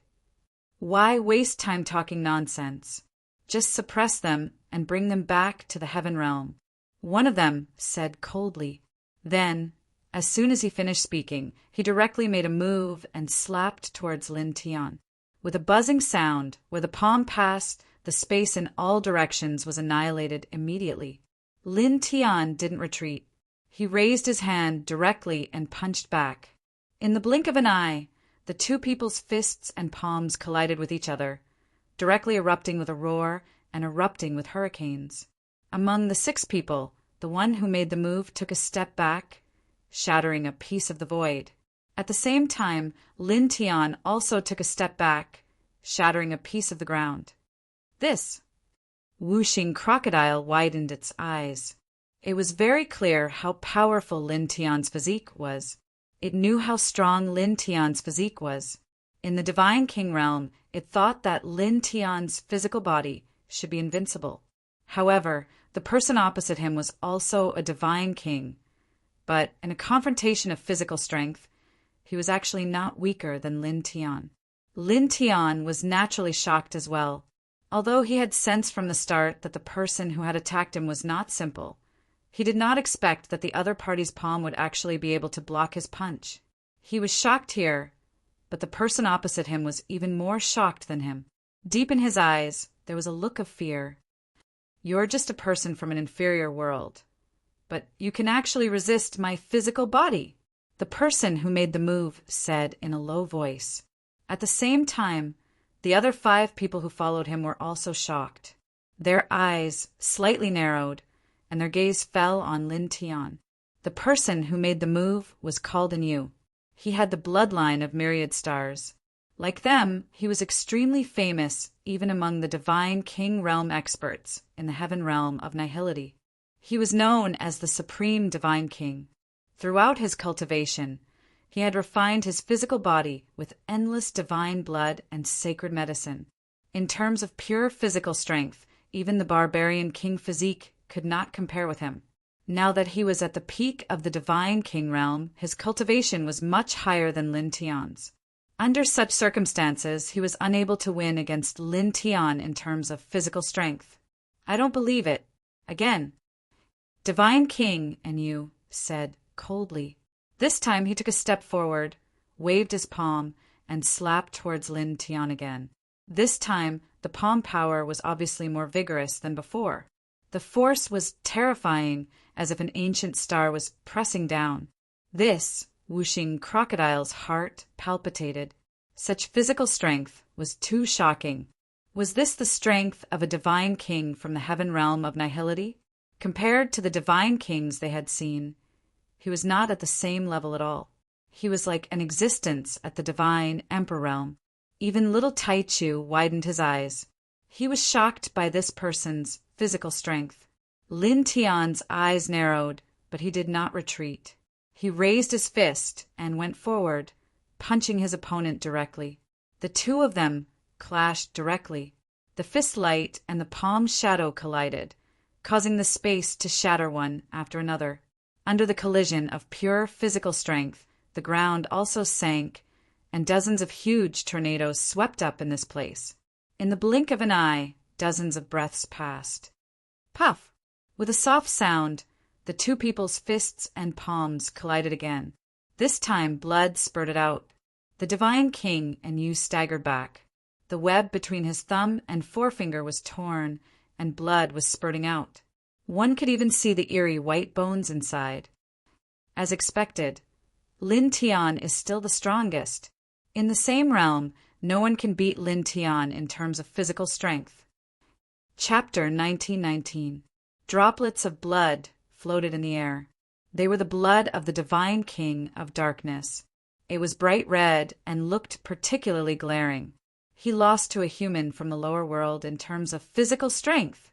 Why waste time talking nonsense? Just suppress them and bring them back to the heaven realm. One of them said coldly. Then, as soon as he finished speaking, he directly made a move and slapped towards Lin Tian. With a buzzing sound, where the palm passed, the space in all directions was annihilated immediately. Lin Tian didn't retreat. He raised his hand directly and punched back. In the blink of an eye, the 2 people's fists and palms collided with each other, directly erupting with a roar and erupting with hurricanes. Among the 6 people, the one who made the move, took a step back, shattering a piece of the void. At the same time, Lin Tian also took a step back, shattering a piece of the ground. This whooshing crocodile widened its eyes. It was very clear how powerful Lin Tian's physique was. It knew how strong Lin Tian's physique was. In the Divine King realm, it thought that Lin Tian's physical body should be invincible. However, the person opposite him was also a Divine King, but in a confrontation of physical strength, he was actually not weaker than Lin Tian. Lin Tian was naturally shocked as well. Although he had sensed from the start that the person who had attacked him was not simple, he did not expect that the other party's palm would actually be able to block his punch. He was shocked here, but the person opposite him was even more shocked than him. Deep in his eyes, there was a look of fear. You're just a person from an inferior world, but you can actually resist my physical body, the person who made the move said in a low voice. At the same time, the other 5 people who followed him were also shocked. Their eyes slightly narrowed, and their gaze fell on Lin Tian. The person who made the move was called anew. He had the bloodline of myriad stars. Like them, he was extremely famous even among the Divine King realm experts in the heaven realm of nihility. He was known as the Supreme Divine King. Throughout his cultivation, he had refined his physical body with endless divine blood and sacred medicine. In terms of pure physical strength, even the barbarian king physique could not compare with him. Now that he was at the peak of the Divine King realm, his cultivation was much higher than Lin Tian's. Under such circumstances, he was unable to win against Lin Tian in terms of physical strength. I don't believe it. Again. Divine King, and you said coldly. This time he took a step forward, waved his palm, and slapped towards Lin Tian again. This time, the palm power was obviously more vigorous than before. The force was terrifying, as if an ancient star was pressing down. This whooshing crocodile's heart palpitated. Such physical strength was too shocking. Was this the strength of a divine king from the heaven realm of nihility? Compared to the divine kings they had seen, he was not at the same level at all. He was like an existence at the divine emperor realm. Even little Taichu widened his eyes. He was shocked by this person's physical strength. Lin Tian's eyes narrowed, but he did not retreat. He raised his fist and went forward, punching his opponent directly. The two of them clashed directly. The fist light and the palm shadow collided, causing the space to shatter one after another. Under the collision of pure physical strength, the ground also sank, and dozens of huge tornadoes swept up in this place. In the blink of an eye, dozens of breaths passed. Puff! With a soft sound, the two people's fists and palms collided again. This time blood spurted out. The Divine King and you staggered back. The web between his thumb and forefinger was torn, and blood was spurting out. One could even see the eerie white bones inside. As expected, Lin Tian is still the strongest. In the same realm, no one can beat Lin Tian in terms of physical strength. Chapter 1919. Droplets of blood floated in the air. They were the blood of the Divine King of Darkness. It was bright red and looked particularly glaring. He lost to a human from the lower world in terms of physical strength.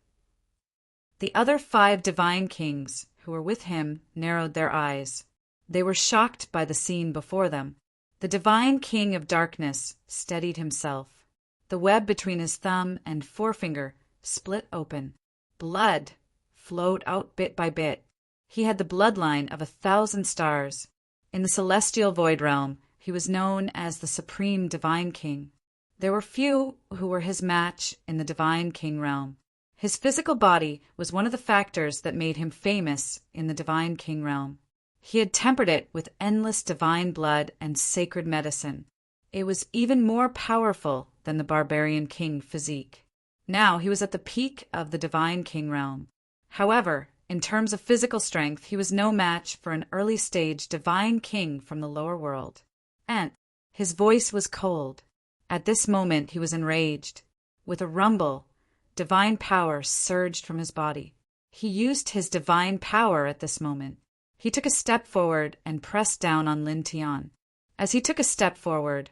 The other 5 Divine Kings who were with him narrowed their eyes. They were shocked by the scene before them. The Divine King of Darkness steadied himself. The web between his thumb and forefinger split open. Blood flowed out bit by bit. He had the bloodline of 1,000 stars. In the celestial void realm, he was known as the Supreme Divine King. There were few who were his match in the Divine King realm. His physical body was one of the factors that made him famous in the Divine King realm. He had tempered it with endless divine blood and sacred medicine. It was even more powerful than the barbarian king physique. Now he was at the peak of the Divine King realm. However, in terms of physical strength, he was no match for an early-stage divine king from the lower world. And his voice was cold. At this moment he was enraged. With a rumble, divine power surged from his body. He used his divine power at this moment. He took a step forward and pressed down on Lin Tian. As he took a step forward,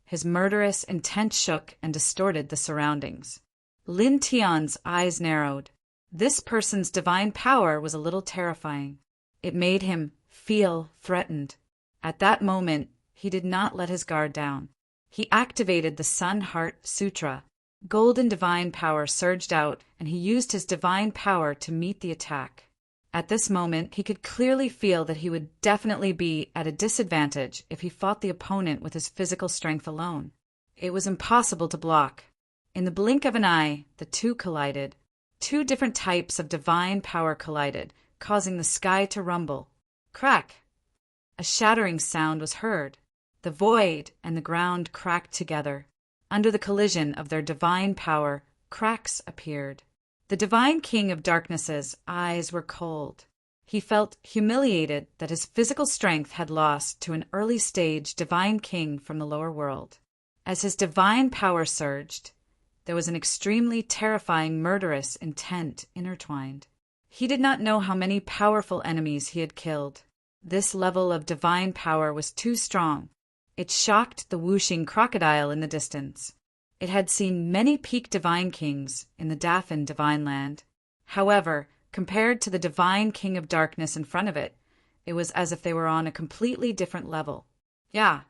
his murderous intent shook and distorted the surroundings. Lin Tian's eyes narrowed. This person's divine power was a little terrifying. It made him feel threatened. At that moment, he did not let his guard down. He activated the Sun Heart Sutra. Golden divine power surged out, and he used his divine power to meet the attack. At this moment, he could clearly feel that he would definitely be at a disadvantage if he fought the opponent with his physical strength alone. It was impossible to block. In the blink of an eye, the two collided. Two different types of divine power collided, causing the sky to rumble. Crack! A shattering sound was heard. The void and the ground cracked together. Under the collision of their divine power, cracks appeared. The divine king of darkness's eyes were cold. He felt humiliated that his physical strength had lost to an early-stage divine king from the lower world. As his divine power surged, there was an extremely terrifying murderous intent intertwined. He did not know how many powerful enemies he had killed. This level of divine power was too strong. It shocked the whooshing crocodile in the distance. It had seen many peak divine kings in the Dafan divine land. However, compared to the divine king of darkness in front of it, it was as if they were on a completely different level. Yeah,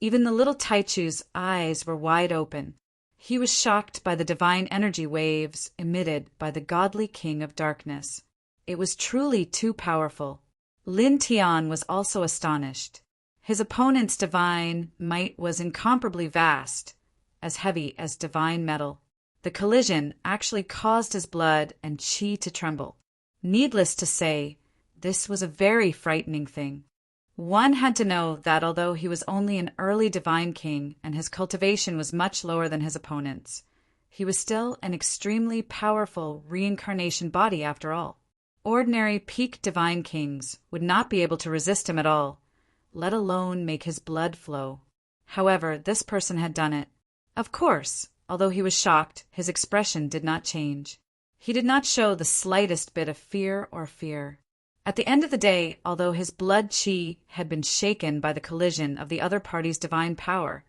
even the little Taichu's eyes were wide open. He was shocked by the divine energy waves emitted by the godly king of darkness. It was truly too powerful. Lin Tian was also astonished. His opponent's divine might was incomparably vast, as heavy as divine metal. The collision actually caused his blood and qi to tremble. Needless to say, this was a very frightening thing. One had to know that although he was only an early divine king and his cultivation was much lower than his opponent's, he was still an extremely powerful reincarnation body after all. Ordinary peak divine kings would not be able to resist him at all, let alone make his blood flow. However, this person had done it. Of course, although he was shocked, his expression did not change. He did not show the slightest bit of fear or fear. At the end of the day, although his blood qi had been shaken by the collision of the other party's divine power,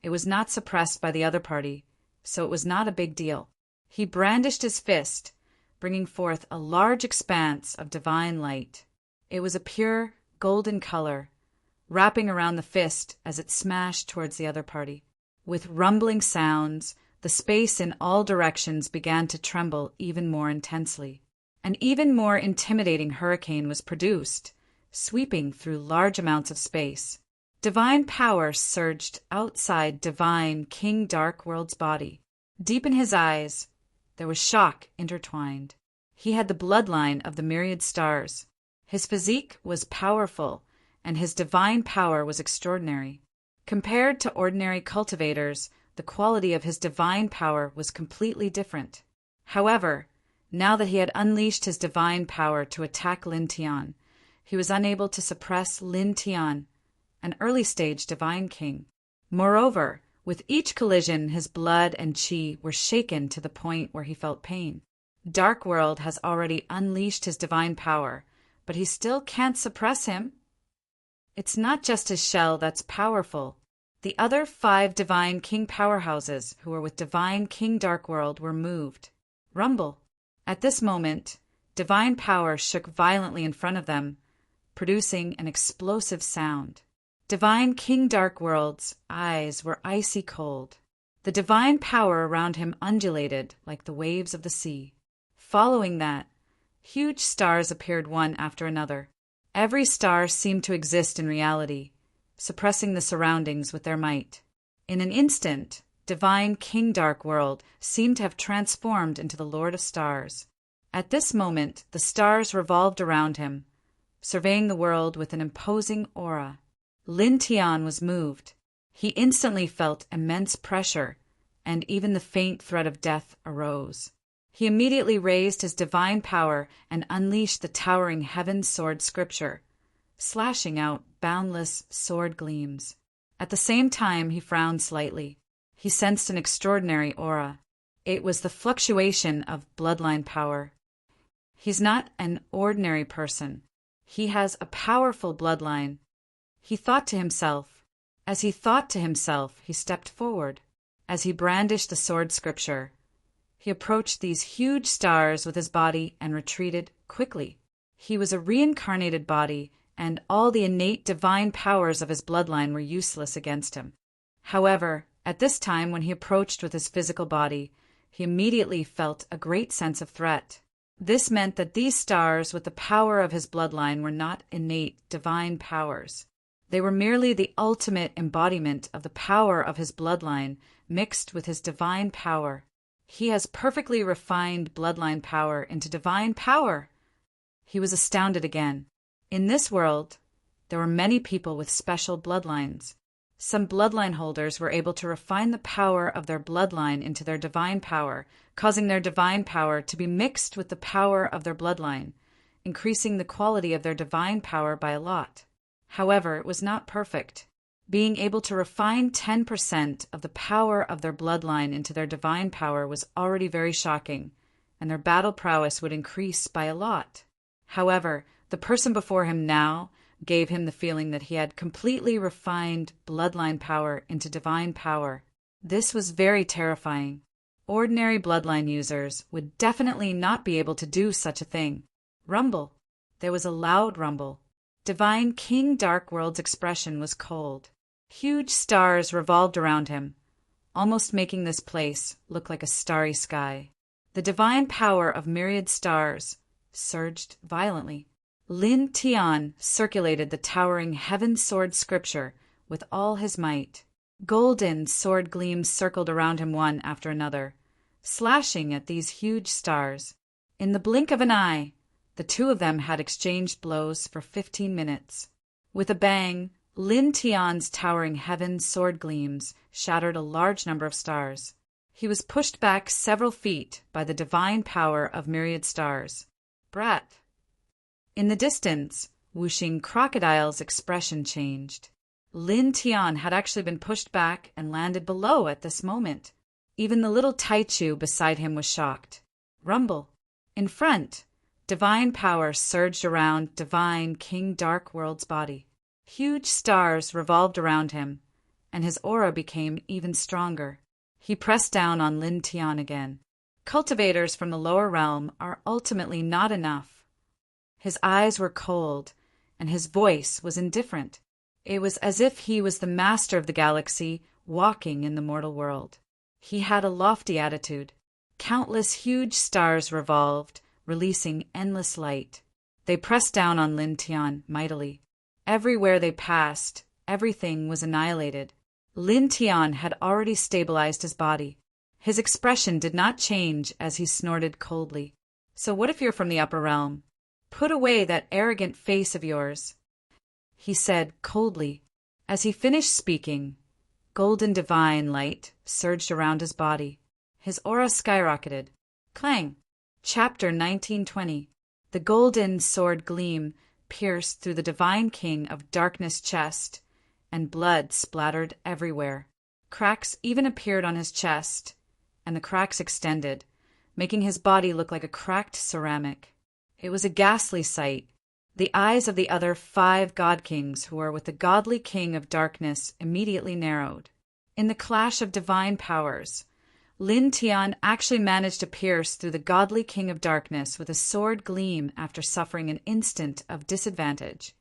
it was not suppressed by the other party, so it was not a big deal. He brandished his fist, bringing forth a large expanse of divine light. It was a pure, golden color, wrapping around the fist as it smashed towards the other party. With rumbling sounds, the space in all directions began to tremble even more intensely. An even more intimidating hurricane was produced, sweeping through large amounts of space. Divine power surged outside divine King Dark World's body. Deep in his eyes, there was shock intertwined. He had the bloodline of the myriad stars. His physique was powerful, and his divine power was extraordinary. Compared to ordinary cultivators, the quality of his divine power was completely different. However, now that he had unleashed his divine power to attack Lin Tian, he was unable to suppress Lin Tian, an early-stage divine king. Moreover, with each collision, his blood and qi were shaken to the point where he felt pain. Dark World has already unleashed his divine power, but he still can't suppress him. It's not just his shell that's powerful. The other 5 divine king powerhouses who were with divine King Dark World were moved. Rumble. At this moment, divine power shook violently in front of them, producing an explosive sound. Divine King Dark World's eyes were icy cold. The divine power around him undulated like the waves of the sea. Following that, huge stars appeared one after another. Every star seemed to exist in reality, suppressing the surroundings with their might. In an instant, divine King Dark World seemed to have transformed into the Lord of Stars. At this moment, the stars revolved around him, surveying the world with an imposing aura. Lin Tian was moved. He instantly felt immense pressure, and even the faint threat of death arose. He immediately raised his divine power and unleashed the towering Heaven Sword scripture, slashing out boundless sword gleams. At the same time, he frowned slightly. He sensed an extraordinary aura. It was the fluctuation of bloodline power. He's not an ordinary person. He has a powerful bloodline. He thought to himself. As he thought to himself, he stepped forward. As he brandished the sword scripture, he approached these huge stars with his body and retreated quickly. He was a reincarnated body, and all the innate divine powers of his bloodline were useless against him. However, at this time when he approached with his physical body, he immediately felt a great sense of threat. This meant that these stars with the power of his bloodline were not innate divine powers. They were merely the ultimate embodiment of the power of his bloodline mixed with his divine power. He has perfectly refined bloodline power into divine power. He was astounded again. In this world, there were many people with special bloodlines. Some bloodline holders were able to refine the power of their bloodline into their divine power, causing their divine power to be mixed with the power of their bloodline, increasing the quality of their divine power by a lot. However, it was not perfect. Being able to refine 10% of the power of their bloodline into their divine power was already very shocking, and their battle prowess would increase by a lot. However, the person before him now gave him the feeling that he had completely refined bloodline power into divine power. This was very terrifying. Ordinary bloodline users would definitely not be able to do such a thing. Rumble. There was a loud rumble. Divine King Darkworld's expression was cold. Huge stars revolved around him, almost making this place look like a starry sky. The divine power of myriad stars surged violently. Lin Tian circulated the towering heaven sword scripture with all his might. Golden sword gleams circled around him one after another, slashing at these huge stars. In the blink of an eye, the two of them had exchanged blows for 15 minutes. With a bang, Lin Tian's towering heaven sword gleams shattered a large number of stars. He was pushed back several feet by the divine power of myriad stars. Brat. In the distance, whooshing crocodile's expression changed. Lin Tian had actually been pushed back and landed below at this moment. Even the little Taichu beside him was shocked. Rumble. In front, divine power surged around divine King Darkworld's body. Huge stars revolved around him, and his aura became even stronger. He pressed down on Lin Tian again. Cultivators from the lower realm are ultimately not enough. His eyes were cold, and his voice was indifferent. It was as if he was the master of the galaxy walking in the mortal world. He had a lofty attitude. Countless huge stars revolved, releasing endless light. They pressed down on Lin Tian mightily. Everywhere they passed, everything was annihilated. Lin Tian had already stabilized his body. His expression did not change as he snorted coldly. So what if you're from the upper realm? Put away that arrogant face of yours, he said coldly. As he finished speaking, golden divine light surged around his body. His aura skyrocketed. Clang! Chapter 1920. The golden sword gleam pierced through the divine king of darkness' chest, and blood splattered everywhere. Cracks even appeared on his chest, and the cracks extended, making his body look like a cracked ceramic. It was a ghastly sight. The eyes of the other 5 god kings who were with the godly king of darkness immediately narrowed. In the clash of divine powers, Lin Tian actually managed to pierce through the godly king of darkness with a sword gleam after suffering an instant of disadvantage,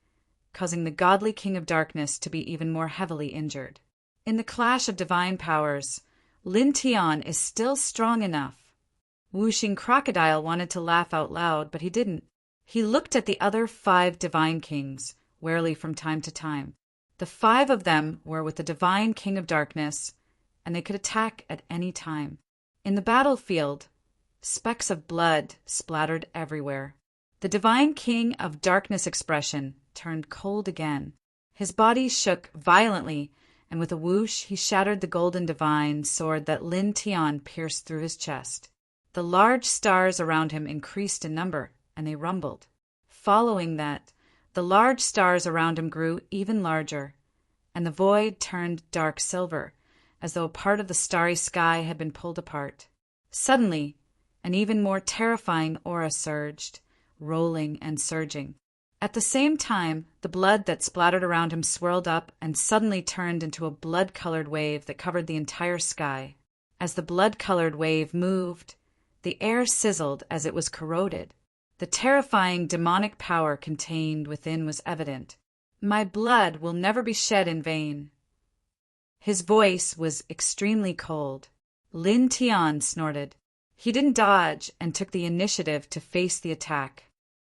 causing the godly king of darkness to be even more heavily injured. In the clash of divine powers, Lin Tian is still strong enough. Whooshing Crocodile wanted to laugh out loud, but he didn't. He looked at the other 5 divine kings, warily from time to time. The 5 of them were with the divine king of darkness, and they could attack at any time. In the battlefield, specks of blood splattered everywhere. The divine king of darkness expression turned cold again. His body shook violently, and with a whoosh he shattered the golden divine sword that Lin Tian pierced through his chest. The large stars around him increased in number, and they rumbled. Following that, the large stars around him grew even larger, and the void turned dark silver, as though a part of the starry sky had been pulled apart. Suddenly, an even more terrifying aura surged, rolling and surging. At the same time, the blood that splattered around him swirled up and suddenly turned into a blood-colored wave that covered the entire sky. As the blood-colored wave moved, the air sizzled as it was corroded. The terrifying demonic power contained within was evident. "My blood will never be shed in vain." His voice was extremely cold. Lin Tian snorted. He didn't dodge and took the initiative to face the attack.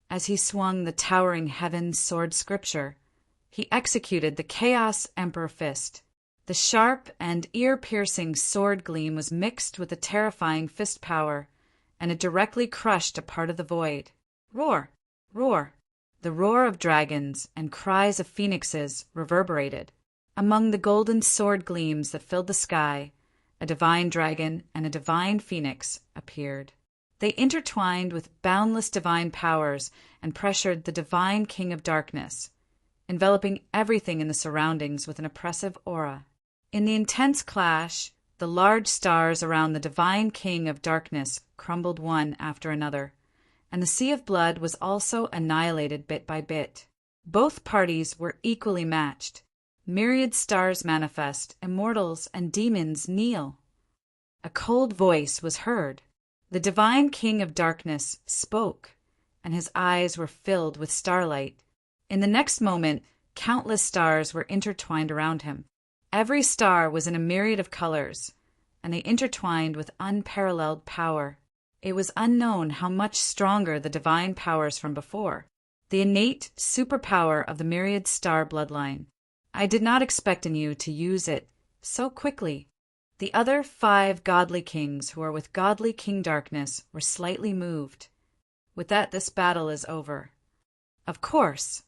As he swung the towering heaven's sword scripture, he executed the Chaos Emperor Fist. The sharp and ear-piercing sword gleam was mixed with the terrifying fist power, and it directly crushed a part of the void. Roar! Roar! The roar of dragons and cries of phoenixes reverberated. Among the golden sword gleams that filled the sky, a divine dragon and a divine phoenix appeared. They intertwined with boundless divine powers and pressured the divine king of darkness, enveloping everything in the surroundings with an oppressive aura. In the intense clash, the large stars around the divine king of darkness crumbled one after another, and the sea of blood was also annihilated bit by bit. Both parties were equally matched. Myriad stars manifest, immortals and demons kneel. A cold voice was heard. The divine king of darkness spoke, and his eyes were filled with starlight. In the next moment, countless stars were intertwined around him. Every star was in a myriad of colors, and they intertwined with unparalleled power. It was unknown how much stronger the divine powers from before, the innate superpower of the myriad star bloodline. I did not expect in you to use it so quickly. The other 5 godly kings who are with godly King Darkness were slightly moved. With that, this battle is over. Of course,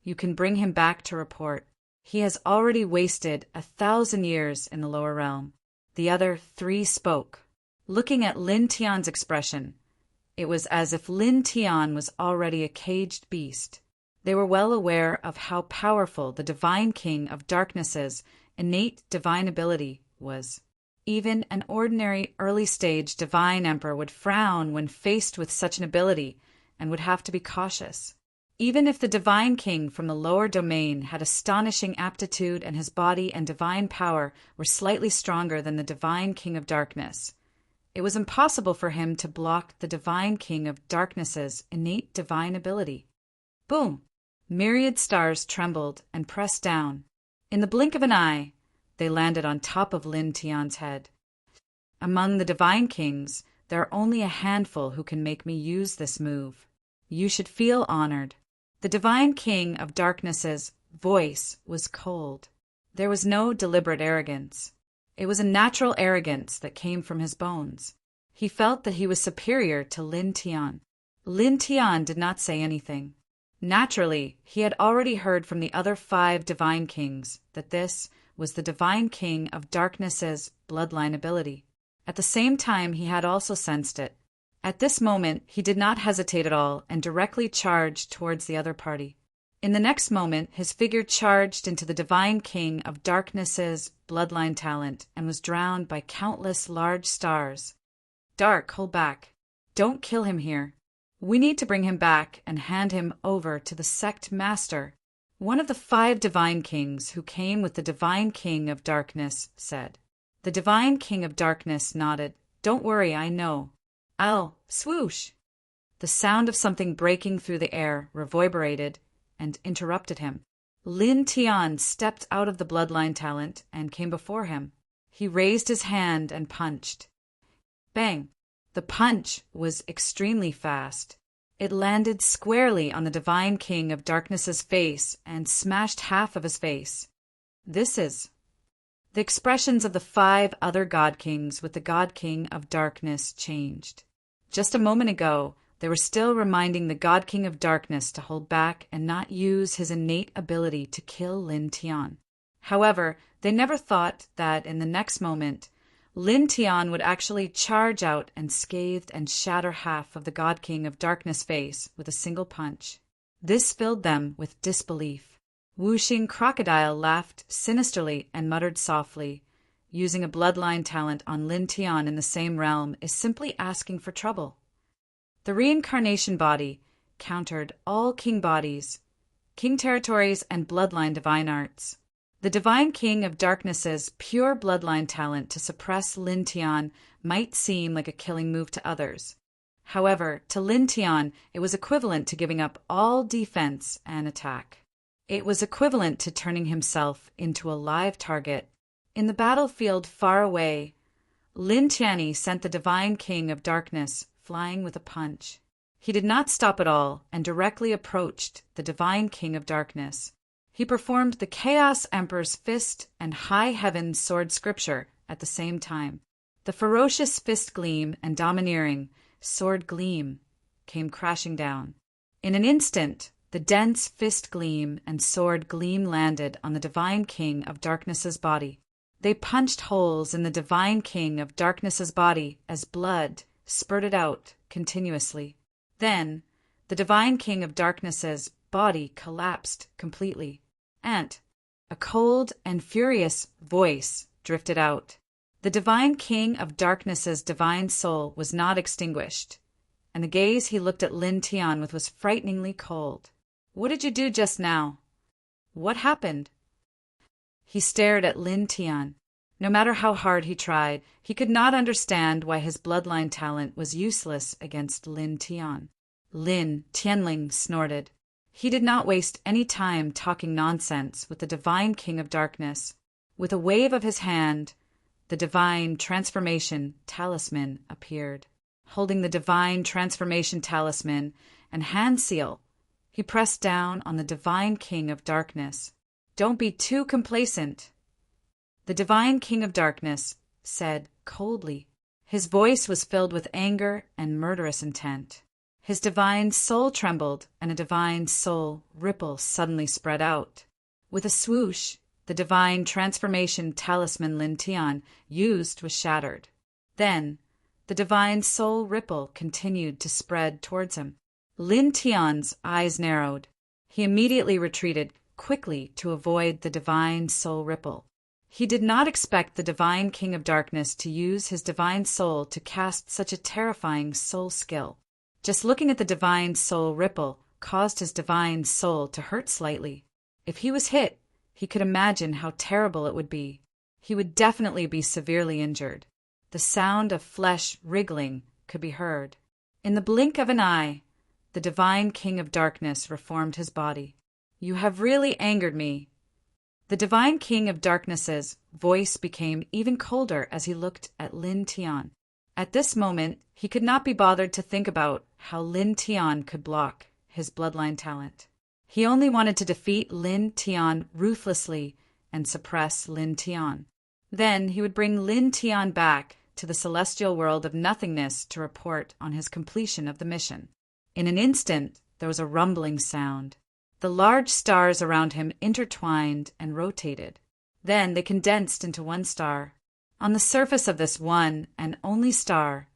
you can bring him back to report. He has already wasted 1,000 years in the lower realm. The other 3 spoke. Looking at Lin Tian's expression, it was as if Lin Tian was already a caged beast. They were well aware of how powerful the divine king of darkness's innate divine ability was. Even an ordinary early-stage divine emperor would frown when faced with such an ability and would have to be cautious. Even if the divine king from the lower domain had astonishing aptitude and his body and divine power were slightly stronger than the divine king of darkness, it was impossible for him to block the divine king of darkness's innate divine ability. Boom! Myriad stars trembled and pressed down. In the blink of an eye, they landed on top of Lin Tian's head. Among the divine kings, there are only a handful who can make me use this move. You should feel honored. The divine king of darkness's voice was cold. There was no deliberate arrogance. It was a natural arrogance that came from his bones. He felt that he was superior to Lin Tian. Lin Tian did not say anything. Naturally, he had already heard from the other 5 divine kings that this was the divine king of darkness's bloodline ability. At the same time, he had also sensed it. At this moment, he did not hesitate at all and directly charged towards the other party. In the next moment, his figure charged into the divine king of darkness's bloodline talent and was drowned by countless large stars. Dark, hold back. Don't kill him here. We need to bring him back and hand him over to the sect master. One of the 5 divine kings who came with the divine king of darkness said. The divine king of darkness nodded. Don't worry, I know. I'll swoosh. The sound of something breaking through the air reverberated and interrupted him. Lin Tian stepped out of the bloodline talent and came before him. He raised his hand and punched. Bang! The punch was extremely fast. It landed squarely on the divine king of darkness's face and smashed half of his face. This is... The expressions of the 5 other god kings with the god king of darkness changed. Just a moment ago, they were still reminding the god king of darkness to hold back and not use his innate ability to kill Lin Tian. However, they never thought that in the next moment, Lin Tian would actually charge out and scathe and shatter half of the god king of darkness face with a single punch. This filled them with disbelief. Whooshing Crocodile laughed sinisterly and muttered softly, using a bloodline talent on Lin Tian in the same realm is simply asking for trouble. The reincarnation body, countered all king bodies, king territories, and bloodline divine arts. The divine king of darkness's pure bloodline talent to suppress Lin Tian might seem like a killing move to others. However, to Lin Tian, it was equivalent to giving up all defense and attack. It was equivalent to turning himself into a live target. In the battlefield far away, Lin Tianyi sent the divine king of darkness flying with a punch. He did not stop at all and directly approached the divine king of darkness. He performed the Chaos Emperor's fist and high heaven's sword scripture at the same time. The ferocious fist gleam and domineering sword gleam came crashing down. In an instant, the dense fist gleam and sword gleam landed on the divine king of darkness's body. They punched holes in the divine king of darkness's body as blood spurted out continuously. Then, the divine king of darkness's body collapsed completely, and a cold and furious voice drifted out. The divine king of darkness's divine soul was not extinguished, and the gaze he looked at Lin Tian with was frighteningly cold. "What did you do just now? What happened?" He stared at Lin Tian. No matter how hard he tried, he could not understand why his bloodline talent was useless against Lin Tian. Lin Tianling snorted. He did not waste any time talking nonsense with the divine king of darkness. With a wave of his hand, the divine transformation talisman appeared. Holding the divine transformation talisman and hand seal, he pressed down on the divine king of darkness. "Don't be too complacent," the divine king of darkness said coldly. His voice was filled with anger and murderous intent. His divine soul trembled, and a divine soul ripple suddenly spread out. With a swoosh, the divine transformation talisman Lin Tian used was shattered. Then, the divine soul ripple continued to spread towards him. Lin Tian's eyes narrowed. He immediately retreated quickly to avoid the divine soul ripple. He did not expect the divine king of darkness to use his divine soul to cast such a terrifying soul skill. Just looking at the divine soul ripple caused his divine soul to hurt slightly. If he was hit, he could imagine how terrible it would be. He would definitely be severely injured. The sound of flesh wriggling could be heard. In the blink of an eye, the divine king of darkness reformed his body. "You have really angered me." The divine king of darkness's voice became even colder as he looked at Lin Tian. At this moment, he could not be bothered to think about how Lin Tian could block his bloodline talent. He only wanted to defeat Lin Tian ruthlessly and suppress Lin Tian. Then he would bring Lin Tian back to the celestial world of nothingness to report on his completion of the mission. In an instant, there was a rumbling sound. The large stars around him intertwined and rotated. Then they condensed into one star. On the surface of this one and only star,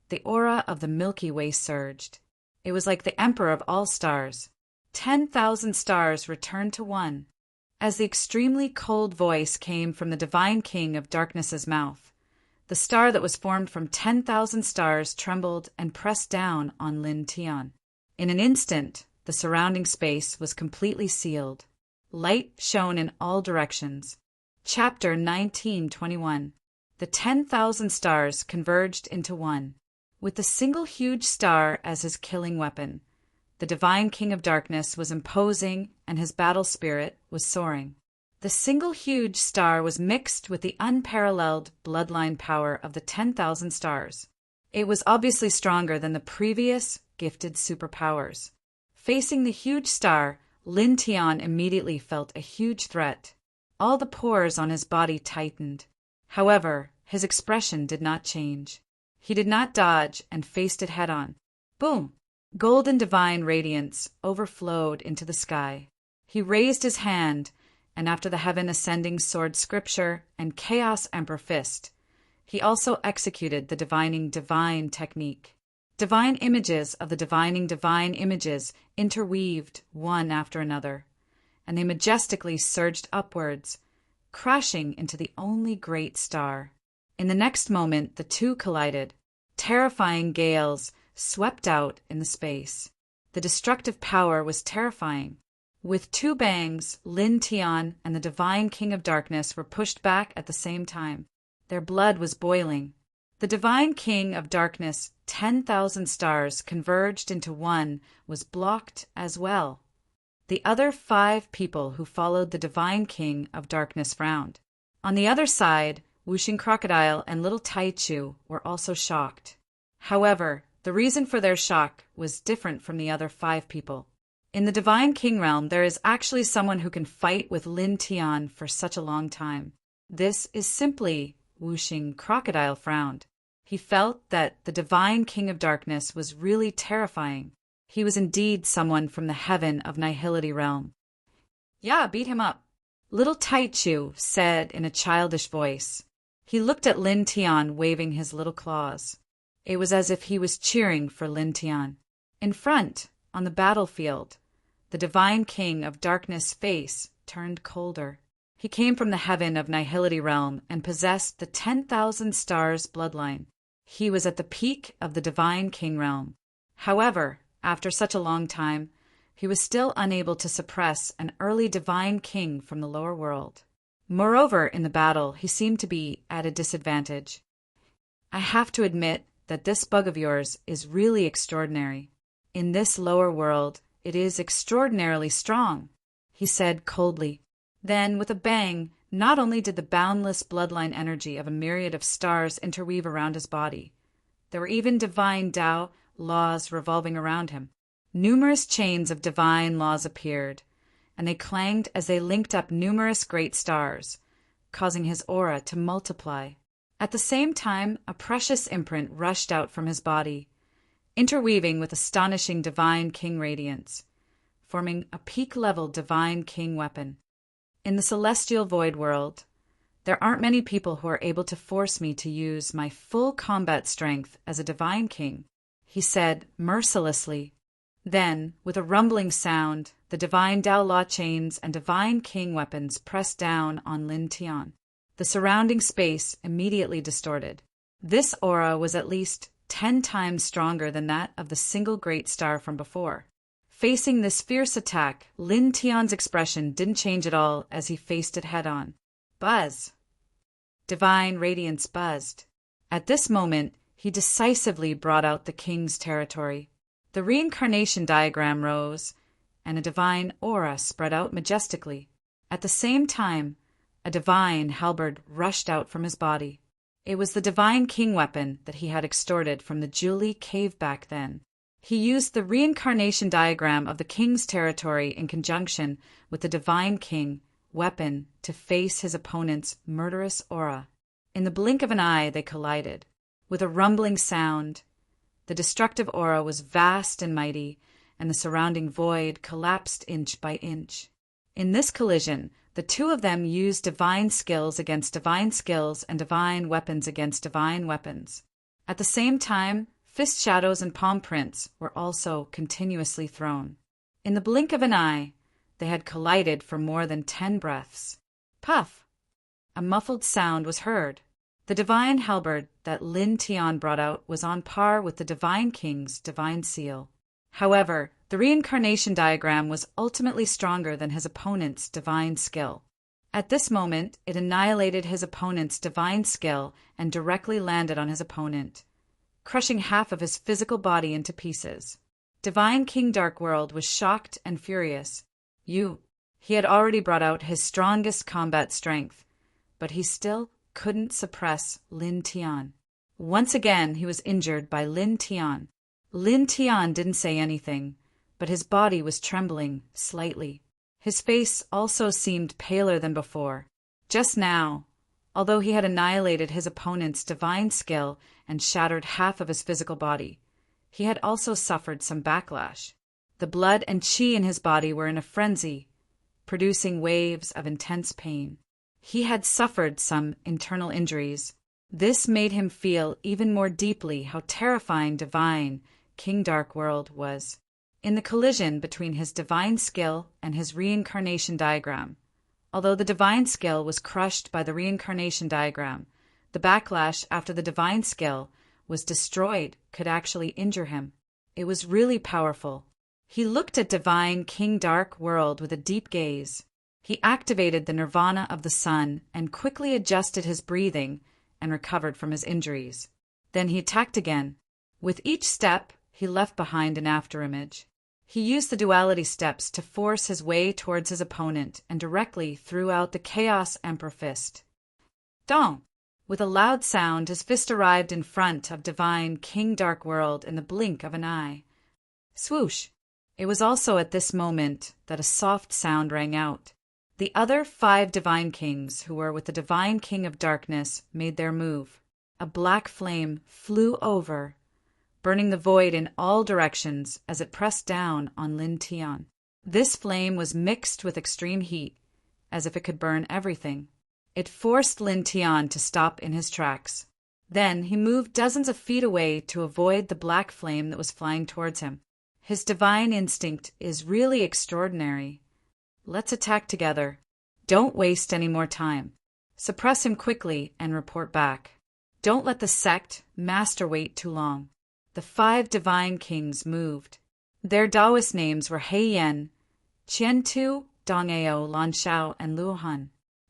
the aura of the Milky Way surged. It was like the emperor of all stars. 10,000 stars returned to one. As the extremely cold voice came from the divine king of darkness's mouth, the star that was formed from 10,000 stars trembled and pressed down on Lin Tian. In an instant, the surrounding space was completely sealed. Light shone in all directions. Chapter 1921. The 10,000 stars converged into one. With the single huge star as his killing weapon, the divine king of darkness was imposing and his battle spirit was soaring. The single huge star was mixed with the unparalleled bloodline power of the 10,000 stars. It was obviously stronger than the previous gifted superpowers. Facing the huge star, Lin Tian immediately felt a huge threat. All the pores on his body tightened. However, his expression did not change. He did not dodge and faced it head-on. Boom! Golden divine radiance overflowed into the sky. He raised his hand, and after the heaven-ascending sword scripture and Chaos Emperor fist, he also executed the divining divine technique. Divine images of the divining divine images interweaved one after another, and they majestically surged upwards, crashing into the only great star. In the next moment, the two collided. Terrifying gales swept out in the space. The destructive power was terrifying. With two bangs, Lin Tian and the Divine King of Darkness were pushed back at the same time. Their blood was boiling. The Divine King of Darkness, 10,000 stars converged into one, was blocked as well. The other 5 people who followed the Divine King of Darkness frowned. On the other side, Wuxing Crocodile and Little Taichu were also shocked. However, the reason for their shock was different from the other 5 people. In the Divine King realm, there is actually someone who can fight with Lin Tian for such a long time. This is simply Wuxing Crocodile frowned. He felt that the Divine King of Darkness was really terrifying. He was indeed someone from the heaven of Nihility realm. Yeah, beat him up, Little Taichu said in a childish voice. He looked at Lin Tian waving his little claws. It was as if he was cheering for Lin Tian. In front, on the battlefield, the Divine King of Darkness' face turned colder. He came from the heaven of Nihility realm and possessed the 10,000 stars bloodline. He was at the peak of the Divine King realm. However, after such a long time, he was still unable to suppress an early Divine King from the lower world. Moreover, in the battle, he seemed to be at a disadvantage. I have to admit that this bug of yours is really extraordinary. In this lower world, it is extraordinarily strong, he said coldly. Then, with a bang, not only did the boundless bloodline energy of a myriad of stars interweave around his body, there were even divine Tao laws revolving around him. Numerous chains of divine laws appeared, and they clanged as they linked up numerous great stars, causing his aura to multiply. At the same time, a precious imprint rushed out from his body, interweaving with astonishing Divine King radiance, forming a peak-level Divine King weapon. In the celestial void world, there aren't many people who are able to force me to use my full combat strength as a Divine King, he said mercilessly. Then, with a rumbling sound, the Divine Tao Law chains and Divine King weapons pressed down on Lin Tian. The surrounding space immediately distorted. This aura was at least 10 times stronger than that of the single great star from before. Facing this fierce attack, Lin Tian's expression didn't change at all as he faced it head-on. Buzz! Divine radiance buzzed. At this moment, he decisively brought out the king's territory. The reincarnation diagram rose, and a divine aura spread out majestically. At the same time, a divine halberd rushed out from his body. It was the Divine King weapon that he had extorted from the Julie cave back then. He used the reincarnation diagram of the king's territory in conjunction with the Divine King weapon to face his opponent's murderous aura. In the blink of an eye, they collided. With a rumbling sound, the destructive aura was vast and mighty, and the surrounding void collapsed inch by inch. In this collision, the two of them used divine skills against divine skills and divine weapons against divine weapons. At the same time, fist shadows and palm prints were also continuously thrown. In the blink of an eye, they had collided for more than 10 breaths. Puff! A muffled sound was heard. The divine halberd that Lin Tian brought out was on par with the Divine King's divine seal. However, the reincarnation diagram was ultimately stronger than his opponent's divine skill. At this moment, it annihilated his opponent's divine skill and directly landed on his opponent, crushing half of his physical body into pieces. Divine King Darkworld was shocked and furious. He had already brought out his strongest combat strength, but he still couldn't suppress Lin Tian. Once again, he was injured by Lin Tian. Lin Tian didn't say anything, but his body was trembling slightly. His face also seemed paler than before. Just now, although he had annihilated his opponent's divine skill and shattered half of his physical body, he had also suffered some backlash. The blood and qi in his body were in a frenzy, producing waves of intense pain. He had suffered some internal injuries. This made him feel even more deeply how terrifying Divine King Darkworld was. In the collision between his divine skill and his reincarnation diagram, although the divine skill was crushed by the reincarnation diagram, the backlash after the divine skill was destroyed could actually injure him. It was really powerful. He looked at divine King Dark World with a deep gaze. He activated the nirvana of the sun and quickly adjusted his breathing and recovered from his injuries. Then he attacked again. With each step, he left behind an afterimage. He used the duality steps to force his way towards his opponent and directly threw out the Chaos Emperor fist. Dong! With a loud sound, his fist arrived in front of divine King Dark World in the blink of an eye. Swoosh! It was also at this moment that a soft sound rang out. The other 5 divine kings who were with the divine King of Darkness made their move. A black flame flew over, burning the void in all directions as it pressed down on Lin Tian. This flame was mixed with extreme heat, as if it could burn everything. It forced Lin Tian to stop in his tracks. Then he moved dozens of feet away to avoid the black flame that was flying towards him. His divine instinct is really extraordinary. Let's attack together. Don't waste any more time. Suppress him quickly and report back. Don't let the sect master wait too long. The 5 divine kings moved. Their Taoist names were He Yan, Qiantu, Dongao, Lanshao, and Luohan.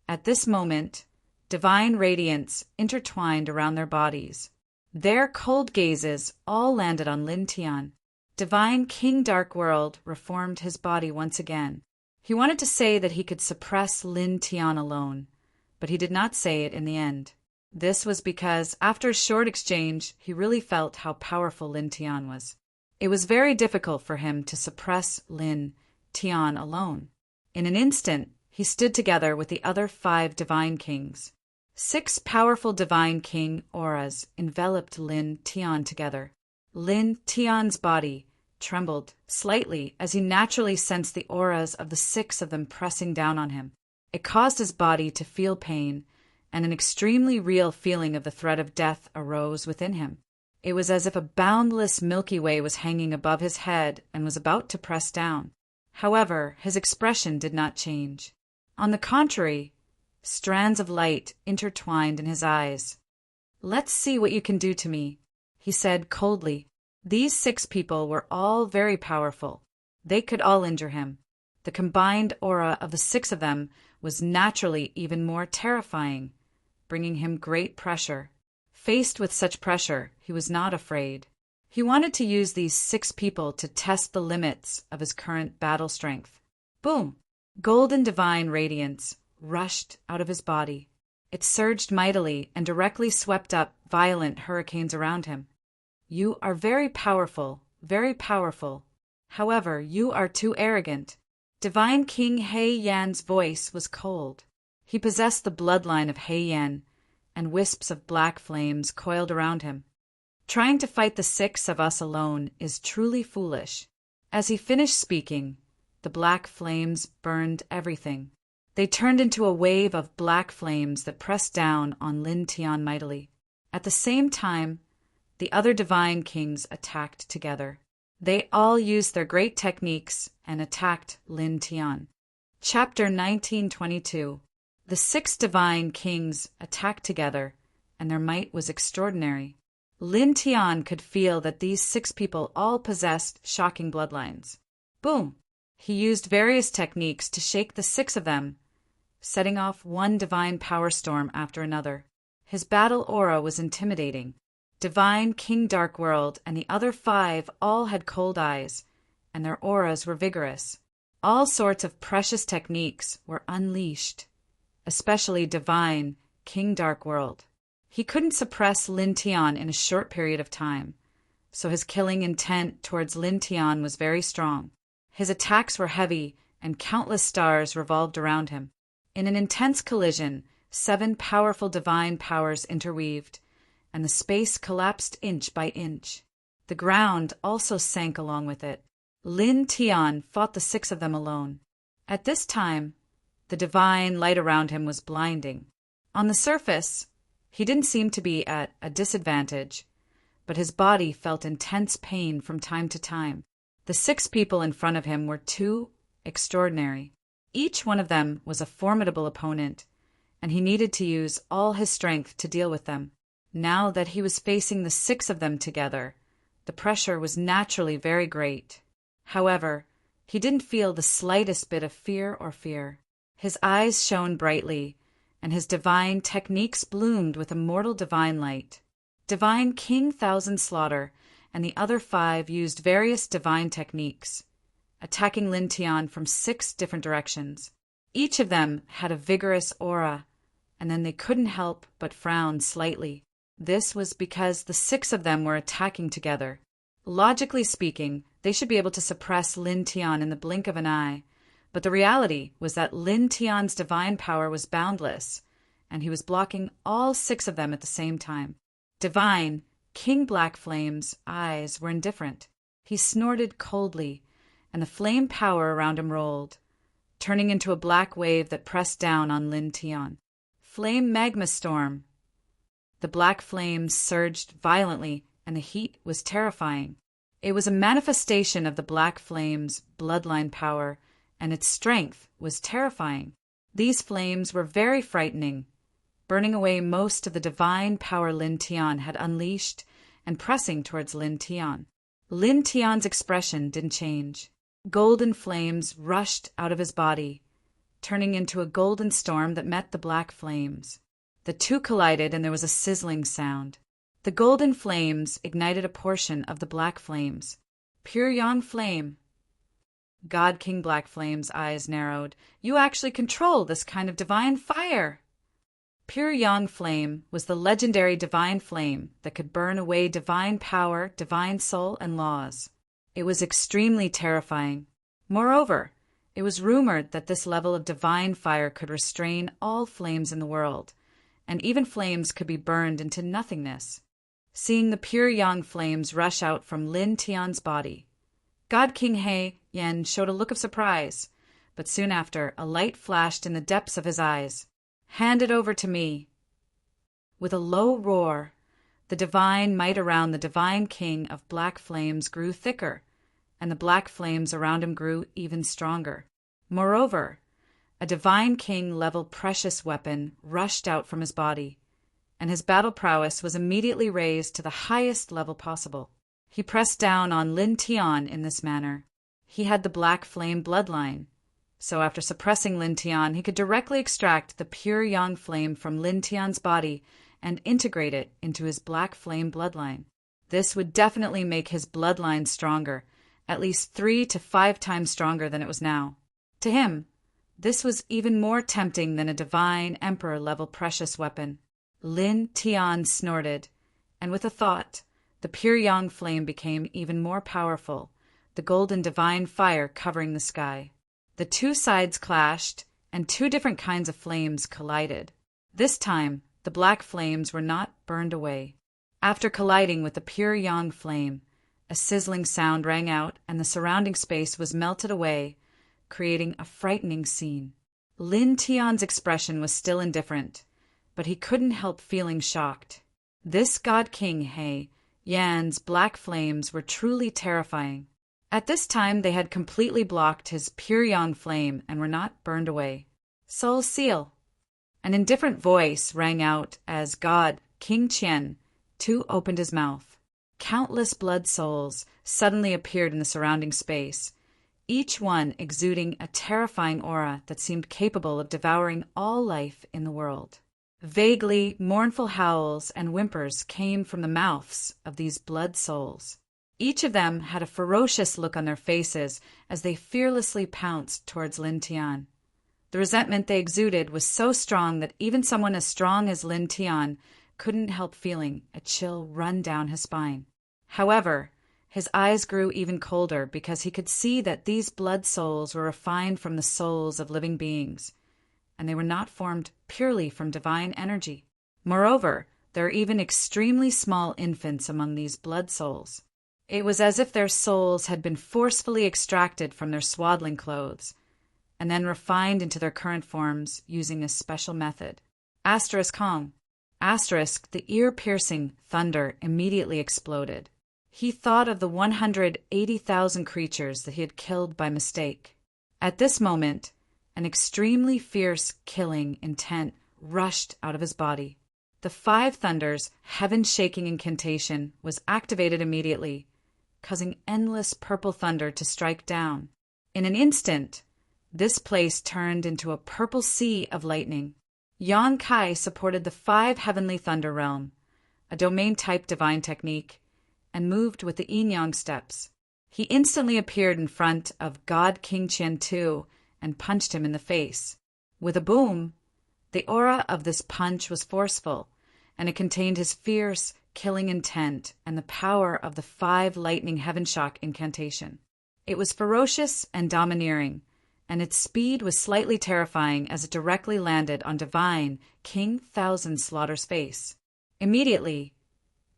At this moment, divine radiance intertwined around their bodies. Their cold gazes all landed on Lin Tian. Divine King Dark World reformed his body once again. He wanted to say that he could suppress Lin Tian alone, but he did not say it in the end. This was because, after a short exchange, he really felt how powerful Lin Tian was. It was very difficult for him to suppress Lin Tian alone. In an instant, he stood together with the other 5 divine kings. 6 powerful divine king auras enveloped Lin Tian together. Lin Tian's body trembled slightly as he naturally sensed the auras of the 6 of them pressing down on him. It caused his body to feel pain, and an extremely real feeling of the threat of death arose within him. It was as if a boundless Milky Way was hanging above his head and was about to press down. However, his expression did not change. On the contrary, strands of light intertwined in his eyes. "Let's see what you can do to me," he said coldly. These 6 people were all very powerful. They could all injure him. The combined aura of the 6 of them was naturally even more terrifying, bringing him great pressure. Faced with such pressure, he was not afraid. He wanted to use these 6 people to test the limits of his current battle strength. Boom! Golden divine radiance rushed out of his body. It surged mightily and directly swept up violent hurricanes around him. "You are very powerful, very powerful. However, you are too arrogant." Divine King He Yan's voice was cold. He possessed the bloodline of He Yan, and wisps of black flames coiled around him. "Trying to fight the 6 of us alone is truly foolish." As he finished speaking, the black flames burned everything. They turned into a wave of black flames that pressed down on Lin Tian mightily. At the same time, the other divine kings attacked together. They all used their great techniques and attacked Lin Tian. Chapter 1922. The 6 divine kings attacked together, and their might was extraordinary. Lin Tian could feel that these 6 people all possessed shocking bloodlines. Boom! He used various techniques to shake the 6 of them, setting off one divine power storm after another. His battle aura was intimidating. Divine King Dark World and the other 5 all had cold eyes, and their auras were vigorous. All sorts of precious techniques were unleashed, especially Divine King Dark World. He couldn't suppress Lin Tian in a short period of time, so his killing intent towards Lin Tian was very strong. His attacks were heavy, and countless stars revolved around him. In an intense collision, 7 powerful divine powers interweaved, and the space collapsed inch by inch. The ground also sank along with it. Lin Tian fought the 6 of them alone. At this time, the divine light around him was blinding. On the surface, he didn't seem to be at a disadvantage, but his body felt intense pain from time to time. The 6 people in front of him were too extraordinary. Each one of them was a formidable opponent, and he needed to use all his strength to deal with them. Now that he was facing the 6 of them together, the pressure was naturally very great. However, he didn't feel the slightest bit of fear or fear. His eyes shone brightly, and his divine techniques bloomed with immortal divine light. Divine King Thousand Slaughter and the other 5 used various divine techniques, attacking Lin Tian from 6 different directions. Each of them had a vigorous aura, and then they couldn't help but frown slightly. This was because the 6 of them were attacking together. Logically speaking, they should be able to suppress Lin Tian in the blink of an eye, but the reality was that Lin Tian's divine power was boundless, and he was blocking all 6 of them at the same time. Divine King Black Flame's eyes were indifferent. He snorted coldly, and the flame power around him rolled, turning into a black wave that pressed down on Lin Tian. Flame Magma Storm. The black flames surged violently, and the heat was terrifying. It was a manifestation of the black flame's bloodline power, and its strength was terrifying. These flames were very frightening, burning away most of the divine power Lin Tian had unleashed and pressing towards Lin Tian. Lin Tian's expression didn't change. Golden flames rushed out of his body, turning into a golden storm that met the black flames. The two collided, and there was a sizzling sound. The golden flames ignited a portion of the black flames. Pure Yang Flame. God King Black Flame's eyes narrowed. You actually control this kind of divine fire. Pure Yang Flame was the legendary divine flame that could burn away divine power, divine soul, and laws. It was extremely terrifying. Moreover, it was rumored that this level of divine fire could restrain all flames in the world, and even flames could be burned into nothingness. Seeing the pure Yang flames rush out from Lin Tian's body, God King He Yen showed a look of surprise, but soon after a light flashed in the depths of his eyes. Hand it over to me. With a low roar, the divine might around the divine king of black flames grew thicker, and the black flames around him grew even stronger. Moreover, a divine king-level precious weapon rushed out from his body, and his battle prowess was immediately raised to the highest level possible. He pressed down on Lin Tian in this manner. He had the black flame bloodline, so after suppressing Lin Tian, he could directly extract the pure Yang flame from Lin Tian's body and integrate it into his black flame bloodline. This would definitely make his bloodline stronger, at least 3 to 5 times stronger than it was now. To him, this was even more tempting than a divine emperor-level precious weapon. Lin Tian snorted, and with a thought, the pure Yang flame became even more powerful, the golden divine fire covering the sky. The two sides clashed, and 2 different kinds of flames collided. This time, the black flames were not burned away. After colliding with the pure Yang flame, a sizzling sound rang out, and the surrounding space was melted away, creating a frightening scene. Lin Tian's expression was still indifferent, but he couldn't help feeling shocked. This God King He Yan's black flames were truly terrifying. At this time they had completely blocked his pure Yang flame and were not burned away. Soul Seal. An indifferent voice rang out as God King Qian too opened his mouth. Countless blood souls suddenly appeared in the surrounding space, each one exuding a terrifying aura that seemed capable of devouring all life in the world. Vaguely mournful howls and whimpers came from the mouths of these blood souls. Each of them had a ferocious look on their faces as they fearlessly pounced towards Lin Tian. The resentment they exuded was so strong that even someone as strong as Lin Tian couldn't help feeling a chill run down his spine. However, his eyes grew even colder because he could see that these blood souls were refined from the souls of living beings, and they were not formed purely from divine energy. Moreover, there are even extremely small infants among these blood souls. It was as if their souls had been forcefully extracted from their swaddling clothes, and then refined into their current forms using a special method. Asterisk Kong. Asterisk, the ear-piercing thunder immediately exploded. He thought of the 180,000 creatures that he had killed by mistake. At this moment, an extremely fierce killing intent rushed out of his body. The 5 thunders, heaven-shaking incantation was activated immediately, causing endless purple thunder to strike down. In an instant, this place turned into a purple sea of lightning. Yan Kai supported the 5 heavenly thunder realm, a domain-type divine technique, and moved with the yin-yang steps. He instantly appeared in front of God King Qian Tu and punched him in the face. With a boom, the aura of this punch was forceful, and it contained his fierce, killing intent and the power of the 5 lightning heaven shock incantation. It was ferocious and domineering, and its speed was slightly terrifying as it directly landed on divine King Thousand Slaughter's face. Immediately,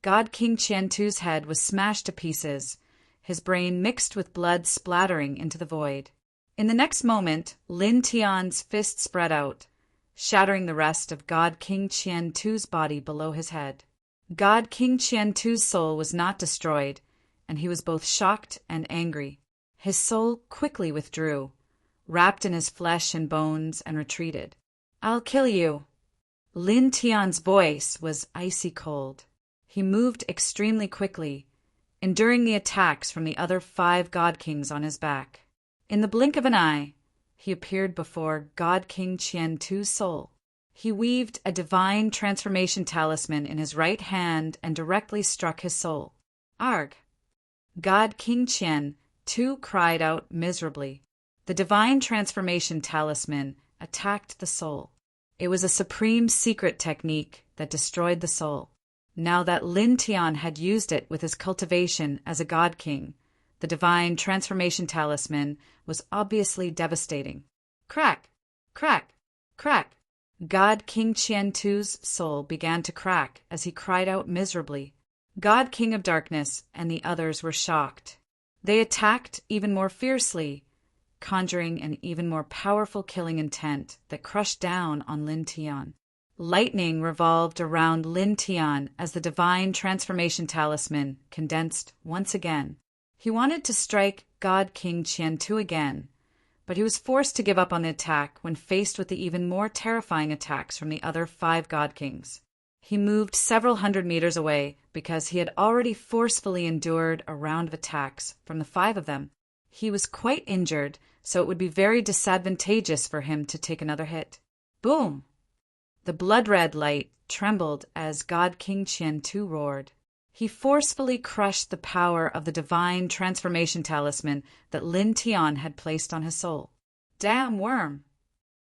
God King Qian Tu's head was smashed to pieces, his brain mixed with blood splattering into the void. In the next moment, Lin Tian's fist spread out, shattering the rest of God King Qian Tu's body below his head. God King Qian Tu's soul was not destroyed, and he was both shocked and angry. His soul quickly withdrew, wrapped in his flesh and bones, and retreated. "I'll kill you." Lin Tian's voice was icy cold. He moved extremely quickly, enduring the attacks from the other 5 God Kings on his back. In the blink of an eye, he appeared before God King Qian Tu's soul. He weaved a divine transformation talisman in his right hand and directly struck his soul. "Arg!" God King Qian Tu cried out miserably. The divine transformation talisman attacked the soul. It was a supreme secret technique that destroyed the soul. Now that Lin Tian had used it with his cultivation as a god king, the divine transformation talisman was obviously devastating. Crack! Crack! Crack! God King Qian Tu's soul began to crack as he cried out miserably. God King of Darkness and the others were shocked. They attacked even more fiercely, conjuring an even more powerful killing intent that crushed down on Lin Tian. Lightning revolved around Lin Tian as the divine transformation talisman condensed once again. He wanted to strike God King Qian Tu again, but he was forced to give up on the attack when faced with the even more terrifying attacks from the other 5 God Kings. He moved several hundred meters away because he had already forcefully endured a round of attacks from the 5 of them. He was quite injured, so it would be very disadvantageous for him to take another hit. Boom! The blood-red light trembled as God King Qian Tu roared. He forcefully crushed the power of the divine transformation talisman that Lin Tian had placed on his soul. "Damn worm!"